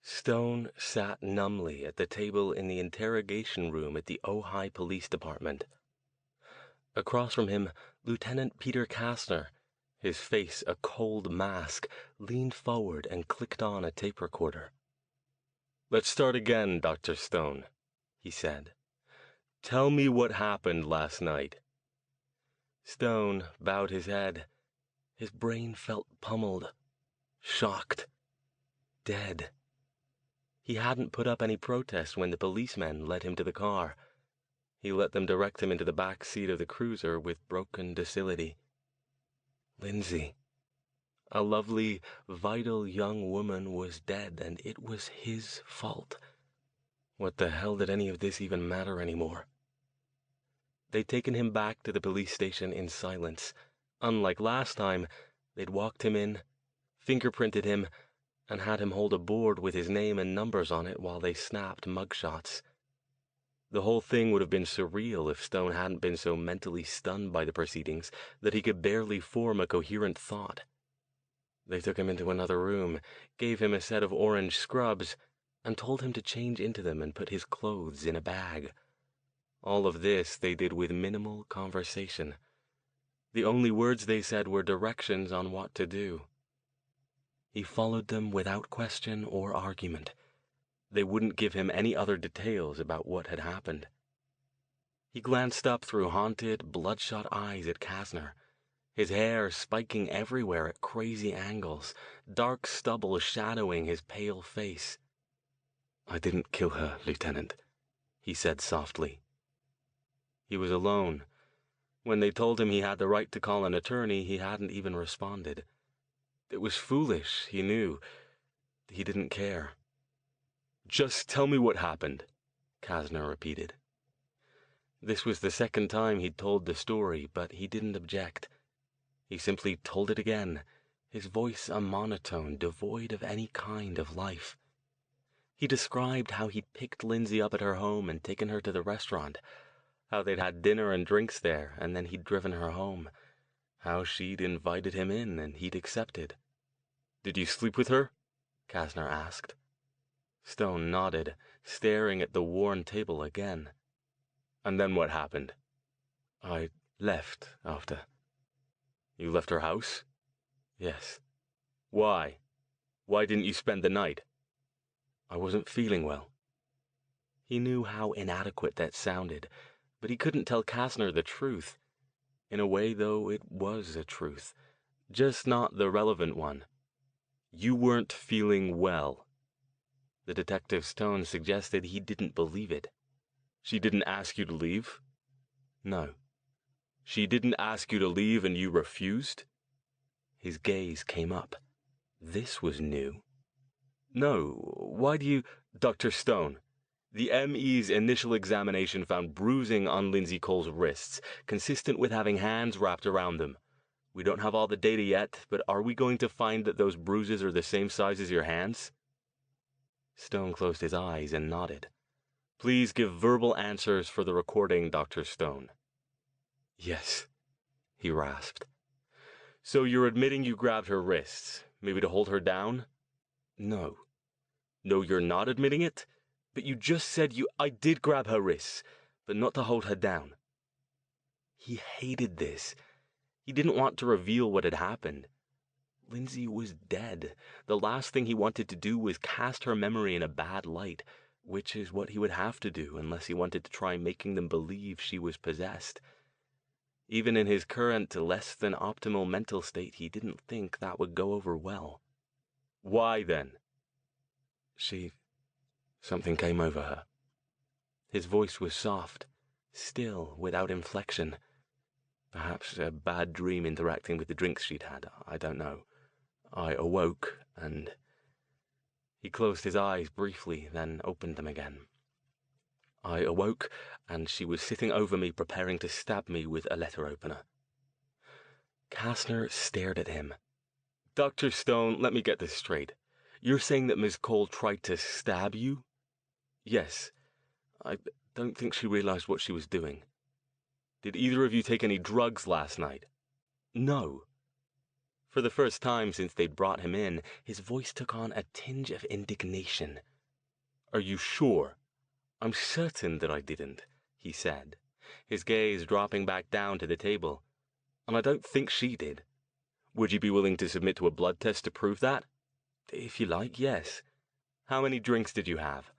S2: Stone sat numbly at the table in the interrogation room at the Ojai Police Department. Across from him, Lieutenant Peter Kastner, his face a cold mask, leaned forward and clicked on a tape recorder. "Let's start again, Dr. Stone," he said. "Tell me what happened last night." Stone bowed his head. His brain felt pummeled, shocked, dead. He hadn't put up any protest when the policemen led him to the car. He let them direct him into the back seat of the cruiser with broken docility. Lindsay, a lovely, vital young woman, was dead, and it was his fault. What the hell did any of this even matter anymore? They'd taken him back to the police station in silence. Unlike last time, they'd walked him in, fingerprinted him, and had him hold a board with his name and numbers on it while they snapped mugshots. The whole thing would have been surreal if Stone hadn't been so mentally stunned by the proceedings that he could barely form a coherent thought. They took him into another room, gave him a set of orange scrubs, and told him to change into them and put his clothes in a bag. All of this they did with minimal conversation. The only words they said were directions on what to do. He followed them without question or argument. They wouldn't give him any other details about what had happened. He glanced up through haunted, bloodshot eyes at Kastner, his hair spiking everywhere at crazy angles, dark stubble shadowing his pale face. "I didn't kill her, Lieutenant," he said softly. He was alone. When they told him he had the right to call an attorney, he hadn't even responded. It was foolish, he knew. He didn't care. "Just tell me what happened," Kastner repeated. This was the second time he'd told the story, but he didn't object. He simply told it again, his voice a monotone devoid of any kind of life. He described how he'd picked Lindsay up at her home and taken her to the restaurant, how they'd had dinner and drinks there, and then he'd driven her home, how she'd invited him in and he'd accepted. "Did you sleep with her?" Kastner asked. Stone nodded, staring at the worn table again. "And then what happened?" "I left after." "You left her house?" "Yes." "Why? Why didn't you spend the night?" "I wasn't feeling well." He knew how inadequate that sounded, but he couldn't tell Kastner the truth. In a way, though, it was a truth, just not the relevant one. "You weren't feeling well." The detective's tone suggested he didn't believe it. "She didn't ask you to leave?" "No." "She didn't ask you to leave and you refused?" His gaze came up. This was new. "No. Why do you—" "Dr. Stone, the M.E.'s initial examination found bruising on Lindsay Cole's wrists, consistent with having hands wrapped around them. We don't have all the data yet, but are we going to find that those bruises are the same size as your hands?" Stone closed his eyes and nodded. "Please give verbal answers for the recording, Dr. Stone." "Yes," he rasped. "So you're admitting you grabbed her wrists, maybe to hold her down?" "No." "No, you're not admitting it? But you just said you—" "I did grab her wrists, but not to hold her down." He hated this. He didn't want to reveal what had happened. Lindsay was dead. The last thing he wanted to do was cast her memory in a bad light, which is what he would have to do unless he wanted to try making them believe she was possessed. Even in his current, less than optimal mental state, he didn't think that would go over well. "Why, then?" Something came over her." His voice was soft, still, without inflection. Perhaps a bad dream interacting with the drinks she'd had. I don't know. "I awoke, and—" He closed his eyes briefly, then opened them again. "I awoke, and she was sitting over me preparing to stab me with a letter opener." Kastner stared at him. "Dr. Stone, let me get this straight. You're saying that Ms. Cole tried to stab you?" "Yes. I don't think she realized what she was doing." "Did either of you take any drugs last night?" "No." For the first time since they'd brought him in, his voice took on a tinge of indignation. "Are you sure?" "I'm certain that I didn't," he said, his gaze dropping back down to the table. "And I don't think she did." "Would you be willing to submit to a blood test to prove that?" "If you like, yes." "How many drinks did you have?"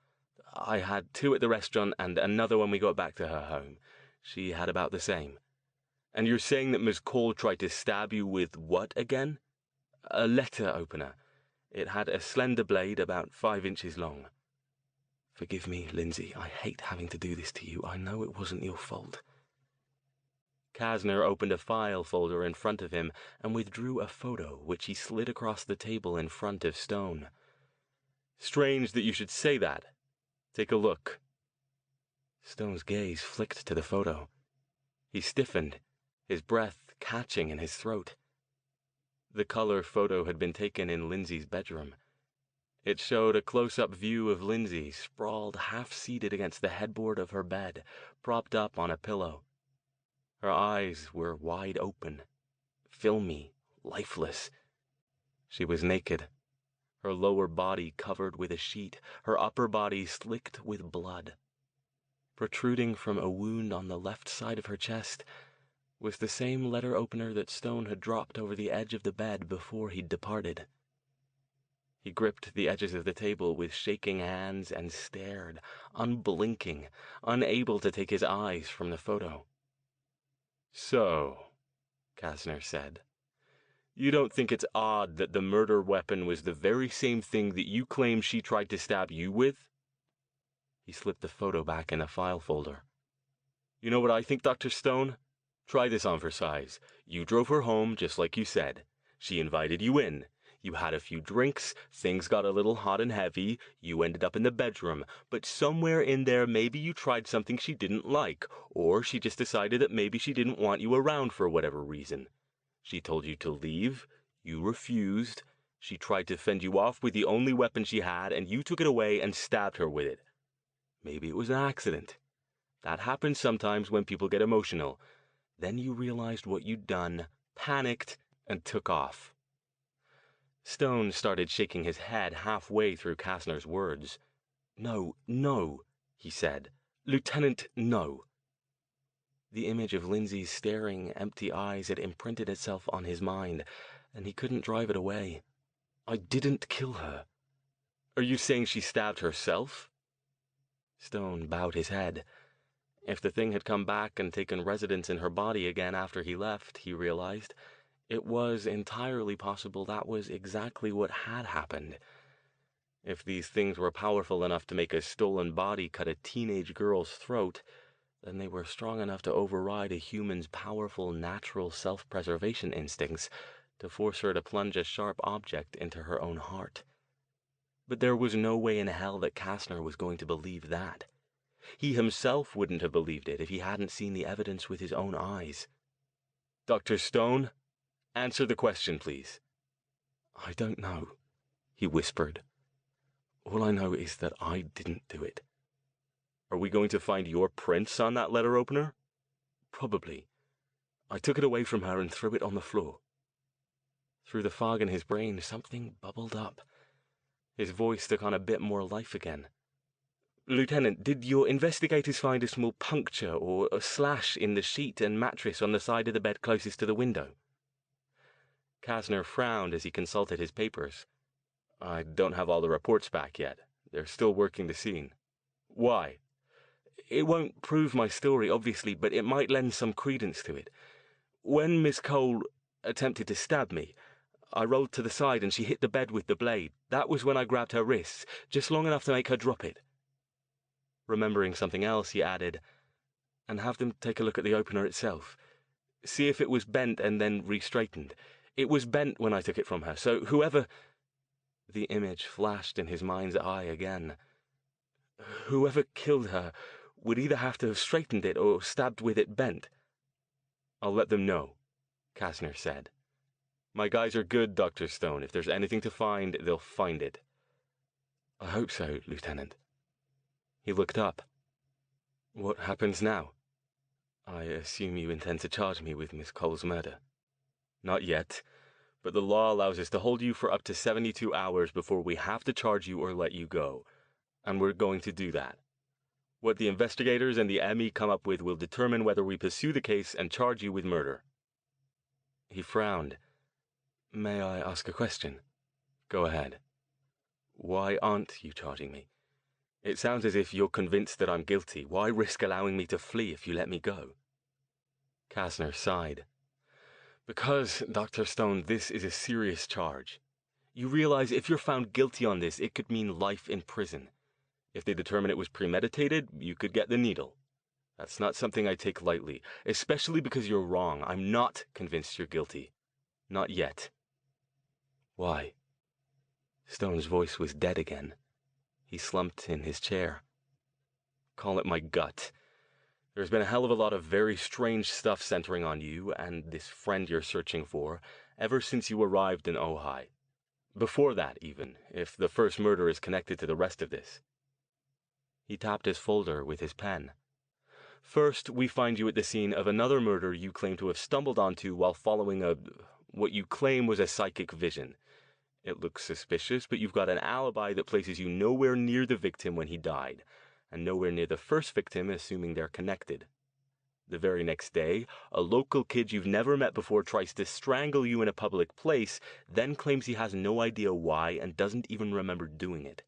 S2: "I had 2 at the restaurant and another when we got back to her home. She had about the same." "And you're saying that Miss Cole tried to stab you with what again?" "A letter opener. It had a slender blade about 5 inches long." "Forgive me, Lindsay. I hate having to do this to you. I know it wasn't your fault." Kasner opened a file folder in front of him and withdrew a photo, which he slid across the table in front of Stone. "Strange that you should say that. Take a look." Stone's gaze flicked to the photo. He stiffened, his breath catching in his throat. The color photo had been taken in Lindsay's bedroom. It showed a close-up view of Lindsay sprawled half-seated against the headboard of her bed, propped up on a pillow. Her eyes were wide open, filmy, lifeless. She was naked, her lower body covered with a sheet, her upper body slicked with blood. Protruding from a wound on the left side of her chest was the same letter opener that Stone had dropped over the edge of the bed before he'd departed. He gripped the edges of the table with shaking hands and stared, unblinking, unable to take his eyes from the photo. "So," Kasner said, "you don't think it's odd that the murder weapon was the very same thing that you claim she tried to stab you with?" He slipped the photo back in the file folder. "You know what I think, Dr. Stone? Try this on for size. You drove her home, just like you said. She invited you in. You had a few drinks, things got a little hot and heavy, you ended up in the bedroom, but somewhere in there maybe you tried something she didn't like, or she just decided that maybe she didn't want you around for whatever reason. She told you to leave, you refused, she tried to fend you off with the only weapon she had, and you took it away and stabbed her with it. Maybe it was an accident. That happens sometimes when people get emotional. Then you realized what you'd done, panicked, and took off." Stone started shaking his head halfway through Kasner's words. "No, no," he said. "Lieutenant, no." The image of Lindsay's staring, empty eyes had imprinted itself on his mind, and he couldn't drive it away. "I didn't kill her." "Are you saying she stabbed herself?" Stone bowed his head. If the thing had come back and taken residence in her body again after he left, he realized, it was entirely possible that was exactly what had happened. If these things were powerful enough to make a stolen body cut a teenage girl's throat, then they were strong enough to override a human's powerful natural self-preservation instincts to force her to plunge a sharp object into her own heart. But there was no way in hell that Kasner was going to believe that. He himself wouldn't have believed it if he hadn't seen the evidence with his own eyes. "Dr. Stone, answer the question, please." "I don't know," he whispered. "All I know is that I didn't do it." "Are we going to find your prints on that letter opener?" "Probably. I took it away from her and threw it on the floor." Through the fog in his brain, something bubbled up. His voice took on a bit more life again. "Lieutenant, did your investigators find a small puncture or a slash in the sheet and mattress on the side of the bed closest to the window?" Kasner frowned as he consulted his papers. "I don't have all the reports back yet. They're still working the scene." "Why?" "It won't prove my story, obviously, but it might lend some credence to it. When Miss Cole attempted to stab me, I rolled to the side and she hit the bed with the blade. That was when I grabbed her wrists, just long enough to make her drop it." Remembering something else, he added, "And have them take a look at the opener itself. See if it was bent and then re-straightened. It was bent when I took it from her, so whoever—" The image flashed in his mind's eye again. "Whoever killed her would either have to have straightened it or stabbed with it bent." "I'll let them know," Kasner said. "My guys are good, Dr. Stone. If there's anything to find, they'll find it." "I hope so, Lieutenant." He looked up. "What happens now?" "I assume you intend to charge me with Miss Cole's murder." "Not yet. but the law allows us to hold you for up to 72 hours before we have to charge you or let you go, and we're going to do that. What the investigators and the ME come up with will determine whether we pursue the case and charge you with murder." He frowned. "May I ask a question?" "Go ahead." "Why aren't you charging me? It sounds as if you're convinced that I'm guilty. Why risk allowing me to flee if you let me go?" Kastner sighed. "Because, Dr. Stone, this is a serious charge. You realize if you're found guilty on this, it could mean life in prison. If they determine it was premeditated, you could get the needle. That's not something I take lightly, especially because you're wrong. I'm not convinced you're guilty. Not yet." "Why?" Stone's voice was dead again. He slumped in his chair. "Call it my gut. There's been a hell of a lot of very strange stuff centering on you and this friend you're searching for ever since you arrived in Ojai. Before that, even, if the first murder is connected to the rest of this." He tapped his folder with his pen. "First, we find you at the scene of another murder you claim to have stumbled onto while following what you claim was a psychic vision. It looks suspicious, but you've got an alibi that places you nowhere near the victim when he died, and nowhere near the first victim, assuming they're connected. The very next day, a local kid you've never met before tries to strangle you in a public place, then claims he has no idea why and doesn't even remember doing it.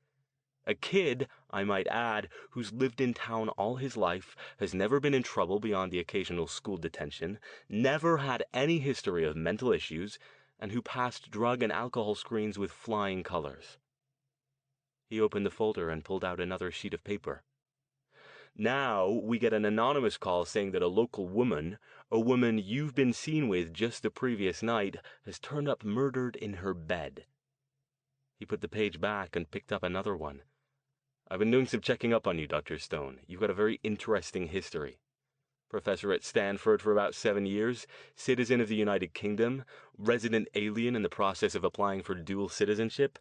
S2: A kid, I might add, who's lived in town all his life, has never been in trouble beyond the occasional school detention, never had any history of mental issues, and who passed drug and alcohol screens with flying colors." He opened the folder and pulled out another sheet of paper. "Now we get an anonymous call saying that a local woman, a woman you've been seen with just the previous night, has turned up murdered in her bed." He put the page back and picked up another one. "I've been doing some checking up on you, Dr. Stone. You've got a very interesting history. Professor at Stanford for about 7 years, citizen of the United Kingdom, resident alien in the process of applying for dual citizenship,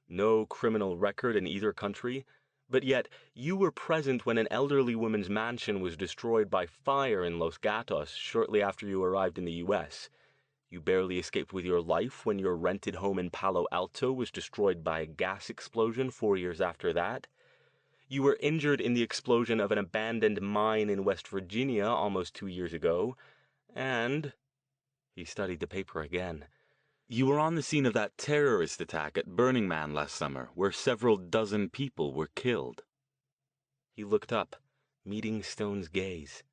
S2: no criminal record in either country, but yet you were present when an elderly woman's mansion was destroyed by fire in Los Gatos shortly after you arrived in the U.S. You barely escaped with your life when your rented home in Palo Alto was destroyed by a gas explosion 4 years after that. You were injured in the explosion of an abandoned mine in West Virginia almost 2 years ago, and—" he studied the paper again. "You were on the scene of that terrorist attack at Burning Man last summer, where several dozen people were killed." He looked up, meeting Stone's gaze.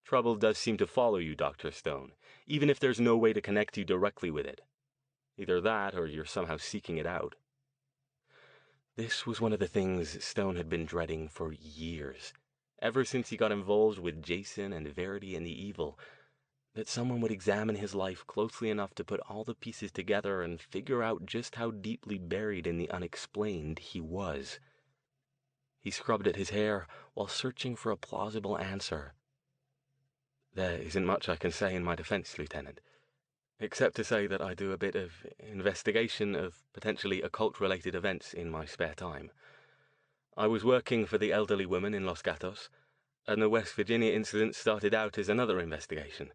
S2: "Trouble does seem to follow you, Dr. Stone, even if there's no way to connect you directly with it. Either that, or you're somehow seeking it out." This was one of the things Stone had been dreading for years, ever since he got involved with Jason and Verity and the Evil, that someone would examine his life closely enough to put all the pieces together and figure out just how deeply buried in the unexplained he was. He scrubbed at his hair while searching for a plausible answer. "There isn't much I can say in my defense, Lieutenant, except to say that I do a bit of investigation of potentially occult-related events in my spare time. I was working for the elderly woman in Los Gatos, and the West Virginia incident started out as another investigation,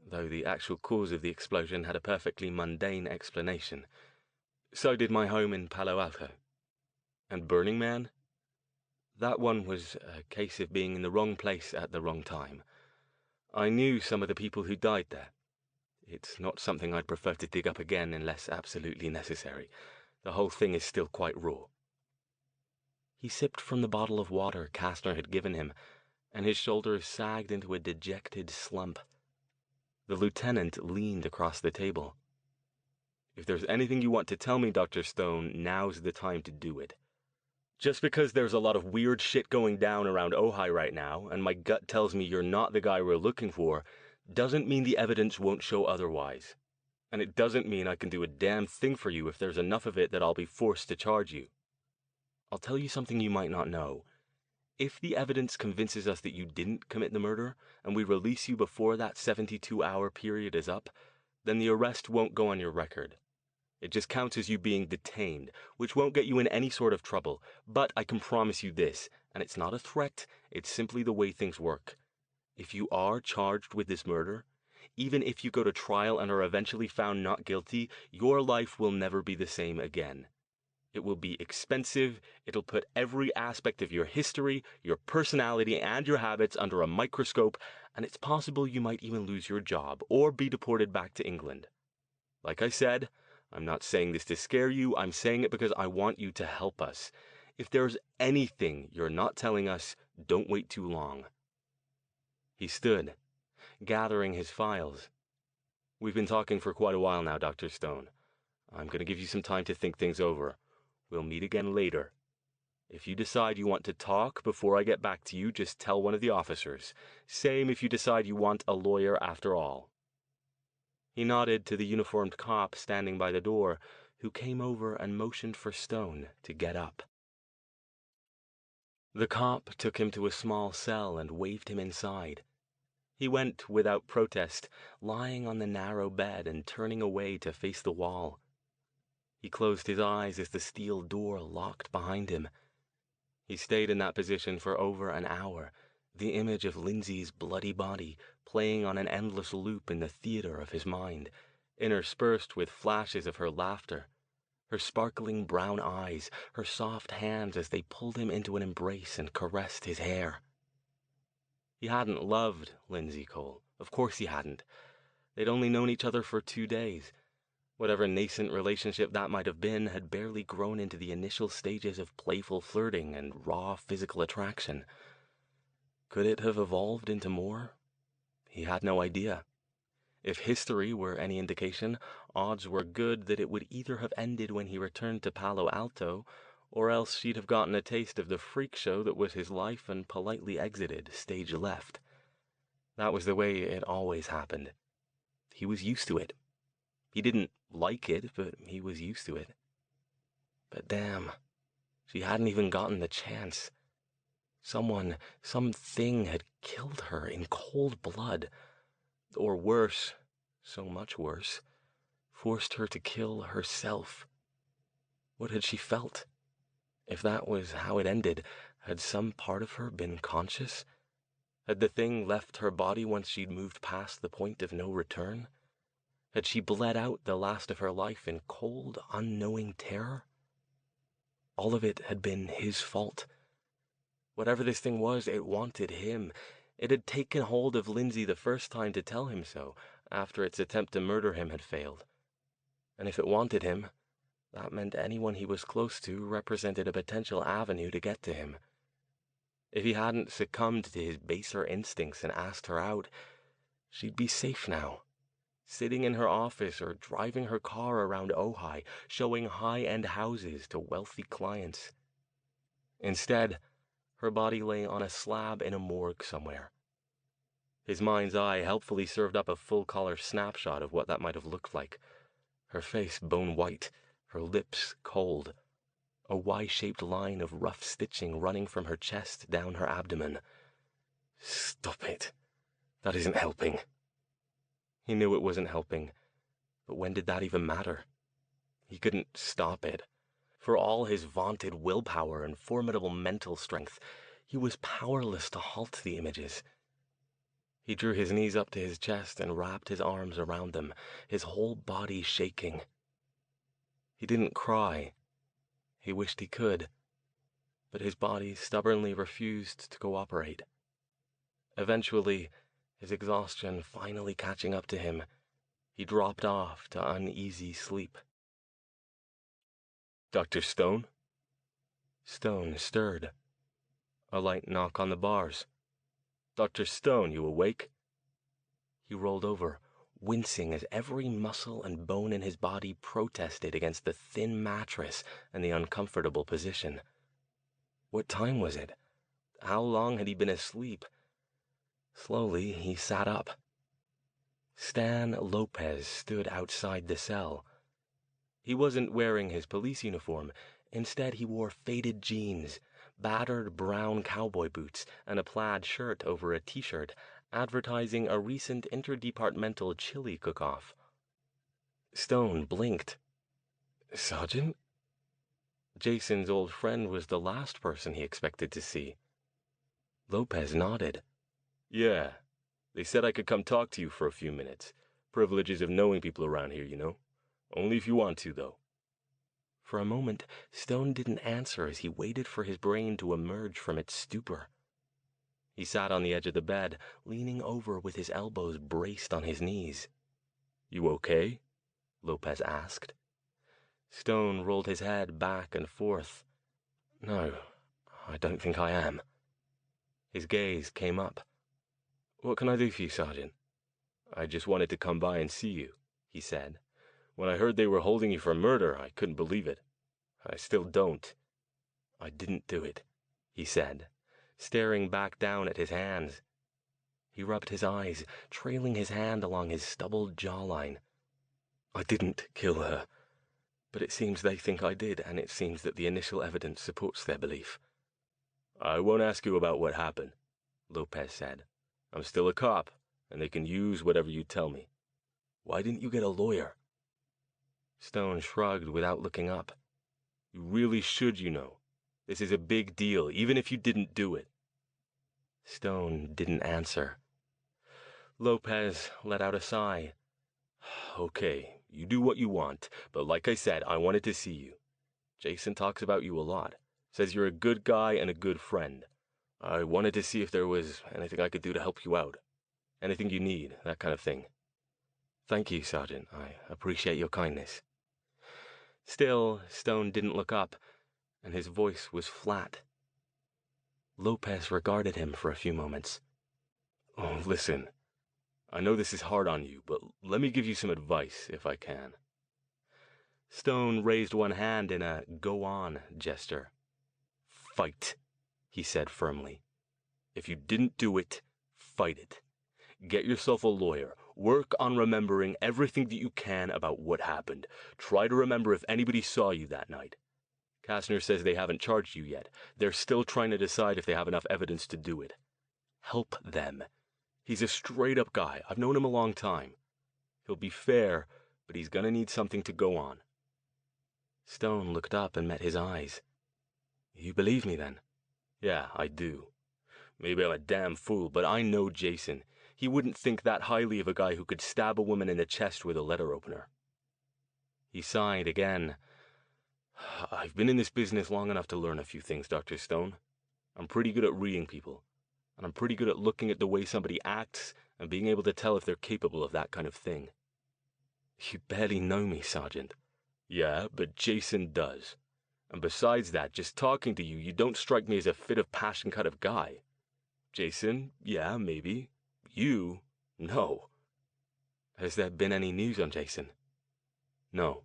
S2: though the actual cause of the explosion had a perfectly mundane explanation. So did my home in Palo Alto. And Burning Man? That one was a case of being in the wrong place at the wrong time. I knew some of the people who died there. It's not something I'd prefer to dig up again unless absolutely necessary. The whole thing is still quite raw." He sipped from the bottle of water Kastner had given him, and his shoulders sagged into a dejected slump. The lieutenant leaned across the table. "If there's anything you want to tell me, Dr. Stone, now's the time to do it. Just because there's a lot of weird shit going down around Ojai right now, and my gut tells me you're not the guy we're looking for, doesn't mean the evidence won't show otherwise. And it doesn't mean I can do a damn thing for you if there's enough of it that I'll be forced to charge you. I'll tell you something you might not know. If the evidence convinces us that you didn't commit the murder, and we release you before that 72-hour period is up, then the arrest won't go on your record. It just counts as you being detained, which won't get you in any sort of trouble. But I can promise you this, and it's not a threat, it's simply the way things work. If you are charged with this murder, Even if you go to trial and are eventually found not guilty, your life will never be the same again. It will be expensive, it'll put every aspect of your history, your personality, and your habits under a microscope, and it's possible you might even lose your job or be deported back to England. Like I said, I'm not saying this to scare you, I'm saying it because I want you to help us. If there's anything you're not telling us, don't wait too long. He stood, gathering his files. We've been talking for quite a while now, Dr. Stone. I'm going to give you some time to think things over. We'll meet again later. If you decide you want to talk before I get back to you, just tell one of the officers. Same if you decide you want a lawyer after all. He nodded to the uniformed cop standing by the door, who came over and motioned for Stone to get up. The cop took him to a small cell and waved him inside. He went without protest, lying on the narrow bed and turning away to face the wall. He closed his eyes as the steel door locked behind him. He stayed in that position for over an hour, the image of Lindsay's bloody body playing on an endless loop in the theater of his mind, interspersed with flashes of her laughter, her sparkling brown eyes, her soft hands as they pulled him into an embrace and caressed his hair. He hadn't loved Lindsay Cole. Of course he hadn't. They'd only known each other for 2 days. Whatever nascent relationship that might have been had barely grown into the initial stages of playful flirting and raw physical attraction. Could it have evolved into more? He had no idea. If history were any indication, odds were good that it would either have ended when he returned to Palo Alto, or else she'd have gotten a taste of the freak show that was his life and politely exited, stage left. That was the way it always happened. He was used to it. He didn't like it, but he was used to it. But damn, she hadn't even gotten the chance. Something had killed her in cold blood. Or worse, so much worse, forced her to kill herself. What had she felt? If that was how it ended, had some part of her been conscious? Had the thing left her body once she'd moved past the point of no return? Had she bled out the last of her life in cold, unknowing terror? All of it had been his fault. Whatever this thing was, it wanted him. It had taken hold of Lindsay the first time to tell him so, after its attempt to murder him had failed. And if it wanted him, that meant anyone he was close to represented a potential avenue to get to him. If he hadn't succumbed to his baser instincts and asked her out, she'd be safe now, sitting in her office or driving her car around Ojai, showing high-end houses to wealthy clients. Instead, her body lay on a slab in a morgue somewhere. His mind's eye helpfully served up a full-color snapshot of what that might have looked like. Her face bone-white, her lips cold, a Y-shaped line of rough stitching running from her chest down her abdomen. Stop it. That isn't helping. He knew it wasn't helping, but when did that even matter? He couldn't stop it. For all his vaunted willpower and formidable mental strength, he was powerless to halt the images. He drew his knees up to his chest and wrapped his arms around them, his whole body shaking. He didn't cry. He wished he could, but his body stubbornly refused to cooperate. Eventually, his exhaustion finally catching up to him, he dropped off to uneasy sleep. Dr. Stone? Stone stirred. A light knock on the bars. Dr. Stone, you awake? He rolled over, wincing as every muscle and bone in his body protested against the thin mattress and the uncomfortable position. What time was it? How long had he been asleep? Slowly, he sat up. Stan Lopez stood outside the cell. He wasn't wearing his police uniform. Instead, he wore faded jeans, battered brown cowboy boots, and a plaid shirt over a t-shirt, advertising a recent interdepartmental chili cook-off. Stone blinked. Sergeant? Jason's old friend was the last person he expected to see. Lopez nodded. Yeah, They said I could come talk to you for a few minutes. Privileges of knowing people around here, you know? Only if you want to, though." For a moment, Stone didn't answer as he waited for his brain to emerge from its stupor. He sat on the edge of the bed, leaning over with his elbows braced on his knees. "You okay?" Lopez asked. Stone rolled his head back and forth. "No, I don't think I am." His gaze came up. "What can I do for you, Sergeant?" "I just wanted to come by and see you," he said. "When I heard they were holding you for murder, I couldn't believe it. I still don't." "I didn't do it," he said, staring back down at his hands. He rubbed his eyes, trailing his hand along his stubbled jawline. "I didn't kill her. But it seems they think I did, and it seems that the initial evidence supports their belief." "I won't ask you about what happened," Lopez said. "I'm still a cop, and they can use whatever you tell me. Why didn't you get a lawyer?" Stone shrugged without looking up. "You really should, you know. This is a big deal, even if you didn't do it." Stone didn't answer. Lopez let out a sigh. "Okay, you do what you want, but like I said, I wanted to see you. Jason talks about you a lot. Says you're a good guy and a good friend. I wanted to see if there was anything I could do to help you out. Anything you need, that kind of thing." "Thank you, Sergeant. I appreciate your kindness." Still, Stone didn't look up, and his voice was flat. Lopez regarded him for a few moments. "Oh, listen. I know this is hard on you, but let me give you some advice, if I can." Stone raised one hand in a "go on" gesture. "Fight," he said firmly. "If you didn't do it, fight it. Get yourself a lawyer. Work on remembering everything that you can about what happened. Try to remember if anybody saw you that night. Kastner says they haven't charged you yet. They're still trying to decide if they have enough evidence to do it. Help them. He's a straight-up guy. I've known him a long time. He'll be fair, but he's gonna need something to go on." Stone looked up and met his eyes. "You believe me, then?" "Yeah, I do. Maybe I'm a damn fool, but I know Jason. He wouldn't think that highly of a guy who could stab a woman in the chest with a letter opener." He sighed again. "I've been in this business long enough to learn a few things, Dr. Stone. I'm pretty good at reading people, and I'm pretty good at looking at the way somebody acts and being able to tell if they're capable of that kind of thing." "You barely know me, Sergeant." "Yeah, but Jason does. And besides that, just talking to you, you don't strike me as a fit of passion kind of guy. Jason, yeah, maybe. You, no." "Has there been any news on Jason?" "No."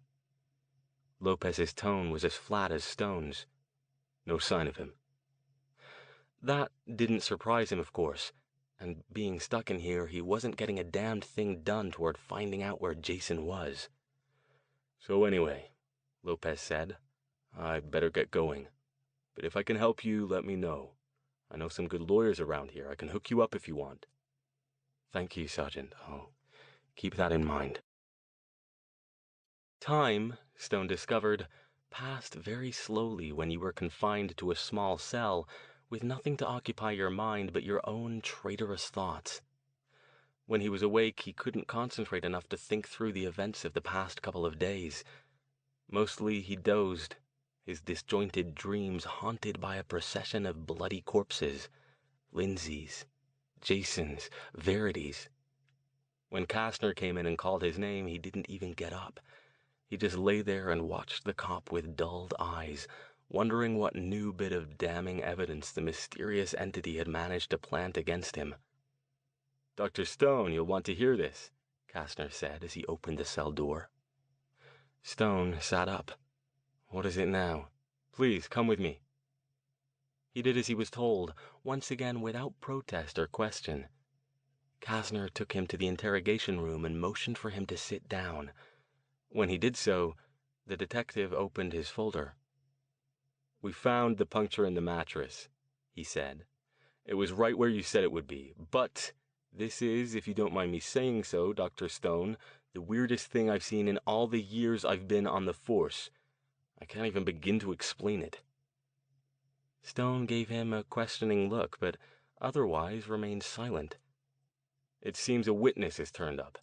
S2: Lopez's tone was as flat as Stone's. "No sign of him." That didn't surprise him, of course, and being stuck in here, he wasn't getting a damned thing done toward finding out where Jason was. "So anyway," Lopez said, "I'd better get going. But if I can help you, let me know. I know some good lawyers around here. I can hook you up if you want." "Thank you, Sergeant. I'll keep that in mind." Time, Stone discovered, passed very slowly when you were confined to a small cell with nothing to occupy your mind but your own traitorous thoughts. When he was awake, he couldn't concentrate enough to think through the events of the past couple of days. Mostly he dozed, his disjointed dreams haunted by a procession of bloody corpses, Lindsay's, Jason's, Verity's. When Kastner came in and called his name, he didn't even get up. He just lay there and watched the cop with dulled eyes, wondering what new bit of damning evidence the mysterious entity had managed to plant against him. "Dr. Stone, you'll want to hear this," Kastner said as he opened the cell door. Stone sat up. "What is it now? Please, come with me." He did as he was told, once again without protest or question. Kastner took him to the interrogation room and motioned for him to sit down. When he did so, the detective opened his folder. "We found the puncture in the mattress," he said. "It was right where you said it would be. But this is, if you don't mind me saying so, Dr. Stone, the weirdest thing I've seen in all the years I've been on the force. I can't even begin to explain it." Stone gave him a questioning look, but otherwise remained silent. It seems a witness has turned up.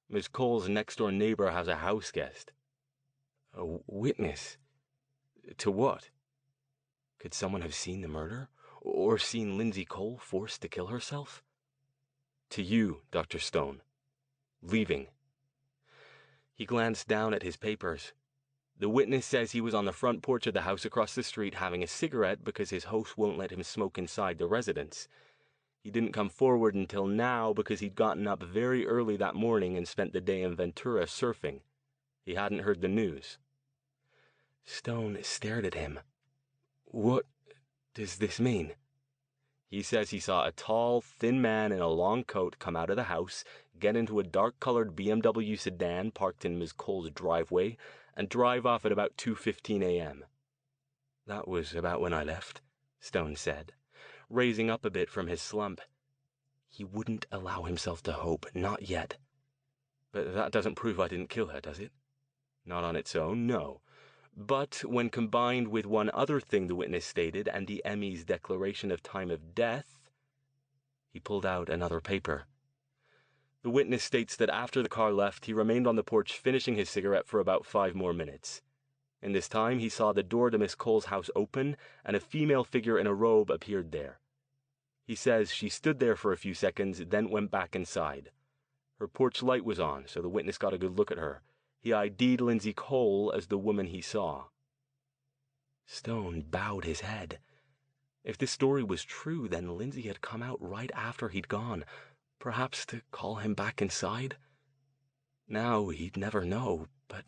S2: Miss Cole's next-door neighbor has a house guest." "A witness? To what? Could someone have seen the murder? Or seen Lindsay Cole forced to kill herself?" "To you, Dr. Stone. Leaving." He glanced down at his papers. The witness says he was on the front porch of the house across the street having a cigarette because his host won't let him smoke inside the residence. He didn't come forward until now because he'd gotten up very early that morning and spent the day in Ventura surfing. He hadn't heard the news. Stone stared at him. "What does this mean?" He says he saw a tall, thin man in a long coat come out of the house, get into a dark-colored BMW sedan parked in Ms. Cole's driveway, and drive off at about 2:15 a.m. "That was about when I left," Stone said, raising up a bit from his slump. He wouldn't allow himself to hope, not yet. "But that doesn't prove I didn't kill her, does it?" "Not on its own, no. But when combined with one other thing the witness stated and the Emmy's declaration of time of death..." He pulled out another paper. The witness states that after the car left, he remained on the porch finishing his cigarette for about 5 more minutes. In this time, he saw the door to Miss Cole's house open, and a female figure in a robe appeared there. He says she stood there for a few seconds, then went back inside. Her porch light was on, so the witness got a good look at her. He ID'd Lindsay Cole as the woman he saw. Stone bowed his head. If this story was true, then Lindsay had come out right after he'd gone, perhaps to call him back inside. Now he'd never know, but...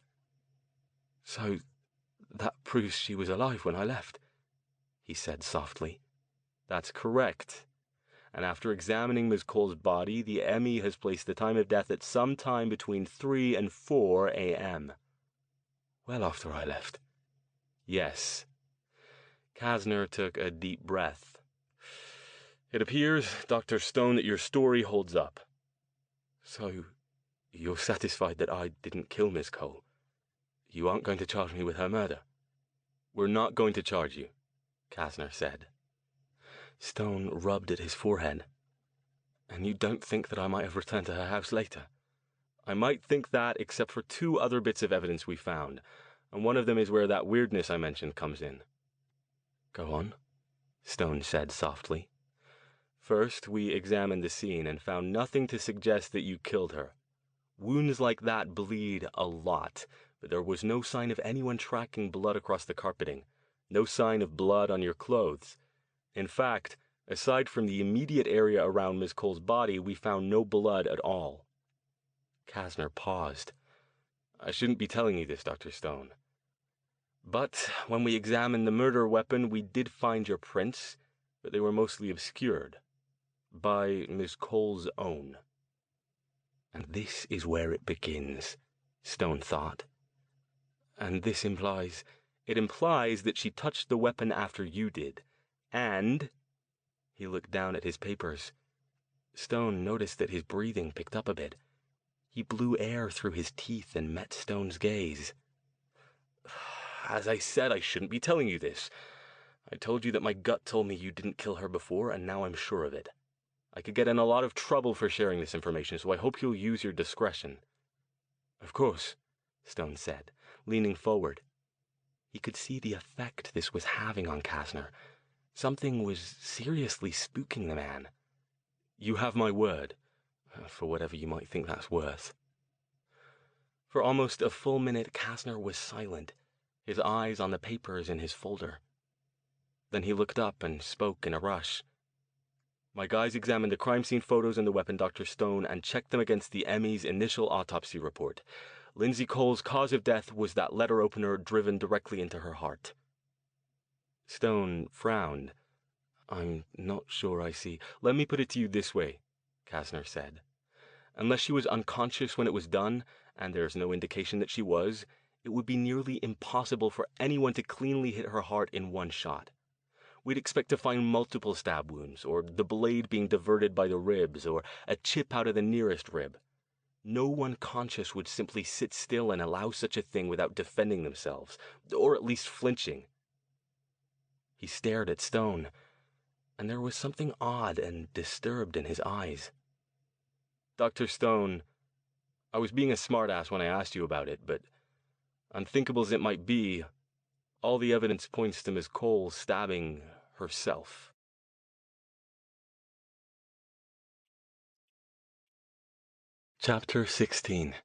S2: "So that proves she was alive when I left," he said softly. "That's correct. And after examining Ms. Cole's body, the ME has placed the time of death at some time between 3 and 4 a.m. "Well after I left." "Yes." Kasner took a deep breath. "It appears, Dr. Stone, that your story holds up." "So, you're satisfied that I didn't kill Miss Cole? You aren't going to charge me with her murder?" "We're not going to charge you," Kasner said. Stone rubbed at his forehead. "And you don't think that I might have returned to her house later?" "I might think that, except for 2 other bits of evidence we found, and one of them is where that weirdness I mentioned comes in." "Go on," Stone said softly. "First, we examined the scene and found nothing to suggest that you killed her. Wounds like that bleed a lot, but there was no sign of anyone tracking blood across the carpeting, no sign of blood on your clothes. In fact, aside from the immediate area around Miss Cole's body, we found no blood at all." Kasner paused. "I shouldn't be telling you this, Dr. Stone. But when we examined the murder weapon, we did find your prints, but they were mostly obscured by Miss Cole's own." And this is where it begins, Stone thought. "And this implies..." "It implies that she touched the weapon after you did, and..." He looked down at his papers. Stone noticed that his breathing picked up a bit. He blew air through his teeth and met Stone's gaze. "As I said, I shouldn't be telling you this. I told you that my gut told me you didn't kill her before, and now I'm sure of it. I could get in a lot of trouble for sharing this information, so I hope you'll use your discretion." "Of course," Stone said, leaning forward. He could see the effect this was having on Kasner. Something was seriously spooking the man. "You have my word, for whatever you might think that's worth." For almost a full minute, Kasner was silent, his eyes on the papers in his folder. Then he looked up and spoke in a rush. "My guys examined the crime scene photos and the weapon, Dr. Stone, and checked them against the ME's initial autopsy report. Lindsay Cole's cause of death was that letter opener driven directly into her heart." Stone frowned. "I'm not sure I see." "Let me put it to you this way," Kasner said. "Unless she was unconscious when it was done, and there's no indication that she was, it would be nearly impossible for anyone to cleanly hit her heart in one shot. We'd expect to find multiple stab wounds, or the blade being diverted by the ribs, or a chip out of the nearest rib. No one conscious would simply sit still and allow such a thing without defending themselves, or at least flinching." He stared at Stone, and there was something odd and disturbed in his eyes. Dr. Stone, I was being a smartass when I asked you about it, but unthinkable as it might be, all the evidence points to Miss Cole stabbing herself." Chapter 16.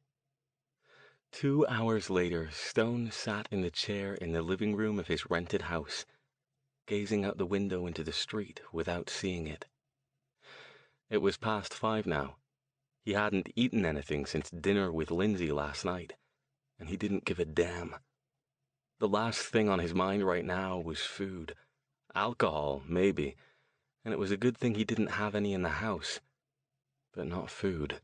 S2: 2 hours later, Stone sat in the chair in the living room of his rented house, gazing out the window into the street without seeing it. It was past 5 now. He hadn't eaten anything since dinner with Lindsay last night, and he didn't give a damn. The last thing on his mind right now was food. Alcohol, maybe, and it was a good thing he didn't have any in the house, but not food.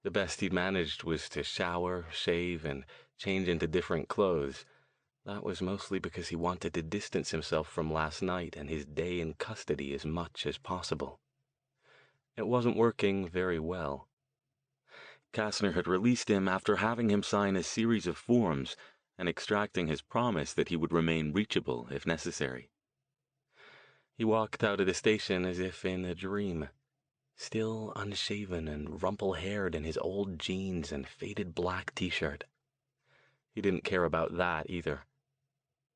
S2: The best he'd managed was to shower, shave, and change into different clothes. That was mostly because he wanted to distance himself from last night and his day in custody as much as possible. It wasn't working very well. Kastner had released him after having him sign a series of forms and extracting his promise that he would remain reachable if necessary. He walked out of the station as if in a dream, still unshaven and rumple-haired in his old jeans and faded black t-shirt. He didn't care about that either.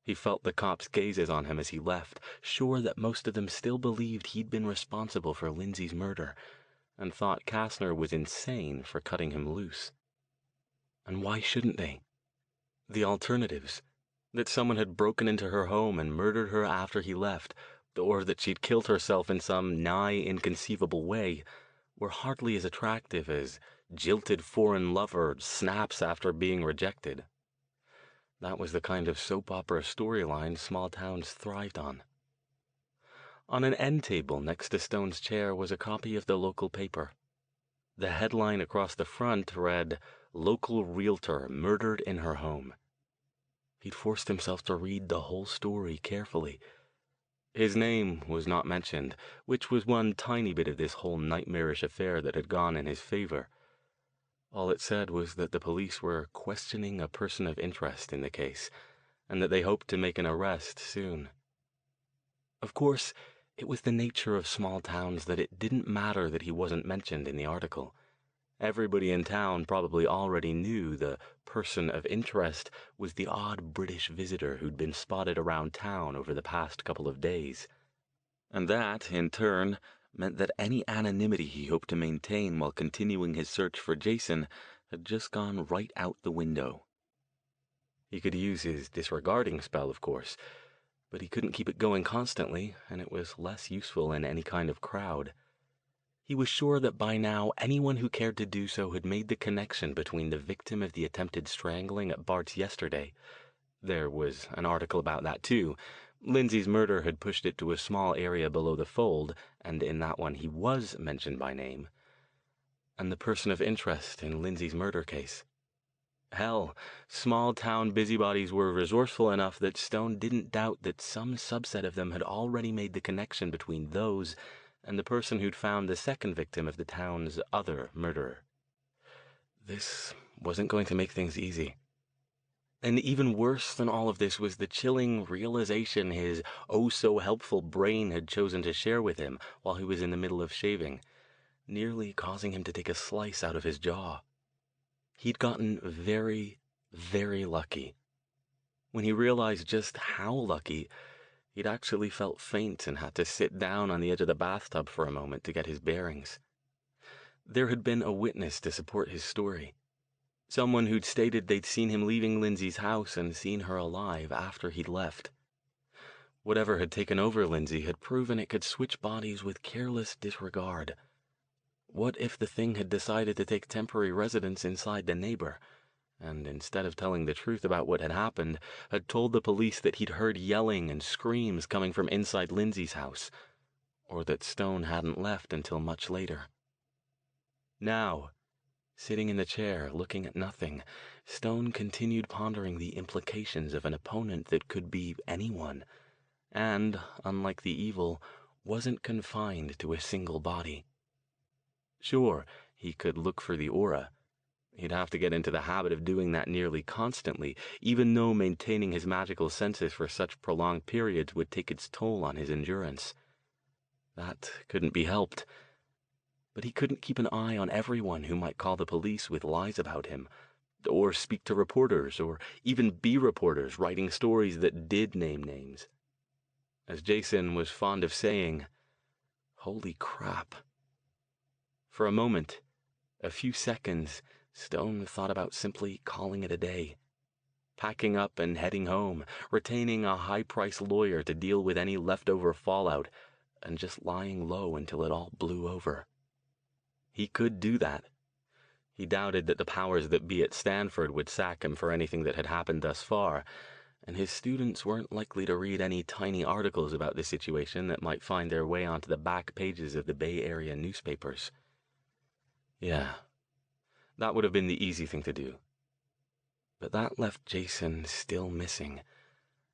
S2: He felt the cops' gazes on him as he left, sure that most of them still believed he'd been responsible for Lindsay's murder, and thought Kastner was insane for cutting him loose. And why shouldn't they? The alternatives, that someone had broken into her home and murdered her after he left, or that she'd killed herself in some nigh inconceivable way, were hardly as attractive as jilted foreign lover snaps after being rejected. That was the kind of soap opera storyline small towns thrived on. On an end table next to Stone's chair was a copy of the local paper. The headline across the front read, "Local Realtor Murdered in Her Home." He'd forced himself to read the whole story carefully. His name was not mentioned, which was one tiny bit of this whole nightmarish affair that had gone in his favor. All it said was that the police were questioning a person of interest in the case, and that they hoped to make an arrest soon. Of course, it was the nature of small towns that it didn't matter that he wasn't mentioned in the article. Everybody in town probably already knew the person of interest was the odd British visitor who'd been spotted around town over the past couple of days. And that, in turn, meant that any anonymity he hoped to maintain while continuing his search for Jason had just gone right out the window. He could use his disregarding spell, of course, but he couldn't keep it going constantly, and it was less useful in any kind of crowd. He was sure that by now anyone who cared to do so had made the connection between the victim of the attempted strangling at Bart's yesterday. There was an article about that, too. Lindsay's murder had pushed it to a small area below the fold, and in that one he was mentioned by name. And the person of interest in Lindsay's murder case. Hell, small-town busybodies were resourceful enough that Stone didn't doubt that some subset of them had already made the connection between those and the person who'd found the second victim of the town's other murderer. This wasn't going to make things easy. And even worse than all of this was the chilling realization his oh-so-helpful brain had chosen to share with him while he was in the middle of shaving, nearly causing him to take a slice out of his jaw. He'd gotten very, very lucky. When he realized just how lucky, he'd actually felt faint and had to sit down on the edge of the bathtub for a moment to get his bearings. There had been a witness to support his story. Someone who'd stated they'd seen him leaving Lindsay's house and seen her alive after he'd left. Whatever had taken over Lindsay had proven it could switch bodies with careless disregard. What if the thing had decided to take temporary residence inside the neighbor, and instead of telling the truth about what had happened, had told the police that he'd heard yelling and screams coming from inside Lindsay's house, or that Stone hadn't left until much later? Now, sitting in the chair, looking at nothing, Stone continued pondering the implications of an opponent that could be anyone, and, unlike the evil, wasn't confined to a single body. Sure, he could look for the aura. He'd have to get into the habit of doing that nearly constantly, even though maintaining his magical senses for such prolonged periods would take its toll on his endurance. That couldn't be helped. but he couldn't keep an eye on everyone who might call the police with lies about him, or speak to reporters, or even be reporters writing stories that did name names. As Jason was fond of saying, holy crap. For a moment, a few seconds, Stone thought about simply calling it a day. Packing up and heading home, retaining a high-priced lawyer to deal with any leftover fallout, and just lying low until it all blew over. He could do that. He doubted that the powers that be at Stanford would sack him for anything that had happened thus far, and his students weren't likely to read any tiny articles about the situation that might find their way onto the back pages of the Bay Area newspapers. Yeah, that would have been the easy thing to do. But that left Jason still missing,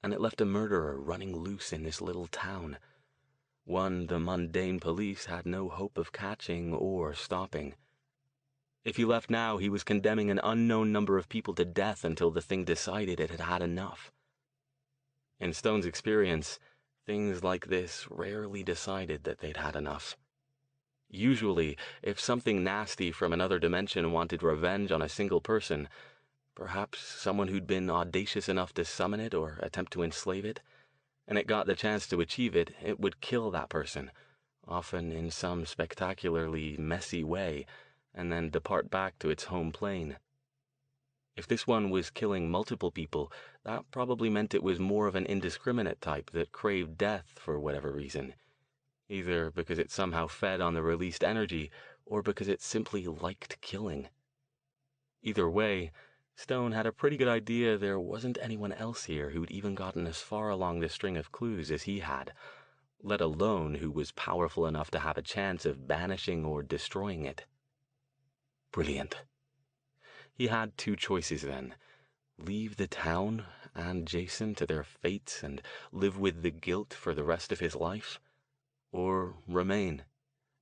S2: and it left a murderer running loose in this little town, one the mundane police had no hope of catching or stopping. If he left now, he was condemning an unknown number of people to death until the thing decided it had had enough. In Stone's experience, things like this rarely decided that they'd had enough. Usually, if something nasty from another dimension wanted revenge on a single person, perhaps someone who'd been audacious enough to summon it or attempt to enslave it, and it got the chance to achieve it, it would kill that person, often in some spectacularly messy way, and then depart back to its home plane. If this one was killing multiple people, that probably meant it was more of an indiscriminate type that craved death for whatever reason, either because it somehow fed on the released energy, or because it simply liked killing. Either way, Stone had a pretty good idea there wasn't anyone else here who'd even gotten as far along the string of clues as he had, let alone who was powerful enough to have a chance of banishing or destroying it. Brilliant. He had two choices then: leave the town and Jason to their fates and live with the guilt for the rest of his life, or remain,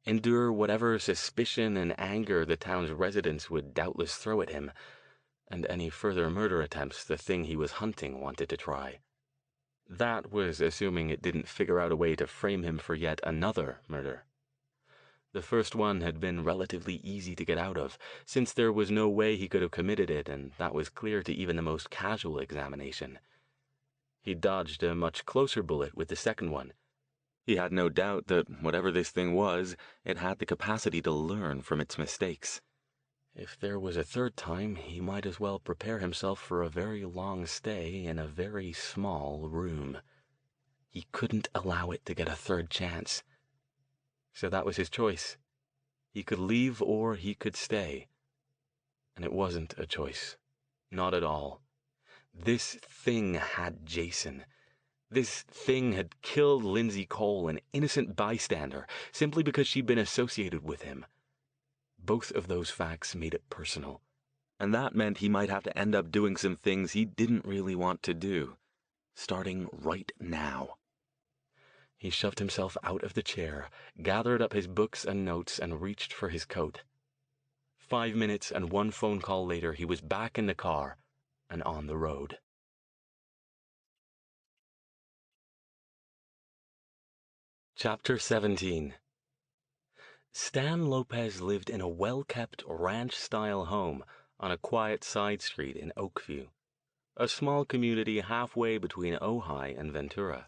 S2: endure whatever suspicion and anger the town's residents would doubtless throw at him, and any further murder attempts the thing he was hunting wanted to try. That was assuming it didn't figure out a way to frame him for yet another murder. The first one had been relatively easy to get out of, since there was no way he could have committed it, and that was clear to even the most casual examination. He dodged a much closer bullet with the second one. He had no doubt that whatever this thing was, it had the capacity to learn from its mistakes. If there was a third time, he might as well prepare himself for a very long stay in a very small room. He couldn't allow it to get a third chance. So that was his choice. He could leave or he could stay. And it wasn't a choice. Not at all. This thing had Jason. This thing had killed Lindsay Cole, an innocent bystander, simply because she'd been associated with him. Both of those facts made it personal. And that meant he might have to end up doing some things he didn't really want to do, starting right now. He shoved himself out of the chair, gathered up his books and notes, and reached for his coat. 5 minutes and one phone call later, he was back in the car and on the road. Chapter 17. Stan Lopez lived in a well-kept ranch-style home on a quiet side street in Oakview, a small community halfway between Ojai and Ventura.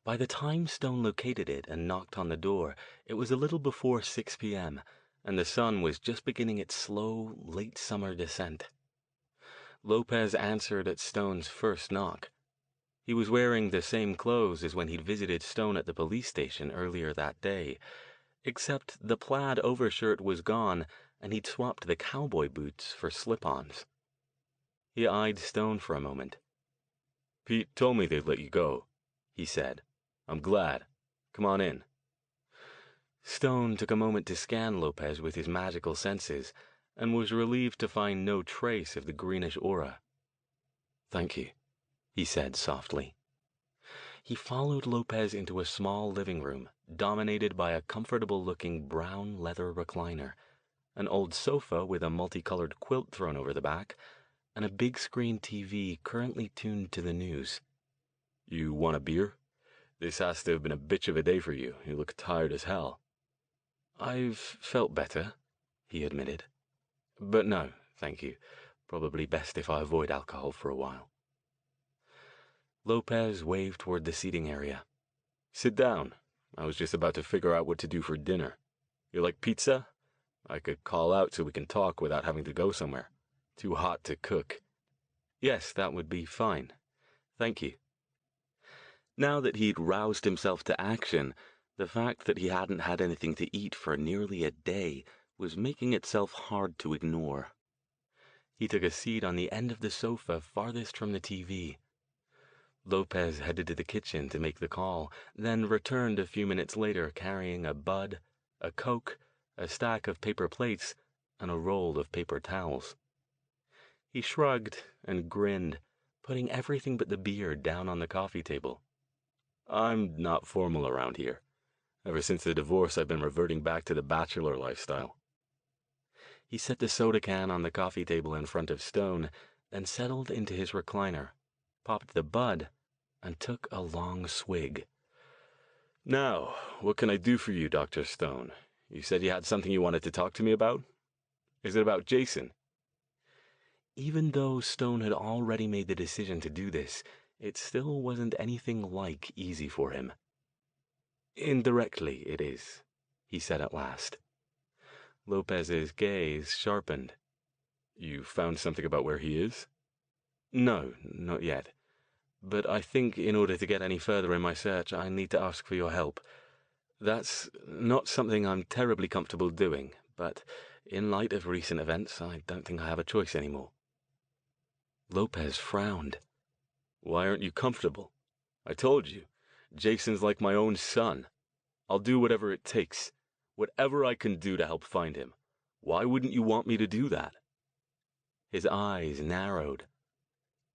S2: By the time Stone located it and knocked on the door, it was a little before 6 p.m., and the sun was just beginning its slow, late summer descent. Lopez answered at Stone's first knock. He was wearing the same clothes as when he'd visited Stone at the police station earlier that day, except the plaid overshirt was gone, and he'd swapped the cowboy boots for slip-ons. He eyed Stone for a moment.
S1: "Pete told me they'd let you go," he said. "I'm glad. Come on in."
S2: Stone took a moment to scan Lopez with his magical senses, and was relieved to find no trace of the greenish aura. "Thank you," he said softly. He followed Lopez into a small living room, dominated by a comfortable-looking brown leather recliner, an old sofa with a multicolored quilt thrown over the back, and a big-screen TV currently tuned to the news.
S1: "You want a beer? This has to have been a bitch of a day for you. You look tired as hell."
S2: I've felt better, he admitted. But no, thank you. Probably best if I avoid alcohol for a while. Lopez waved toward the seating area.
S1: Sit down. I was just about to figure out what to do for dinner. You like pizza? I could call out so we can talk without having to go somewhere. Too hot to cook.
S2: Yes, that would be fine. Thank you. Now that he'd roused himself to action, the fact that he hadn't had anything to eat for nearly a day was making itself hard to ignore. He took a seat on the end of the sofa farthest from the TV. Lopez headed to the kitchen to make the call, then returned a few minutes later carrying a bud, a Coke, a stack of paper plates, and a roll of paper towels. He shrugged and grinned, putting everything but the beer down on the coffee table.
S1: I'm not formal around here. Ever since the divorce, I've been reverting back to the bachelor lifestyle.
S2: He set the soda can on the coffee table in front of Stone, then settled into his recliner, popped the bud, and took a long swig.
S1: Now, what can I do for you, Dr. Stone? You said you had something you wanted to talk to me about? Is it about Jason?
S2: Even though Stone had already made the decision to do this, it still wasn't anything like easy for him. Indirectly, it is, he said at last. Lopez's gaze sharpened.
S1: You found something about where he is?
S2: No, not yet. But I think in order to get any further in my search, I need to ask for your help. That's not something I'm terribly comfortable doing, but in light of recent events, I don't think I have a choice anymore. Lopez frowned.
S1: Why aren't you comfortable? I told you, Jason's like my own son. I'll do whatever it takes, whatever I can do to help find him. Why wouldn't you want me to do that?
S2: His eyes narrowed.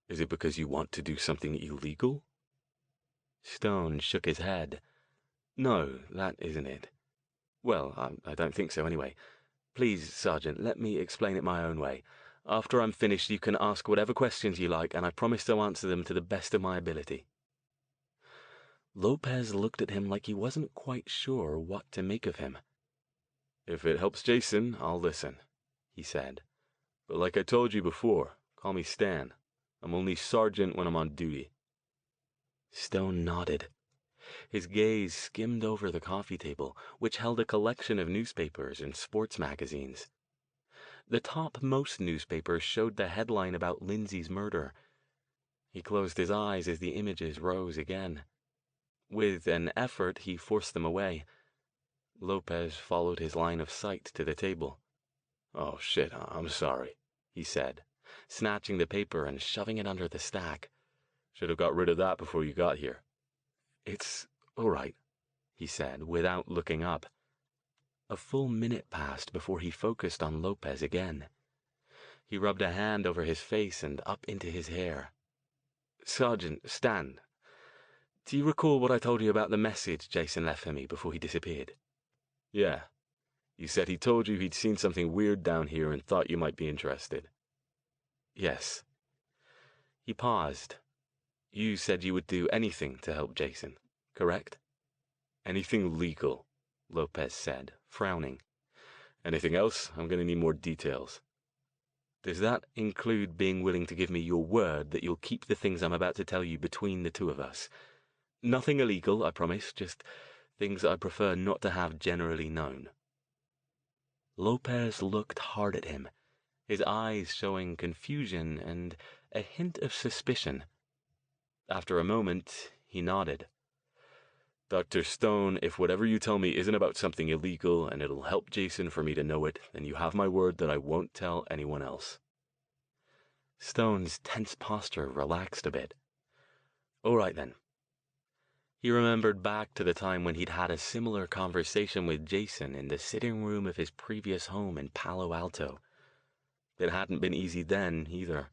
S1: Is it because you want to do something illegal?
S2: Stone shook his head. No, that isn't it. Well, I don't think so anyway. Please, Sergeant, let me explain it my own way. After I'm finished, you can ask whatever questions you like, and I promise to answer them to the best of my ability. Lopez looked at him like he wasn't quite sure what to make of him.
S1: If it helps Jason, I'll listen, he said. But like I told you before, call me Stan. I'm only Sergeant when I'm on duty.
S2: Stone nodded. His gaze skimmed over the coffee table, which held a collection of newspapers and sports magazines. The topmost newspaper showed the headline about Lindsay's murder. He closed his eyes as the images rose again. With an effort, he forced them away. Lopez followed his line of sight to the table.
S1: Oh, shit, I'm sorry, he said,
S2: snatching the paper and shoving it under the stack.
S1: Should have got rid of that before you got here.
S2: It's all right, he said, without looking up. A full minute passed before he focused on Lopez again. He rubbed a hand over his face and up into his hair. Sergeant, Stan, do you recall what I told you about the message Jason left for me before he disappeared?
S1: Yeah. You said he told you he'd seen something weird down here and thought you might be interested.
S2: Yes. He paused. You said you would do anything to help Jason, correct?
S1: Anything legal, Lopez said, frowning. Anything else? I'm going to need more details.
S2: Does that include being willing to give me your word that you'll keep the things I'm about to tell you between the two of us? Nothing illegal, I promise, just things I prefer not to have generally known. Lopez looked hard at him, his eyes showing confusion and a hint of suspicion. After a moment, he nodded.
S1: Dr. Stone, if whatever you tell me isn't about something illegal and it'll help Jason for me to know it, then you have my word that I won't tell anyone else.
S2: Stone's tense posture relaxed a bit. All right, then. He remembered back to the time when he'd had a similar conversation with Jason in the sitting room of his previous home in Palo Alto. It hadn't been easy then, either.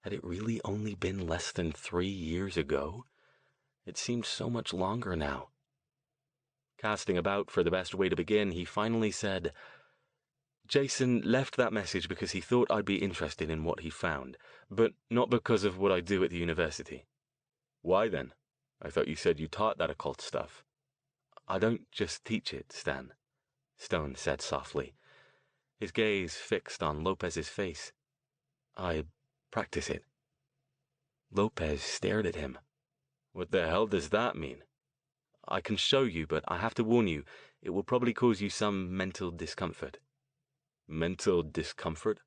S2: Had it really only been less than 3 years ago? It seemed so much longer now. Casting about for the best way to begin, he finally said, Jason left that message because he thought I'd be interested in what he found, but not because of what I do at the university.
S1: Why then? I thought you said you taught that occult stuff.
S2: I don't just teach it, Stan. Stone said softly, his gaze fixed on Lopez's face. I practice it. Lopez stared at him. What the hell does that mean? I can show you, but I have to warn you, it will probably cause you some mental discomfort. Mental discomfort?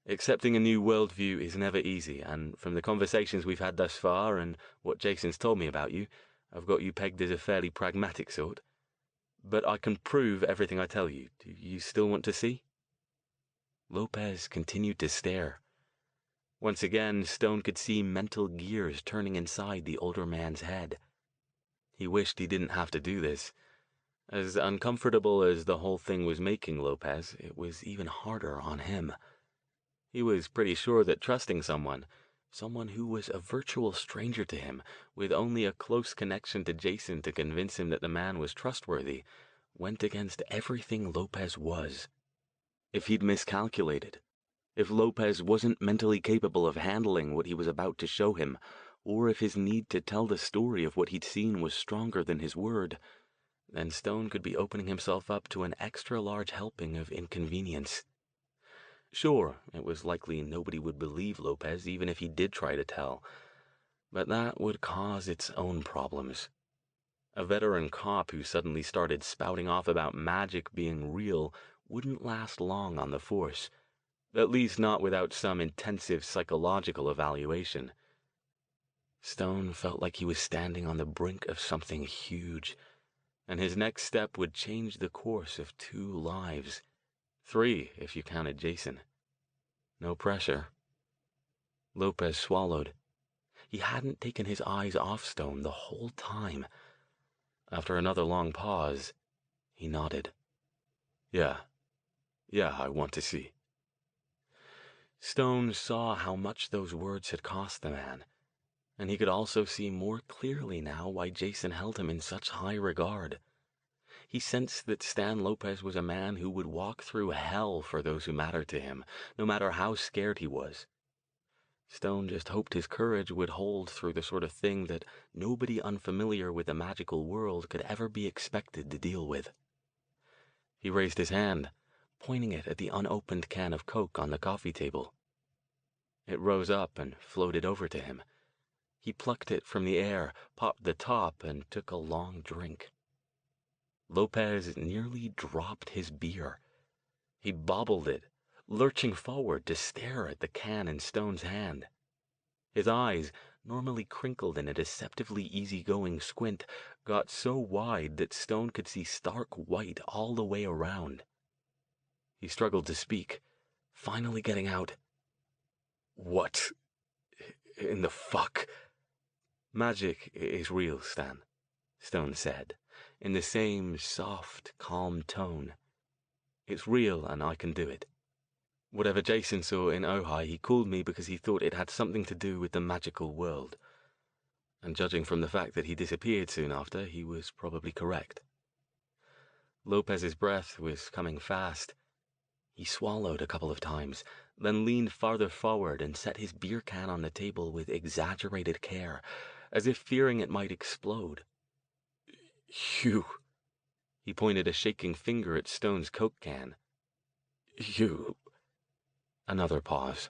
S2: Accepting a new worldview is never easy, and from the conversations we've had thus far and what Jason's told me about you, I've got you pegged as a fairly pragmatic sort. But I can prove everything I tell you. Do you still want to see? Lopez continued to stare. Once again, Stone could see mental gears turning inside the older man's head. He wished he didn't have to do this. As uncomfortable as the whole thing was making Lopez, it was even harder on him. He was pretty sure that trusting someone who was a virtual stranger to him, with only a close connection to Jason to convince him that the man was trustworthy, went against everything Lopez was. If he'd miscalculated, if Lopez wasn't mentally capable of handling what he was about to show him, or if his need to tell the story of what he'd seen was stronger than his word, then Stone could be opening himself up to an extra-large helping of inconvenience. Sure, it was likely nobody would believe Lopez even if he did try to tell, but that would cause its own problems. A veteran cop who suddenly started spouting off about magic being real wouldn't last long on the force, at least not without some intensive psychological evaluation. Stone felt like he was standing on the brink of something huge, and his next step would change the course of 2 lives. 3, if you counted Jason. No pressure. Lopez swallowed. He hadn't taken his eyes off Stone the whole time. After another long pause, he nodded. Yeah, I want to see. Stone saw how much those words had cost the man, and he could also see more clearly now why Jason held him in such high regard. He sensed that Stan Lopez was a man who would walk through hell for those who mattered to him, no matter how scared he was. Stone just hoped his courage would hold through the sort of thing that nobody unfamiliar with the magical world could ever be expected to deal with. He raised his hand, pointing it at the unopened can of Coke on the coffee table. It rose up and floated over to him. He plucked it from the air, popped the top, and took a long drink. Lopez nearly dropped his beer. He bobbled it, lurching forward to stare at the can in Stone's hand. His eyes, normally crinkled in a deceptively easygoing squint, got so wide that Stone could see stark white all the way around. He struggled to speak, finally getting out, "What in the fuck?" "Magic is real, Stan," Stone said, in the same soft, calm tone. "It's real, and I can do it. Whatever Jason saw in Ojai, he called me because he thought it had something to do with the magical world. And judging from the fact that he disappeared soon after, he was probably correct." Lopez's breath was coming fast. He swallowed a couple of times, then leaned farther forward and set his beer can on the table with exaggerated care, as if fearing it might explode. "You..." He pointed a shaking finger at Stone's Coke can. "You..." Another pause.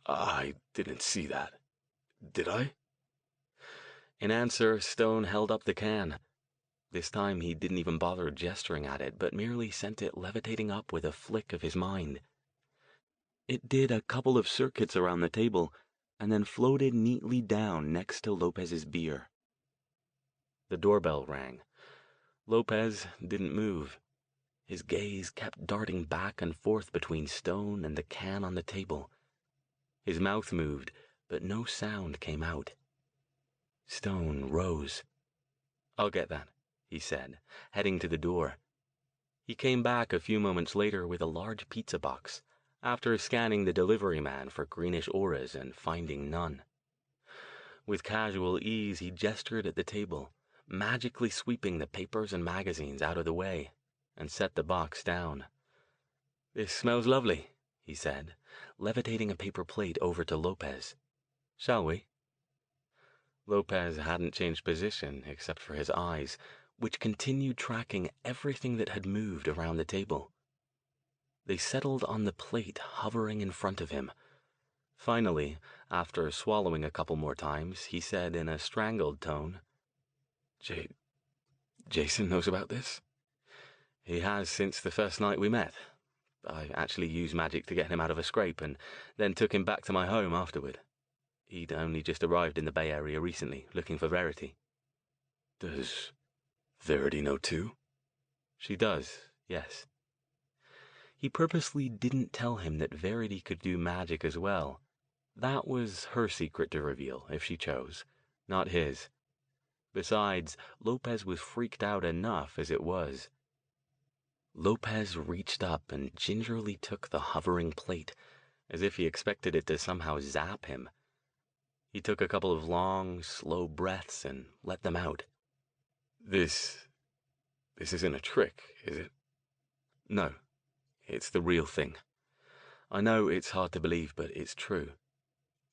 S2: "I didn't see that. Did I?" In answer, Stone held up the can. This time he didn't even bother gesturing at it, but merely sent it levitating up with a flick of his mind. It did a couple of circuits around the table, and then floated neatly down next to Lopez's beer. The doorbell rang. Lopez didn't move. His gaze kept darting back and forth between Stone and the can on the table. His mouth moved, but no sound came out. Stone rose. "I'll get that," he said, heading to the door. He came back a few moments later with a large pizza box, after scanning the delivery man for greenish auras and finding none. With casual ease, he gestured at the table, magically sweeping the papers and magazines out of the way, and set the box down. "This smells lovely," he said, levitating a paper plate over to Lopez. "Shall we?" Lopez hadn't changed position except for his eyes, which continued tracking everything that had moved around the table. They settled on the plate hovering in front of him. Finally, after swallowing a couple more times, he said in a strangled tone, Jason knows about this? He has since the first night we met. I actually used magic to get him out of a scrape and then took him back to my home afterward. He'd only just arrived in the Bay Area recently, looking for Verity.
S1: Does Verity know too?
S2: She does, yes. He purposely didn't tell him that Verity could do magic as well. That was her secret to reveal, if she chose, not his. Besides, Lopez was freaked out enough as it was. Lopez reached up and gingerly took the hovering plate, as if he expected it to somehow zap him. He took a couple of long, slow breaths and let them out.
S1: This isn't a trick, is it?
S2: No, it's the real thing. I know it's hard to believe, but it's true.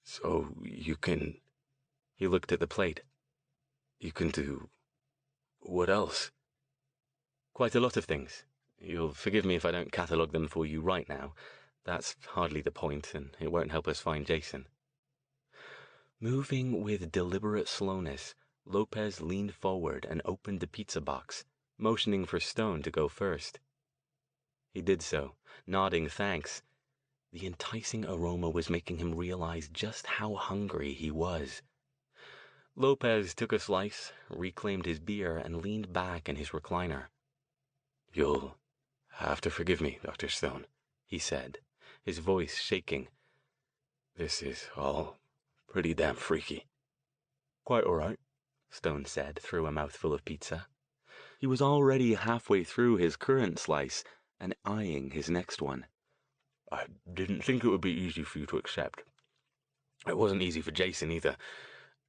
S1: So you can...
S2: He looked at the plate.
S1: You can do... what else?
S2: Quite a lot of things. You'll forgive me if I don't catalogue them for you right now. That's hardly the point, and it won't help us find Jason. Moving with deliberate slowness, Lopez leaned forward and opened the pizza box, motioning for Stone to go first. He did so, nodding thanks. The enticing aroma was making him realize just how hungry he was. Lopez took a slice, reclaimed his beer, and leaned back in his recliner.
S1: You'll have to forgive me, Dr. Stone,
S2: he said, his voice shaking.
S1: This is all pretty damn freaky.
S2: Quite all right, Stone said through a mouthful of pizza. He was already halfway through his current slice and eyeing his next one.
S1: I didn't think it would be easy for you to accept. It wasn't easy for Jason either.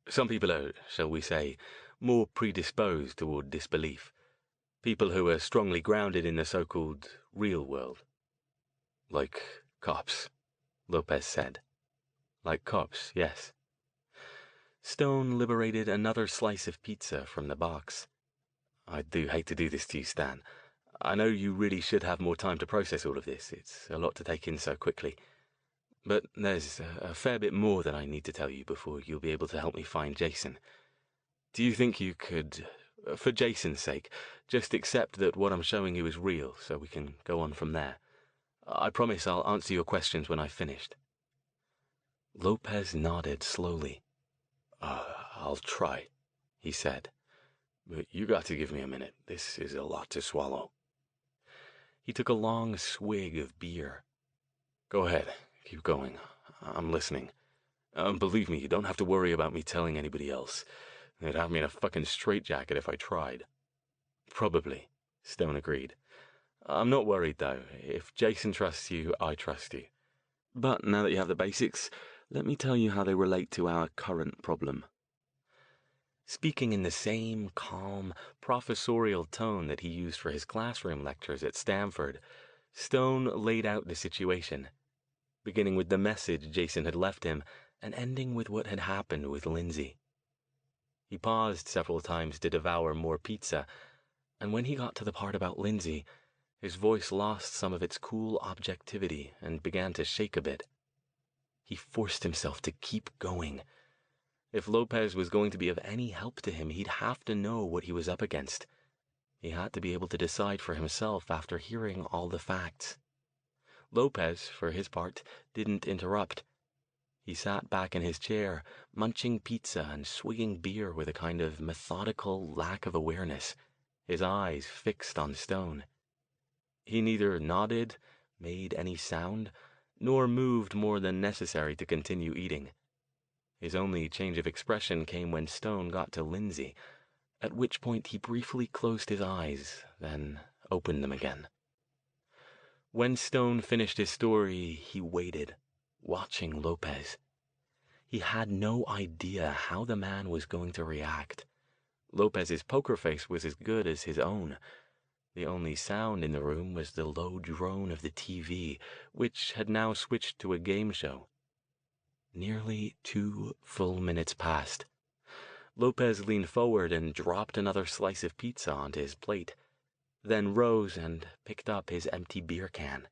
S1: Some people are, shall we say, more predisposed toward disbelief. People who are strongly grounded in the so-called real world.
S2: Like cops, Lopez said. Like cops, yes. Stone liberated another slice of pizza from the box.
S1: I do hate to do this to you, Stan.
S2: I know you really should have more time to process all of this. It's a lot to take in so quickly. But there's a fair bit more that I need to tell you before you'll be able to help me find Jason. Do you think you could, for Jason's sake, just accept that what I'm showing you is real so we can go on from there? I promise I'll answer your questions when I've finished. Lopez nodded slowly.
S1: I'll try, he said. But you got to give me a minute. This is a lot to swallow.
S2: He took a long swig of beer.
S1: Go ahead. Keep going. I'm listening. Believe me, you don't have to worry about me telling anybody else. They'd have me in a fucking straitjacket if I tried.
S2: Probably, Stone agreed. I'm not worried, though. If Jason trusts you, I trust you. But now that you have the basics, let me tell you how they relate to our current problem. Speaking in the same calm, professorial tone that he used for his classroom lectures at Stanford, Stone laid out the situation, beginning with the message Jason had left him and ending with what had happened with Lindsay. He paused several times to devour more pizza, and when he got to the part about Lindsay, his voice lost some of its cool objectivity and began to shake a bit. He forced himself to keep going. If Lopez was going to be of any help to him, he'd have to know what he was up against. He had to be able to decide for himself after hearing all the facts. Lopez, for his part, didn't interrupt. He sat back in his chair, munching pizza and swigging beer with a kind of methodical lack of awareness, his eyes fixed on Stone. He neither nodded, made any sound, nor moved more than necessary to continue eating. His only change of expression came when Stone got to Lindsay, at which point he briefly closed his eyes, then opened them again. When Stone finished his story, he waited, watching Lopez. He had no idea how the man was going to react. Lopez's poker face was as good as his own. The only sound in the room was the low drone of the TV, which had now switched to a game show. Nearly 2 full minutes passed. Lopez leaned forward and dropped another slice of pizza onto his plate, then rose and picked up his empty beer can.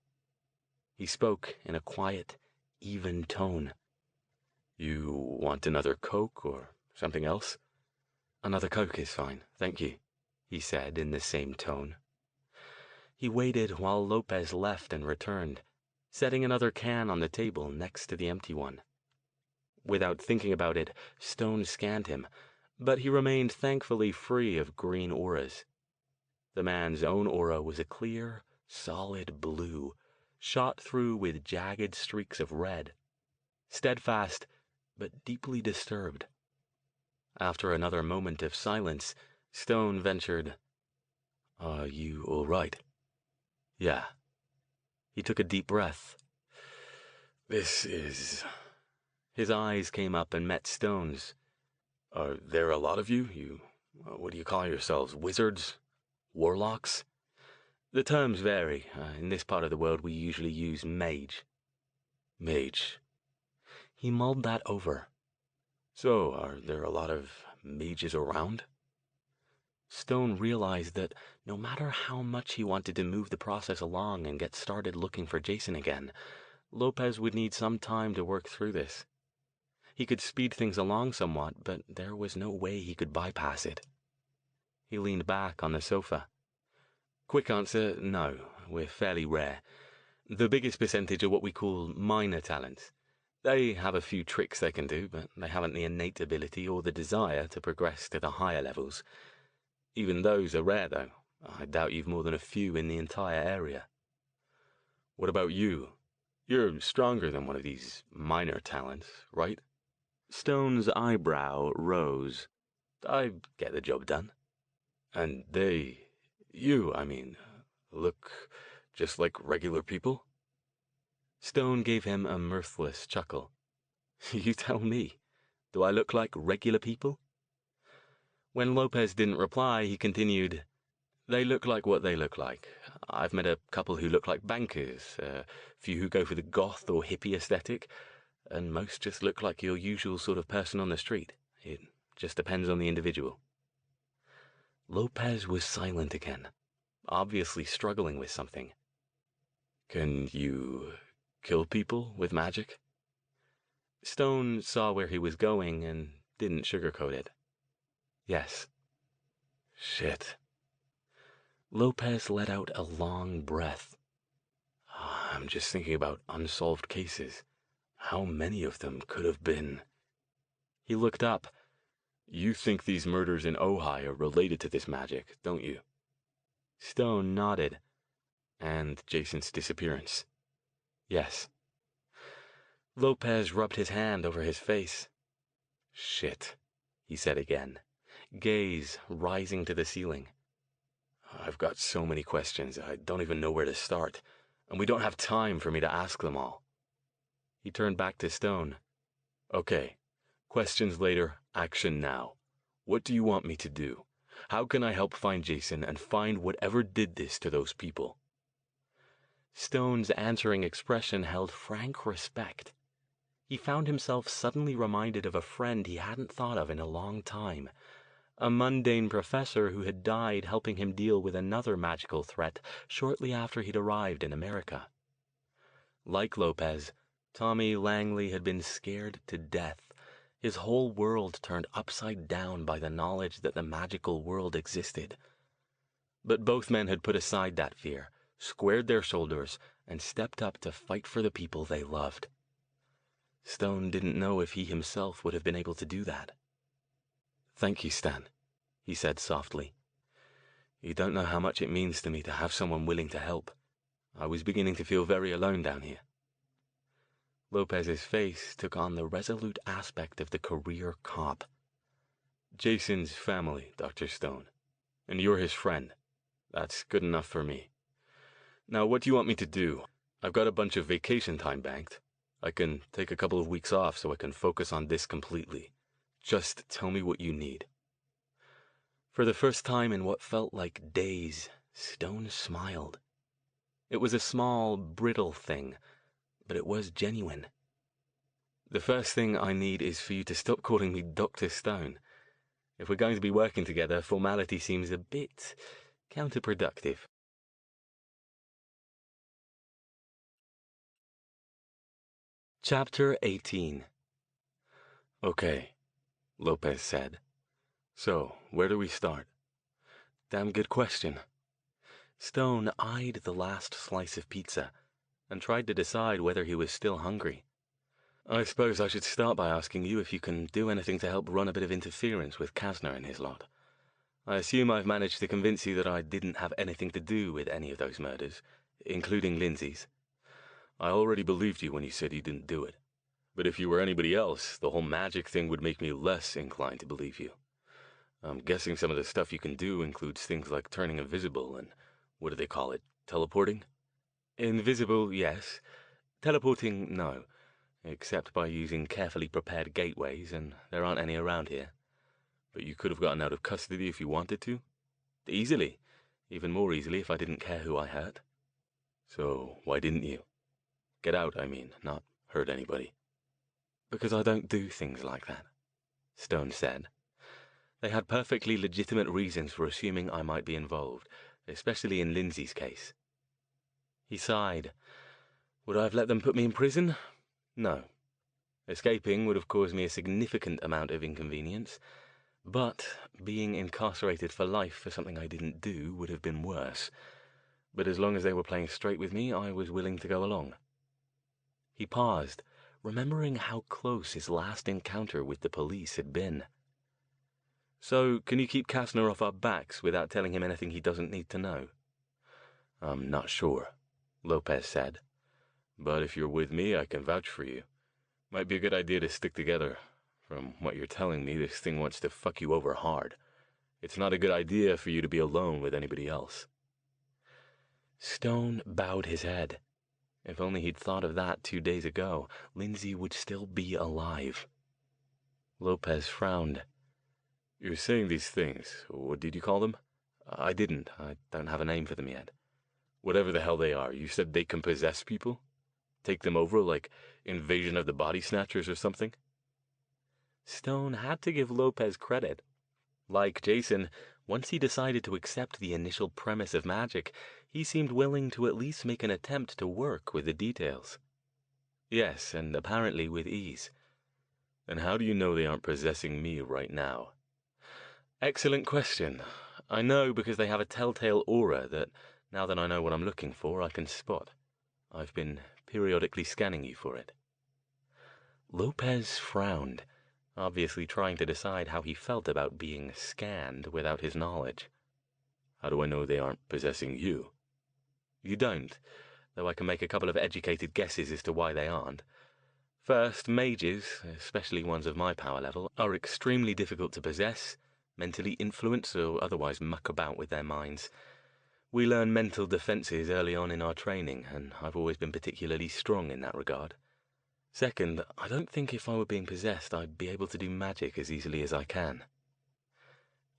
S2: He spoke in a quiet, even tone. "You want another Coke or something else?" "Another Coke is fine, thank you," he said in the same tone. He waited while Lopez left and returned, setting another can on the table next to the empty one. Without thinking about it, Stone scanned him, but he remained thankfully free of green auras. The man's own aura was a clear, solid blue, shot through with jagged streaks of red, steadfast but deeply disturbed. After another moment of silence, Stone ventured, "Are you all right?" "Yeah." He took a deep breath. "This is..." His eyes came up and met Stone's. "Are there a lot of you? What do you call yourselves? Wizards? Warlocks?" "The terms vary. In this part of the world we usually use mage." "Mage." He mulled that over. "So, are there a lot of mages around?" Stone realized that no matter how much he wanted to move the process along and get started looking for Jason again, Lopez would need some time to work through this. He could speed things along somewhat, but there was no way he could bypass it. He leaned back on the sofa. "Quick answer, no. We're fairly rare. The biggest percentage are what we call minor talents. They have a few tricks they can do, but they haven't the innate ability or the desire to progress to the higher levels. Even those are rare, though. I doubt you've more than a few in the entire area." "What about you? You're stronger than one of these minor talents, right?" Stone's eyebrow rose. "I get the job done." "And I mean, look just like regular people?" Stone gave him a mirthless chuckle. "You tell me. Do I look like regular people?" When Lopez didn't reply, he continued, "They look like what they look like. I've met a couple who look like bankers, a few who go for the goth or hippie aesthetic, and most just look like your usual sort of person on the street. It just depends on the individual." Lopez was silent again, obviously struggling with something. "Can you kill people with magic?" Stone saw where he was going and didn't sugarcoat it. "Yes." "Shit." Lopez let out a long breath. "I'm just thinking about unsolved cases. How many of them could have been?" He looked up. "You think these murders in Ojai are related to this magic, don't you?" Stone nodded. "And Jason's disappearance?" "Yes." Lopez rubbed his hand over his face. "Shit," he said again, gaze rising to the ceiling. "I've got so many questions, I don't even know where to start, and we don't have time for me to ask them all." He turned back to Stone. "Okay, questions later, action now. What do you want me to do? How can I help find Jason and find whatever did this to those people?" Stone's answering expression held frank respect. He found himself suddenly reminded of a friend he hadn't thought of in a long time, a mundane professor who had died helping him deal with another magical threat shortly after he'd arrived in America. Like Lopez, Tommy Langley had been scared to death, his whole world turned upside down by the knowledge that the magical world existed. But both men had put aside that fear, squared their shoulders, and stepped up to fight for the people they loved. Stone didn't know if he himself would have been able to do that. "Thank you, Stan," he said softly. "You don't know how much it means to me to have someone willing to help. I was beginning to feel very alone down here." Lopez's face took on the resolute aspect of the career cop. "Jason's family, Dr. Stone, and you're his friend. That's good enough for me. Now, what do you want me to do? I've got a bunch of vacation time banked. I can take a couple of weeks off so I can focus on this completely. Just tell me what you need." For the first time in what felt like days, Stone smiled. It was a small, brittle thing, but it was genuine. "The first thing I need is for you to stop calling me Dr. Stone. If we're going to be working together, formality seems a bit counterproductive. Chapter 18. Okay, Lopez said. So, where do we start? Damn good question. Stone eyed the last slice of pizza and tried to decide whether he was still hungry. I suppose I should start by asking you if you can do anything to help run a bit of interference with Kasner and his lot. I assume I've managed to convince you that I didn't have anything to do with any of those murders, including Lindsay's. I already believed you when you said you didn't do it. But if you were anybody else, the whole magic thing would make me less inclined to believe you. I'm guessing some of the stuff you can do includes things like turning invisible and, what do they call it, teleporting? Invisible, yes. Teleporting, no. Except by using carefully prepared gateways, and there aren't any around here. But you could have gotten out of custody if you wanted to? Easily. Even more easily if I didn't care who I hurt. So, why didn't you? Get out, I mean, not hurt anybody. Because I don't do things like that, Stone said. They had perfectly legitimate reasons for assuming I might be involved, especially in Lindsay's case. He sighed. Would I have let them put me in prison? No. Escaping would have caused me a significant amount of inconvenience, but being incarcerated for life for something I didn't do would have been worse. But as long as they were playing straight with me, I was willing to go along. He paused, remembering how close his last encounter with the police had been. So, can you keep Kasner off our backs without telling him anything he doesn't need to know? I'm not sure, Lopez said. But if you're with me, I can vouch for you. Might be a good idea to stick together. From what you're telling me, this thing wants to fuck you over hard. It's not a good idea for you to be alone with anybody else. Stone bowed his head. If only he'd thought of that 2 days ago, Lindsay would still be alive. Lopez frowned. You're saying these things. What did you call them? I didn't. I don't have a name for them yet. Whatever the hell they are, you said they can possess people? Take them over like Invasion of the Body Snatchers or something? Stone had to give Lopez credit. Like Jason, once he decided to accept the initial premise of magic, he seemed willing to at least make an attempt to work with the details. Yes, and apparently with ease. And how do you know they aren't possessing me right now? Excellent question. I know because they have a telltale aura that, now that I know what I'm looking for, I can spot. I've been periodically scanning you for it. Lopez frowned, obviously trying to decide how he felt about being scanned without his knowledge. How do I know they aren't possessing you? You don't, though I can make a couple of educated guesses as to why they aren't. First, mages, especially ones of my power level, are extremely difficult to possess, mentally influence, or otherwise muck about with their minds. We learn mental defenses early on in our training, and I've always been particularly strong in that regard. Second, I don't think if I were being possessed I'd be able to do magic as easily as I can.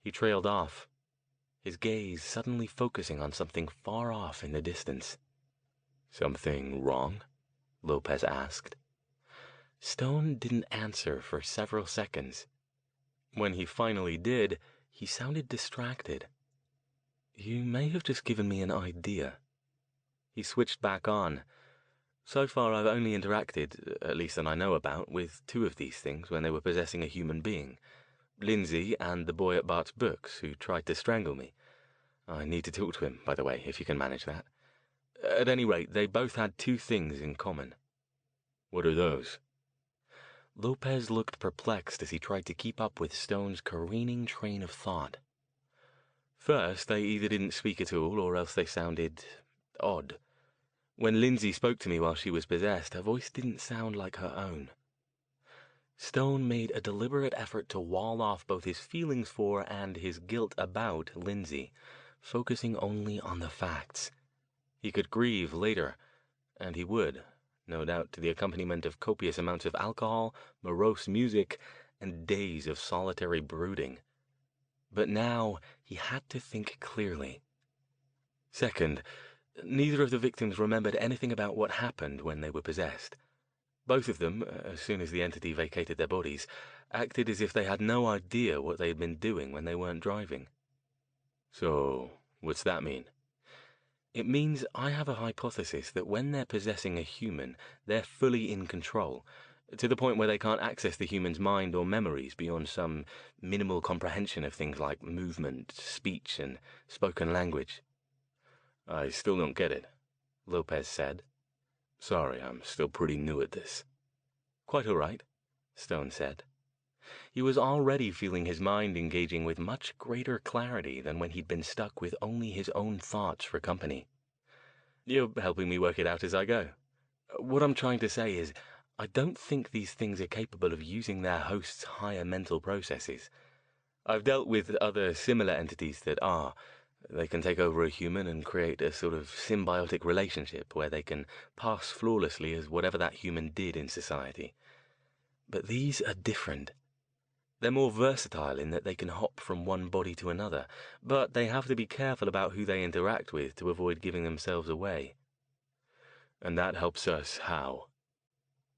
S2: He trailed off, his gaze suddenly focusing on something far off in the distance. Something wrong? Lopez asked. Stone didn't answer for several seconds. When he finally did, he sounded distracted. You may have just given me an idea. He switched back on. So far I've only interacted, at least that I know about, with 2 of these things when they were possessing a human being. Lindsay and the boy at Bart's books who tried to strangle me. I need to talk to him, by the way, if you can manage that. At any rate, they both had 2 things in common. What are those? Lopez looked perplexed as he tried to keep up with Stone's careening train of thought. First, they either didn't speak at all, or else they sounded odd. When Lindsay spoke to me while she was possessed, her voice didn't sound like her own. Stone made a deliberate effort to wall off both his feelings for and his guilt about Lindsay, focusing only on the facts. He could grieve later, and he would, no doubt to the accompaniment of copious amounts of alcohol, morose music, and days of solitary brooding. But now he had to think clearly. Second, neither of the victims remembered anything about what happened when they were possessed. Both of them, as soon as the entity vacated their bodies, acted as if they had no idea what they had been doing when they weren't driving.
S1: So, what's that mean?
S2: It means I have a hypothesis that when they're possessing a human, they're fully in control, to the point where they can't access the human's mind or memories beyond some minimal comprehension of things like movement, speech, and spoken language.
S1: I still don't get it,
S2: Lopez said.
S1: Sorry, I'm still pretty new at this.
S2: Quite all right, Stone said. He was already feeling his mind engaging with much greater clarity than when he'd been stuck with only his own thoughts for company. You're helping me work it out as I go. What I'm trying to say is, I don't think these things are capable of using their host's higher mental processes. I've dealt with other similar entities that are. They can take over a human and create a sort of symbiotic relationship where they can pass flawlessly as whatever that human did in society. But these are different. They're more versatile in that they can hop from one body to another, but they have to be careful about who they interact with to avoid giving themselves away.
S1: And that helps us how?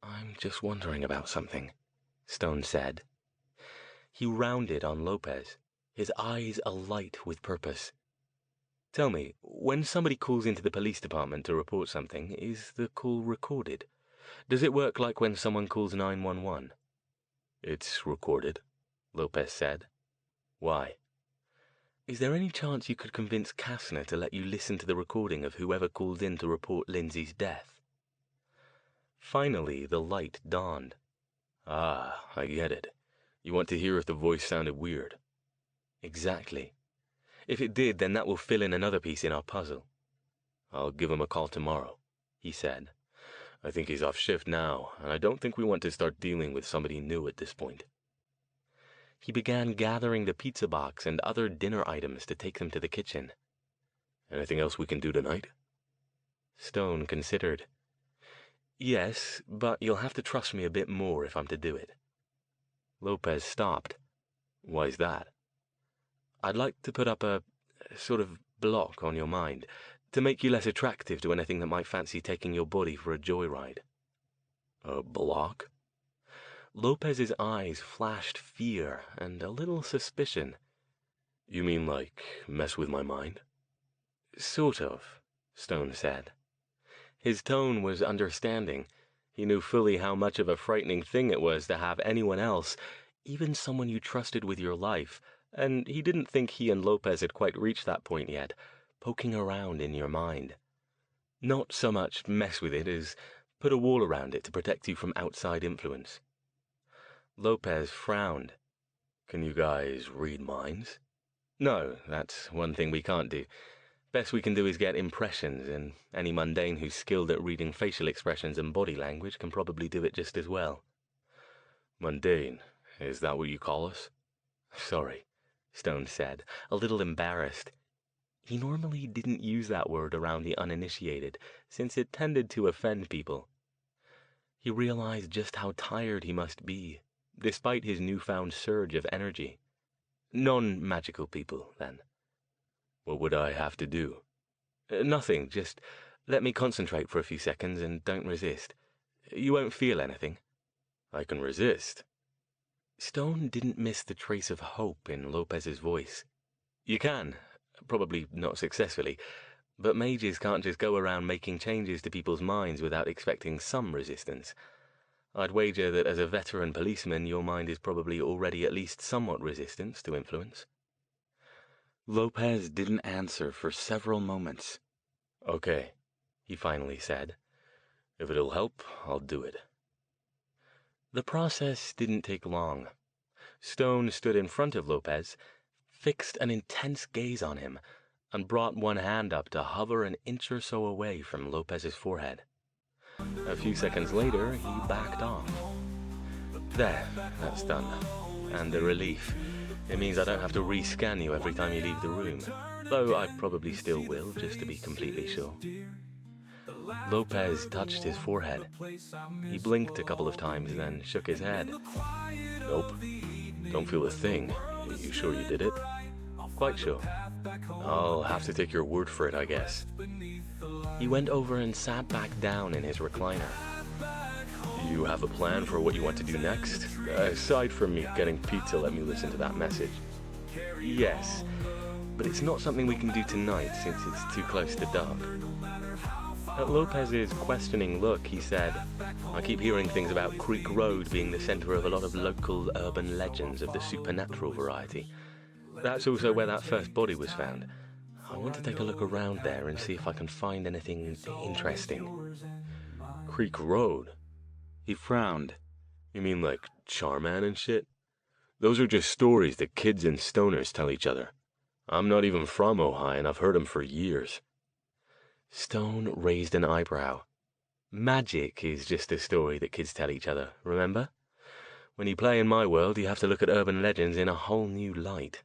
S2: I'm just wondering about something, Stone said. He rounded on Lopez, his eyes alight with purpose. Tell me, when somebody calls into the police department to report something, is the call recorded? Does it work like when someone calls 911?
S1: It's recorded, Lopez said. Why?
S2: Is there any chance you could convince Kastner to let you listen to the recording of whoever called in to report Lindsay's death? Finally, the light dawned.
S1: Ah, I get it. You want to hear if the voice sounded weird.
S2: Exactly. If it did, then that will fill in another piece in our puzzle.
S1: I'll give him a call tomorrow, he said. I think he's off shift now, and I don't think we want to start dealing with somebody new at this point.
S2: He began gathering the pizza box and other dinner items to take them to the kitchen.
S1: Anything else we can do tonight?
S2: Stone considered. Yes, but you'll have to trust me a bit more if I'm to do it. Lopez stopped.
S1: Why's that?
S2: I'd like to put up a sort of block on your mind, to make you less attractive to anything that might fancy taking your body for a joyride.
S1: A block?
S2: Lopez's eyes flashed fear and a little suspicion.
S1: You mean like mess with my mind?
S2: Sort of, Stone said. His tone was understanding. He knew fully how much of a frightening thing it was to have anyone else, even someone you trusted with your life, and he didn't think he and Lopez had quite reached that point yet, poking around in your mind. Not so much mess with it as put a wall around it to protect you from outside influence. Lopez frowned.
S1: Can you guys read minds?
S2: No, that's one thing we can't do. Best we can do is get impressions, and any mundane who's skilled at reading facial expressions and body language can probably do it just as well.
S1: Mundane? Is that what you call us?
S2: Sorry, Stone said, a little embarrassed. He normally didn't use that word around the uninitiated, since it tended to offend people. He realized just how tired he must be, despite his newfound surge of energy. Non-magical people, then.
S1: What would I have to do?
S2: Nothing, just let me concentrate for a few seconds and don't resist. You won't feel anything.
S1: I can resist.
S2: Stone didn't miss the trace of hope in Lopez's voice. You can, probably not successfully, but mages can't just go around making changes to people's minds without expecting some resistance. I'd wager that as a veteran policeman, your mind is probably already at least somewhat resistant to influence. Lopez didn't answer for several moments.
S1: Okay,
S2: he finally said.
S1: If it'll help, I'll do it.
S2: The process didn't take long. Stone stood in front of Lopez, fixed an intense gaze on him, and brought one hand up to hover an inch or so away from Lopez's forehead. A few seconds later, he backed off. There, that's done. And the relief. It means I don't have to re-scan you every time you leave the room, though I probably still will, just to be completely sure. Lopez touched his forehead. He blinked a couple of times, then shook his head.
S1: Nope. Don't feel a thing. You sure you did it?
S2: Quite sure.
S1: I'll have to take your word for it, I guess.
S2: He went over and sat back down in his recliner. You have a plan for what you want to do next? Aside from me getting pizza, let me listen to that message. Yes, but it's not something we can do tonight since it's too close to dark. At Lopez's questioning look, he said, I keep hearing things about Creek Road being the center of a lot of local urban legends of the supernatural variety. That's also where that first body was found. I want to take a look around there and see if I can find anything interesting. Creek Road? He frowned. You mean like Charman and shit? Those are just stories that kids and stoners tell each other. I'm not even from Ojai, and I've heard them for years. Stone raised an eyebrow. Magic is just a story that kids tell each other, remember? When you play in my world, you have to look at urban legends in a whole new light.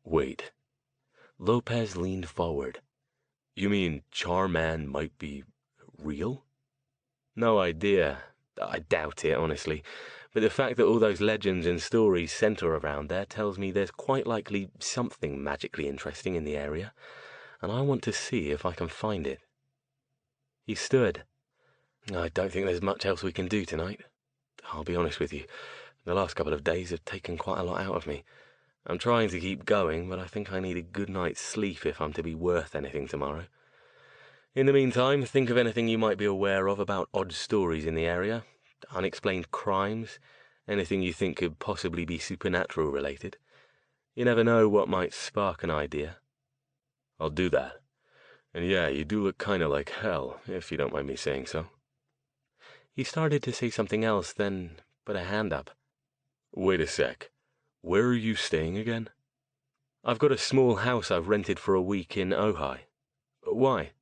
S2: Wait. Lopez leaned forward. You mean Charman might be real? No idea. I doubt it, honestly. But the fact that all those legends and stories center around there tells me there's quite likely something magically interesting in the area, and I want to see if I can find it. He stood. I don't think there's much else we can do tonight. I'll be honest with you. The last couple of days have taken quite a lot out of me. I'm trying to keep going, but I think I need a good night's sleep if I'm to be worth anything tomorrow. In the meantime, think of anything you might be aware of about odd stories in the area, unexplained crimes, anything you think could possibly be supernatural related. You never know what might spark an idea. I'll do that. And yeah, you do look kinda like hell, if you don't mind me saying so. He started to say something else, then put a hand up. Wait a sec. Where are you staying again? I've got a small house I've rented for a week in Ojai. Why?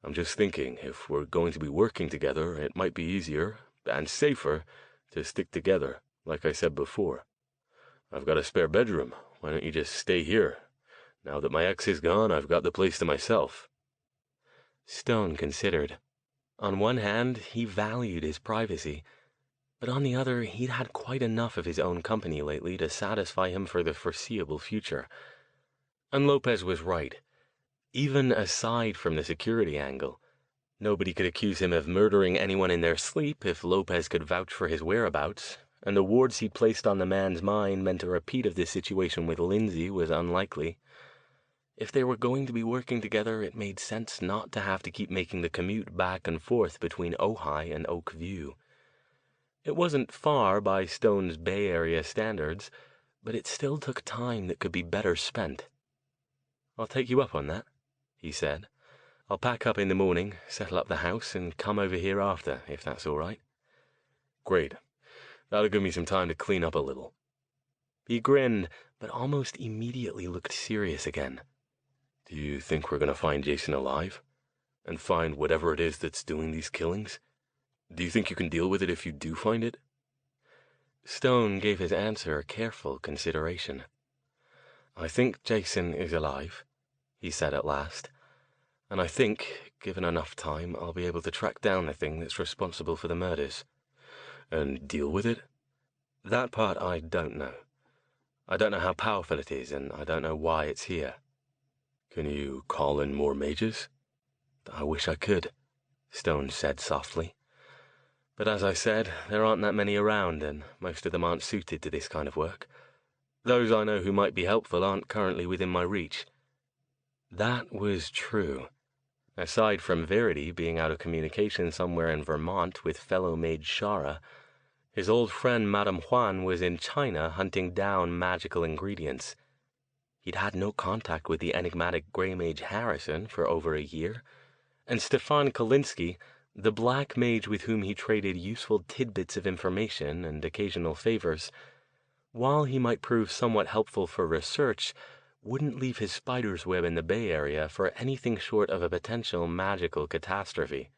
S2: I'm just thinking, if we're going to be working together, it might be easier, and safer, to stick together, like I said before. I've got a spare bedroom. Why don't you just stay here? Now that my ex is gone, I've got the place to myself. Stone considered. On one hand, he valued his privacy, but on the other, he'd had quite enough of his own company lately to satisfy him for the foreseeable future. And Lopez was right. Even aside from the security angle, nobody could accuse him of murdering anyone in their sleep if Lopez could vouch for his whereabouts, and the wards he'd placed on the man's mind meant a repeat of this situation with Lindsay was unlikely. If they were going to be working together, it made sense not to have to keep making the commute back and forth between Ojai and Oak View. It wasn't far by Stone's Bay Area standards, but it still took time that could be better spent. I'll take you up on that, he said. I'll pack up in the morning, settle up the house, and come over here after, if that's all right. Great. That'll give me some time to clean up a little. He grinned, but almost immediately looked serious again. Do you think we're going to find Jason alive? And find whatever it is that's doing these killings? Do you think you can deal with it if you do find it? Stone gave his answer careful consideration. I think Jason is alive, he said at last. And I think, given enough time, I'll be able to track down the thing that's responsible for the murders. And deal with it? That part I don't know. I don't know how powerful it is, and I don't know why it's here. Can you call in more mages? I wish I could, Stone said softly. But as I said, there aren't that many around, and most of them aren't suited to this kind of work. Those I know who might be helpful aren't currently within my reach. That was true. Aside from Verity being out of communication somewhere in Vermont with fellow mage Shara, his old friend Madame Juan was in China hunting down magical ingredients. He'd had no contact with the enigmatic Grey Mage Harrison for over a year, and Stefan Kalinsky, the black mage with whom he traded useful tidbits of information and occasional favors, while he might prove somewhat helpful for research, wouldn't leave his spider's web in the Bay Area for anything short of a potential magical catastrophe.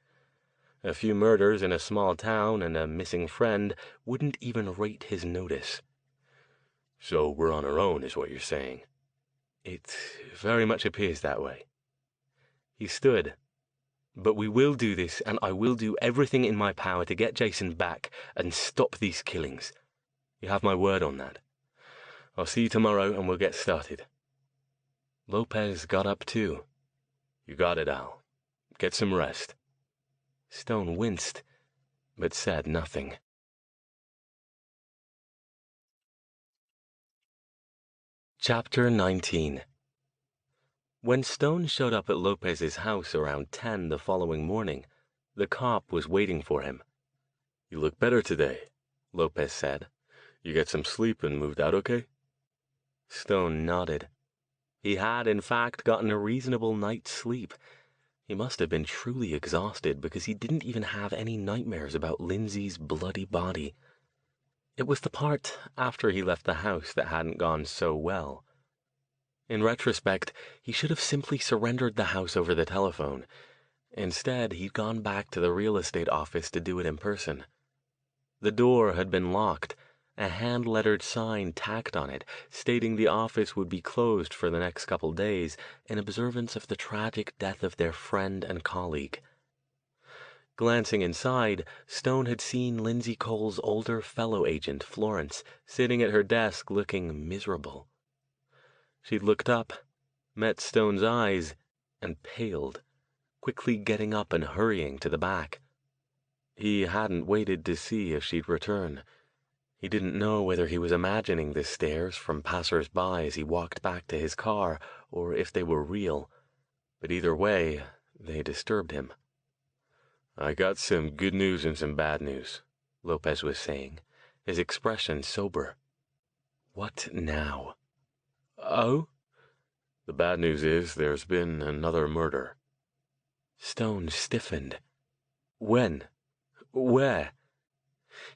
S2: A few murders in a small town and a missing friend wouldn't even rate his notice. So we're on our own, is what you're saying? It very much appears that way. He stood. But we will do this, and I will do everything in my power to get Jason back and stop these killings. You have my word on that. I'll see you tomorrow, and we'll get started. Lopez got up too. You got it, Al. Get some rest. Stone winced. but said nothing. Chapter 19. When Stone showed up at Lopez's house around 10 the following morning, the cop was waiting for him.
S1: "You look better today," Lopez said. "You get some sleep and moved out okay?"
S2: Stone nodded. He had, in fact, gotten a reasonable night's sleep. He must have been truly exhausted because he didn't even have any nightmares about Lindsay's bloody body. It was the part after he left the house that hadn't gone so well. In retrospect, he should have simply surrendered the house over the telephone. Instead, he'd gone back to the real estate office to do it in person. The door had been locked, a hand-lettered sign tacked on it, stating the office would be closed for the next couple days in observance of the tragic death of their friend and colleague. Glancing inside, Stone had seen Lindsay Cole's older fellow agent, Florence, sitting at her desk looking miserable. She'd looked up, met Stone's eyes, and paled, quickly getting up and hurrying to the back. He hadn't waited to see if she'd return. He didn't know whether he was imagining the stares from passers-by as he walked back to his car, or if they were real. But either way, they disturbed him.
S1: "I got some good news and some bad news," Lopez was saying, his expression sober.
S2: What now?
S1: "Oh?" "The bad news is there's been another murder."
S2: Stone stiffened. When? Where?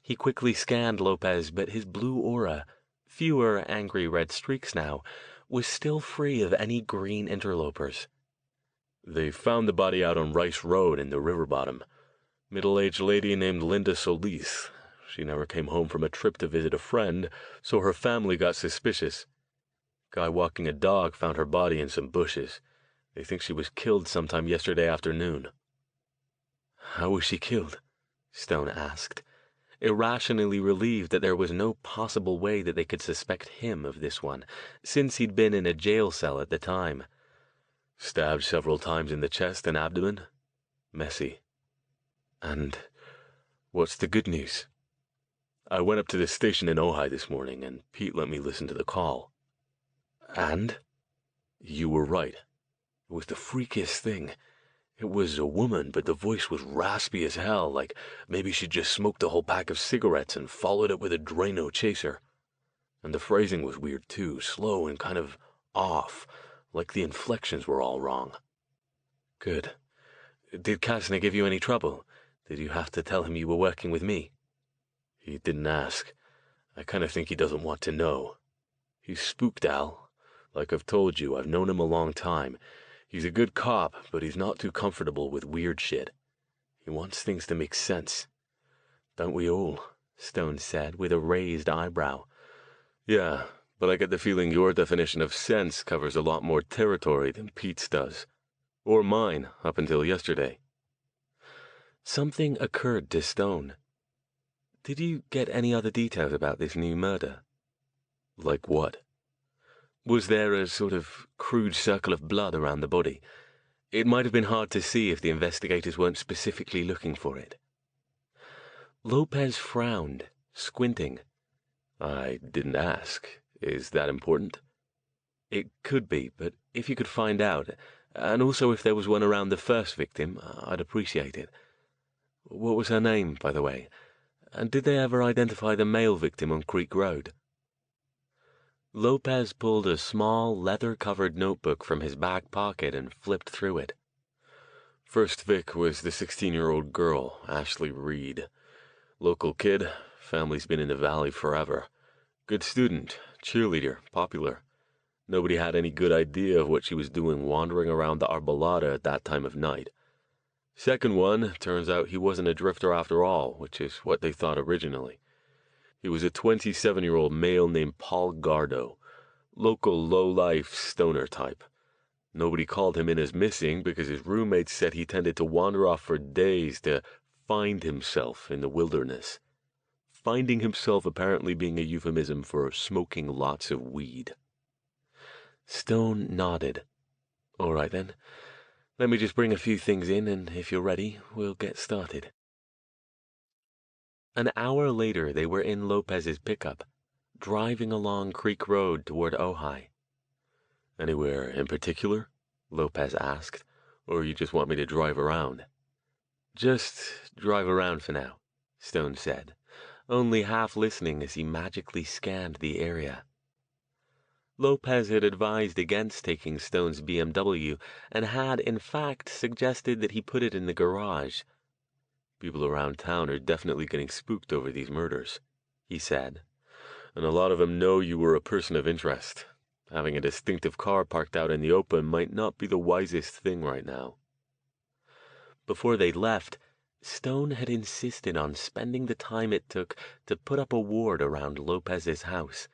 S2: He quickly scanned Lopez, but his blue aura, fewer angry red streaks now, was still free of any green interlopers.
S1: "They found the body out on Rice Road in the river bottom. Middle-aged lady named Linda Solis. She never came home from a trip to visit a friend, so her family got suspicious. Guy walking a dog found her body in some bushes. They think she was killed sometime yesterday afternoon."
S2: "How was she killed?" Stone asked, irrationally relieved that there was no possible way that they could suspect him of this one, since he'd been in a jail cell at the time.
S1: "Stabbed several times in the chest and abdomen. Messy."
S2: "And what's the good news?"
S1: "I went up to the station in Ojai this morning, and Pete let me listen to the call."
S2: "And?"
S1: "You were right. It was the freakiest thing. It was a woman, but the voice was raspy as hell, like maybe she'd just smoked a whole pack of cigarettes and followed it with a Drano chaser. And the phrasing was weird too, slow and kind of off, like the inflections were all wrong."
S2: "Good. Did Kastner give you any trouble? Did you have to tell him you were working with me?"
S1: "He didn't ask. I kind of think he doesn't want to know. He's spooked, Al. Like I've told you, I've known him a long time. He's a good cop, but he's not too comfortable with weird shit. He wants things to make sense."
S2: "Don't we all?" Stone said, with a raised eyebrow.
S1: "Yeah, but I get the feeling your definition of sense covers a lot more territory than Pete's does. Or mine, up until yesterday."
S2: Something occurred to Stone. "Did you get any other details about this new murder?"
S1: "Like what?"
S2: "Was there a sort of crude circle of blood around the body? It might have been hard to see if the investigators weren't specifically looking for it." Lopez frowned, squinting.
S1: "I didn't ask. Is that important?"
S2: "It could be, but if you could find out, and also if there was one around the first victim, I'd appreciate it. What was her name, by the way? And did they ever identify the male victim on Creek Road?" Lopez pulled a small, leather-covered notebook from his back pocket and flipped through it.
S1: "First Vic was the 16-year-old girl, Ashley Reed. Local kid, family's been in the valley forever. Good student, cheerleader, popular. Nobody had any good idea of what she was doing wandering around the Arbolada at that time of night. Second one, turns out he wasn't a drifter after all, which is what they thought originally. He was a 27-year-old male named Paul Gardo, local low-life stoner type. Nobody called him in as missing because his roommates said he tended to wander off for days to find himself in the wilderness. Finding himself apparently being a euphemism for smoking lots of weed."
S2: Stone nodded. "All right, then. Let me just bring a few things in, and if you're ready, we'll get started." An hour later, they were in Lopez's pickup, driving along Creek Road toward Ojai.
S1: "Anywhere in particular?"
S2: Lopez asked.
S1: "Or you just want me to drive around?"
S2: "Just drive around for now," Stone said, only half listening as he magically scanned the area. Lopez had advised against taking Stone's BMW and had, in fact, suggested that he put it in the garage.
S1: "People around town are definitely getting spooked over these murders," he said. "And a lot of them know you were a person of interest. Having a distinctive car parked out in the open might not be the wisest thing right now."
S2: Before they left, Stone had insisted on spending the time it took to put up a ward around Lopez's house.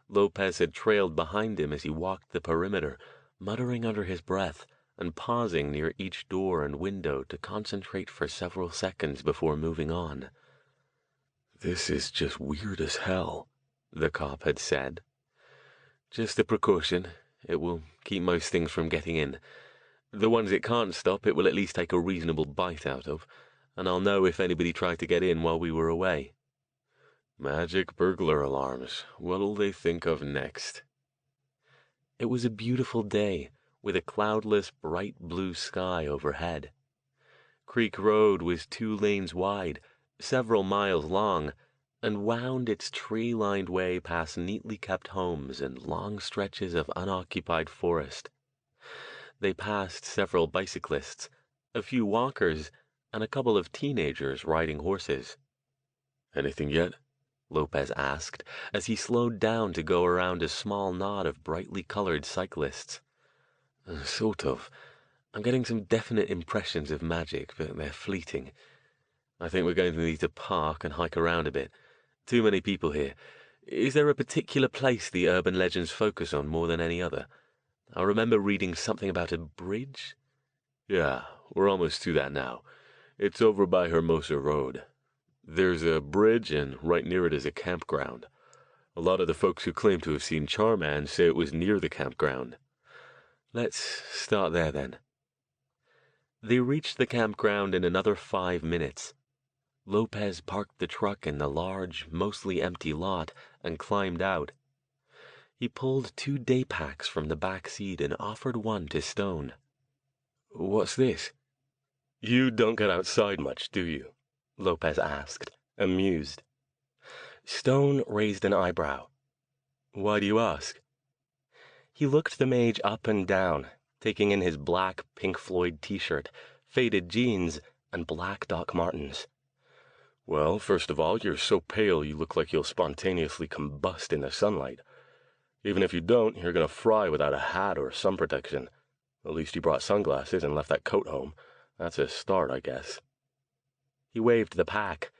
S2: Lopez had trailed behind him as he walked the perimeter, muttering under his breath and pausing near each door and window to concentrate for several seconds before moving on.
S1: "This is just weird as hell,"
S2: the cop had said.
S1: "Just a precaution. It will keep most things from getting in. The ones it can't stop, it will at least take a reasonable bite out of, and I'll know if anybody tried to get in while we were away." Magic burglar alarms. What'll they think of next?
S2: It was a beautiful day, with a cloudless, bright blue sky overhead. Creek Road was 2 lanes wide, several miles long, and wound its tree-lined way past neatly kept homes and long stretches of unoccupied forest. They passed several bicyclists, a few walkers, and a couple of teenagers riding horses.
S1: "Anything yet?"
S2: Lopez asked, as he slowed down to go around a small knot of brightly colored cyclists.
S1: Sort of. I'm getting some definite impressions of magic, but they're fleeting. I think we're going to need to park and hike around a bit. Too many people here. Is there a particular place the urban legends focus on more than any other? I remember reading something about a bridge." "Yeah, we're almost to that now. It's over by Hermosa Road. There's a bridge, and right near it is a campground. A lot of the folks who claim to have seen Charman say it was near the campground."
S2: "Let's start there, then." They reached the campground in another 5 minutes. Lopez parked the truck in the large, mostly empty lot and climbed out. He pulled 2 day packs from the back seat and offered one to Stone.
S1: "What's this?"
S2: "You don't get outside much, do you?" Lopez asked, amused. Stone raised an eyebrow. "Why do you ask?" He looked the mage up and down, taking in his black Pink Floyd t-shirt, faded jeans, and black Doc Martens.
S1: "Well, first of all, you're so pale you look like you'll spontaneously combust in the sunlight. Even if you don't, you're going to fry without a hat or sun protection. At least you brought sunglasses and left that coat home. That's a start, I guess."
S2: He waved the pack.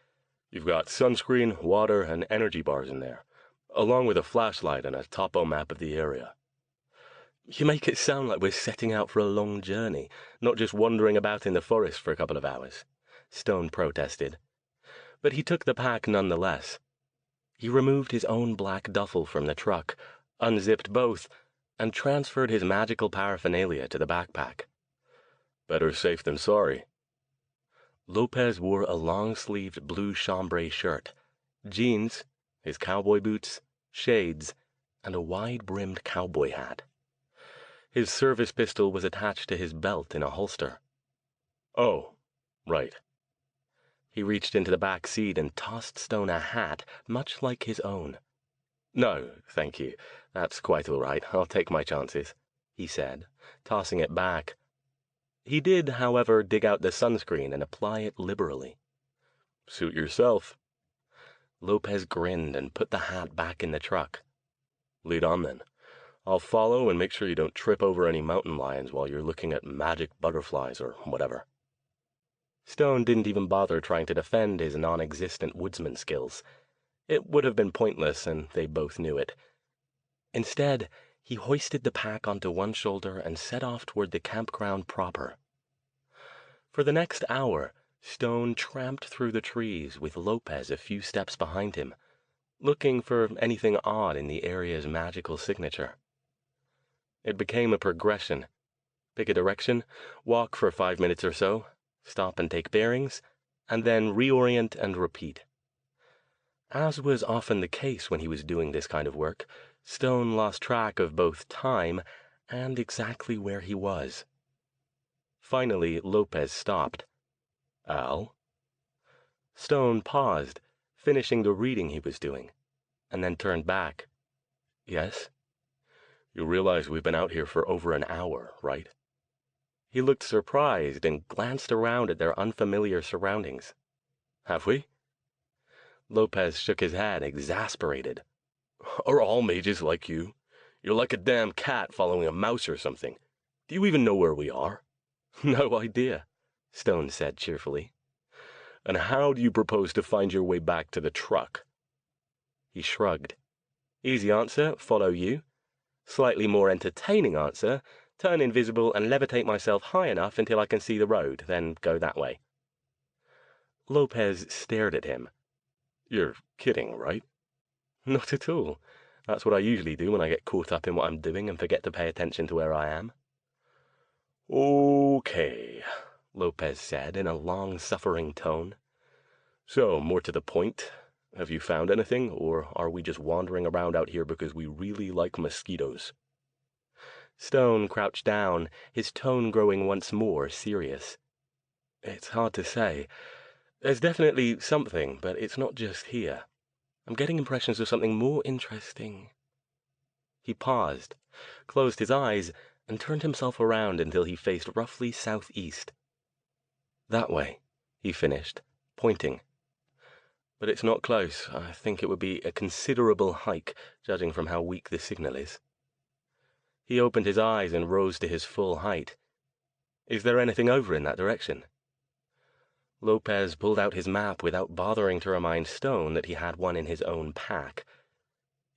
S1: "You've got sunscreen, water, and energy bars in there, along with a flashlight and a topo map of the area."
S2: "You make it sound like we're setting out for a long journey, not just wandering about in the forest for a couple of hours," Stone protested. But he took the pack nonetheless. He removed his own black duffel from the truck, unzipped both, and transferred his magical paraphernalia to the backpack.
S1: "Better safe than sorry."
S2: Lopez wore a long-sleeved blue chambray shirt, jeans, his cowboy boots, shades, and a wide-brimmed cowboy hat. His service pistol was attached to his belt in a holster.
S1: "Oh, right."
S2: He reached into the back seat and tossed Stone a hat much like his own.
S1: "No, thank you. That's quite all right. I'll take my chances,"
S2: he said, tossing it back. He did, however, dig out the sunscreen and apply it liberally.
S1: "Suit yourself."
S2: Lopez grinned and put the hat back in the truck.
S1: "Lead on, then. I'll follow and make sure you don't trip over any mountain lions while you're looking at magic butterflies or whatever."
S2: Stone didn't even bother trying to defend his non-existent woodsman skills. It would have been pointless, and they both knew it. Instead, he hoisted the pack onto one shoulder and set off toward the campground proper. For the next hour, Stone tramped through the trees with Lopez a few steps behind him, looking for anything odd in the area's magical signature. It became a progression. Pick a direction, walk for 5 minutes or so, stop and take bearings, and then reorient and repeat. As was often the case when he was doing this kind of work, Stone lost track of both time and exactly where he was. Finally, Lopez stopped. "Al?" Stone paused, finishing the reading he was doing, and then turned back. "Yes?" "You realize we've been out here for over an hour, right?" He looked surprised and glanced around at their unfamiliar surroundings. "Have we?" Lopez shook his head, exasperated. "Are all mages like you? You're like a damn cat following a mouse or something. Do you even know where we are?" "No idea," Stone said cheerfully. "And how do you propose to find your way back to the truck?" He shrugged. "Easy answer, follow you. Slightly more entertaining answer, turn invisible and levitate myself high enough until I can see the road, then go that way." Lopez stared at him. "You're kidding, right?" "Not at all. That's what I usually do when I get caught up in what I'm doing and forget to pay attention to where I am." "Okay," Lopez said in a long-suffering tone. "So, more to the point, have you found anything, or are we just wandering around out here because we really like mosquitoes?" Stone crouched down, his tone growing once more serious. "It's hard to say. There's definitely something, but it's not just here. I'm getting impressions of something more interesting." He paused, closed his eyes, and turned himself around until he faced roughly southeast. "That way," he finished, pointing. "But it's not close. I think it would be a considerable hike, judging from how weak the signal is." He opened his eyes and rose to his full height. "Is there anything over in that direction?" Lopez pulled out his map without bothering to remind Stone that he had one in his own pack.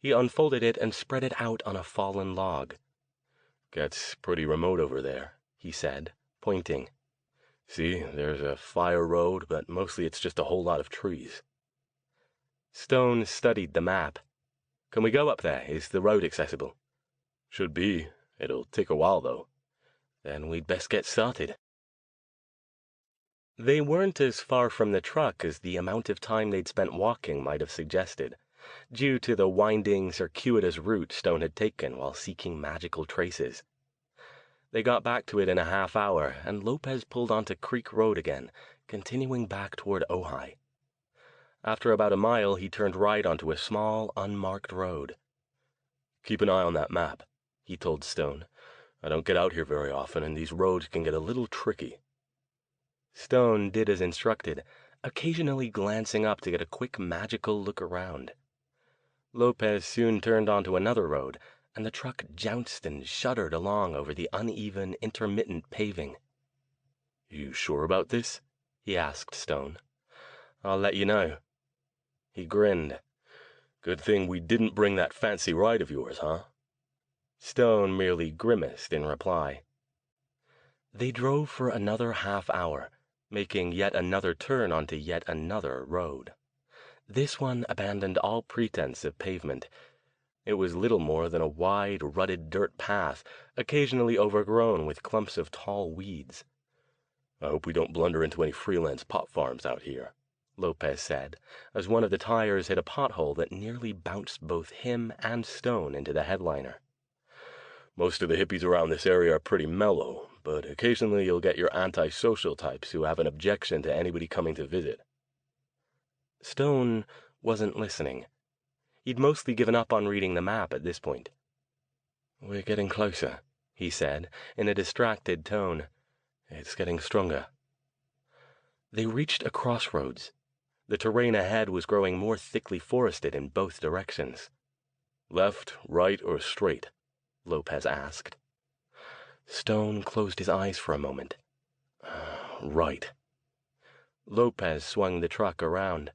S2: He unfolded it and spread it out on a fallen log. "Gets pretty remote over there," he said, pointing. "See, there's a fire road, but mostly it's just a whole lot of trees." Stone studied the map. "Can we go up there? Is the road accessible?" "Should be. It'll take a while, though." "Then we'd best get started." They weren't as far from the truck as the amount of time they'd spent walking might have suggested, due to the winding, circuitous route Stone had taken while seeking magical traces. They got back to it in a half hour, and Lopez pulled onto Creek Road again, continuing back toward Ojai. After about a mile, he turned right onto a small, unmarked road. "Keep an eye on that map," he told Stone. "I don't get out here very often, and these roads can get a little tricky." Stone did as instructed, occasionally glancing up to get a quick magical look around. Lopez soon turned onto another road, and the truck jounced and shuddered along over the uneven, intermittent paving. "You sure about this?" he asked Stone. "I'll let you know." He grinned. "Good thing we didn't bring that fancy ride of yours, huh?" Stone merely grimaced in reply. They drove for another half hour, making yet another turn onto yet another road. This one abandoned all pretense of pavement. It was little more than a wide, rutted dirt path, occasionally overgrown with clumps of tall weeds. "I hope we don't blunder into any freelance pot farms out here," Lopez said, as one of the tires hit a pothole that nearly bounced both him and Stone into the headliner. "Most of the hippies around this area are pretty mellow, but occasionally you'll get your antisocial types who have an objection to anybody coming to visit." Stone wasn't listening. He'd mostly given up on reading the map at this point. "We're getting closer," he said, in a distracted tone. "It's getting stronger." They reached a crossroads. The terrain ahead was growing more thickly forested in both directions. "Left, right, or straight?" Lopez asked. Stone closed his eyes for a moment. "Right." Lopez swung the truck around.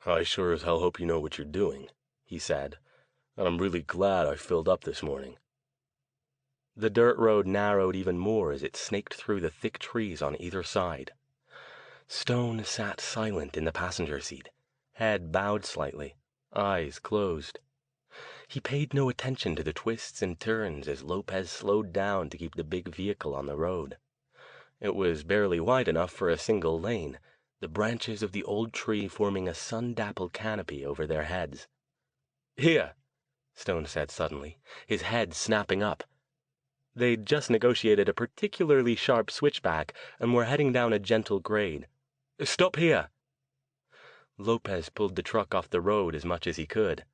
S2: "I sure as hell hope you know what you're doing," he said, "and I'm really glad I filled up this morning." The dirt road narrowed even more as it snaked through the thick trees on either side. Stone sat silent in the passenger seat, head bowed slightly, eyes closed. He paid no attention to the twists and turns as Lopez slowed down to keep the big vehicle on the road. It was barely wide enough for a single lane, the branches of the old tree forming a sun-dappled canopy over their heads. "Here," Stone said suddenly, his head snapping up. They'd just negotiated a particularly sharp switchback and were heading down a gentle grade. "Stop here." Lopez pulled the truck off the road as much as he could.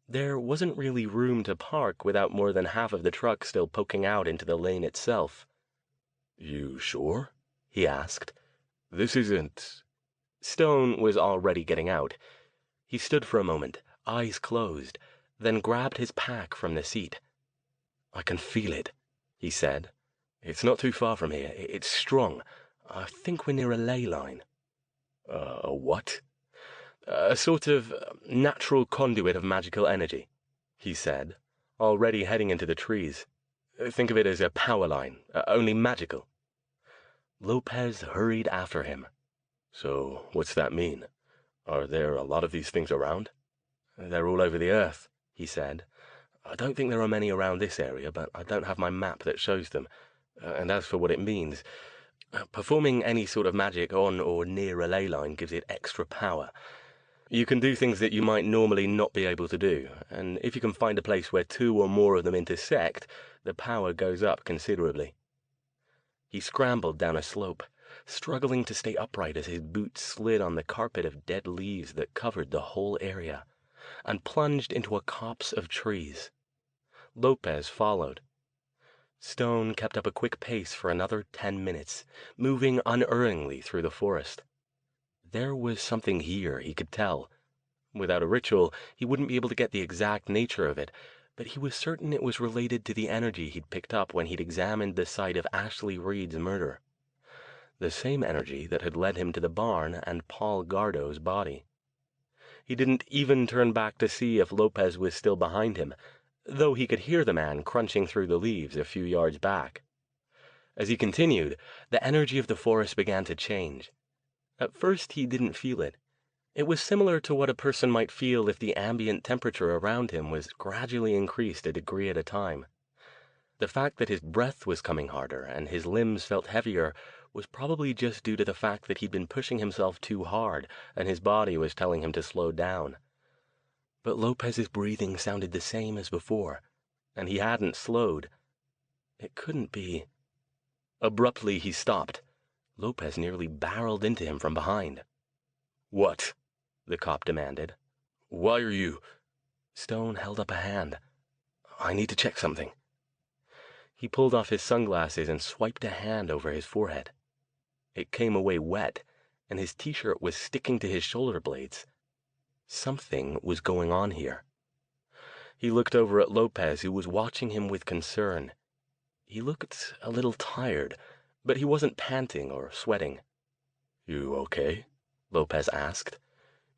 S2: There wasn't really room to park without more than half of the truck still poking out into the lane itself.
S1: "You sure?"
S2: he asked.
S1: "This isn't—"
S2: Stone was already getting out. He stood for a moment, eyes closed, then grabbed his pack from the seat. "I can feel it," he said. "It's not too far from here. It's strong. I think we're near a ley line."
S1: A what?"
S2: "A sort of natural conduit of magical energy," he said, already heading into the trees. "Think of it as a power line, only magical." Lopez hurried after him.
S1: "So what's that mean? Are there a lot of these things around?"
S2: "They're all over the earth," he said. "I don't think there are many around this area, but I don't have my map that shows them. And as for what it means, performing any sort of magic on or near a ley line gives it extra power. You can do things that you might normally not be able to do, and if you can find a place where two or more of them intersect, the power goes up considerably." He scrambled down a slope, struggling to stay upright as his boots slid on the carpet of dead leaves that covered the whole area, and plunged into a copse of trees. Lopez followed. Stone kept up a quick pace for another 10 minutes, moving unerringly through the forest. There was something here, he could tell. Without a ritual, he wouldn't be able to get the exact nature of it, but he was certain it was related to the energy he'd picked up when he'd examined the site of Ashley Reed's murder. The same energy that had led him to the barn and Paul Gardo's body. He didn't even turn back to see if Lopez was still behind him, though he could hear the man crunching through the leaves a few yards back. As he continued, the energy of the forest began to change. At first he didn't feel it. It was similar to what a person might feel if the ambient temperature around him was gradually increased a degree at a time. The fact that his breath was coming harder and his limbs felt heavier was probably just due to the fact that he'd been pushing himself too hard and his body was telling him to slow down. But Lopez's breathing sounded the same as before, and he hadn't slowed. It couldn't be. Abruptly he stopped. Lopez nearly barreled into him from behind.
S1: "What?"
S2: the cop demanded.
S1: "Why are you—"
S2: Stone held up a hand. "I need to check something." He pulled off his sunglasses and swiped a hand over his forehead. It came away wet, and his t-shirt was sticking to his shoulder blades. Something was going on here. He looked over at Lopez, who was watching him with concern. He looked a little tired, but he wasn't panting or sweating.
S1: "You okay?"
S2: Lopez asked.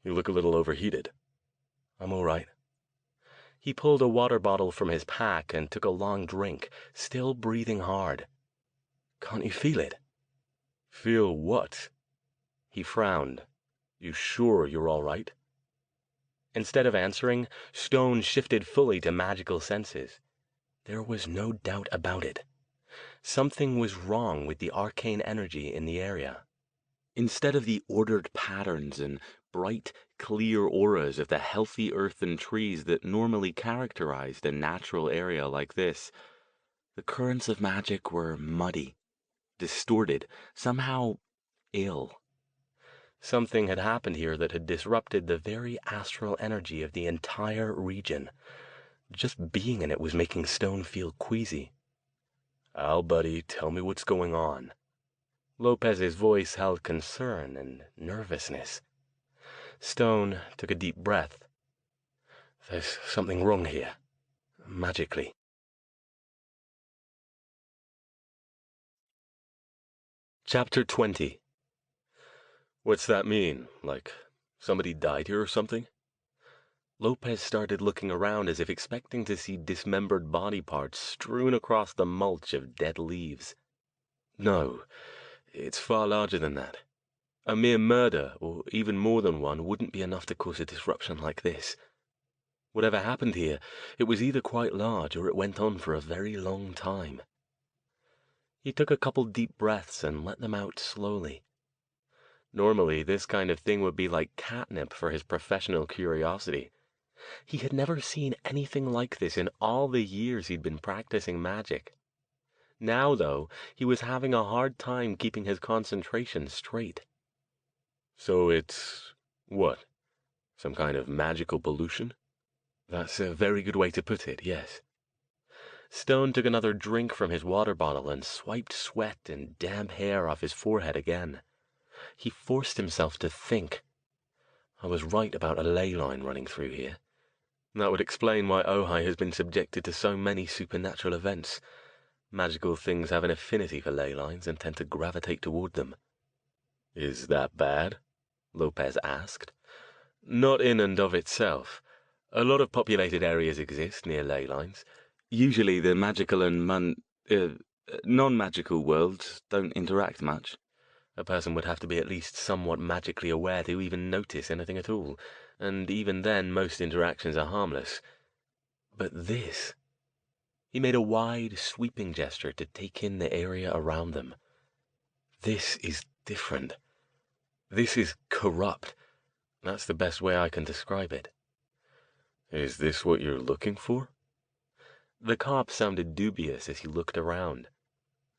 S1: "You look a little overheated."
S2: "I'm all right." He pulled a water bottle from his pack and took a long drink, still breathing hard. "Can't you feel it?"
S1: "Feel what?"
S2: He frowned.
S1: "You sure you're all right?"
S2: Instead of answering, Stone shifted fully to magical senses. There was no doubt about it. Something was wrong with the arcane energy in the area. Instead of the ordered patterns and bright, clear auras of the healthy earth and trees that normally characterized a natural area like this, the currents of magic were muddy, distorted, somehow ill. Something had happened here that had disrupted the very astral energy of the entire region. Just being in it was making Stone feel queasy.
S1: "Al, buddy, tell me what's going on."
S2: Lopez's voice held concern and nervousness. Stone took a deep breath. "There's something wrong here, magically." Chapter 20.
S1: "What's that mean? Like somebody died here or something?"
S2: Lopez started looking around as if expecting to see dismembered body parts strewn across the mulch of dead leaves.
S1: "No, it's far larger than that. A mere murder, or even more than one, wouldn't be enough to cause a disruption like this.
S2: Whatever happened here, it was either quite large or it went on for a very long time." He took a couple deep breaths and let them out slowly. Normally, this kind of thing would be like catnip for his professional curiosity. He had never seen anything like this in all the years he'd been practicing magic. Now, though, he was having a hard time keeping his concentration straight. So it's what? Some kind of magical pollution? That's a very good way to put it, yes. Stone took another drink from his water bottle and swiped sweat and damp hair off his forehead again. He forced himself to think. I was right about a ley line running through here. That would explain why Ojai has been subjected to so many supernatural events. Magical things have an affinity for ley lines and tend to gravitate toward them. Is that bad? Lopez asked. Not in and of itself. A lot of populated areas exist near ley lines. Usually the magical and non-magical worlds don't interact much. A person would have to be at least somewhat magically aware to even notice anything at all, and even then most interactions are harmless. But this... He made a wide, sweeping gesture to take in the area around them. This is different. This is corrupt. That's the best way I can describe it. Is this what you're looking for? The cop sounded dubious as he looked around.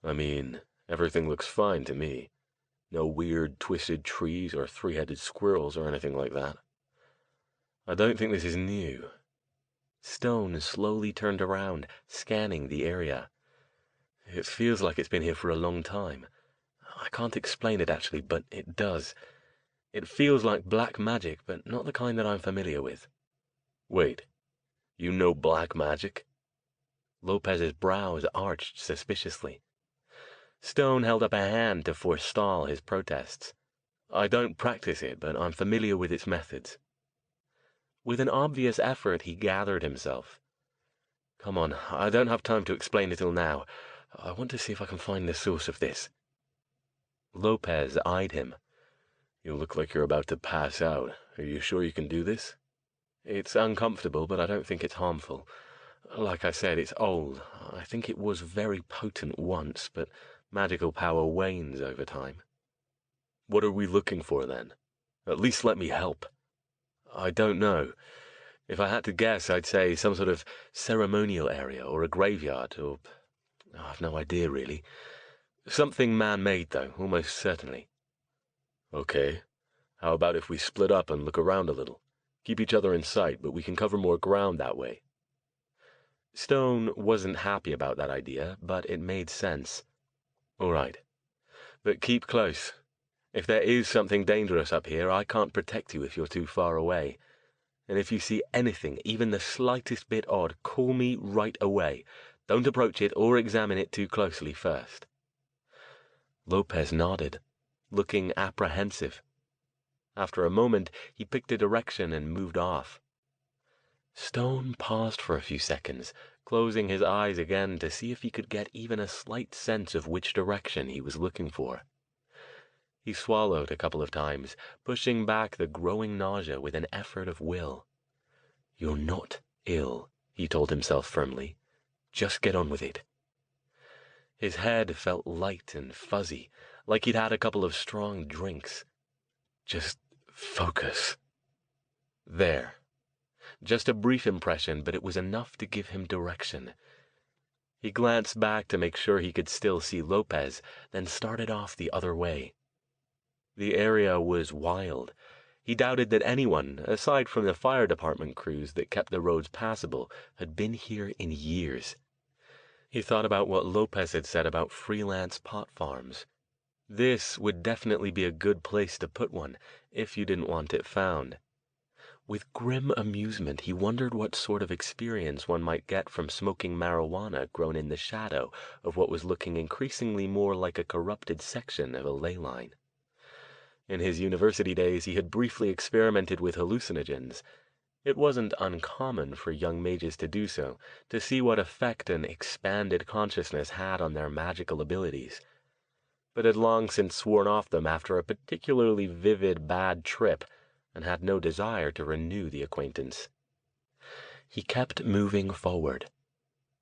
S2: I mean, everything looks fine to me. No weird, twisted trees or three-headed squirrels or anything like that. I don't think this is new. Stone slowly turned around, scanning the area. It feels like it's been here for a long time. I can't explain it actually, but it does. It feels like black magic, but not the kind that I'm familiar with. Wait, you know black magic? Lopez's brows arched suspiciously. Stone held up a hand to forestall his protests. I don't practice it, but I'm familiar with its methods. With an obvious effort, he gathered himself. Come on, I don't have time to explain it all now. I want to see if I can find the source of this. Lopez eyed him. You look like you're about to pass out. Are you sure you can do this? It's uncomfortable, but I don't think it's harmful. Like I said, it's old. I think it was very potent once, but magical power wanes over time. What are we looking for, then? At least let me help. I don't know. If I had to guess, I'd say some sort of ceremonial area or a graveyard, or... I've no idea, really. Something man-made, though, almost certainly. Okay. How about if we split up and look around a little? Keep each other in sight, but we can cover more ground that way. Stone wasn't happy about that idea, but it made sense. All right. But keep close. If there is something dangerous up here, I can't protect you if you're too far away. And if you see anything, even the slightest bit odd, call me right away. Don't approach it or examine it too closely first. Lopez nodded, looking apprehensive. After a moment, he picked a direction and moved off. Stone paused for a few seconds, closing his eyes again to see if he could get even a slight sense of which direction he was looking for. He swallowed a couple of times, pushing back the growing nausea with an effort of will. You're not ill, he told himself firmly. Just get on with it. His head felt light and fuzzy, like he'd had a couple of strong drinks. Just focus. There. Just a brief impression, but it was enough to give him direction. He glanced back to make sure he could still see Lopez, then started off the other way. The area was wild. He doubted that anyone, aside from the fire department crews that kept the roads passable, had been here in years. He thought about what Lopez had said about freelance pot farms. This would definitely be a good place to put one, if you didn't want it found. With grim amusement, he wondered what sort of experience one might get from smoking marijuana grown in the shadow of what was looking increasingly more like a corrupted section of a ley line. In his university days, he had briefly experimented with hallucinogens. It wasn't uncommon for young mages to do so, to see what effect an expanded consciousness had on their magical abilities, but had long since sworn off them after a particularly vivid bad trip, and had no desire to renew the acquaintance. He kept moving forward.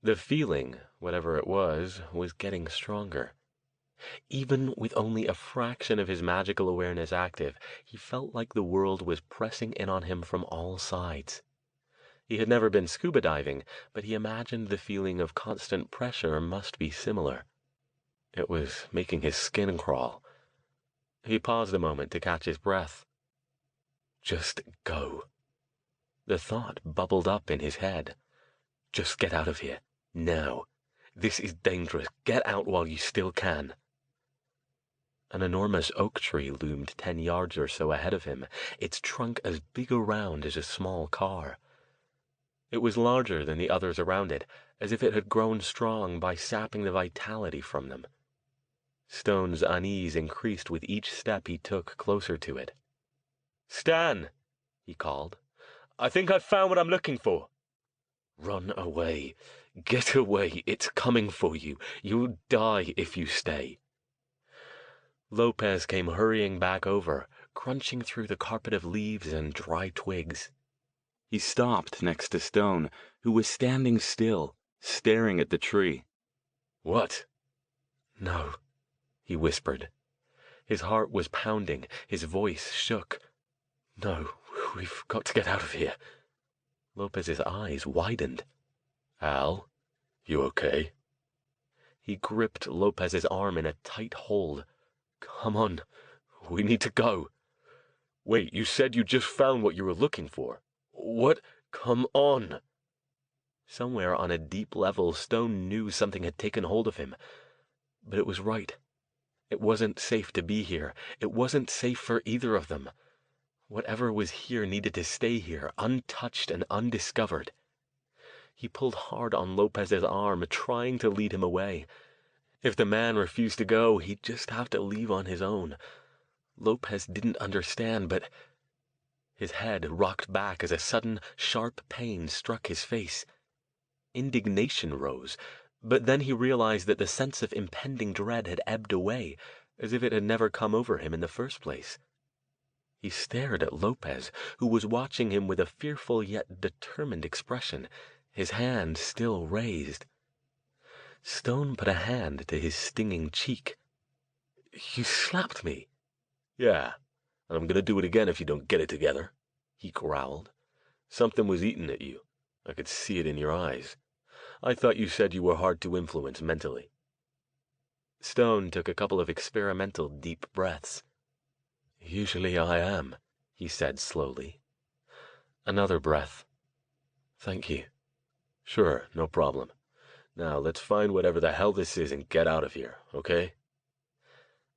S2: The feeling, whatever it was getting stronger. Even with only a fraction of his magical awareness active, he felt like the world was pressing in on him from all sides. He had never been scuba diving, but he imagined the feeling of constant pressure must be similar. It was making his skin crawl. He paused a moment to catch his breath. Just go. The thought bubbled up in his head. Just get out of here, now. This is dangerous. Get out while you still can. An enormous oak tree loomed 10 yards or so ahead of him, its trunk as big around as a small car. It was larger than the others around it, as if it had grown strong by sapping the vitality from them. Stone's unease increased with each step he took closer to it. "Stan!" he called. "I think I've found what I'm looking for." "Run away. Get away. It's coming for you. You'll die if you stay." Lopez came hurrying back over, crunching through the carpet of leaves and dry twigs.
S1: He stopped next to Stone, who was standing still, staring at the tree.
S2: "What?" "No," he whispered. His heart was pounding, his voice shook. "No, we've got to get out of here." Lopez's eyes widened. "Al, you okay?" He gripped Lopez's arm in a tight hold. "Come on, we need to go." "Wait, you said you just found what you were looking for. What? Come on." Somewhere on a deep level, Stone knew something had taken hold of him. But it was right. It wasn't safe to be here. It wasn't safe for either of them. Whatever was here needed to stay here, untouched and undiscovered. He pulled hard on Lopez's arm, trying to lead him away. If the man refused to go, he'd just have to leave on his own. Lopez didn't understand, but... His head rocked back as a sudden, sharp pain struck his face. Indignation rose, but then he realized that the sense of impending dread had ebbed away, as if it had never come over him in the first place. He stared at Lopez, who was watching him with a fearful yet determined expression, his hand still raised. Stone put a hand to his stinging cheek. "You slapped me." "Yeah, and I'm gonna do it again if you don't get it together," he growled. "Something was eating at you. I could see it in your eyes. I thought you said you were hard to influence mentally." Stone took a couple of experimental deep breaths. "Usually I am," he said slowly. Another breath. "Thank you." "Sure, no problem. Now let's find whatever the hell this is and get out of here, okay?"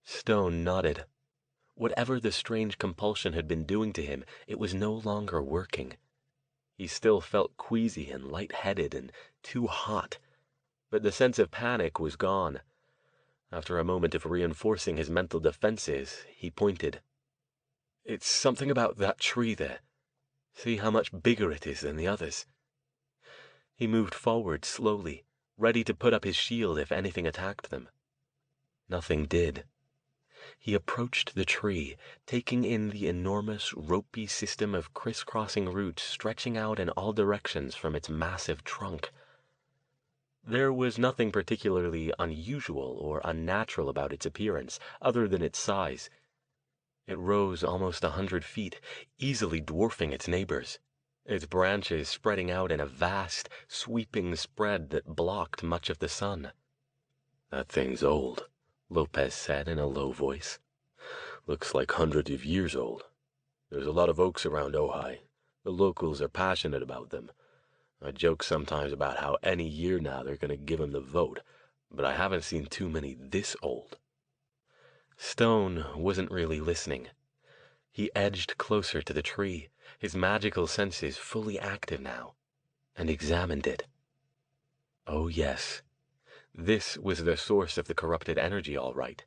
S2: Stone nodded. Whatever the strange compulsion had been doing to him, it was no longer working. He still felt queasy and lightheaded and too hot, but the sense of panic was gone. After a moment of reinforcing his mental defenses, he pointed. "It's something about that tree there. See how much bigger it is than the others." He moved forward slowly, ready to put up his shield if anything attacked them. Nothing did. He approached the tree, taking in the enormous, ropey system of crisscrossing roots stretching out in all directions from its massive trunk. There was nothing particularly unusual or unnatural about its appearance, other than its size. It rose almost 100 feet, easily dwarfing its neighbors, its branches spreading out in a vast, sweeping spread that blocked much of the sun. "That thing's old," Lopez said in a low voice. "Looks like hundreds of years old. There's a lot of oaks around Ojai. The locals are passionate about them. I joke sometimes about how any year now they're going to give him the vote, but I haven't seen too many this old." Stone wasn't really listening. He edged closer to the tree, his magical senses fully active now, and examined it. Oh yes, this was the source of the corrupted energy, all right.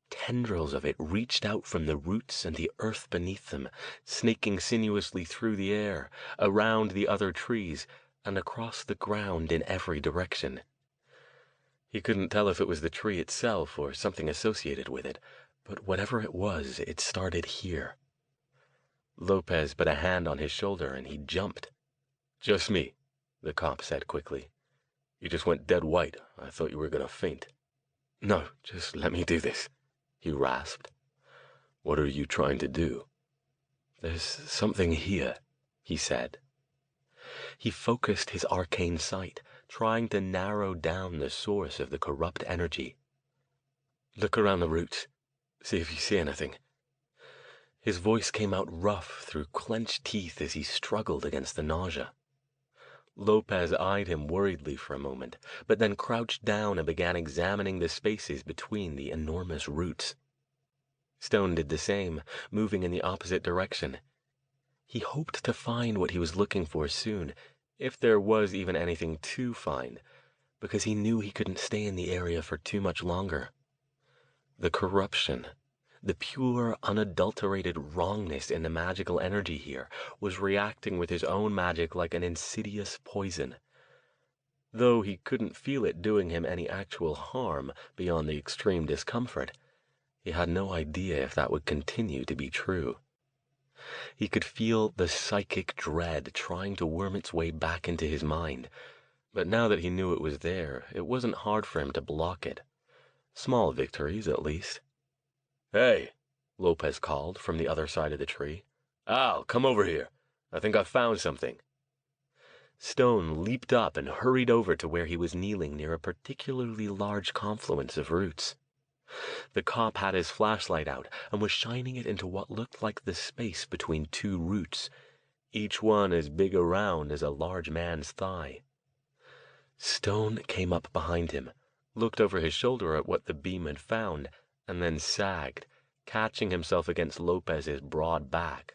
S2: Tendrils of it reached out from the roots and the earth beneath them, snaking sinuously through the air, around the other trees, and across the ground in every direction. He couldn't tell if it was the tree itself or something associated with it, but whatever it was, it started here. Lopez put a hand on his shoulder and he jumped. "Just me," the cop said quickly. "You just went dead white. I thought you were going to faint." No, just let me do this, he rasped.
S1: What are you trying to do?
S2: There's something here, he said. He focused his arcane sight, trying to narrow down the source of the corrupt energy. Look around the roots. See if you see anything. His voice came out rough through clenched teeth as he struggled against the nausea. Lopez eyed him worriedly for a moment, but then crouched down and began examining the spaces between the enormous roots. Stone did the same, moving in the opposite direction. He hoped to find what he was looking for soon, if there was even anything to find, because he knew he couldn't stay in the area for too much longer. The corruption, the pure, unadulterated wrongness in the magical energy here was reacting with his own magic like an insidious poison. Though he couldn't feel it doing him any actual harm beyond the extreme discomfort, he had no idea if that would continue to be true. He could feel the psychic dread trying to worm its way back into his mind, but now that he knew it was there, it wasn't hard for him to block it. Small victories, at least.
S1: Hey,
S2: Lopez called from the other side of the tree.
S1: Al, come over here. I think I've found something.
S2: Stone leaped up and hurried over to where he was kneeling near a particularly large confluence of roots. The cop had his flashlight out and was shining it into what looked like the space between two roots, each one as big around as a large man's thigh. Stone came up behind him, looked over his shoulder at what the beam had found, and then sagged, catching himself against Lopez's broad back.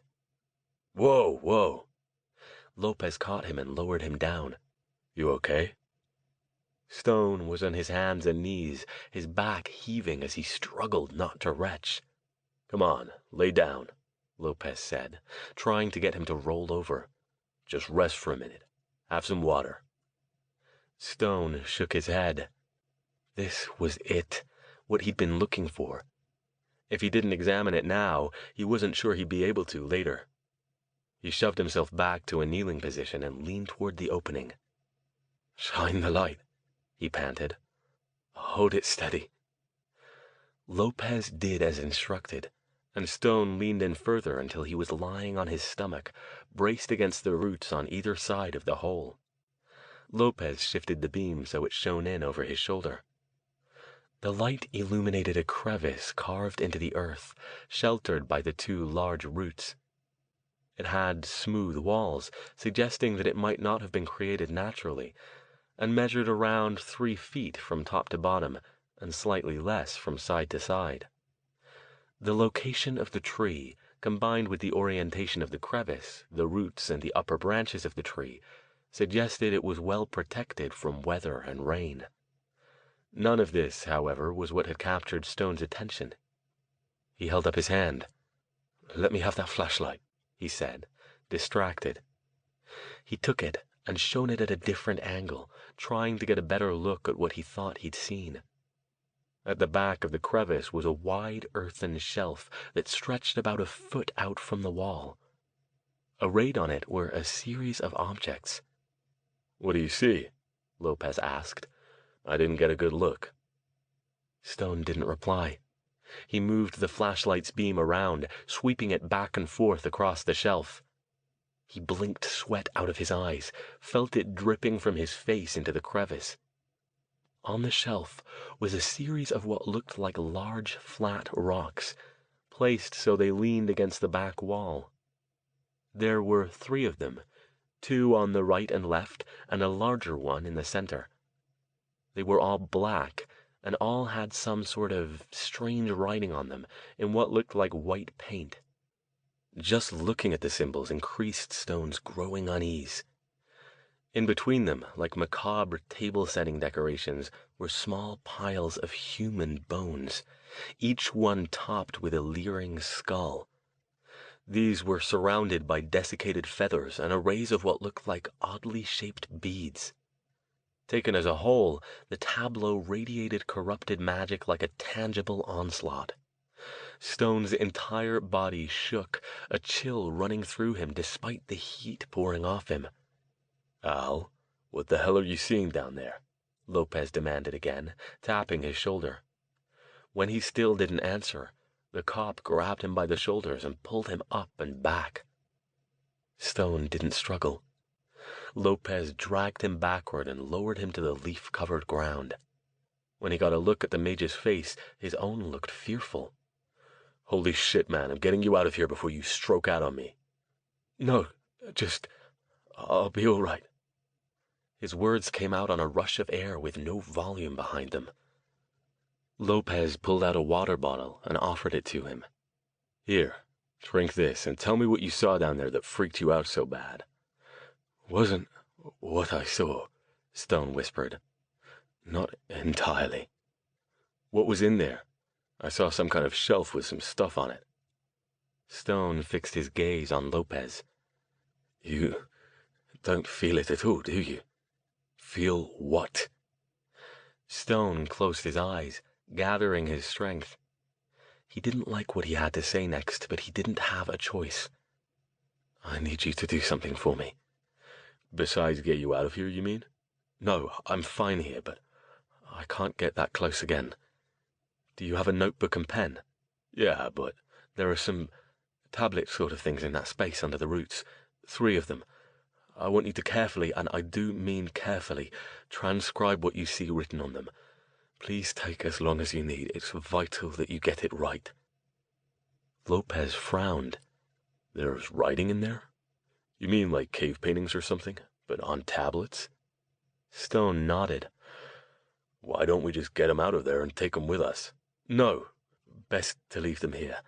S1: Whoa, whoa.
S2: Lopez caught him and lowered him down.
S1: You okay?
S2: Stone was on his hands and knees, his back heaving as he struggled not to retch.
S1: Come on, lay down,
S2: Lopez said, trying to get him to roll over.
S1: Just rest for a minute. Have some water.
S2: Stone shook his head. This was it, what he'd been looking for. If he didn't examine it now, he wasn't sure he'd be able to later. He shoved himself back to a kneeling position and leaned toward the opening.
S1: Shine the light,
S2: he panted.
S1: Hold it steady.
S2: Lopez did as instructed, and Stone leaned in further until he was lying on his stomach, braced against the roots on either side of the hole. Lopez shifted the beam so it shone in over his shoulder. The light illuminated a crevice carved into the earth, sheltered by the two large roots. It had smooth walls, suggesting that it might not have been created naturally, and measured around 3 feet from top to bottom, and slightly less from side to side. The location of the tree, combined with the orientation of the crevice, the roots, and the upper branches of the tree, suggested it was well protected from weather and rain. None of this, however, was what had captured Stone's attention. He held up his hand.
S1: Let me have that flashlight,
S2: he said, distracted. He took it and shone it at a different angle, trying to get a better look at what he thought he'd seen. At the back of the crevice was a wide earthen shelf that stretched about a foot out from the wall. Arrayed on it were a series of objects.
S1: What do you see?
S2: Lopez asked.
S1: I didn't get a good look.
S2: Stone didn't reply. He moved the flashlight's beam around, sweeping it back and forth across the shelf. He blinked sweat out of his eyes, felt it dripping from his face into the crevice. On the shelf was a series of what looked like large, flat rocks, placed so they leaned against the back wall. There were 3 of them, 2 on the right and left, and a larger one in the center. They were all black, and all had some sort of strange writing on them in what looked like white paint. Just looking at the symbols increased Stone's growing unease. In between them, like macabre table-setting decorations, were small piles of human bones, each one topped with a leering skull. These were surrounded by desiccated feathers and arrays of what looked like oddly shaped beads. Taken as a whole, the tableau radiated corrupted magic like a tangible onslaught. Stone's entire body shook, a chill running through him despite the heat pouring off him.
S1: Al, what the hell are you seeing down there?
S2: Lopez demanded again, tapping his shoulder. When he still didn't answer, the cop grabbed him by the shoulders and pulled him up and back. Stone didn't struggle. Lopez dragged him backward and lowered him to the leaf-covered ground. When he got a look at the mage's face, his own looked fearful. "Holy shit, man, I'm getting you out of here before you stroke out on me." "No, I'll be all right." His words came out on a rush of air with no volume behind them. Lopez pulled out a water bottle and offered it to him. "Here, drink this and tell me what you saw down there that freaked you out so bad." "Wasn't what I saw," Stone whispered. "Not entirely." "What was in there? I saw some kind of shelf with some stuff on it." Stone fixed his gaze on Lopez. "You don't feel it at all, do you?" "Feel what?" Stone closed his eyes, gathering his strength. He didn't like what he had to say next, but he didn't have a choice. "I need you to do something for me." "Besides get you out of here, you mean?" "No, I'm fine here, but I can't get that close again." "Do you have a notebook and pen?" "Yeah, but there are some tablet sort of things in that space under the roots. 3 of them. I want you to carefully, and I do mean carefully, transcribe what you see written on them. Please take as long as you need. It's vital that you get it right." Lopez frowned. "There's writing in there? You mean like cave paintings or something, but on tablets?" Stone nodded. "Why don't we just get them out of there and take them with us?" "No. Best to leave them here.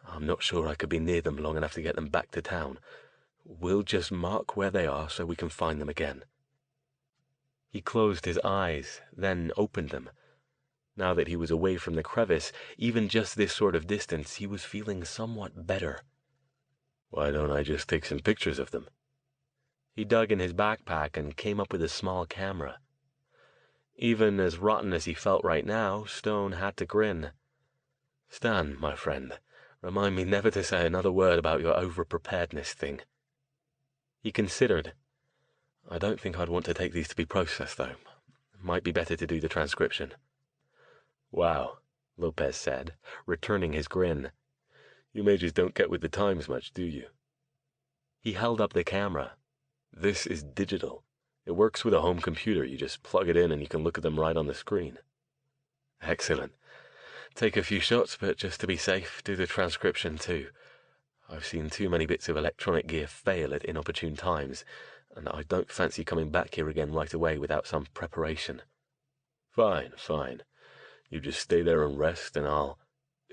S2: I'm not sure I could be near them long enough to get them back to town. We'll just mark where they are so we can find them again." He closed his eyes, then opened them. Now that he was away from the crevice, even just this sort of distance, he was feeling somewhat better. "Why don't I just take some pictures of them?" He dug in his backpack and came up with a small camera. Even as rotten as he felt right now, Stone had to grin. "Stan, my friend, remind me never to say another word about your over-preparedness thing." He considered. "I don't think I'd want to take these to be processed, though. Might be better to do the transcription." "Wow," Lopez said, returning his grin. "You mages don't get with the times much, do you?" He held up the camera. "This is digital. It works with a home computer. You just plug it in and you can look at them right on the screen." "Excellent. Take a few shots, but just to be safe, do the transcription too. I've seen too many bits of electronic gear fail at inopportune times, and I don't fancy coming back here again right away without some preparation." Fine. You just stay there and rest, and I'll—"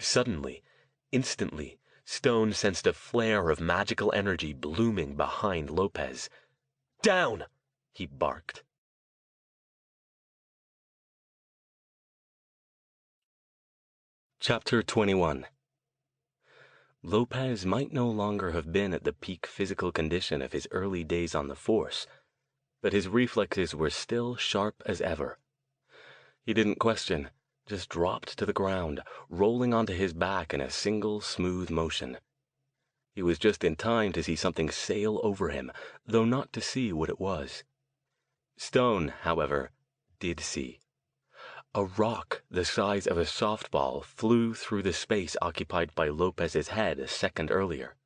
S2: Suddenly, instantly, Stone sensed a flare of magical energy blooming behind Lopez. "Down!" he barked. Chapter 21. Lopez might no longer have been at the peak physical condition of his early days on the force, but his reflexes were still sharp as ever. He didn't question, just dropped to the ground, rolling onto his back in a single smooth motion. He was just in time to see something sail over him, though not to see what it was. Stone, however, did see. A rock the size of a softball flew through the space occupied by Lopez's head a second earlier,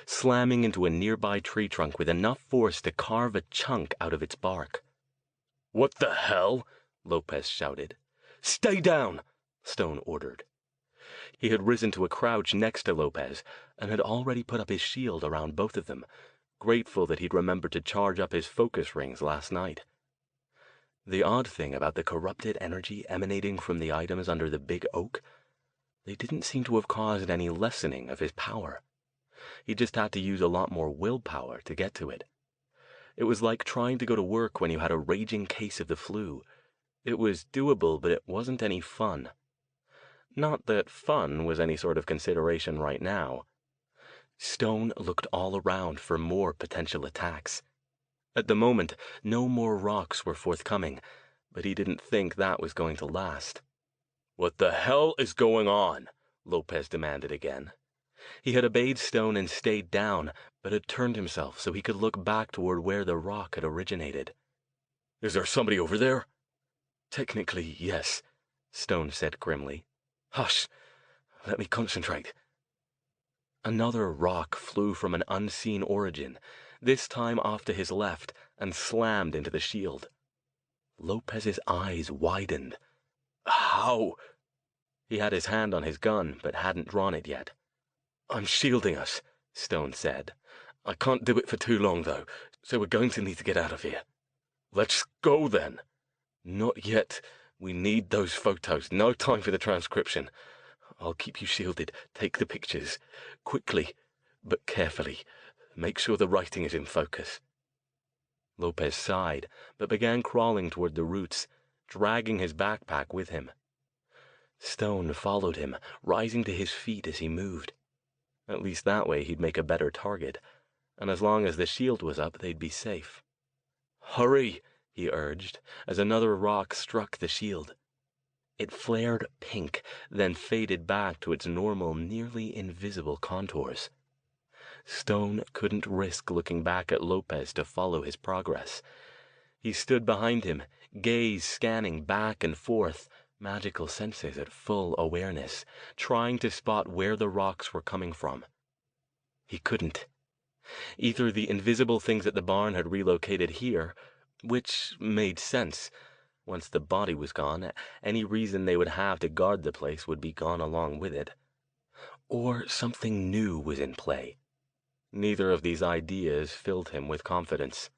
S2: slamming into a nearby tree trunk with enough force to carve a chunk out of its bark. "What the hell?" Lopez shouted. "Stay down!" Stone ordered. He had risen to a crouch next to Lopez and had already put up his shield around both of them, grateful that he'd remembered to charge up his focus rings last night. The odd thing about the corrupted energy emanating from the items under the big oak, they didn't seem to have caused any lessening of his power. He just had to use a lot more willpower to get to it. It was like trying to go to work when you had a raging case of the flu. It was doable, but it wasn't any fun. Not that fun was any sort of consideration right now. Stone looked all around for more potential attacks. At the moment, no more rocks were forthcoming, but he didn't think that was going to last. "What the hell is going on?" Lopez demanded again. He had obeyed Stone and stayed down, but had turned himself so he could look back toward where the rock had originated. "Is there somebody over there?" "Technically, yes," Stone said grimly. Hush! Let me concentrate. Another rock flew from an unseen origin, this time off to his left, and slammed into the shield. Lopez's eyes widened. How? He had his hand on his gun, but hadn't drawn it yet. I'm shielding us, Stone said. I can't do it for too long, though, so we're going to need to get out of here. Let's go, then. Not yet. We need those photos. No time for the transcription. I'll keep you shielded. Take the pictures. Quickly, but carefully. Make sure the writing is in focus. Lopez sighed, but began crawling toward the roots, dragging his backpack with him. Stone followed him, rising to his feet as he moved. At least that way he'd make a better target, and as long as the shield was up, they'd be safe. Hurry, he urged, as another rock struck the shield. It flared pink, then faded back to its normal, nearly invisible contours. Stone couldn't risk looking back at Lopez to follow his progress. He stood behind him, gaze scanning back and forth, magical senses at full awareness, trying to spot where the rocks were coming from. He couldn't. Either the invisible things at the barn had relocated here, which made sense. Once the body was gone, any reason they would have to guard the place would be gone along with it. Or something new was in play. Neither of these ideas filled him with confidence.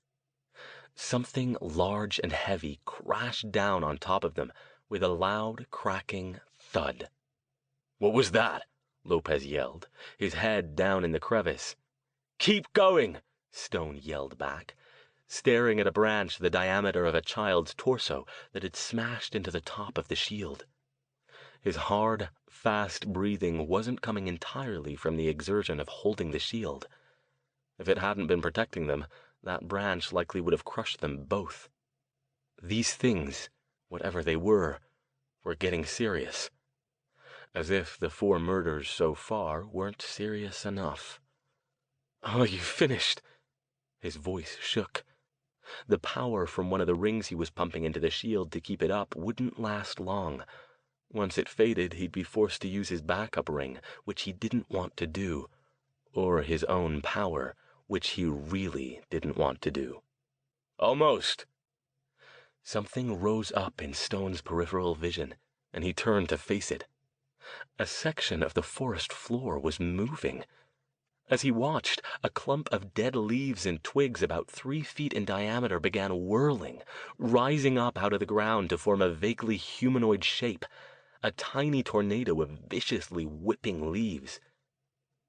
S2: Something large and heavy crashed down on top of them with a loud, cracking thud. What was that? Lopez yelled, his head down in the crevice. Keep going, Stone yelled back, staring at a branch the diameter of a child's torso that had smashed into the top of the shield. His hard, fast breathing wasn't coming entirely from the exertion of holding the shield. If it hadn't been protecting them, that branch likely would have crushed them both. These things, whatever they were getting serious. As if the 4 murders so far weren't serious enough. Are you finished? His voice shook. The power from one of the rings he was pumping into the shield to keep it up wouldn't last long. Once it faded, he'd be forced to use his backup ring, which he didn't want to do, or his own power, which he really didn't want to do. Almost. Something rose up in Stone's peripheral vision, and he turned to face it. A section of the forest floor was moving. As he watched, a clump of dead leaves and twigs about 3 feet in diameter began whirling, rising up out of the ground to form a vaguely humanoid shape, a tiny tornado of viciously whipping leaves.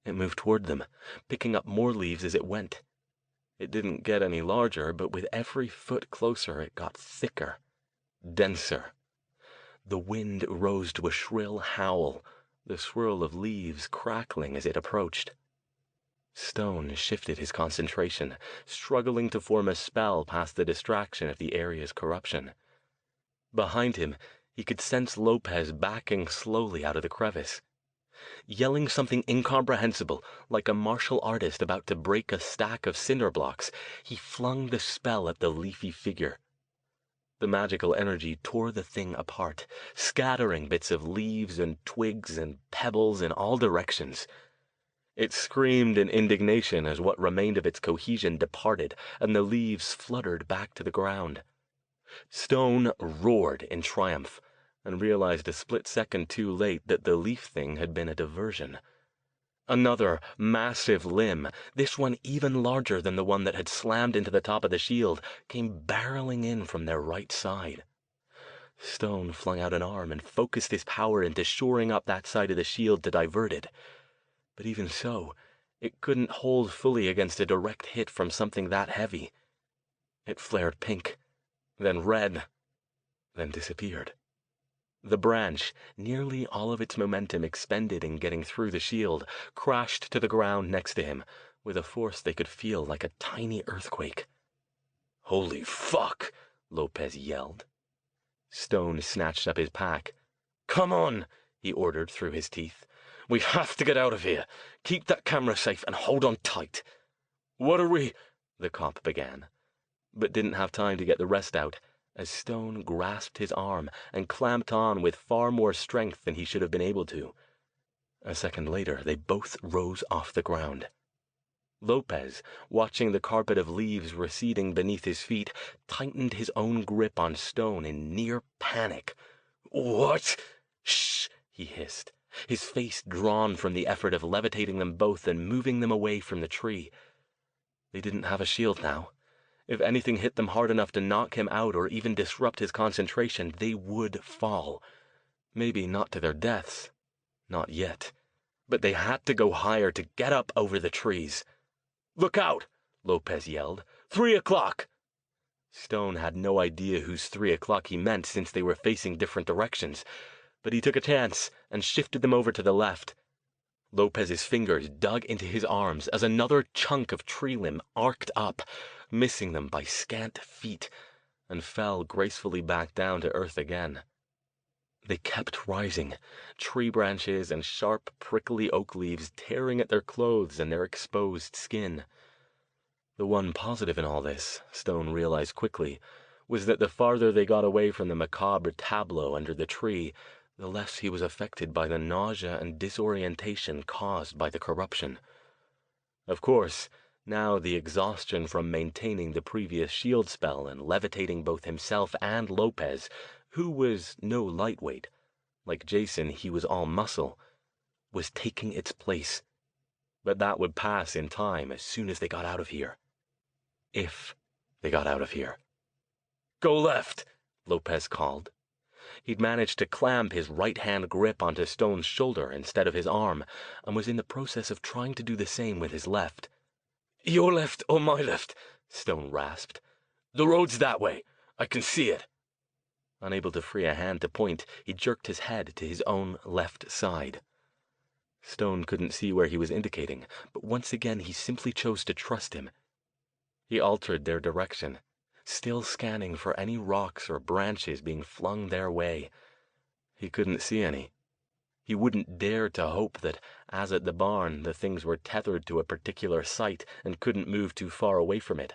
S2: It moved toward them, picking up more leaves as it went. It didn't get any larger, but with every foot closer it got thicker, denser. The wind rose to a shrill howl, the swirl of leaves crackling as it approached. Stone shifted his concentration, struggling to form a spell past the distraction of the area's corruption. Behind him, he could sense Lopez backing slowly out of the crevice. Yelling something incomprehensible, like a martial artist about to break a stack of cinder blocks, he flung the spell at the leafy figure. The magical energy tore the thing apart, scattering bits of leaves and twigs and pebbles in all directions. It screamed in indignation as what remained of its cohesion departed, and the leaves fluttered back to the ground. Stone roared in triumph, and realized a split second too late that the leaf thing had been a diversion. Another massive limb, this one even larger than the one that had slammed into the top of the shield, came barreling in from their right side. Stone flung out an arm and focused his power into shoring up that side of the shield to divert it. But even so, it couldn't hold fully against a direct hit from something that heavy. It flared pink, then red, then disappeared. The branch, nearly all of its momentum expended in getting through the shield, crashed to the ground next to him, with a force they could feel like a tiny earthquake. Holy fuck! Lopez yelled. Stone snatched up his pack. Come on, he ordered through his teeth. We have to get out of here. Keep that camera safe and hold on tight. What are we? The cop began, but didn't have time to get the rest out, as Stone grasped his arm and clamped on with far more strength than he should have been able to. A second later, they both rose off the ground. Lopez, watching the carpet of leaves receding beneath his feet, tightened his own grip on Stone in near panic. "What?" "Shh," he hissed, his face drawn from the effort of levitating them both and moving them away from the tree. They didn't have a shield now. If anything hit them hard enough to knock him out or even disrupt his concentration, they would fall. Maybe not to their deaths. Not yet. But they had to go higher to get up over the trees. "Look out!" Lopez yelled. 3 o'clock! Stone had no idea whose 3 o'clock he meant since they were facing different directions, but he took a chance and shifted them over to the left. Lopez's fingers dug into his arms as another chunk of tree limb arced up, missing them by scant feet, and fell gracefully back down to earth again. They kept rising, tree branches and sharp, prickly oak leaves tearing at their clothes and their exposed skin. The one positive in all this, Stone realized quickly, was that the farther they got away from the macabre tableau under the tree, the less he was affected by the nausea and disorientation caused by the corruption. Of course, now the exhaustion from maintaining the previous shield spell and levitating both himself and Lopez, who was no lightweight, like Jason he was all muscle, was taking its place. But that would pass in time as soon as they got out of here. If they got out of here. "Go left," Lopez called. He'd managed to clamp his right-hand grip onto Stone's shoulder instead of his arm, and was in the process of trying to do the same with his left. "Your left or my left?" Stone rasped. "The road's that way. I can see it." Unable to free a hand to point, he jerked his head to his own left side. Stone couldn't see where he was indicating, but once again he simply chose to trust him. He altered their direction, still scanning for any rocks or branches being flung their way. He couldn't see any. He wouldn't dare to hope that, as at the barn, the things were tethered to a particular site and couldn't move too far away from it.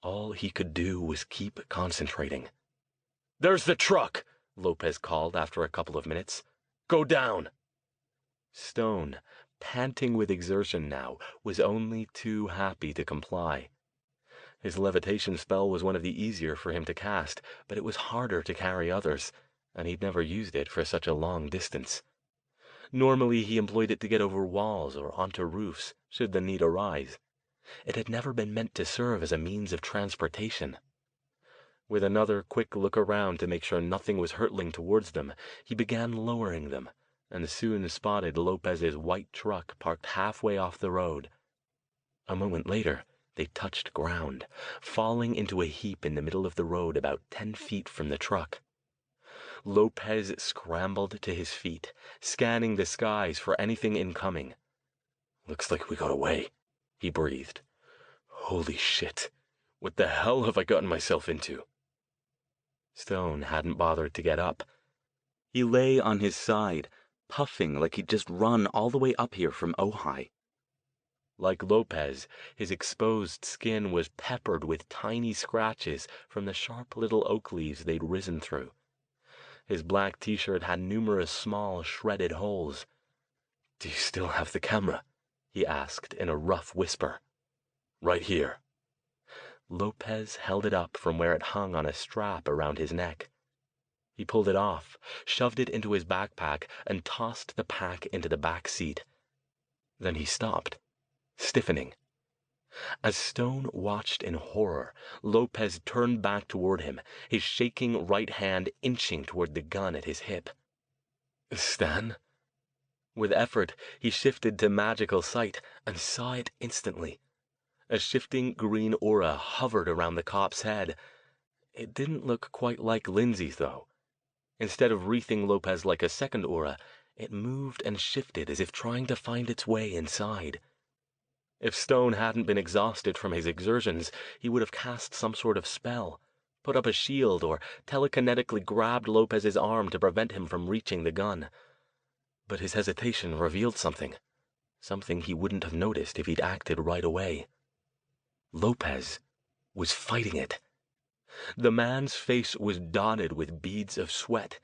S2: All he could do was keep concentrating. "There's the truck!" Lopez called after a couple of minutes. "Go down!" Stone, panting with exertion now, was only too happy to comply. His levitation spell was one of the easier for him to cast, but it was harder to carry others, and he'd never used it for such a long distance. Normally he employed it to get over walls or onto roofs, should the need arise. It had never been meant to serve as a means of transportation. With another quick look around to make sure nothing was hurtling towards them, he began lowering them, and soon spotted Lopez's white truck parked halfway off the road. A moment later, they touched ground, falling into a heap in the middle of the road about 10 feet from the truck. Lopez scrambled to his feet, scanning the skies for anything incoming. "Looks like we got away," he breathed. "Holy shit, what the hell have I gotten myself into?" Stone hadn't bothered to get up. He lay on his side, puffing like he'd just run all the way up here from Ojai. Like Lopez, his exposed skin was peppered with tiny scratches from the sharp little oak leaves they'd risen through. His black t-shirt had numerous small, shredded holes. "Do you still have the camera?" he asked in a rough whisper. "Right here." Lopez held it up from where it hung on a strap around his neck. He pulled it off, shoved it into his backpack, and tossed the pack into the back seat. Then he stopped, stiffening. As Stone watched in horror, Lopez turned back toward him, his shaking right hand inching toward the gun at his hip. "Stan?" With effort, he shifted to magical sight and saw it instantly. A shifting green aura hovered around the cop's head. It didn't look quite like Lindsay's, though. Instead of wreathing Lopez like a second aura, it moved and shifted as if trying to find its way inside. If Stone hadn't been exhausted from his exertions, he would have cast some sort of spell, put up a shield, or telekinetically grabbed Lopez's arm to prevent him from reaching the gun. But his hesitation revealed something he wouldn't have noticed if he'd acted right away. Lopez was fighting it. The man's face was dotted with beads of sweat.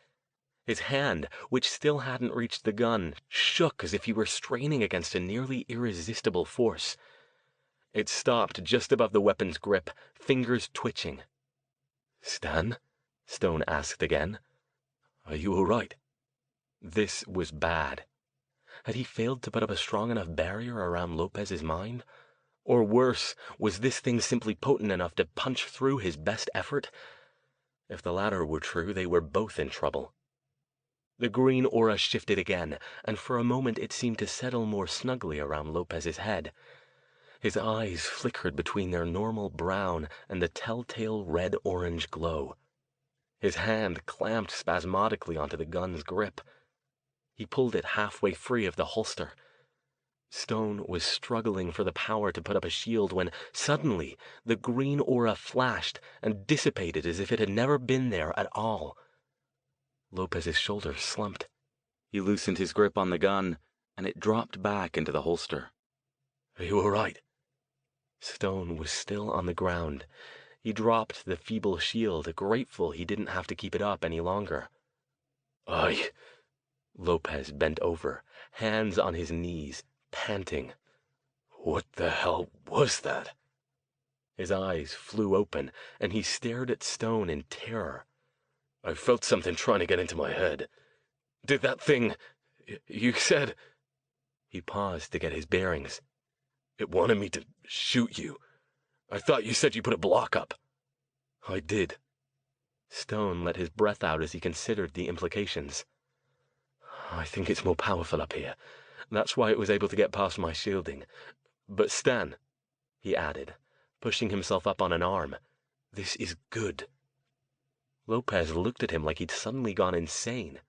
S2: His hand, which still hadn't reached the gun, shook as if he were straining against a nearly irresistible force. It stopped just above the weapon's grip, fingers twitching. "Stan?" Stone asked again. "Are you all right?" This was bad. Had he failed to put up a strong enough barrier around Lopez's mind? Or worse, was this thing simply potent enough to punch through his best effort? If the latter were true, they were both in trouble. The green aura shifted again, and for a moment it seemed to settle more snugly around Lopez's head. His eyes flickered between their normal brown and the telltale red-orange glow. His hand clamped spasmodically onto the gun's grip. He pulled it halfway free of the holster. Stone was struggling for the power to put up a shield when, suddenly, the green aura flashed and dissipated as if it had never been there at all. Lopez's shoulders slumped. He loosened his grip on the gun, and it dropped back into the holster. "Are you all right?" Stone was still on the ground. He dropped the feeble shield, grateful he didn't have to keep it up any longer. "Aye." Lopez bent over, hands on his knees, panting. "What the hell was that?" His eyes flew open, and he stared at Stone in terror. "I felt something trying to get into my head. Did that thing... you said..." He paused to get his bearings. "It wanted me to shoot you. I thought you said you put a block up." "I did." Stone let his breath out as he considered the implications. "I think it's more powerful up here. That's why it was able to get past my shielding. But Stan," he added, pushing himself up on an arm, "this is good." Lopez looked at him like he'd suddenly gone insane.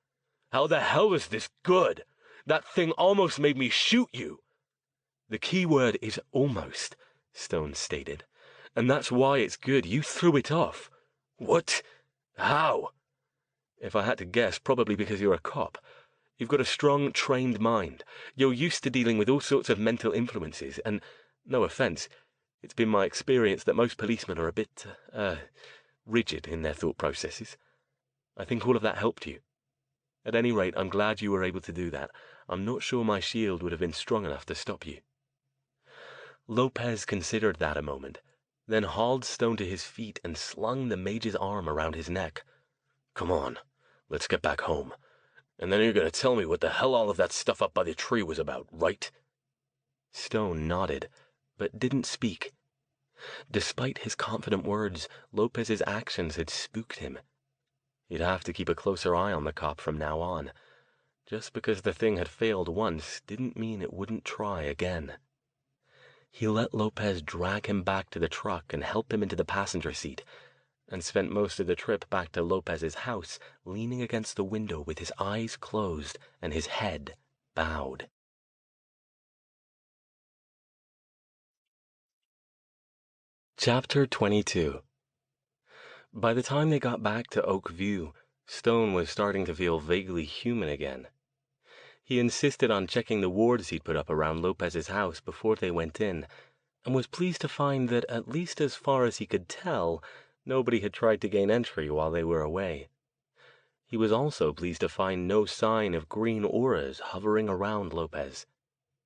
S2: "How the hell is this good? That thing almost made me shoot you." "The key word is almost," Stone stated. "And that's why it's good. You threw it off." "What? How?" "If I had to guess, probably because you're a cop. You've got a strong, trained mind. You're used to dealing with all sorts of mental influences, and, no offense, it's been my experience that most policemen are a bit, rigid in their thought processes. I think all of that helped you. At any rate, I'm glad you were able to do that. I'm not sure my shield would have been strong enough to stop you." Lopez considered that a moment, then hauled Stone to his feet and slung the mage's arm around his neck. "Come on, let's get back home. And then you're going to tell me what the hell all of that stuff up by the tree was about, right?" Stone nodded, but didn't speak. Despite his confident words, Lopez's actions had spooked him. He'd have to keep a closer eye on the cop from now on. Just because the thing had failed once didn't mean it wouldn't try again. He let Lopez drag him back to the truck and help him into the passenger seat, and spent most of the trip back to Lopez's house leaning against the window with his eyes closed and his head bowed. Chapter 22. By the time they got back to Oak View, Stone was starting to feel vaguely human again. He insisted on checking the wards he'd put up around Lopez's house before they went in, and was pleased to find that, at least as far as he could tell, nobody had tried to gain entry while they were away. He was also pleased to find no sign of green auras hovering around Lopez.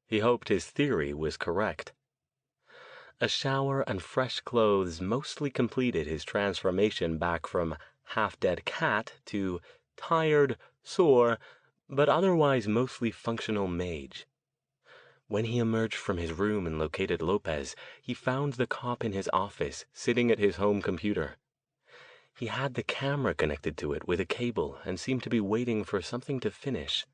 S2: He hoped his theory was correct. A shower and fresh clothes mostly completed his transformation back from half-dead cat to tired, sore, but otherwise mostly functional mage. When he emerged from his room and located Lopez, he found the cop in his office, sitting at his home computer. He had the camera connected to it with a cable and seemed to be waiting for something to finish.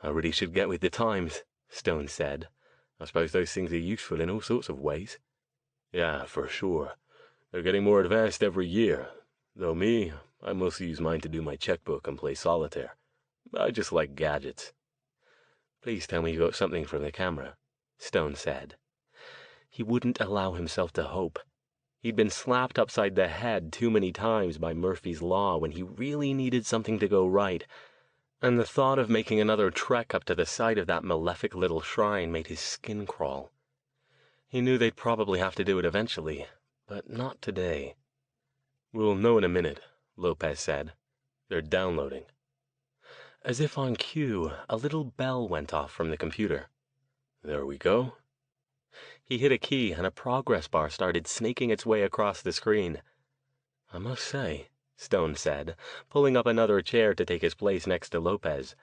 S2: "I really should get with the times," Stone said. "I suppose those things are useful in all sorts of ways." "Yeah, for sure. They're getting more advanced every year. Though me, I mostly use mine to do my checkbook and play solitaire. I just like gadgets." "Please tell me you got something from the camera," Stone said. He wouldn't allow himself to hope. He'd been slapped upside the head too many times by Murphy's Law when he really needed something to go right, and the thought of making another trek up to the site of that malefic little shrine made his skin crawl. He knew they'd probably have to do it eventually, but not today. "We'll know in a minute," Lopez said. "They're downloading." As if on cue, a little bell went off from the computer. "There we go." He hit a key and a progress bar started snaking its way across the screen. "I must say," Stone said, pulling up another chair to take his place next to Lopez,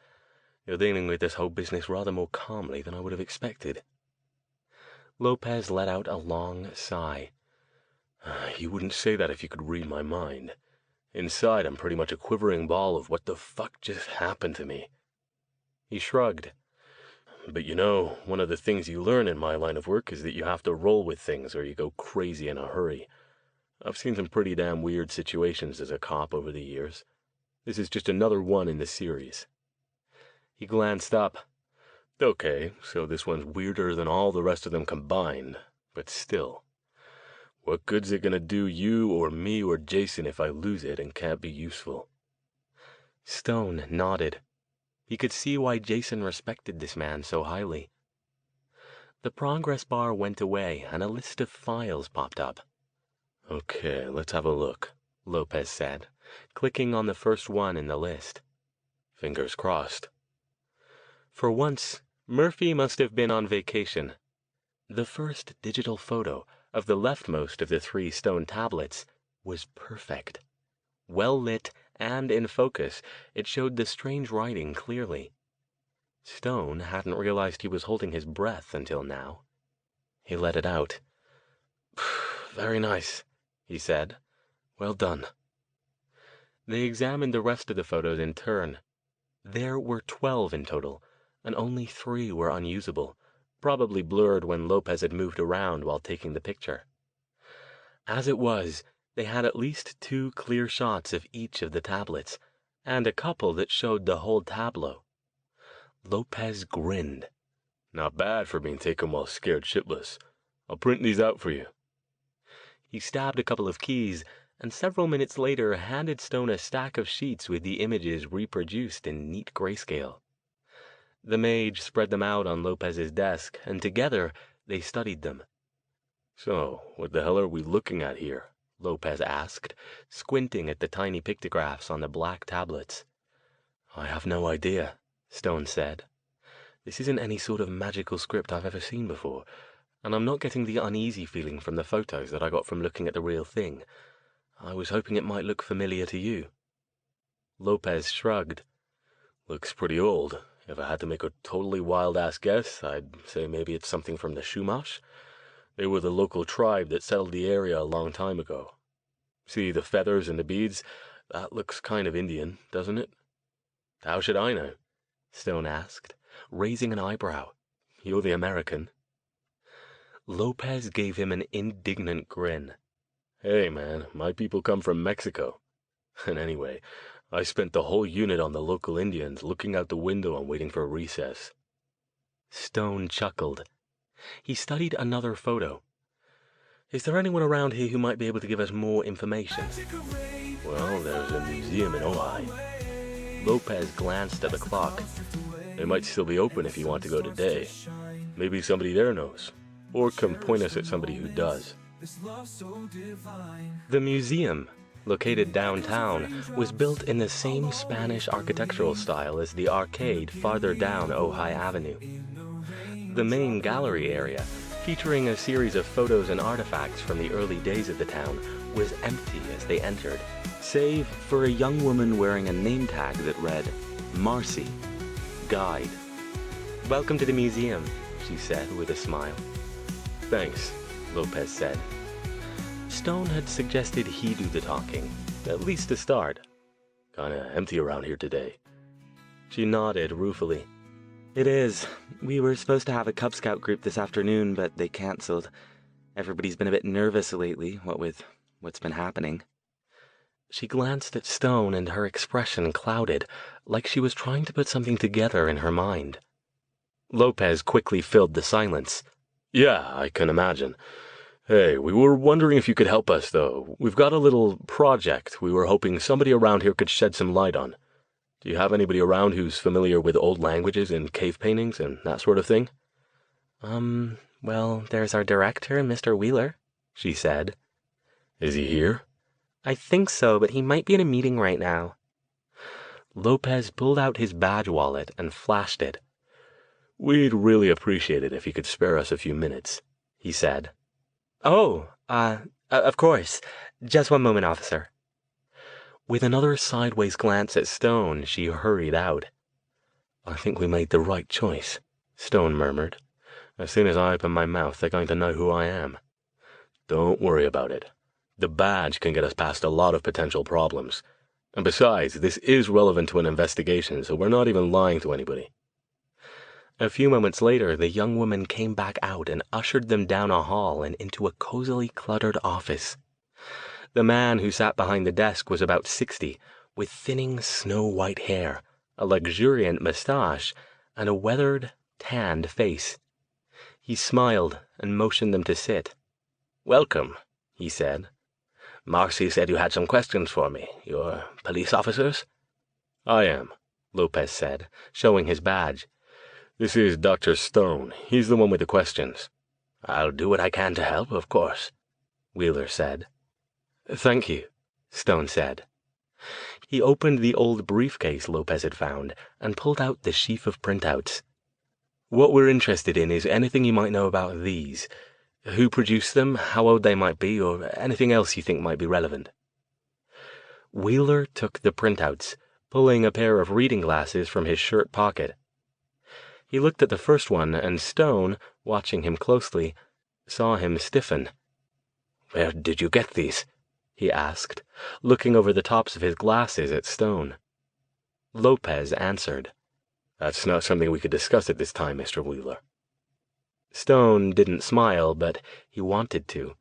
S2: "you're dealing with this whole business rather more calmly than I would have expected." Lopez let out a long sigh. "You wouldn't say that if you could read my mind. Inside, I'm pretty much a quivering ball of what the fuck just happened to me." He shrugged. "But you know, one of the things you learn in my line of work is that you have to roll with things or you go crazy in a hurry. I've seen some pretty damn weird situations as a cop over the years. This is just another one in the series." He glanced up. "Okay, so this one's weirder than all the rest of them combined, but still. What good's it gonna do you or me or Jason if I lose it and can't be useful?" Stone nodded. He could see why Jason respected this man so highly. The progress bar went away and a list of files popped up. "Okay, let's have a look," Lopez said, clicking on the first one in the list. "Fingers crossed." For once, Murphy must have been on vacation. The first digital photo of the leftmost of the 3 stone tablets was perfect. Well lit and in focus, it showed the strange writing clearly. Stone hadn't realized he was holding his breath until now. He let it out. "Very nice," he said. "Well done." They examined the rest of the photos in turn. There were 12 in total, and only 3 were unusable, probably blurred when Lopez had moved around while taking the picture. As it was, they had at least 2 clear shots of each of the tablets, and a couple that showed the whole tableau. Lopez grinned. "Not bad for being taken while scared shitless. I'll print these out for you." He stabbed a couple of keys, and several minutes later handed Stone a stack of sheets with the images reproduced in neat grayscale. The mage spread them out on Lopez's desk, and together they studied them. "So, what the hell are we looking at here?" Lopez asked, squinting at the tiny pictographs on the black tablets. "I have no idea," Stone said. "This isn't any sort of magical script I've ever seen before, and I'm not getting the uneasy feeling from the photos that I got from looking at the real thing. I was hoping it might look familiar to you." Lopez shrugged. "Looks pretty old. If I had to make a totally wild-ass guess, I'd say maybe it's something from the Chumash. They were the local tribe that settled the area a long time ago. See the feathers and the beads? That looks kind of Indian, doesn't it?" "How should I know?" Stone asked, raising an eyebrow. "You're the American." Lopez gave him an indignant grin. "Hey, man, my people come from Mexico. And anyway, I spent the whole unit on the local Indians, looking out the window and waiting for recess." Stone chuckled. He studied another photo. "Is there anyone around here who might be able to give us more information?" "Well, there's a museum in Ojai." Lopez glanced at the clock. "They might still be open if you want to go today. Maybe somebody there knows, or can point us at somebody who does." The museum, located downtown, was built in the same Spanish architectural style as the arcade farther down Ojai Avenue. The main gallery area, featuring a series of photos and artifacts from the early days of the town, was empty as they entered, save for a young woman wearing a name tag that read, "Marcy, Guide." "Welcome to the museum," she said with a smile. "Thanks," Lopez said. Stone had suggested he do the talking, at least to start. "Kinda empty around here today." She nodded ruefully. "It is. We were supposed to have a Cub Scout group this afternoon, but they canceled. Everybody's been a bit nervous lately, what with what's been happening." She glanced at Stone and her expression clouded, like she was trying to put something together in her mind. Lopez quickly filled the silence. "Yeah, I can imagine. Hey, we were wondering if you could help us, though. We've got a little project we were hoping somebody around here could shed some light on. Do you have anybody around who's familiar with old languages and cave paintings and that sort of thing?" Well, there's our director, Mr. Wheeler," she said. "Is he here?" I think so, but he might be in a meeting right now. Lopez pulled out his badge wallet and flashed it.
S1: We'd really appreciate it if you could spare us a few minutes, he said.
S2: Oh, of course. Just one moment, officer. With another sideways glance at Stone, she hurried out.
S1: I think we made the right choice, Stone murmured. As soon as I open my mouth, they're going to know who I am. Don't worry about it. The badge can get us past a lot of potential problems. And besides, this is relevant to an investigation, so we're not even lying to anybody.
S2: A few moments later, the young woman came back out and ushered them down a hall and into a cozily cluttered office. The man who sat behind the desk was about 60, with thinning snow-white hair, a luxuriant mustache, and a weathered, tanned face. He smiled and motioned them to sit.
S3: "Welcome," he said. "Marcy said you had some questions for me. You're police officers?"
S1: I am, Lopez said, showing his badge. This is Dr. Stone. He's the one with the questions.
S3: "I'll do what I can to help, of course," Wheeler said.
S2: "Thank you," Stone said. He opened the old briefcase Lopez had found and pulled out the sheaf of printouts. "What we're interested in is anything you might know about these. Who produced them, how old they might be, or anything else you think might be relevant." Wheeler took the printouts, pulling a pair of reading glasses from his shirt pocket. He looked at the first one, and Stone, watching him closely, saw him stiffen.
S3: "Where did you get these?"
S2: he asked, looking over the tops of his glasses at Stone. Lopez answered.
S1: "That's not something we could discuss at this time, Mr. Wheeler."
S2: Stone didn't smile, but he wanted to.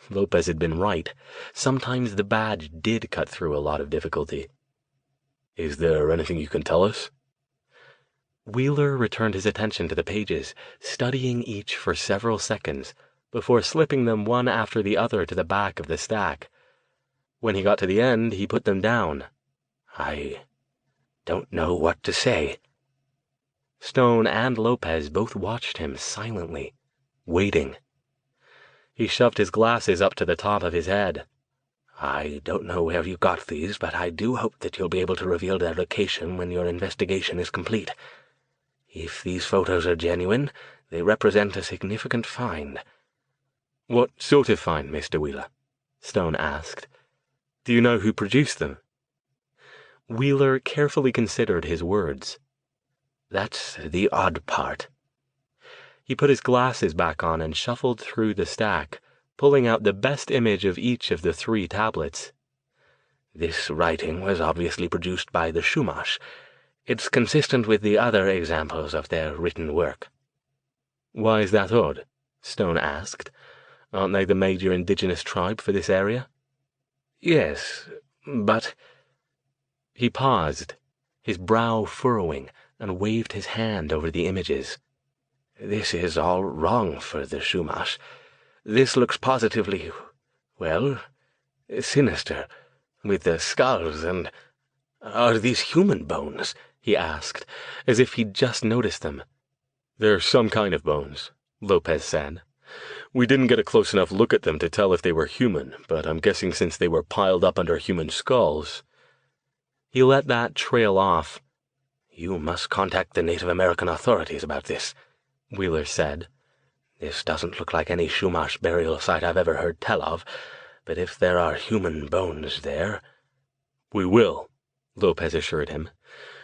S2: Lopez had been right. Sometimes the badge did cut through a lot of difficulty.
S1: "Is there anything you can tell us?"
S2: Wheeler returned his attention to the pages, studying each for several seconds, before slipping them one after the other to the back of the stack. When he got to the end, he put them down.
S3: "I don't know what to say."
S2: Stone and Lopez both watched him silently, waiting. He shoved his glasses up to the top of his head.
S3: "I don't know where you got these, but I do hope that you'll be able to reveal their location when your investigation is complete. If these photos are genuine, they represent a significant find."
S2: "What sort of find, Mr. Wheeler?" Stone asked. "Do you know who produced them?" Wheeler carefully considered his words.
S3: "That's the odd part."
S2: He put his glasses back on and shuffled through the stack, pulling out the best image of each of the 3 tablets.
S3: "This writing was obviously produced by the Chumash. It's consistent with the other examples of their written work."
S2: "Why is that odd?" Stone asked. "Aren't they the major indigenous tribe for this area?"
S3: "Yes, but—"
S2: He paused, his brow furrowing, and waved his hand over the images.
S3: "This is all wrong for the Chumash. This looks positively, well, sinister, with the skulls and— Are these human bones?"
S2: he asked, as if he'd just noticed them.
S1: "They're some kind of bones," Lopez said. "We didn't get a close enough look at them to tell if they were human, but I'm guessing since they were piled up under human skulls—"
S2: He let that trail off.
S3: "You must contact the Native American authorities about this," Wheeler said. "This doesn't look like any Chumash burial site I've ever heard tell of, but if there are human bones there—"
S1: "We will," Lopez assured him,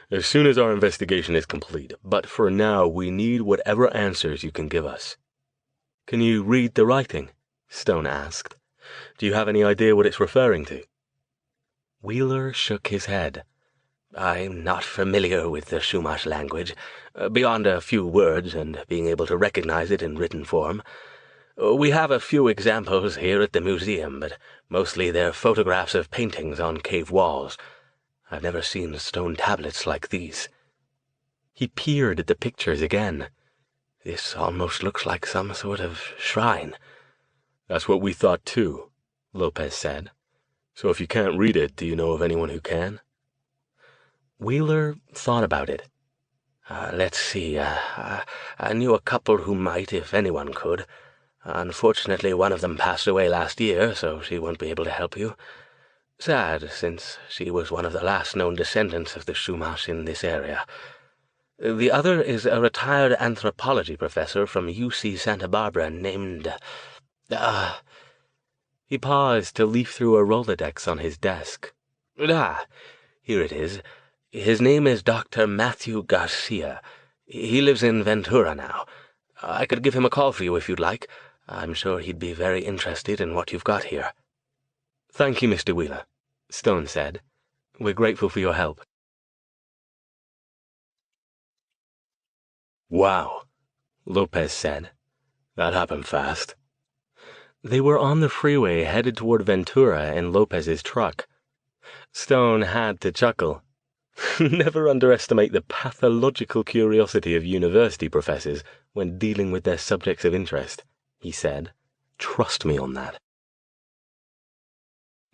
S1: "as soon as our investigation is complete, but for now we need whatever answers you can give us."
S2: "Can you read the writing?" Stone asked. "Do you have any idea what it's referring to?"
S3: Wheeler shook his head. "I'm not familiar with the Chumash language, beyond a few words and being able to recognize it in written form. We have a few examples here at the museum, but mostly they're photographs of paintings on cave walls. I've never seen stone tablets like these."
S2: He peered at the pictures again.
S3: "This almost looks like some sort of shrine."
S1: "That's what we thought too," Lopez said. "So if you can't read it, do you know of anyone who can?"
S2: Wheeler thought about it.
S3: Let's see. I knew a couple who might, if anyone could. Unfortunately, one of them passed away last year, so she won't be able to help you. Sad, since she was one of the last known descendants of the Chumash in this area. The other is a retired anthropology professor from UC Santa Barbara named... He paused to leaf through a Rolodex on his desk. Here it is. His name is Dr. Matthew Garcia. He lives in Ventura now. I could give him a call for you if you'd like. I'm sure he'd be very interested in what you've got here.
S2: Thank you, Mr. Wheeler, Stone said. We're grateful for your help.
S1: Wow, Lopez said. That happened fast.
S2: They were on the freeway headed toward Ventura in Lopez's truck. Stone had to chuckle. Never underestimate the pathological curiosity of university professors when dealing with their subjects of interest, he said. Trust me on that.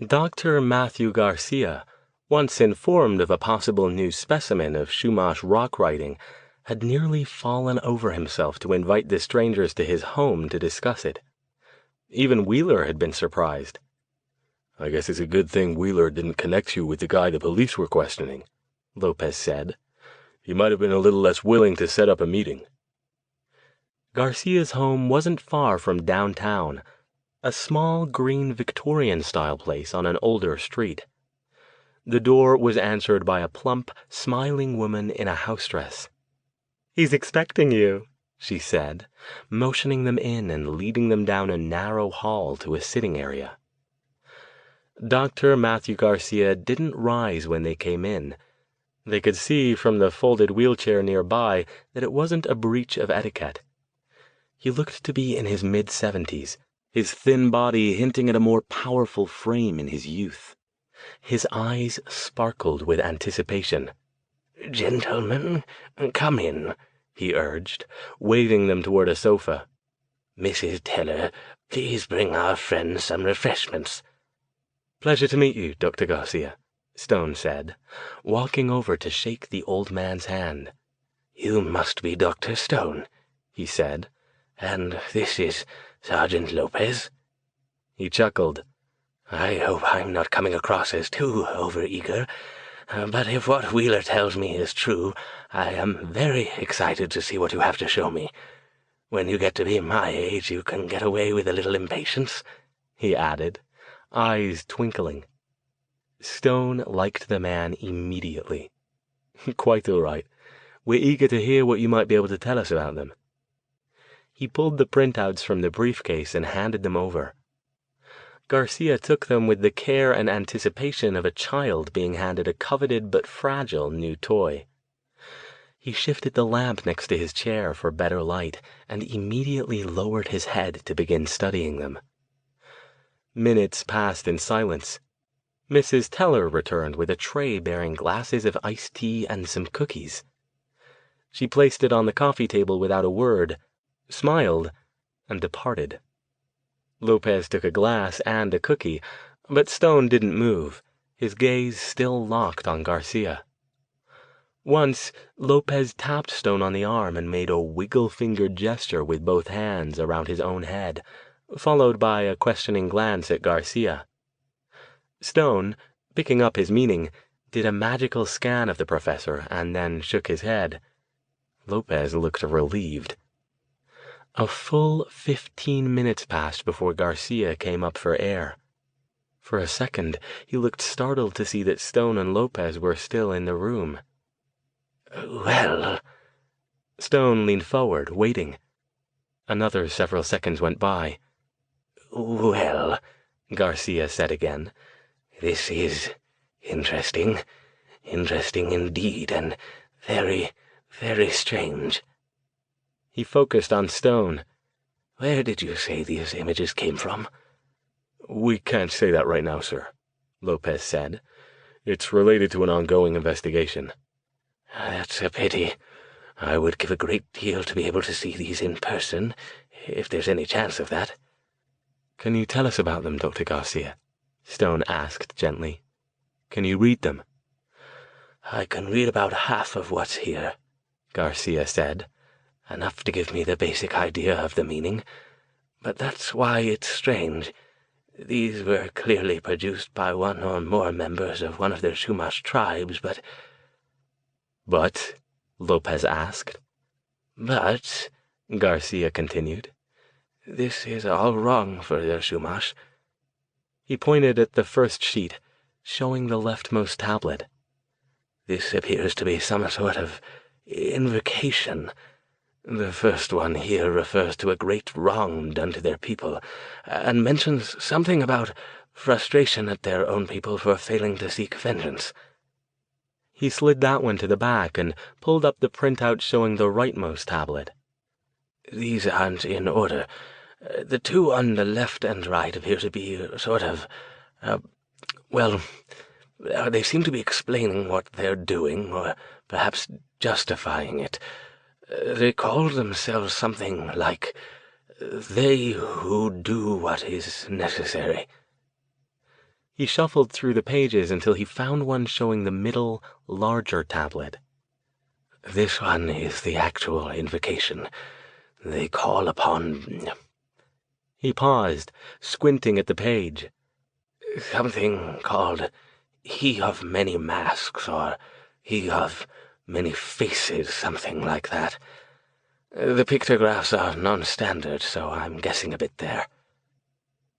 S2: Dr. Matthew Garcia, once informed of a possible new specimen of Chumash rock writing, had nearly fallen over himself to invite the strangers to his home to discuss it. Even Wheeler had been surprised.
S1: I guess it's a good thing Wheeler didn't connect you with the guy the police were questioning, Lopez said. He might have been a little less willing to set up a meeting.
S2: Garcia's home wasn't far from downtown, a small green Victorian-style place on an older street. The door was answered by a plump, smiling woman in a house dress. "He's expecting you," she said, motioning them in and leading them down a narrow hall to a sitting area. Dr. Matthew Garcia didn't rise when they came in. They could see from the folded wheelchair nearby that it wasn't a breach of etiquette. He looked to be in his mid-70s, his thin body hinting at a more powerful frame in his youth. His eyes sparkled with anticipation.
S3: "Gentlemen, come in,"
S2: he urged, waving them toward a sofa.
S3: "Mrs. Teller, please bring our friends some refreshments."
S2: "Pleasure to meet you, Dr. Garcia," Stone said, walking over to shake the old man's hand.
S3: "You must be Dr. Stone," he said, "and this is Sergeant Lopez."
S2: He chuckled.
S3: "I hope I'm not coming across as too overeager, but if what Wheeler tells me is true, I am very excited to see what you have to show me. When you get to be my age, you can get away with a little impatience,"
S2: he added, eyes twinkling. Stone liked the man immediately. "Quite all right. We're eager to hear what you might be able to tell us about them." He pulled the printouts from the briefcase and handed them over. Garcia took them with the care and anticipation of a child being handed a coveted but fragile new toy. He shifted the lamp next to his chair for better light and immediately lowered his head to begin studying them. Minutes passed in silence. Mrs. Teller returned with a tray bearing glasses of iced tea and some cookies. She placed it on the coffee table without a word, smiled, and departed. Lopez took a glass and a cookie, but Stone didn't move, his gaze still locked on Garcia. Once, Lopez tapped Stone on the arm and made a wiggle-fingered gesture with both hands around his own head, followed by a questioning glance at Garcia. Stone, picking up his meaning, did a magical scan of the professor and then shook his head. Lopez looked relieved. A full 15 minutes passed before Garcia came up for air. For a second, he looked startled to see that Stone and Lopez were still in the room.
S3: "Well..."
S2: Stone leaned forward, waiting. Another several seconds went by.
S3: "Well,"
S2: Garcia said again,
S3: "this is interesting. Interesting indeed, and very, very strange."
S2: He focused on Stone.
S3: "Where did you say these images came from?"
S1: "We can't say that right now, sir," Lopez said. "It's related to an ongoing investigation."
S3: "That's a pity. I would give a great deal to be able to see these in person, if there's any chance of that."
S2: "Can you tell us about them, Dr. Garcia?" Stone asked gently. "Can you read them?"
S3: "I can read about half of what's here," Garcia said. "Enough to give me the basic idea of the meaning. But that's why it's strange. These were clearly produced by one or more members of one of the Chumash tribes, but...
S2: But? Lopez asked.
S3: But, Garcia continued, this is all wrong for the Chumash.
S2: He pointed at the first sheet, showing the leftmost tablet.
S3: This appears to be some sort of invocation. The first one here refers to a great wrong done to their people, and mentions something about frustration at their own people for failing to seek vengeance.
S2: He slid that one to the back and pulled up the printout showing the rightmost tablet.
S3: These aren't in order. The two on the left and right appear to be sort of, they seem to be explaining what they're doing, or perhaps justifying it. They call themselves something like, they who do what is necessary.
S2: He shuffled through the pages until he found one showing the middle, larger tablet.
S3: This one is the actual invocation. They call upon...
S2: He paused, squinting at the page.
S3: Something called He of Many Masks, or He of Many Faces, something like that. The pictographs are non-standard, so I'm guessing a bit there.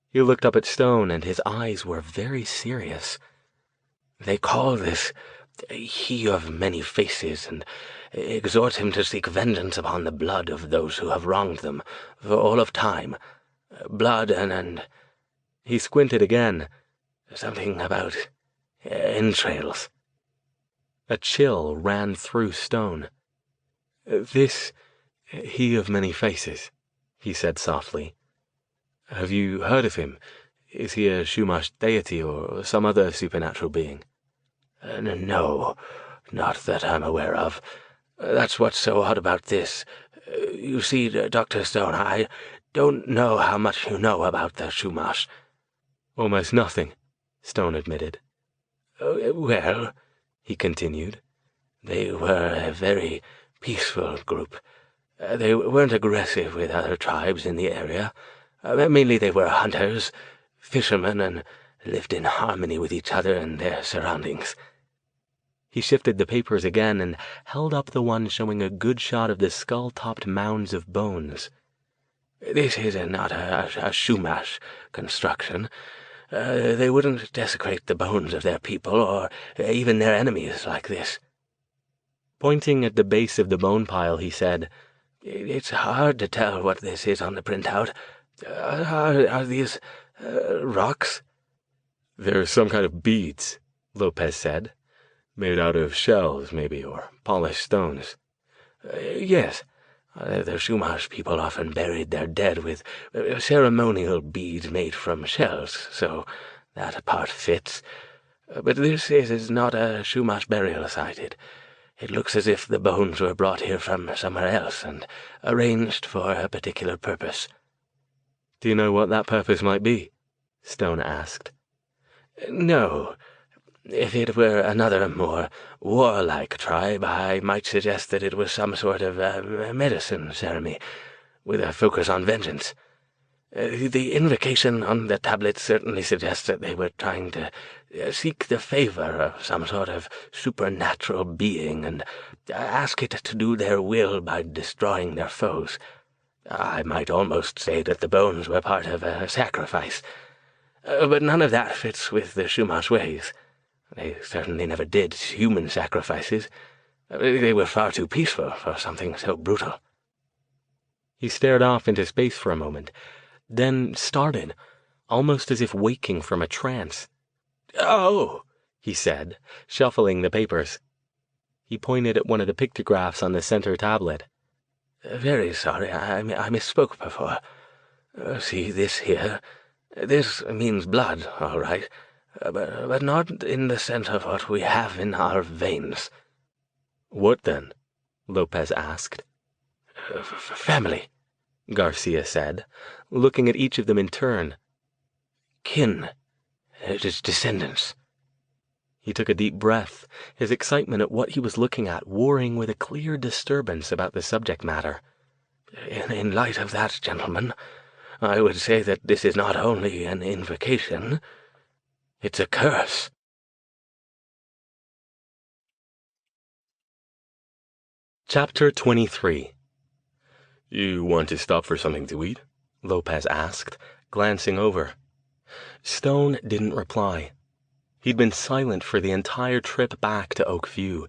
S2: He looked up at Stone, and his eyes were very serious.
S3: They call this He of Many Faces, and exhort him to seek vengeance upon the blood of those who have wronged them for all of time. Blood and...
S2: He squinted again.
S3: Something about entrails.
S2: A chill ran through Stone. This He of Many Faces, he said softly. Have you heard of him? Is he a Chumash deity or some other supernatural being?
S3: No, not that I'm aware of. That's what's so odd about this. You see, Dr. Stone, I don't know how much you know about the Chumash.
S2: Almost nothing, Stone admitted.
S3: Well, he continued, they were a very peaceful group. They weren't aggressive with other tribes in the area. Mainly they were hunters, fishermen, and lived in harmony with each other and their surroundings.
S2: He shifted the papers again and held up the one showing a good shot of the skull-topped mounds of bones.
S3: This is not a Chumash construction. They wouldn't desecrate the bones of their people or even their enemies like this.
S2: Pointing at the base of the bone pile, he said,
S3: It's hard to tell what this is on the printout. Are these rocks?
S1: They're some kind of beads, Lopez said. Made out of shells, maybe, or polished stones.
S3: Yes. The Chumash people often buried their dead with ceremonial beads made from shells, so that part fits. But this is not a Chumash burial site. It looks as if the bones were brought here from somewhere else and arranged for a particular purpose.
S2: Do you know what that purpose might be? Stone asked.
S3: No. If it were another, more warlike tribe, I might suggest that it was some sort of medicine ceremony, with a focus on vengeance. The invocation on the tablet certainly suggests that they were trying to seek the favor of some sort of supernatural being and ask it to do their will by destroying their foes. I might almost say that the bones were part of a sacrifice. But none of that fits with the Chumash ways. They certainly never did human sacrifices. They were far too peaceful for something so brutal.
S2: He stared off into space for a moment, then started, almost as if waking from a trance.
S3: Oh,
S2: he said, shuffling the papers. He pointed at one of the pictographs on the center tablet.
S3: Very sorry, I misspoke before. See this here? This means blood, all right. But not in the sense of what we have in our veins.
S2: What then? Lopez asked.
S3: Family,
S2: Garcia said, looking at each of them in turn.
S3: Kin. It is descendants.
S2: He took a deep breath, his excitement at what he was looking at warring with a clear disturbance about the subject matter.
S3: In light of that, gentlemen, I would say that this is not only an invocation, it's a curse.
S2: Chapter 23. "You want to stop for something to eat?" Lopez asked, glancing over. Stone didn't reply. He'd been silent for the entire trip back to Oak View,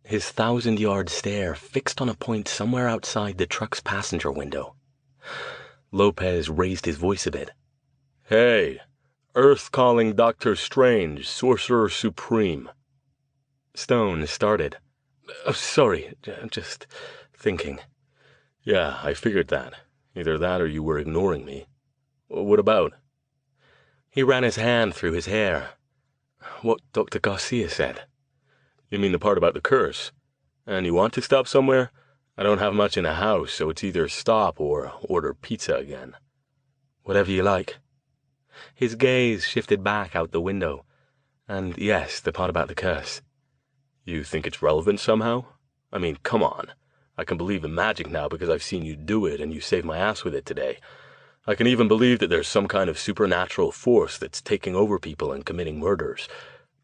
S2: his 1,000-yard stare fixed on a point somewhere outside the truck's passenger window. Lopez raised his voice a bit. "Hey, Earth calling Dr. Strange, Sorcerer Supreme." Stone started. Sorry, just thinking." "Yeah, I figured that. Either that or you were ignoring me. What about?" He ran his hand through his hair. "What Dr. Garcia said." "You mean the part about the curse? And you want to stop somewhere? I don't have much in the house, so it's either stop or order pizza again." "Whatever you like." His gaze shifted back out the window. "And yes, the part about the curse." "You think it's relevant somehow? I mean, come on. I can believe in magic now because I've seen you do it and you saved my ass with it today. I can even believe that there's some kind of supernatural force that's taking over people and committing murders.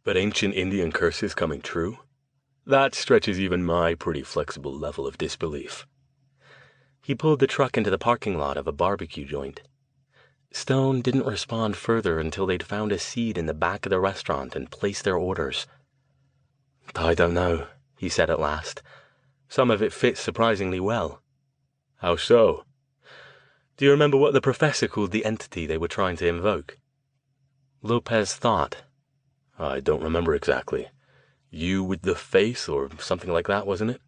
S2: But ancient Indian curses coming true? That stretches even my pretty flexible level of disbelief." He pulled the truck into the parking lot of a barbecue joint. Stone didn't respond further until they'd found a seat in the back of the restaurant and placed their orders. "I don't know," he said at last. "Some of it fits surprisingly well." "How so?" "Do you remember what the professor called the entity they were trying to invoke?" Lopez thought. "I don't remember exactly. You with the face or something like that, wasn't it?"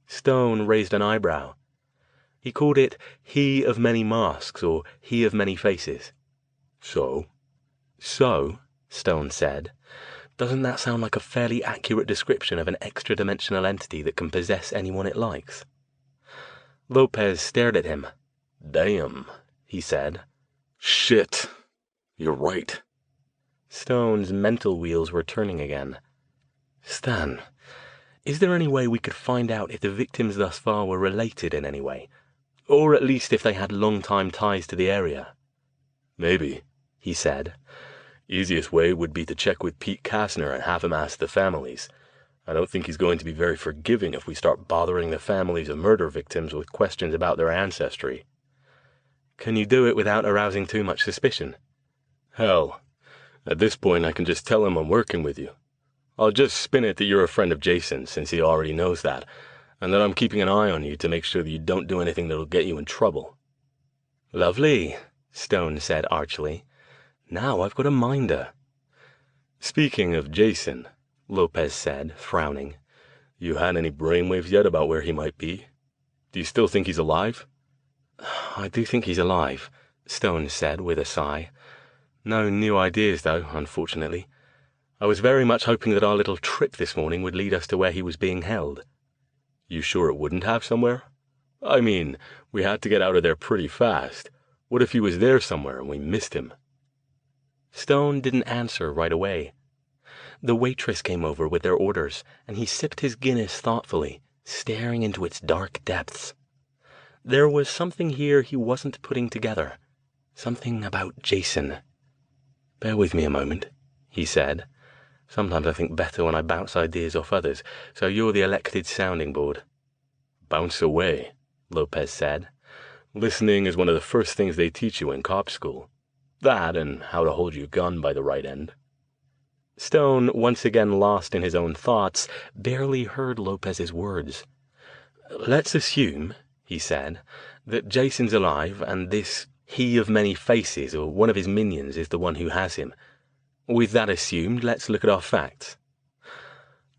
S2: Stone raised an eyebrow. "He called it He of Many Masks or He of Many Faces." "So?" "So," Stone said, "doesn't that sound like a fairly accurate description of an extra-dimensional entity that can possess anyone it likes?" Lopez stared at him. "Damn," he said. "Shit. You're right." Stone's mental wheels were turning again. "Stan, is there any way we could find out if the victims thus far were related in any way? Or at least if they had long-time ties to the area?" "Maybe," he said. "Easiest way would be to check with Pete Kastner and have him ask the families. I don't think he's going to be very forgiving if we start bothering the families of murder victims with questions about their ancestry." "Can you do it without arousing too much suspicion?" "Hell, at this point I can just tell him I'm working with you. I'll just spin it that you're a friend of Jason, since he already knows that, and that I'm keeping an eye on you to make sure that you don't do anything that'll get you in trouble." "Lovely," Stone said archly. "Now I've got a minder." "Speaking of Jason," Lopez said, frowning, "you had any brainwaves yet about where he might be? Do you still think he's alive?" "I do think he's alive," Stone said with a sigh. "No new ideas, though, unfortunately. I was very much hoping that our little trip this morning would lead us to where he was being held." "You sure it wouldn't have somewhere? I mean, we had to get out of there pretty fast. What if he was there somewhere and we missed him?" Stone didn't answer right away. The waitress came over with their orders, and he sipped his Guinness thoughtfully, staring into its dark depths. There was something here he wasn't putting together. Something about Jason. "Bear with me a moment," he said. "Sometimes I think better when I bounce ideas off others, so you're the elected sounding board." "Bounce away," Lopez said. "Listening is one of the first things they teach you in cop school. That and how to hold your gun by the right end." Stone, once again lost in his own thoughts, barely heard Lopez's words. "Let's assume," he said, "that Jason's alive, and this He of Many Faces, or one of his minions, is the one who has him. With that assumed, let's look at our facts."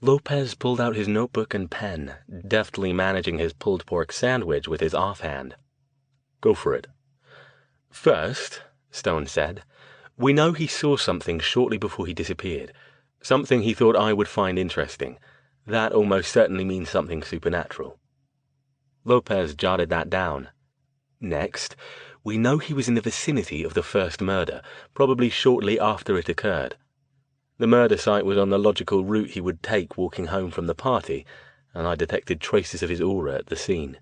S2: Lopez pulled out his notebook and pen, deftly managing his pulled pork sandwich with his offhand. "Go for it." "First," Stone said, "we know he saw something shortly before he disappeared. Something he thought I would find interesting. That almost certainly means something supernatural." Lopez jotted that down. "Next, we know he was in the vicinity of the first murder, probably shortly after it occurred. The murder site was on the logical route he would take walking home from the party, and I detected traces of his aura at the scene."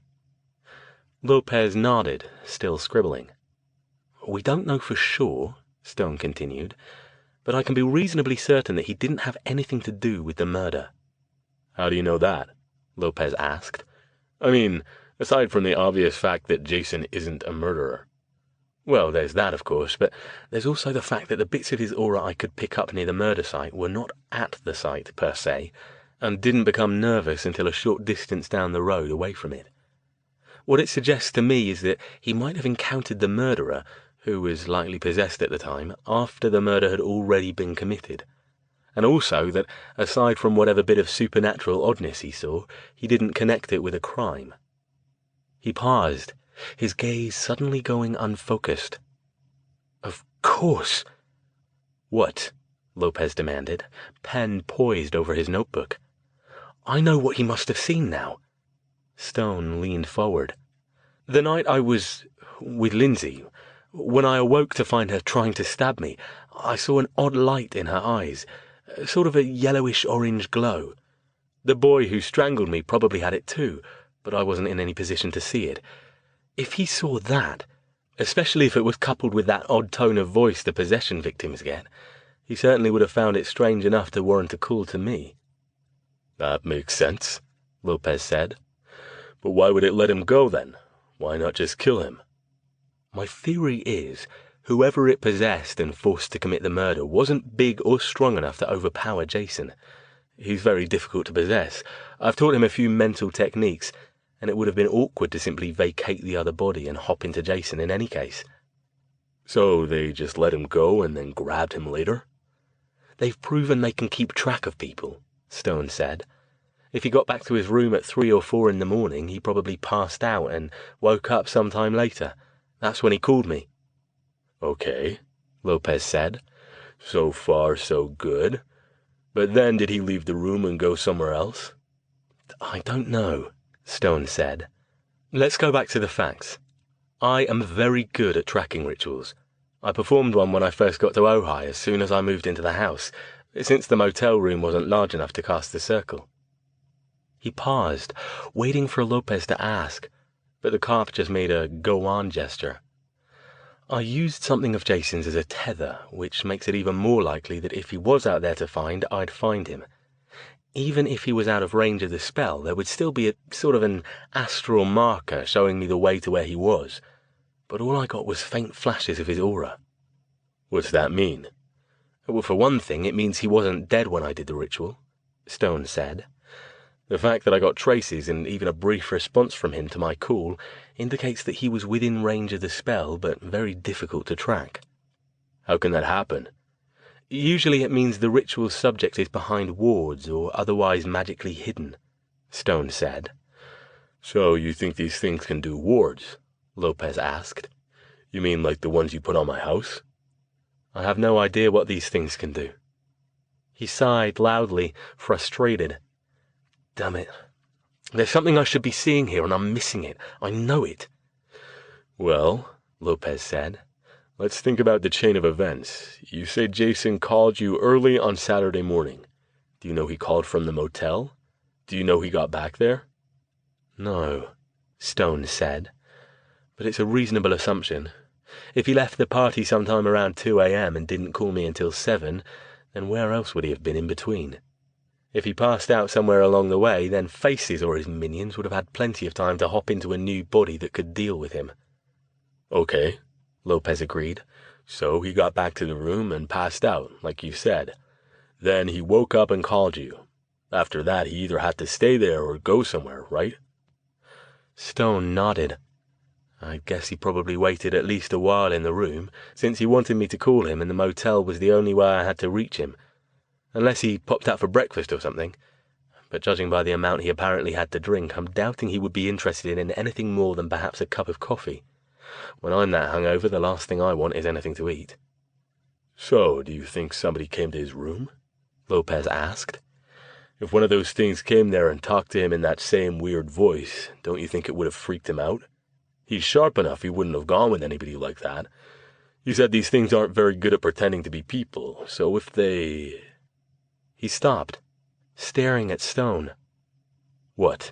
S2: Lopez nodded, still scribbling.
S3: We don't know for sure, Stone continued, but I can be reasonably certain that he didn't have anything to do with the murder.
S2: How do you know that? Lopez asked. I mean, aside from the obvious fact that Jason isn't a murderer.
S3: Well, there's that, of course, but there's also the fact that the bits of his aura I could pick up near the murder site were not at the site, per se, and didn't become nervous until a short distance down the road away from it. What it suggests to me is that he might have encountered the murderer, who was likely possessed at the time, after the murder had already been committed. And also that, aside from whatever bit of supernatural oddness he saw, he didn't connect it with a crime. He paused, his gaze suddenly going unfocused. Of course. What? Lopez demanded, pen poised over his notebook. I know what he must have seen now. Stone leaned forward. The night I was with Lindsay, when I awoke to find her trying to stab me, I saw an odd light in her eyes, sort of a yellowish-orange glow. The boy who strangled me probably had it too, but I wasn't in any position to see it. If he saw that, especially if it was coupled with that odd tone of voice the possession victims get, he certainly would have found it strange enough to warrant a call to me.
S2: That makes sense, Lopez said. But why would it let him go then? Why not just kill him?
S3: My theory is, whoever it possessed and forced to commit the murder wasn't big or strong enough to overpower Jason. He's very difficult to possess. I've taught him a few mental techniques, and it would have been awkward to simply vacate the other body and hop into Jason in any case.
S2: So they just let him go and then grabbed him later?
S3: They've proven they can keep track of people, Stone said. If he got back to his room at 3 or 4 in the morning, he probably passed out and woke up sometime later. That's when he called me.
S2: Okay, Lopez said. So far, so good. But then did he leave the room and go somewhere else?
S3: I don't know, Stone said. Let's go back to the facts. I am very good at tracking rituals. I performed one when I first got to Ojai as soon as I moved into the house, since the motel room wasn't large enough to cast a circle. He paused, waiting for Lopez to ask, but the cop just made a go-on gesture. I used something of Jason's as a tether, which makes it even more likely that if he was out there to find, I'd find him. Even if he was out of range of the spell, there would still be a sort of an astral marker showing me the way to where he was. But all I got was faint flashes of his aura.
S2: What's that mean?
S3: Well, for one thing, it means he wasn't dead when I did the ritual, Stone said. The fact that I got traces and even a brief response from him to my call indicates that he was within range of the spell, but very difficult to track.
S2: How can that happen?
S3: Usually it means the ritual subject is behind wards or otherwise magically hidden, Stone said.
S2: So you think these things can do wards? Lopez asked. You mean like the ones you put on my house?
S3: I have no idea what these things can do. He sighed loudly, frustrated. Damn it. There's something I should be seeing here, and I'm missing it. I know it.
S2: Well, Lopez said, let's think about the chain of events. You say Jason called you early on Saturday morning. Do you know he called from the motel? Do you know he got back there?
S3: No, Stone said. But it's a reasonable assumption. If he left the party sometime around 2 a.m. and didn't call me until 7, then where else would he have been in between? If he passed out somewhere along the way, then Faces or his minions would have had plenty of time to hop into a new body that could deal with him.
S2: Okay, Lopez agreed. So he got back to the room and passed out, like you said. Then he woke up and called you. After that, he either had to stay there or go somewhere, right?
S3: Stone nodded. I guess he probably waited at least a while in the room, since he wanted me to call him and the motel was the only way I had to reach him. Unless he popped out for breakfast or something. But judging by the amount he apparently had to drink, I'm doubting he would be interested in anything more than perhaps a cup of coffee. When I'm that hungover, the last thing I want is anything to eat.
S2: So, do you think somebody came to his room? Lopez asked. If one of those things came there and talked to him in that same weird voice, don't you think it would have freaked him out? He's sharp enough he wouldn't have gone with anybody like that. You said these things aren't very good at pretending to be people, so if they...
S3: He stopped, staring at Stone.
S2: What?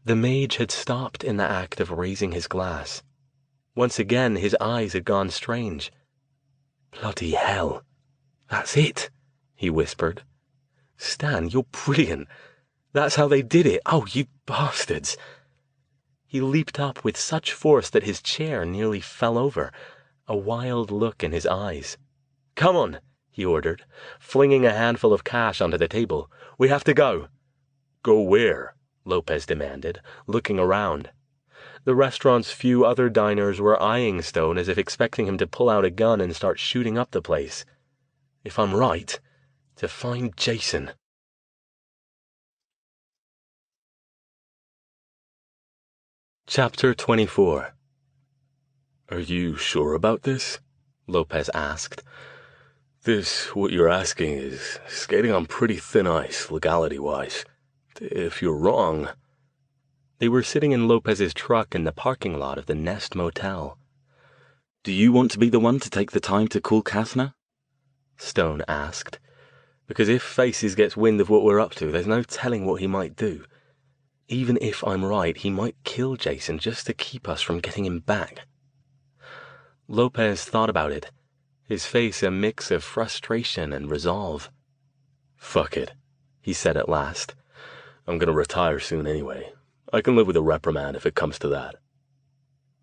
S3: The mage had stopped in the act of raising his glass. Once again, his eyes had gone strange. "Bloody hell. That's it," he whispered. "Stan, you're brilliant. That's how they did it. Oh, you bastards." He leaped up with such force that his chair nearly fell over, a wild look in his eyes. "Come on," he ordered, flinging a handful of cash onto the table. "We have to go."
S1: Go where?
S3: Lopez demanded, looking around. The restaurant's few other diners were eyeing Stone as if expecting him to pull out a gun and start shooting up the place. "If I'm right, to find Jason." Chapter 24.
S1: Are you sure about this?
S3: Lopez asked.
S1: What you're asking is skating on pretty thin ice, legality-wise. If you're wrong...
S3: They were sitting in Lopez's truck in the parking lot of the Nest Motel.
S2: "Do you want to be the one to take the time to call Kathna?"
S3: Stone asked. "Because if Faces gets wind of what we're up to, there's no telling what he might do. Even if I'm right, he might kill Jason just to keep us from getting him back." Lopez thought about it, his face a mix of frustration and resolve.
S1: "Fuck it," he said at last. "I'm gonna retire soon anyway. I can live with a reprimand if it comes to that."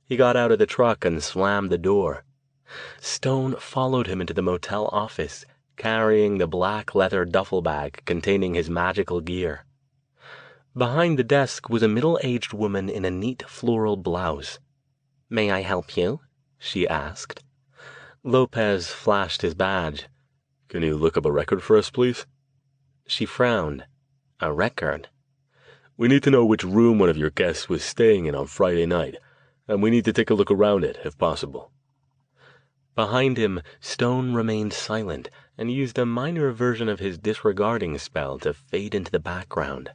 S3: He got out of the truck and slammed the door. Stone followed him into the motel office, carrying the black leather duffel bag containing his magical gear. Behind the desk was a middle-aged woman in a neat floral blouse. "May I help you?" she asked. Lopez flashed his badge.
S1: "Can you look up a record for us, please?"
S3: She frowned. "A record?"
S1: "We need to know which room one of your guests was staying in on Friday night, and we need to take a look around it, if possible."
S3: Behind him, Stone remained silent and used a minor version of his disregarding spell to fade into the background.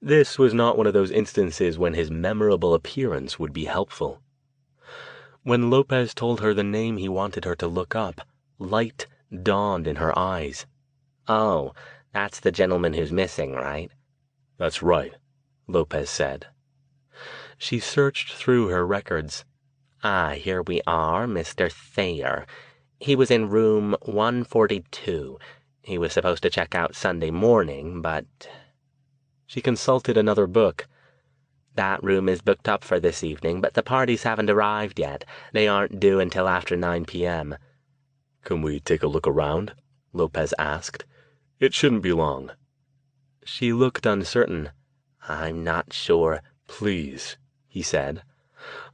S3: This was not one of those instances when his memorable appearance would be helpful. When Lopez told her the name he wanted her to look up, light dawned in her eyes. "Oh, that's the gentleman who's missing, right?"
S1: "That's right,"
S3: Lopez said. She searched through her records. Here we are, Mr. Thayer. He was in room 142. He was supposed to check out Sunday morning, but..." She consulted another book. "That room is booked up for this evening, but the parties haven't arrived yet. They aren't due until after 9 p.m.
S1: "Can we take a look around?" Lopez asked. "It shouldn't be long."
S3: She looked uncertain. "I'm not sure."
S1: "Please," he said.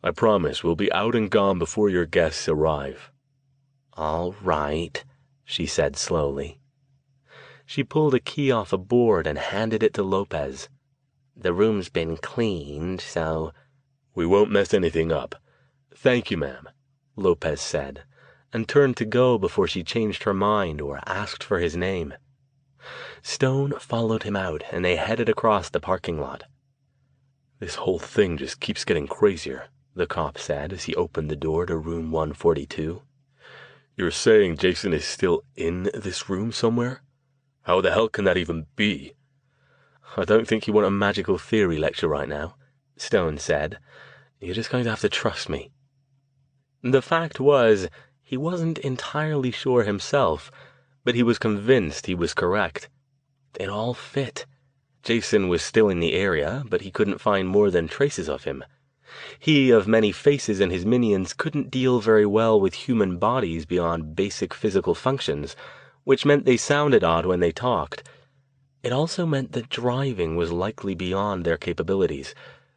S1: "I promise we'll be out and gone before your guests arrive."
S3: "All right," she said slowly. She pulled a key off a board and handed it to Lopez. "The room's been cleaned, so..."
S1: "We won't mess anything up. Thank you, ma'am," Lopez said, and turned to go before she changed her mind or asked for his name. Stone followed him out, and they headed across the parking lot. "This whole thing just keeps getting crazier," the cop said as he opened the door to room 142. "You're saying Jason is still in this room somewhere? How the hell can that even be?" "I don't think you want a magical theory lecture right now," Stone said. "You're just going to have to trust me." The fact was, he wasn't entirely sure himself, but he was convinced he was correct. It all fit. Jason was still in the area, but he couldn't find more than traces of him. He, of many faces, and his minions couldn't deal very well with human bodies beyond basic physical functions, which meant they sounded odd when they talked. It also meant that driving was likely beyond their capabilities,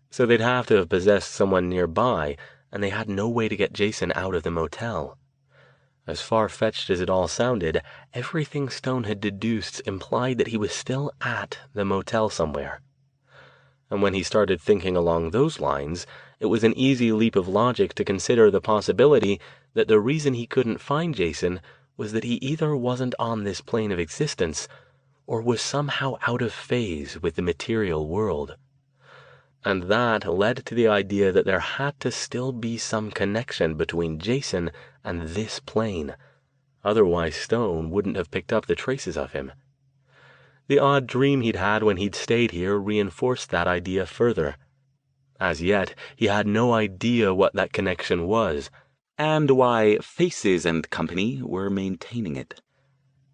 S1: so they'd have to have possessed someone nearby, and they had no way to get Jason out of the motel. As far-fetched as it all sounded, everything Stone had deduced implied that he was still at the motel somewhere. And when he started thinking along those lines, it was an easy leap of logic to consider the possibility that the reason he couldn't find Jason was that he either wasn't on this plane of existence or was somehow out of phase with the material world. And that led to the idea that there had to still be some connection between Jason and this plane. Otherwise, Stone wouldn't have picked up the traces of him. The odd dream he'd had when he'd stayed here reinforced that idea further.
S2: As yet, he had no idea what that connection was, and why Faces and Company were maintaining it.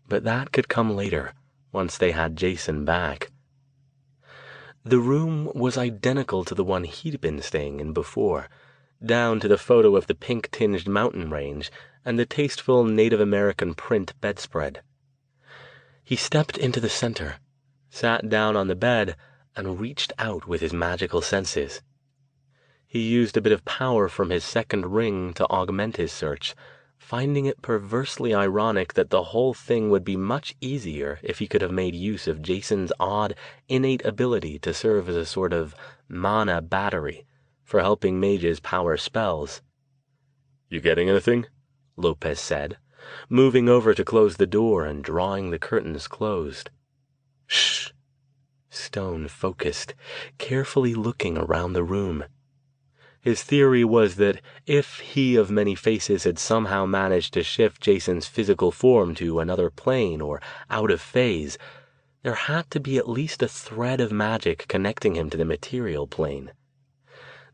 S2: But that could come later, once they had Jason back. The room was identical to the one he'd been staying in before, down to the photo of the pink-tinged mountain range and the tasteful Native American print bedspread. He stepped into the center, sat down on the bed, and reached out with his magical senses. He used a bit of power from his second ring to augment his search, finding it perversely ironic that the whole thing would be much easier if he could have made use of Jason's odd, innate ability to serve as a sort of mana battery for helping mages power spells.
S1: "You getting anything?"
S2: Lopez said, moving over to close the door and drawing the curtains closed. "Shh." Stone focused, carefully looking around the room. His theory was that if He of Many Faces had somehow managed to shift Jason's physical form to another plane or out of phase, there had to be at least a thread of magic connecting him to the material plane.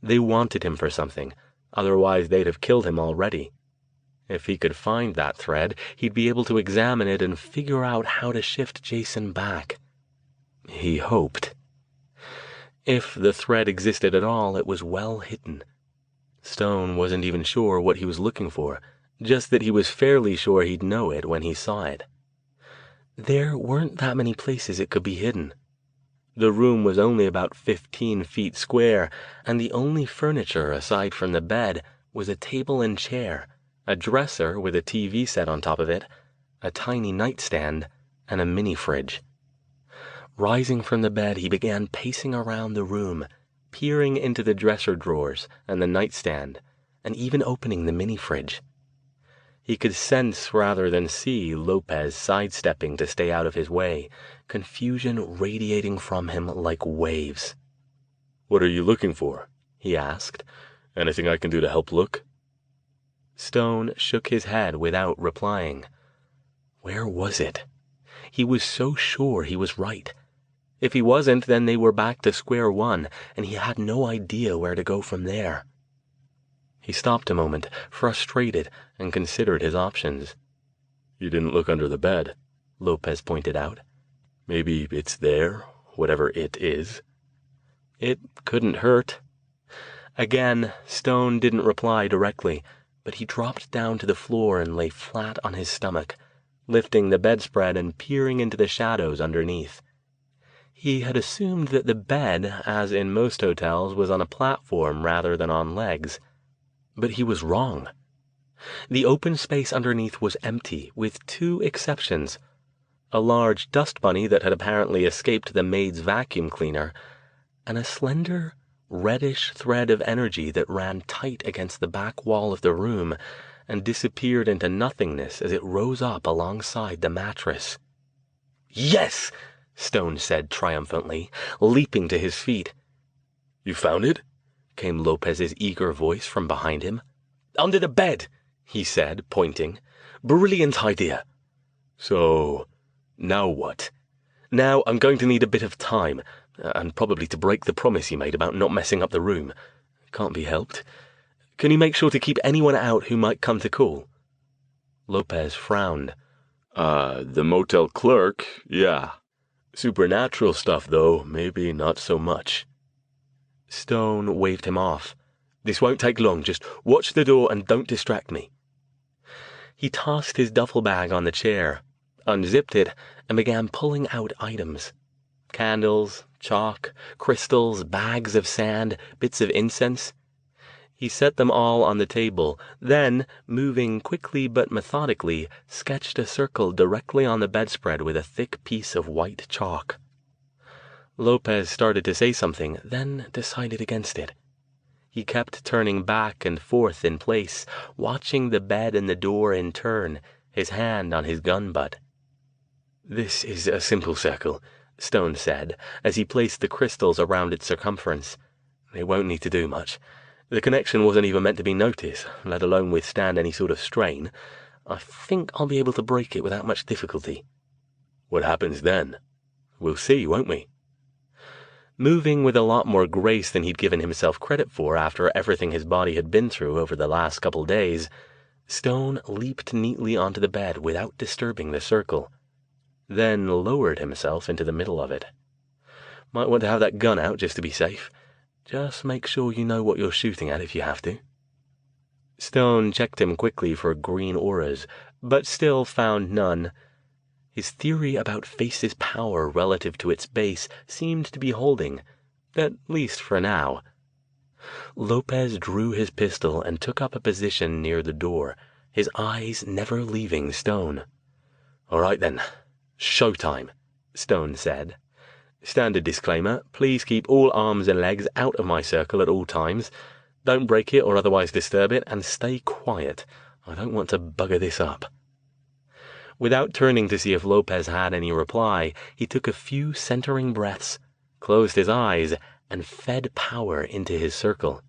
S2: They wanted him for something, otherwise they'd have killed him already. If he could find that thread, he'd be able to examine it and figure out how to shift Jason back. He hoped. If the thread existed at all, it was well hidden. Stone wasn't even sure what he was looking for, just that he was fairly sure he'd know it when he saw it. There weren't that many places it could be hidden. The room was only about 15 feet square, and the only furniture aside from the bed was a table and chair, a dresser with a TV set on top of it, a tiny nightstand, and a mini-fridge. Rising from the bed, he began pacing around the room, peering into the dresser drawers and the nightstand, and even opening the mini-fridge. He could sense rather than see Lopez sidestepping to stay out of his way, confusion radiating from him like waves.
S1: "What are you looking for?" he asked. "Anything I can do to help look?"
S2: Stone shook his head without replying. Where was it? He was so sure he was right. If he wasn't, then they were back to square one, and he had no idea where to go from there. He stopped a moment, frustrated, and considered his options.
S1: "You didn't look under the bed,"
S2: Lopez pointed out.
S1: "Maybe it's there, whatever it is."
S2: It couldn't hurt. Again, Stone didn't reply directly, but he dropped down to the floor and lay flat on his stomach, lifting the bedspread and peering into the shadows underneath. He had assumed that the bed, as in most hotels, was on a platform rather than on legs. But he was wrong. The open space underneath was empty, with two exceptions: a large dust bunny that had apparently escaped the maid's vacuum cleaner, and a slender, reddish thread of energy that ran tight against the back wall of the room and disappeared into nothingness as it rose up alongside the mattress. "Yes!" Stone said triumphantly, leaping to his feet.
S1: "You found it?"
S2: came Lopez's eager voice from behind him. "Under the bed," he said, pointing. "Brilliant idea."
S1: "So, now what?"
S2: "Now I'm going to need a bit of time, and probably to break the promise you made about not messing up the room. Can't be helped. Can you make sure to keep anyone out who might come to call?" Lopez frowned.
S1: The motel clerk, yeah. Supernatural stuff, though, maybe not so much."
S2: Stone waved him off. "This won't take long. Just watch the door and don't distract me." He tossed his duffel bag on the chair, unzipped it, and began pulling out items. Candles, chalk, crystals, bags of sand, bits of incense. He set them all on the table, then, moving quickly but methodically, sketched a circle directly on the bedspread with a thick piece of white chalk. Lopez started to say something, then decided against it. He kept turning back and forth in place, watching the bed and the door in turn, his hand on his gun butt. "This is a simple circle," Stone said, as he placed the crystals around its circumference. "It won't need to do much. The connection wasn't even meant to be noticed, let alone withstand any sort of strain. I think I'll be able to break it without much difficulty."
S1: "What happens then?"
S2: "We'll see, won't we?" Moving with a lot more grace than he'd given himself credit for after everything his body had been through over the last couple days, Stone leaped neatly onto the bed without disturbing the circle, then lowered himself into the middle of it. Might want to have that gun out just to be safe. Just make sure you know what you're shooting at if you have to. Stone checked him quickly for green auras, but still found none. His theory about Face's power relative to its base seemed to be holding, at least for now. Lopez drew his pistol and took up a position near the door, his eyes never leaving Stone. "All right then, showtime," Stone said. "Standard disclaimer, please keep all arms and legs out of my circle at all times. Don't break it or otherwise disturb it, and stay quiet. I don't want to bugger this up." Without turning to see if Lopez had any reply, he took a few centering breaths, closed his eyes, and fed power into his circle.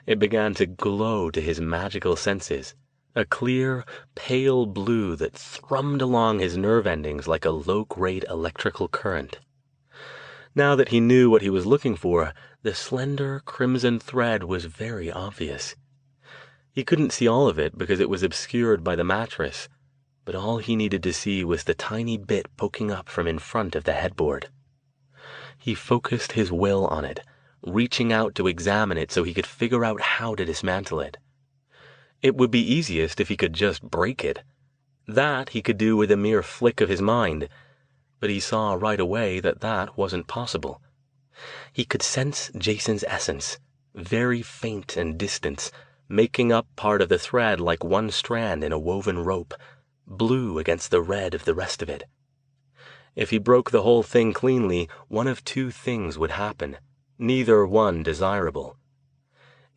S2: It began to glow to his magical senses, a clear, pale blue that thrummed along his nerve endings like a low-grade electrical current. Now that he knew what he was looking for, the slender crimson thread was very obvious. He couldn't see all of it because it was obscured by the mattress, but all he needed to see was the tiny bit poking up from in front of the headboard. He focused his will on it, reaching out to examine it so he could figure out how to dismantle it. It would be easiest if he could just break it. That he could do with a mere flick of his mind, but he saw right away that that wasn't possible. He could sense Jason's essence, very faint and distant, making up part of the thread like one strand in a woven rope, blue against the red of the rest of it. If he broke the whole thing cleanly, one of two things would happen, neither one desirable.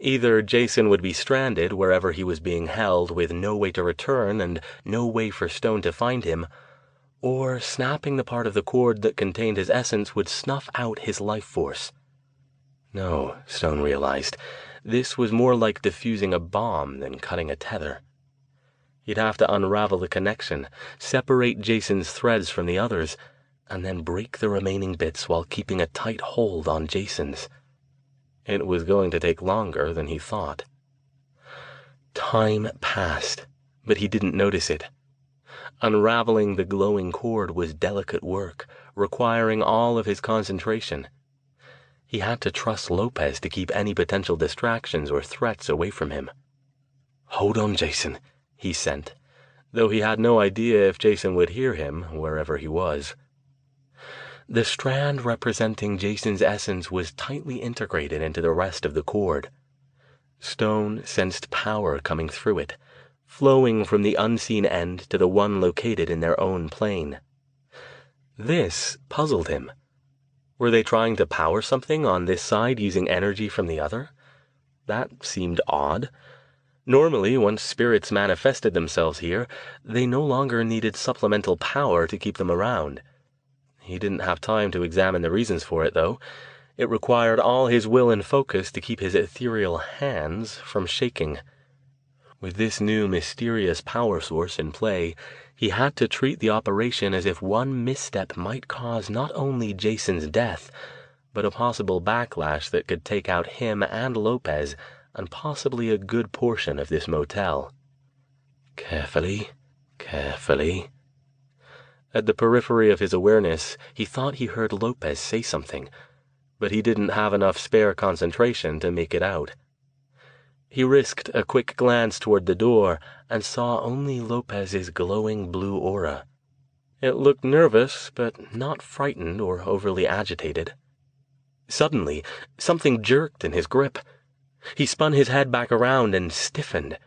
S2: Either Jason would be stranded wherever he was being held with no way to return and no way for Stone to find him, or snapping the part of the cord that contained his essence would snuff out his life force. No, Stone realized, this was more like defusing a bomb than cutting a tether. He'd have to unravel the connection, separate Jason's threads from the others, and then break the remaining bits while keeping a tight hold on Jason's. It was going to take longer than he thought. Time passed, but he didn't notice it. Unraveling the glowing cord was delicate work, requiring all of his concentration. He had to trust Lopez to keep any potential distractions or threats away from him. "Hold on, Jason," he sent, though he had no idea if Jason would hear him wherever he was. The strand representing Jason's essence was tightly integrated into the rest of the cord. Stone sensed power coming through it, flowing from the unseen end to the one located in their own plane. This puzzled him. Were they trying to power something on this side using energy from the other? That seemed odd. Normally, once spirits manifested themselves here, they no longer needed supplemental power to keep them around. He didn't have time to examine the reasons for it, though. It required all his will and focus to keep his ethereal hands from shaking. With this new mysterious power source in play, he had to treat the operation as if one misstep might cause not only Jason's death, but a possible backlash that could take out him and Lopez and possibly a good portion of this motel. Carefully, carefully. At the periphery of his awareness, he thought he heard Lopez say something, but he didn't have enough spare concentration to make it out. He risked a quick glance toward the door and saw only Lopez's glowing blue aura. It looked nervous, but not frightened or overly agitated. Suddenly, something jerked in his grip. He spun his head back around and stiffened.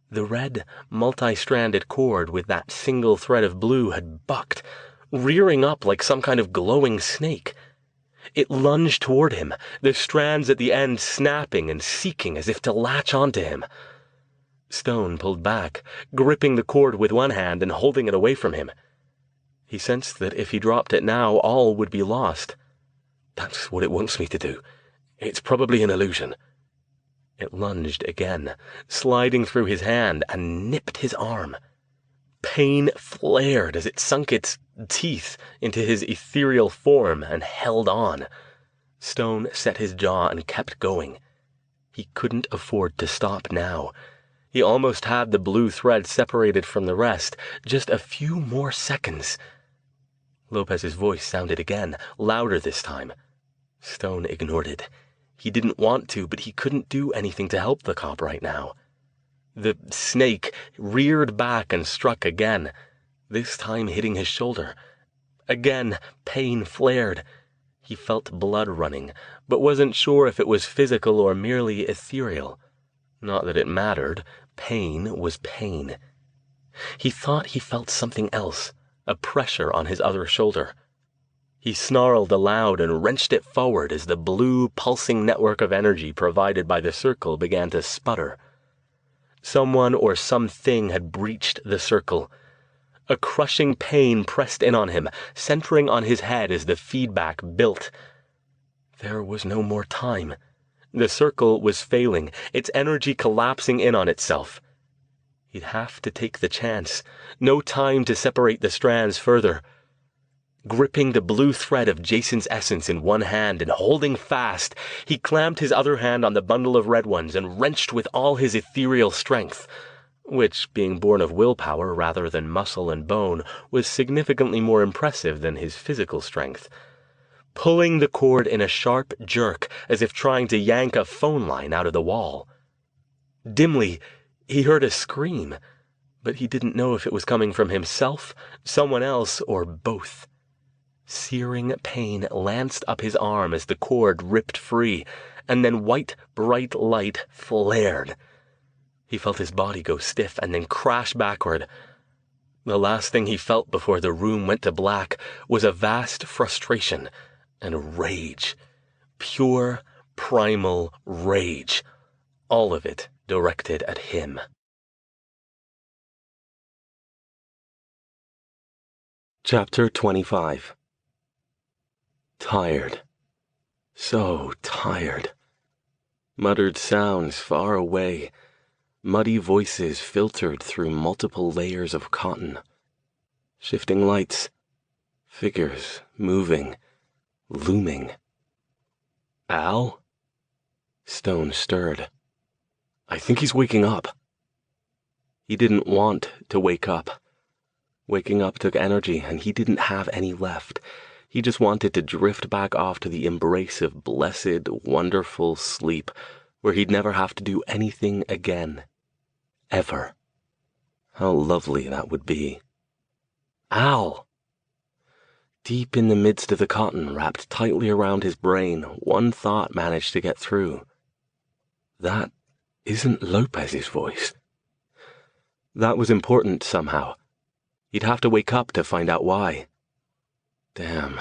S2: The red, multi-stranded cord with that single thread of blue had bucked, rearing up like some kind of glowing snake. It lunged toward him, the strands at the end snapping and seeking as if to latch onto him. Stone pulled back, gripping the cord with one hand and holding it away from him. He sensed that if he dropped it now, all would be lost. That's what it wants me to do. It's probably an illusion. It lunged again, sliding through his hand and nipped his arm. Pain flared as it sunk its teeth into his ethereal form and held on.
S3: Stone set his jaw and kept going. He couldn't afford to stop now. He almost had the blue thread separated from the rest. Just a few more seconds. Lopez's voice sounded again, louder this time. Stone ignored it. He didn't want to, but he couldn't do anything to help the cop right now. The snake reared back and struck again, this time hitting his shoulder. Again, pain flared. He felt blood running, but wasn't sure if it was physical or merely ethereal. Not that it mattered. Pain was pain. He thought he felt something else, a pressure on his other shoulder. He snarled aloud and wrenched it forward as the blue, pulsing network of energy provided by the circle began to sputter. Someone or something had breached the circle. A crushing pain pressed in on him, centering on his head as the feedback built. There was no more time. The circle was failing, its energy collapsing in on itself. He'd have to take the chance. No time to separate the strands further. Gripping the blue thread of Jason's essence in one hand and holding fast, he clamped his other hand on the bundle of red ones and wrenched with all his ethereal strength, which, being born of willpower rather than muscle and bone, was significantly more impressive than his physical strength. Pulling the cord in a sharp jerk, as if trying to yank a phone line out of the wall. Dimly, he heard a scream, but he didn't know if it was coming from himself, someone else, or both. Searing pain lanced up his arm as the cord ripped free, and then white, bright light flared. He felt his body go stiff and then crash backward. The last thing he felt before the room went to black was a vast frustration and rage. Pure, primal rage. All of it directed at him. Chapter 25. Tired. So tired. Muttered sounds far away. Muddy voices filtered through multiple layers of cotton. Shifting lights. Figures moving. Looming. Al? Stone stirred. I think he's waking up. He didn't want to wake up. Waking up took energy, and he didn't have any left. He just wanted to drift back off to the embrace of blessed, wonderful sleep, where he'd never have to do anything again. Ever. How lovely that would be. Al! Deep in the midst of the cotton, wrapped tightly around his brain, one thought managed to get through. That isn't Lopez's voice. That was important somehow. He'd have to wake up to find out why. Damn.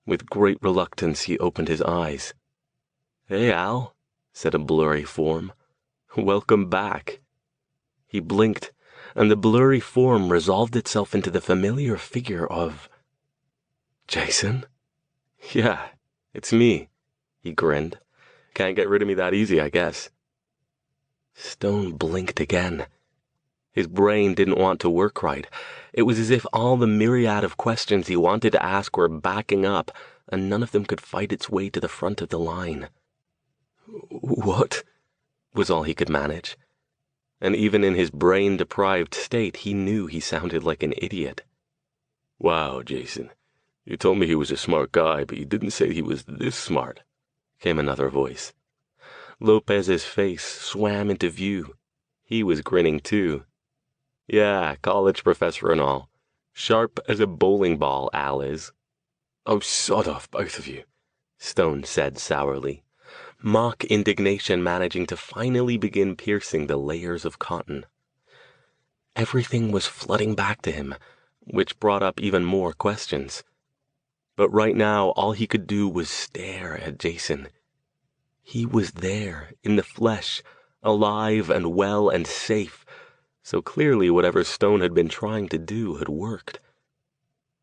S3: With great reluctance, he opened his eyes. Hey, Al, said a blurry form. Welcome back. He blinked, and the blurry form resolved itself into the familiar figure of... Jason? Yeah, it's me, he grinned. Can't get rid of me that easy, I guess. Stone blinked again. His brain didn't want to work right. It was as if all the myriad of questions he wanted to ask were backing up, and none of them could fight its way to the front of the line. What? Was all he could manage. And even in his brain-deprived state, he knew he sounded like an idiot.
S1: Wow, Jason. You told me he was a smart guy, but you didn't say he was this smart, came another voice.
S3: Lopez's face swam into view. He was grinning too.
S1: Yeah, college professor and all. Sharp as a bowling ball, Al is.
S2: Oh, sod off, both of you,
S3: Stone said sourly, mock indignation managing to finally begin piercing the layers of cotton. Everything was flooding back to him, which brought up even more questions. But right now, all he could do was stare at Jason. He was there, in the flesh, alive and well and safe, so clearly whatever Stone had been trying to do had worked.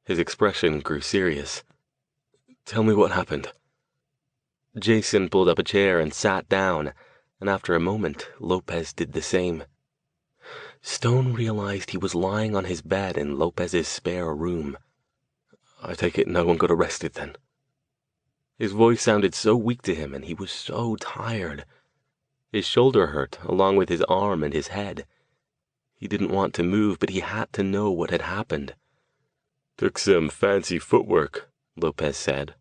S3: His expression grew serious.
S2: Tell me what happened.
S3: Jason pulled up a chair and sat down, and after a moment, Lopez did the same. Stone realized he was lying on his bed in Lopez's spare room.
S2: I take it no one got arrested then?
S3: His voice sounded so weak to him, and he was so tired. His shoulder hurt, along with his arm and his head. He didn't want to move, but he had to know what had happened.
S1: "Took some fancy footwork," Lopez said.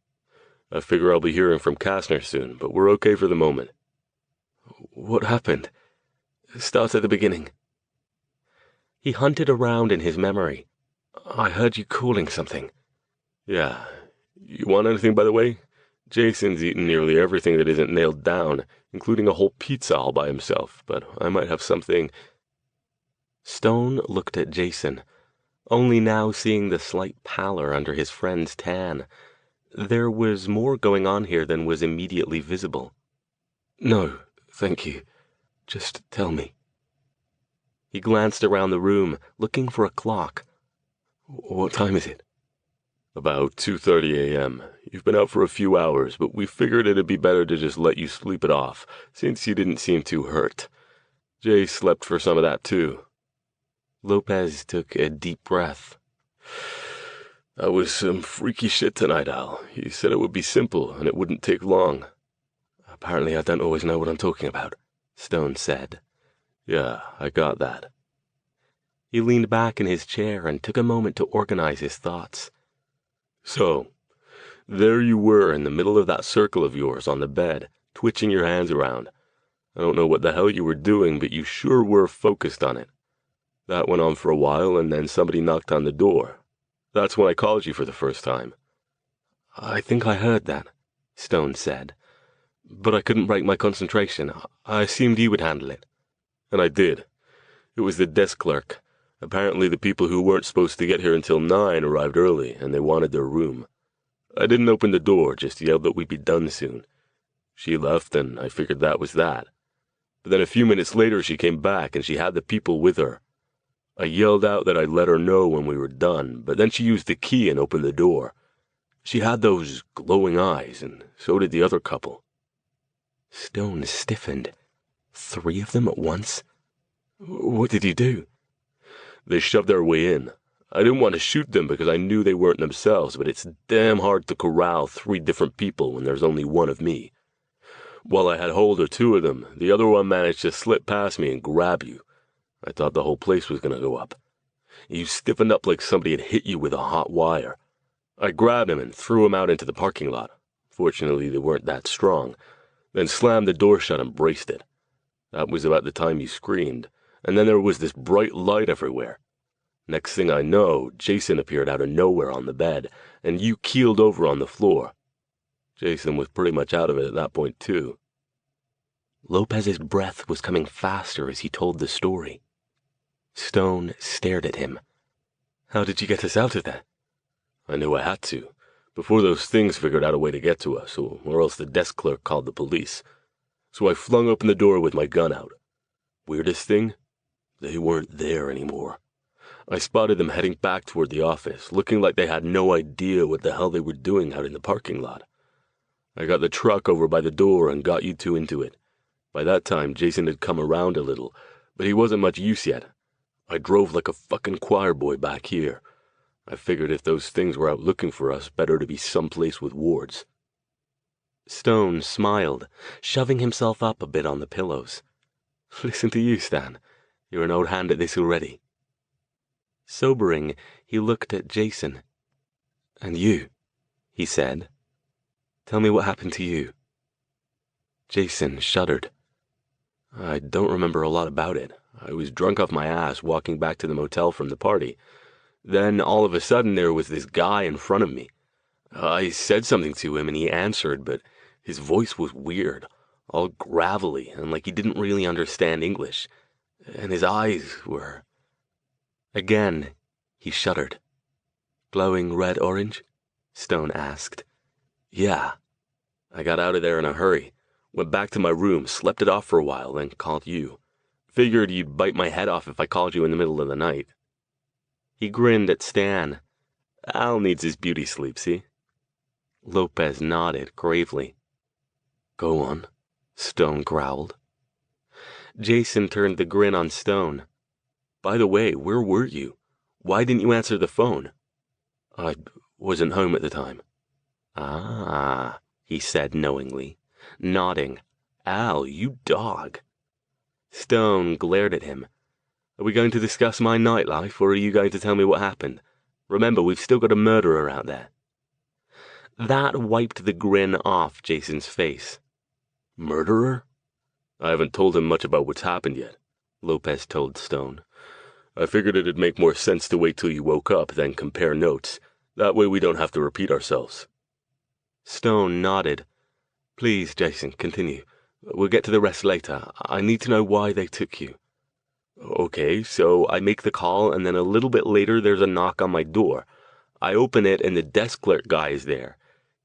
S1: "I figure I'll be hearing from Kastner soon, but we're okay for the moment."
S3: "What happened? Start at the beginning." He hunted around in his memory. "I heard you calling something."
S1: "Yeah. You want anything, by the way? Jason's eaten nearly everything that isn't nailed down, including a whole pizza all by himself, but I might have something—"
S3: Stone looked at Jason, only now seeing the slight pallor under his friend's tan. There was more going on here than was immediately visible. "No, thank you. Just tell me." He glanced around the room, looking for a clock. "What time is it?"
S1: "About 2:30 a.m. You've been out for a few hours, but we figured it'd be better to just let you sleep it off, since you didn't seem too hurt. Jay slept for some of that, too."
S3: Lopez took a deep breath.
S1: "That was some freaky shit tonight, Al. He said it would be simple, and it wouldn't take long."
S3: "Apparently I don't always know what I'm talking about," Stone said.
S1: "Yeah, I got that."
S3: He leaned back in his chair and took a moment to organize his thoughts.
S1: "So, there you were in the middle of that circle of yours on the bed, twitching your hands around. I don't know what the hell you were doing, but you sure were focused on it. That went on for a while, and then somebody knocked on the door. That's when I called you for the first time."
S3: "I think I heard that," Stone said. "But I couldn't break my concentration. I assumed you would handle it."
S1: "And I did. It was the desk clerk. Apparently the people who weren't supposed to get here until 9 arrived early, and they wanted their room. I didn't open the door, just yelled that we'd be done soon. She left, and I figured that was that. But then a few minutes later she came back, and she had the people with her. I yelled out that I'd let her know when we were done, but then she used the key and opened the door. She had those glowing eyes, and so did the other couple."
S3: Stone stiffened. 3 of them at once? What did you do?
S1: "They shoved their way in. I didn't want to shoot them because I knew they weren't themselves, but it's damn hard to corral 3 different people when there's only one of me. While I had hold of 2 of them, the other one managed to slip past me and grab you. I thought the whole place was going to go up. You stiffened up like somebody had hit you with a hot wire. I grabbed him and threw him out into the parking lot. Fortunately, they weren't that strong. Then slammed the door shut and braced it. That was about the time you screamed, and then there was this bright light everywhere. Next thing I know, Jason appeared out of nowhere on the bed, and you keeled over on the floor. Jason was pretty much out of it at that point, too."
S3: Lopez's breath was coming faster as he told the story. Stone stared at him. "How did you get us out of there?"
S1: "I knew I had to, before those things figured out a way to get to us, or else the desk clerk called the police. So I flung open the door with my gun out. Weirdest thing? They weren't there anymore. I spotted them heading back toward the office, looking like they had no idea what the hell they were doing out in the parking lot. I got the truck over by the door and got you 2 into it. By that time, Jason had come around a little, but he wasn't much use yet. I drove like a fucking choir boy back here. I figured if those things were out looking for us, better to be someplace with wards."
S3: Stone smiled, shoving himself up a bit on the pillows. "Listen to you, Stan. You're an old hand at this already." Sobering, he looked at Jason. "And you," he said. "Tell me what happened to you." Jason shuddered.
S1: "I don't remember a lot about it. I was drunk off my ass walking back to the motel from the party. Then, all of a sudden, there was this guy in front of me. I said something to him, and he answered, but his voice was weird, all gravelly, and like he didn't really understand English. And his eyes were—"
S3: Again, he shuddered. "Glowing red-orange?" Stone asked.
S1: "Yeah." I got out of there in a hurry, went back to my room, slept it off for a while, then called you. Figured you'd bite my head off if I called you in the middle of the night.
S3: He grinned at Stan.
S1: "Al needs his beauty sleep, see?"
S3: Lopez nodded gravely.
S1: "Go on," Stone growled.
S3: Jason turned the grin on Stone.
S1: "By the way, where were you? Why didn't you answer the phone?" "I wasn't home at the time."
S3: "Ah." he said knowingly, nodding. Al, you dog. Stone glared at him. Are we going to discuss my nightlife, or are you going to tell me what happened? Remember, we've still got a murderer out there. That wiped the grin off Jason's face. Murderer? I haven't told him much about what's happened yet, Lopez told Stone. I figured it'd make more sense to wait till you woke up, then compare notes. That way we don't have to repeat ourselves. Stone nodded. Please, Jason, continue. We'll get to the rest later. I need to know why they took you. Okay, so I make the call, and then a little bit later there's a knock on my door. I open it, and the desk clerk guy is there.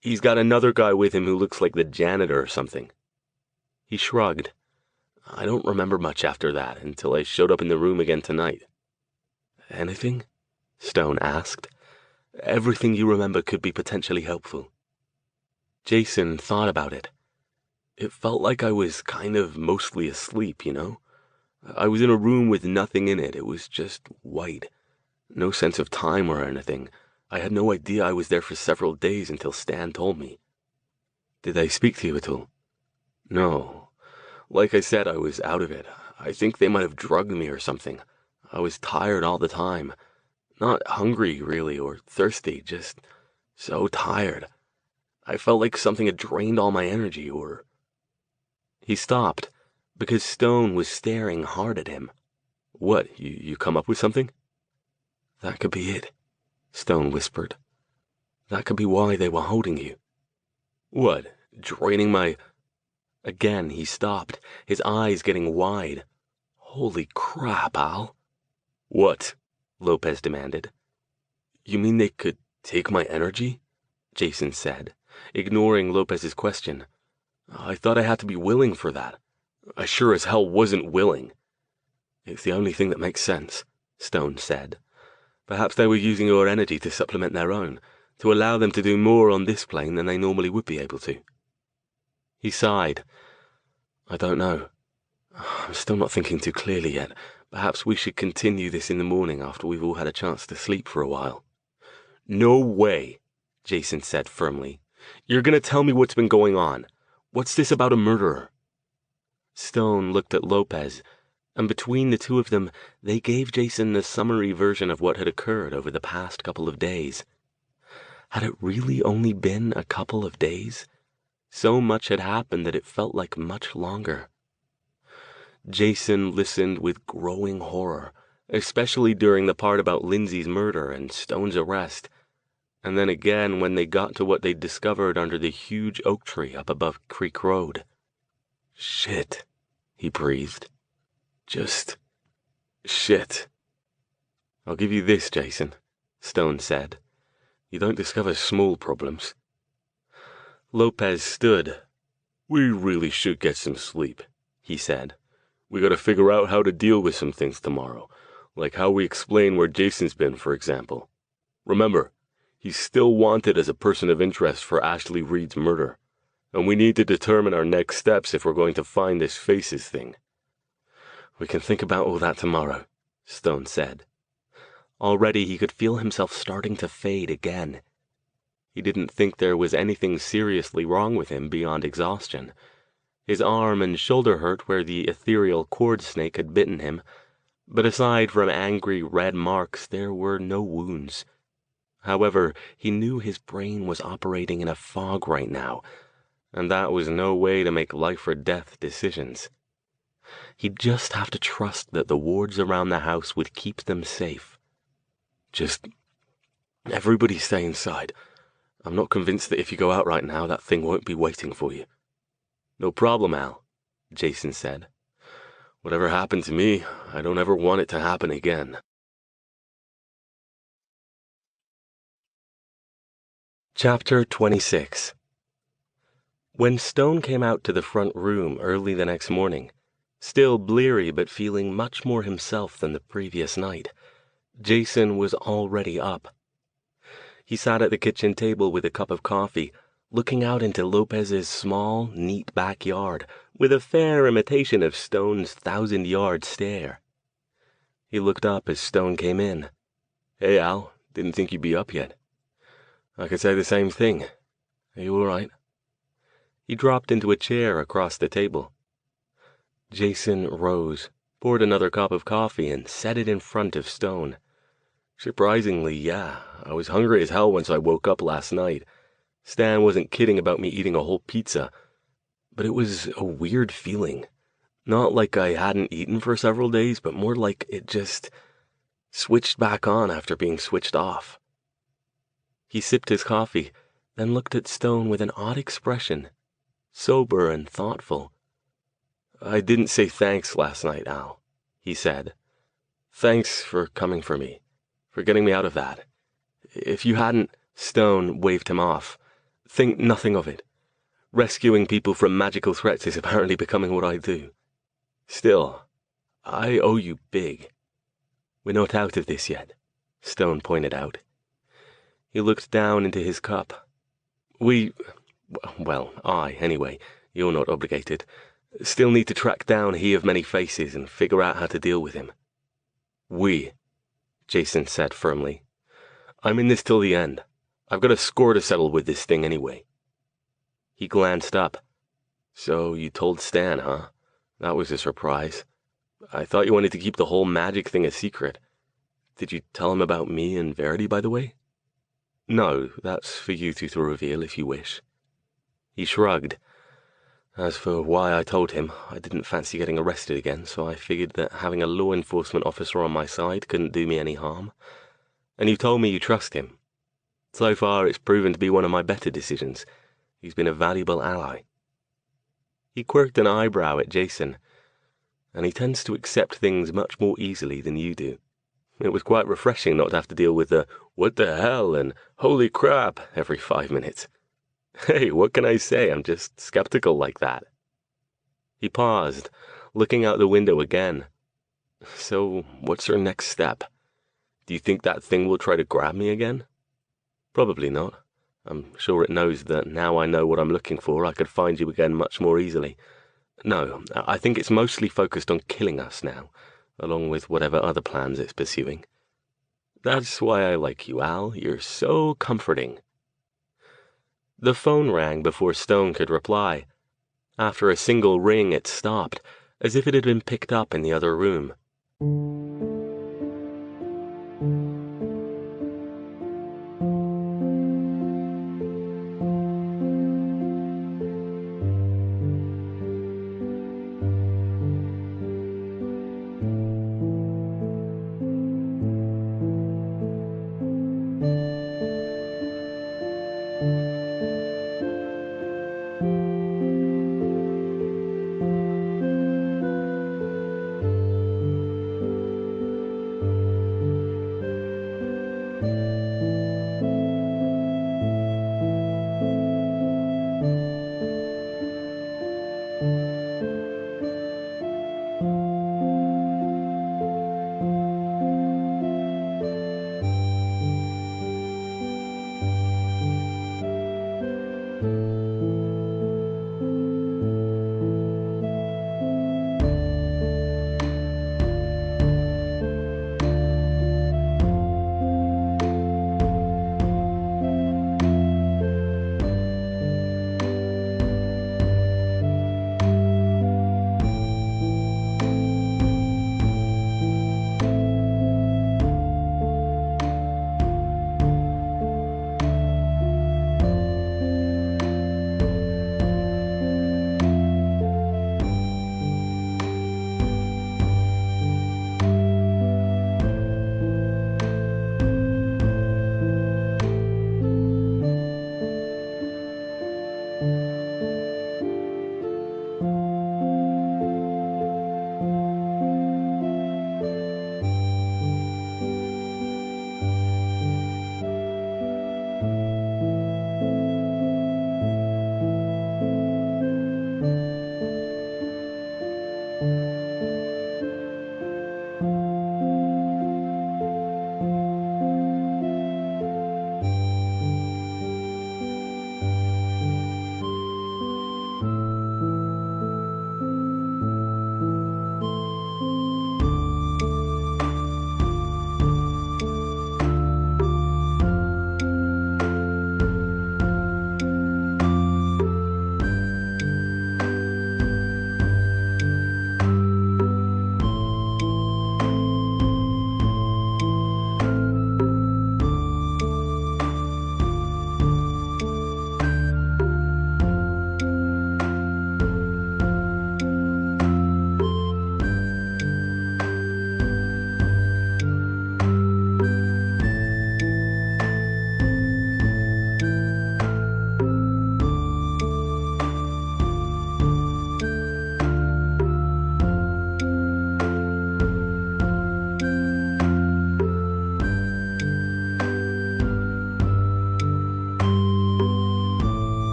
S3: He's got another guy with him who looks like the janitor or something. He shrugged. I don't remember much after that, until I showed up in the room again tonight. Anything? Stone asked. Everything you remember could be potentially helpful. Jason thought about it. It felt like I was kind of mostly asleep, you know? I was in a room with nothing in it. It was just white. No sense of time or anything. I had no idea I was there for several days until Stan told me. Did they speak to you at all? No. Like I said, I was out of it. I think they might have drugged me or something. I was tired all the time. Not hungry, really, or thirsty, just so tired. I felt like something had drained all my energy, or... He stopped, because Stone was staring hard at him. What, you come up with something? That could be it, Stone whispered. That could be why they were holding you. What, draining my... Again he stopped, his eyes getting wide. Holy crap, Al. What? Lopez demanded. You mean they could take my energy? Jason said, ignoring Lopez's question. I thought I had to be willing for that. I sure as hell wasn't willing. It's the only thing that makes sense, Stone said. Perhaps they were using your energy to supplement their own, to allow them to do more on this plane than they normally would be able to. He sighed. I don't know. I'm still not thinking too clearly yet. Perhaps we should continue this in the morning after we've all had a chance to sleep for a while. No way, Jason said firmly. You're going to tell me what's been going on. What's this about a murderer? Stone looked at Lopez, and between the two of them, they gave Jason the summary version of what had occurred over the past couple of days. Had it really only been a couple of days? So much had happened that it felt like much longer. Jason listened with growing horror, especially during the part about Lindsay's murder and Stone's arrest, and then again when they got to what they'd discovered under the huge oak tree up above Creek Road. Shit, he breathed. Just shit. I'll give you this, Jason, Stone said. You don't discover small problems. Lopez stood. We really should get some sleep, he said. We gotta figure out how to deal with some things tomorrow, like how we explain where Jason's been, for example. Remember, he's still wanted as a person of interest for Ashley Reed's murder, and we need to determine our next steps if we're going to find this Faces thing. We can think about all that tomorrow, Stone said. Already he could feel himself starting to fade again. He didn't think there was anything seriously wrong with him beyond exhaustion. His arm and shoulder hurt where the ethereal cord snake had bitten him, but aside from angry red marks, there were no wounds. However, he knew his brain was operating in a fog right now, and that was no way to make life-or-death decisions. He'd just have to trust that the wards around the house would keep them safe. Just, everybody stay inside. I'm not convinced that if you go out right now, that thing won't be waiting for you. No problem, Al, Jason said. Whatever happened to me, I don't ever want it to happen again. Chapter 26. When Stone came out to the front room early the next morning, still bleary but feeling much more himself than the previous night, Jason was already up. He sat at the kitchen table with a cup of coffee, looking out into Lopez's small, neat backyard with a fair imitation of Stone's 1,000-yard stare. He looked up as Stone came in. Hey, Al, didn't think you'd be up yet. I could say the same thing. Are you all right?
S2: He dropped into a chair across the table. Jason rose, poured another cup of coffee, and set it in front of Stone. Surprisingly, yeah, I was hungry as hell once I woke up last night. Stan wasn't kidding about me eating a whole pizza. But it was a weird feeling. Not like I hadn't eaten for several days, but more like it just switched back on after being switched off. He sipped his coffee, then looked at Stone with an odd expression, sober and thoughtful. "I didn't say thanks last night, Al," he said. "Thanks for coming for me, for getting me out of that. If you hadn't—" Stone waved him off. "Think nothing of it. Rescuing people from magical threats is apparently becoming what I do. Still, I owe you big." "We're not out of this yet," Stone pointed out. He looked down into his cup. I, anyway, you're not obligated, still need to track down He of Many Faces and figure out how to deal with him." "We," Jason said firmly. "I'm in this till the end. I've got a score to settle with this thing anyway." He glanced up. "So you told Stan, huh? That was a surprise. I thought you wanted to keep the whole magic thing a secret. Did you tell him about me and Verity, by the way?" "No, that's for you two to reveal if you wish." He shrugged. "As for why I told him, I didn't fancy getting arrested again, so I figured that having a law enforcement officer on my side couldn't do me any harm. And you told me you trust him. So far, it's proven to be one of my better decisions. He's been a valuable ally." He quirked an eyebrow at Jason. "And he tends to accept things much more easily than you do. It was quite refreshing not to have to deal with the 'what the hell' and 'holy crap' every 5 minutes. Hey, what can I say? I'm just skeptical like that." He paused, looking out the window again. "So, what's our next step? Do you think that thing will try to grab me again?" "Probably not. I'm sure it knows that now I know what I'm looking for, I could find you again much more easily. No, I think it's mostly focused on killing us now, along with whatever other plans it's pursuing. That's why I like you, Al. You're so comforting." The phone rang before Stone could reply. After a single ring, it stopped, as if it had been picked up in the other room.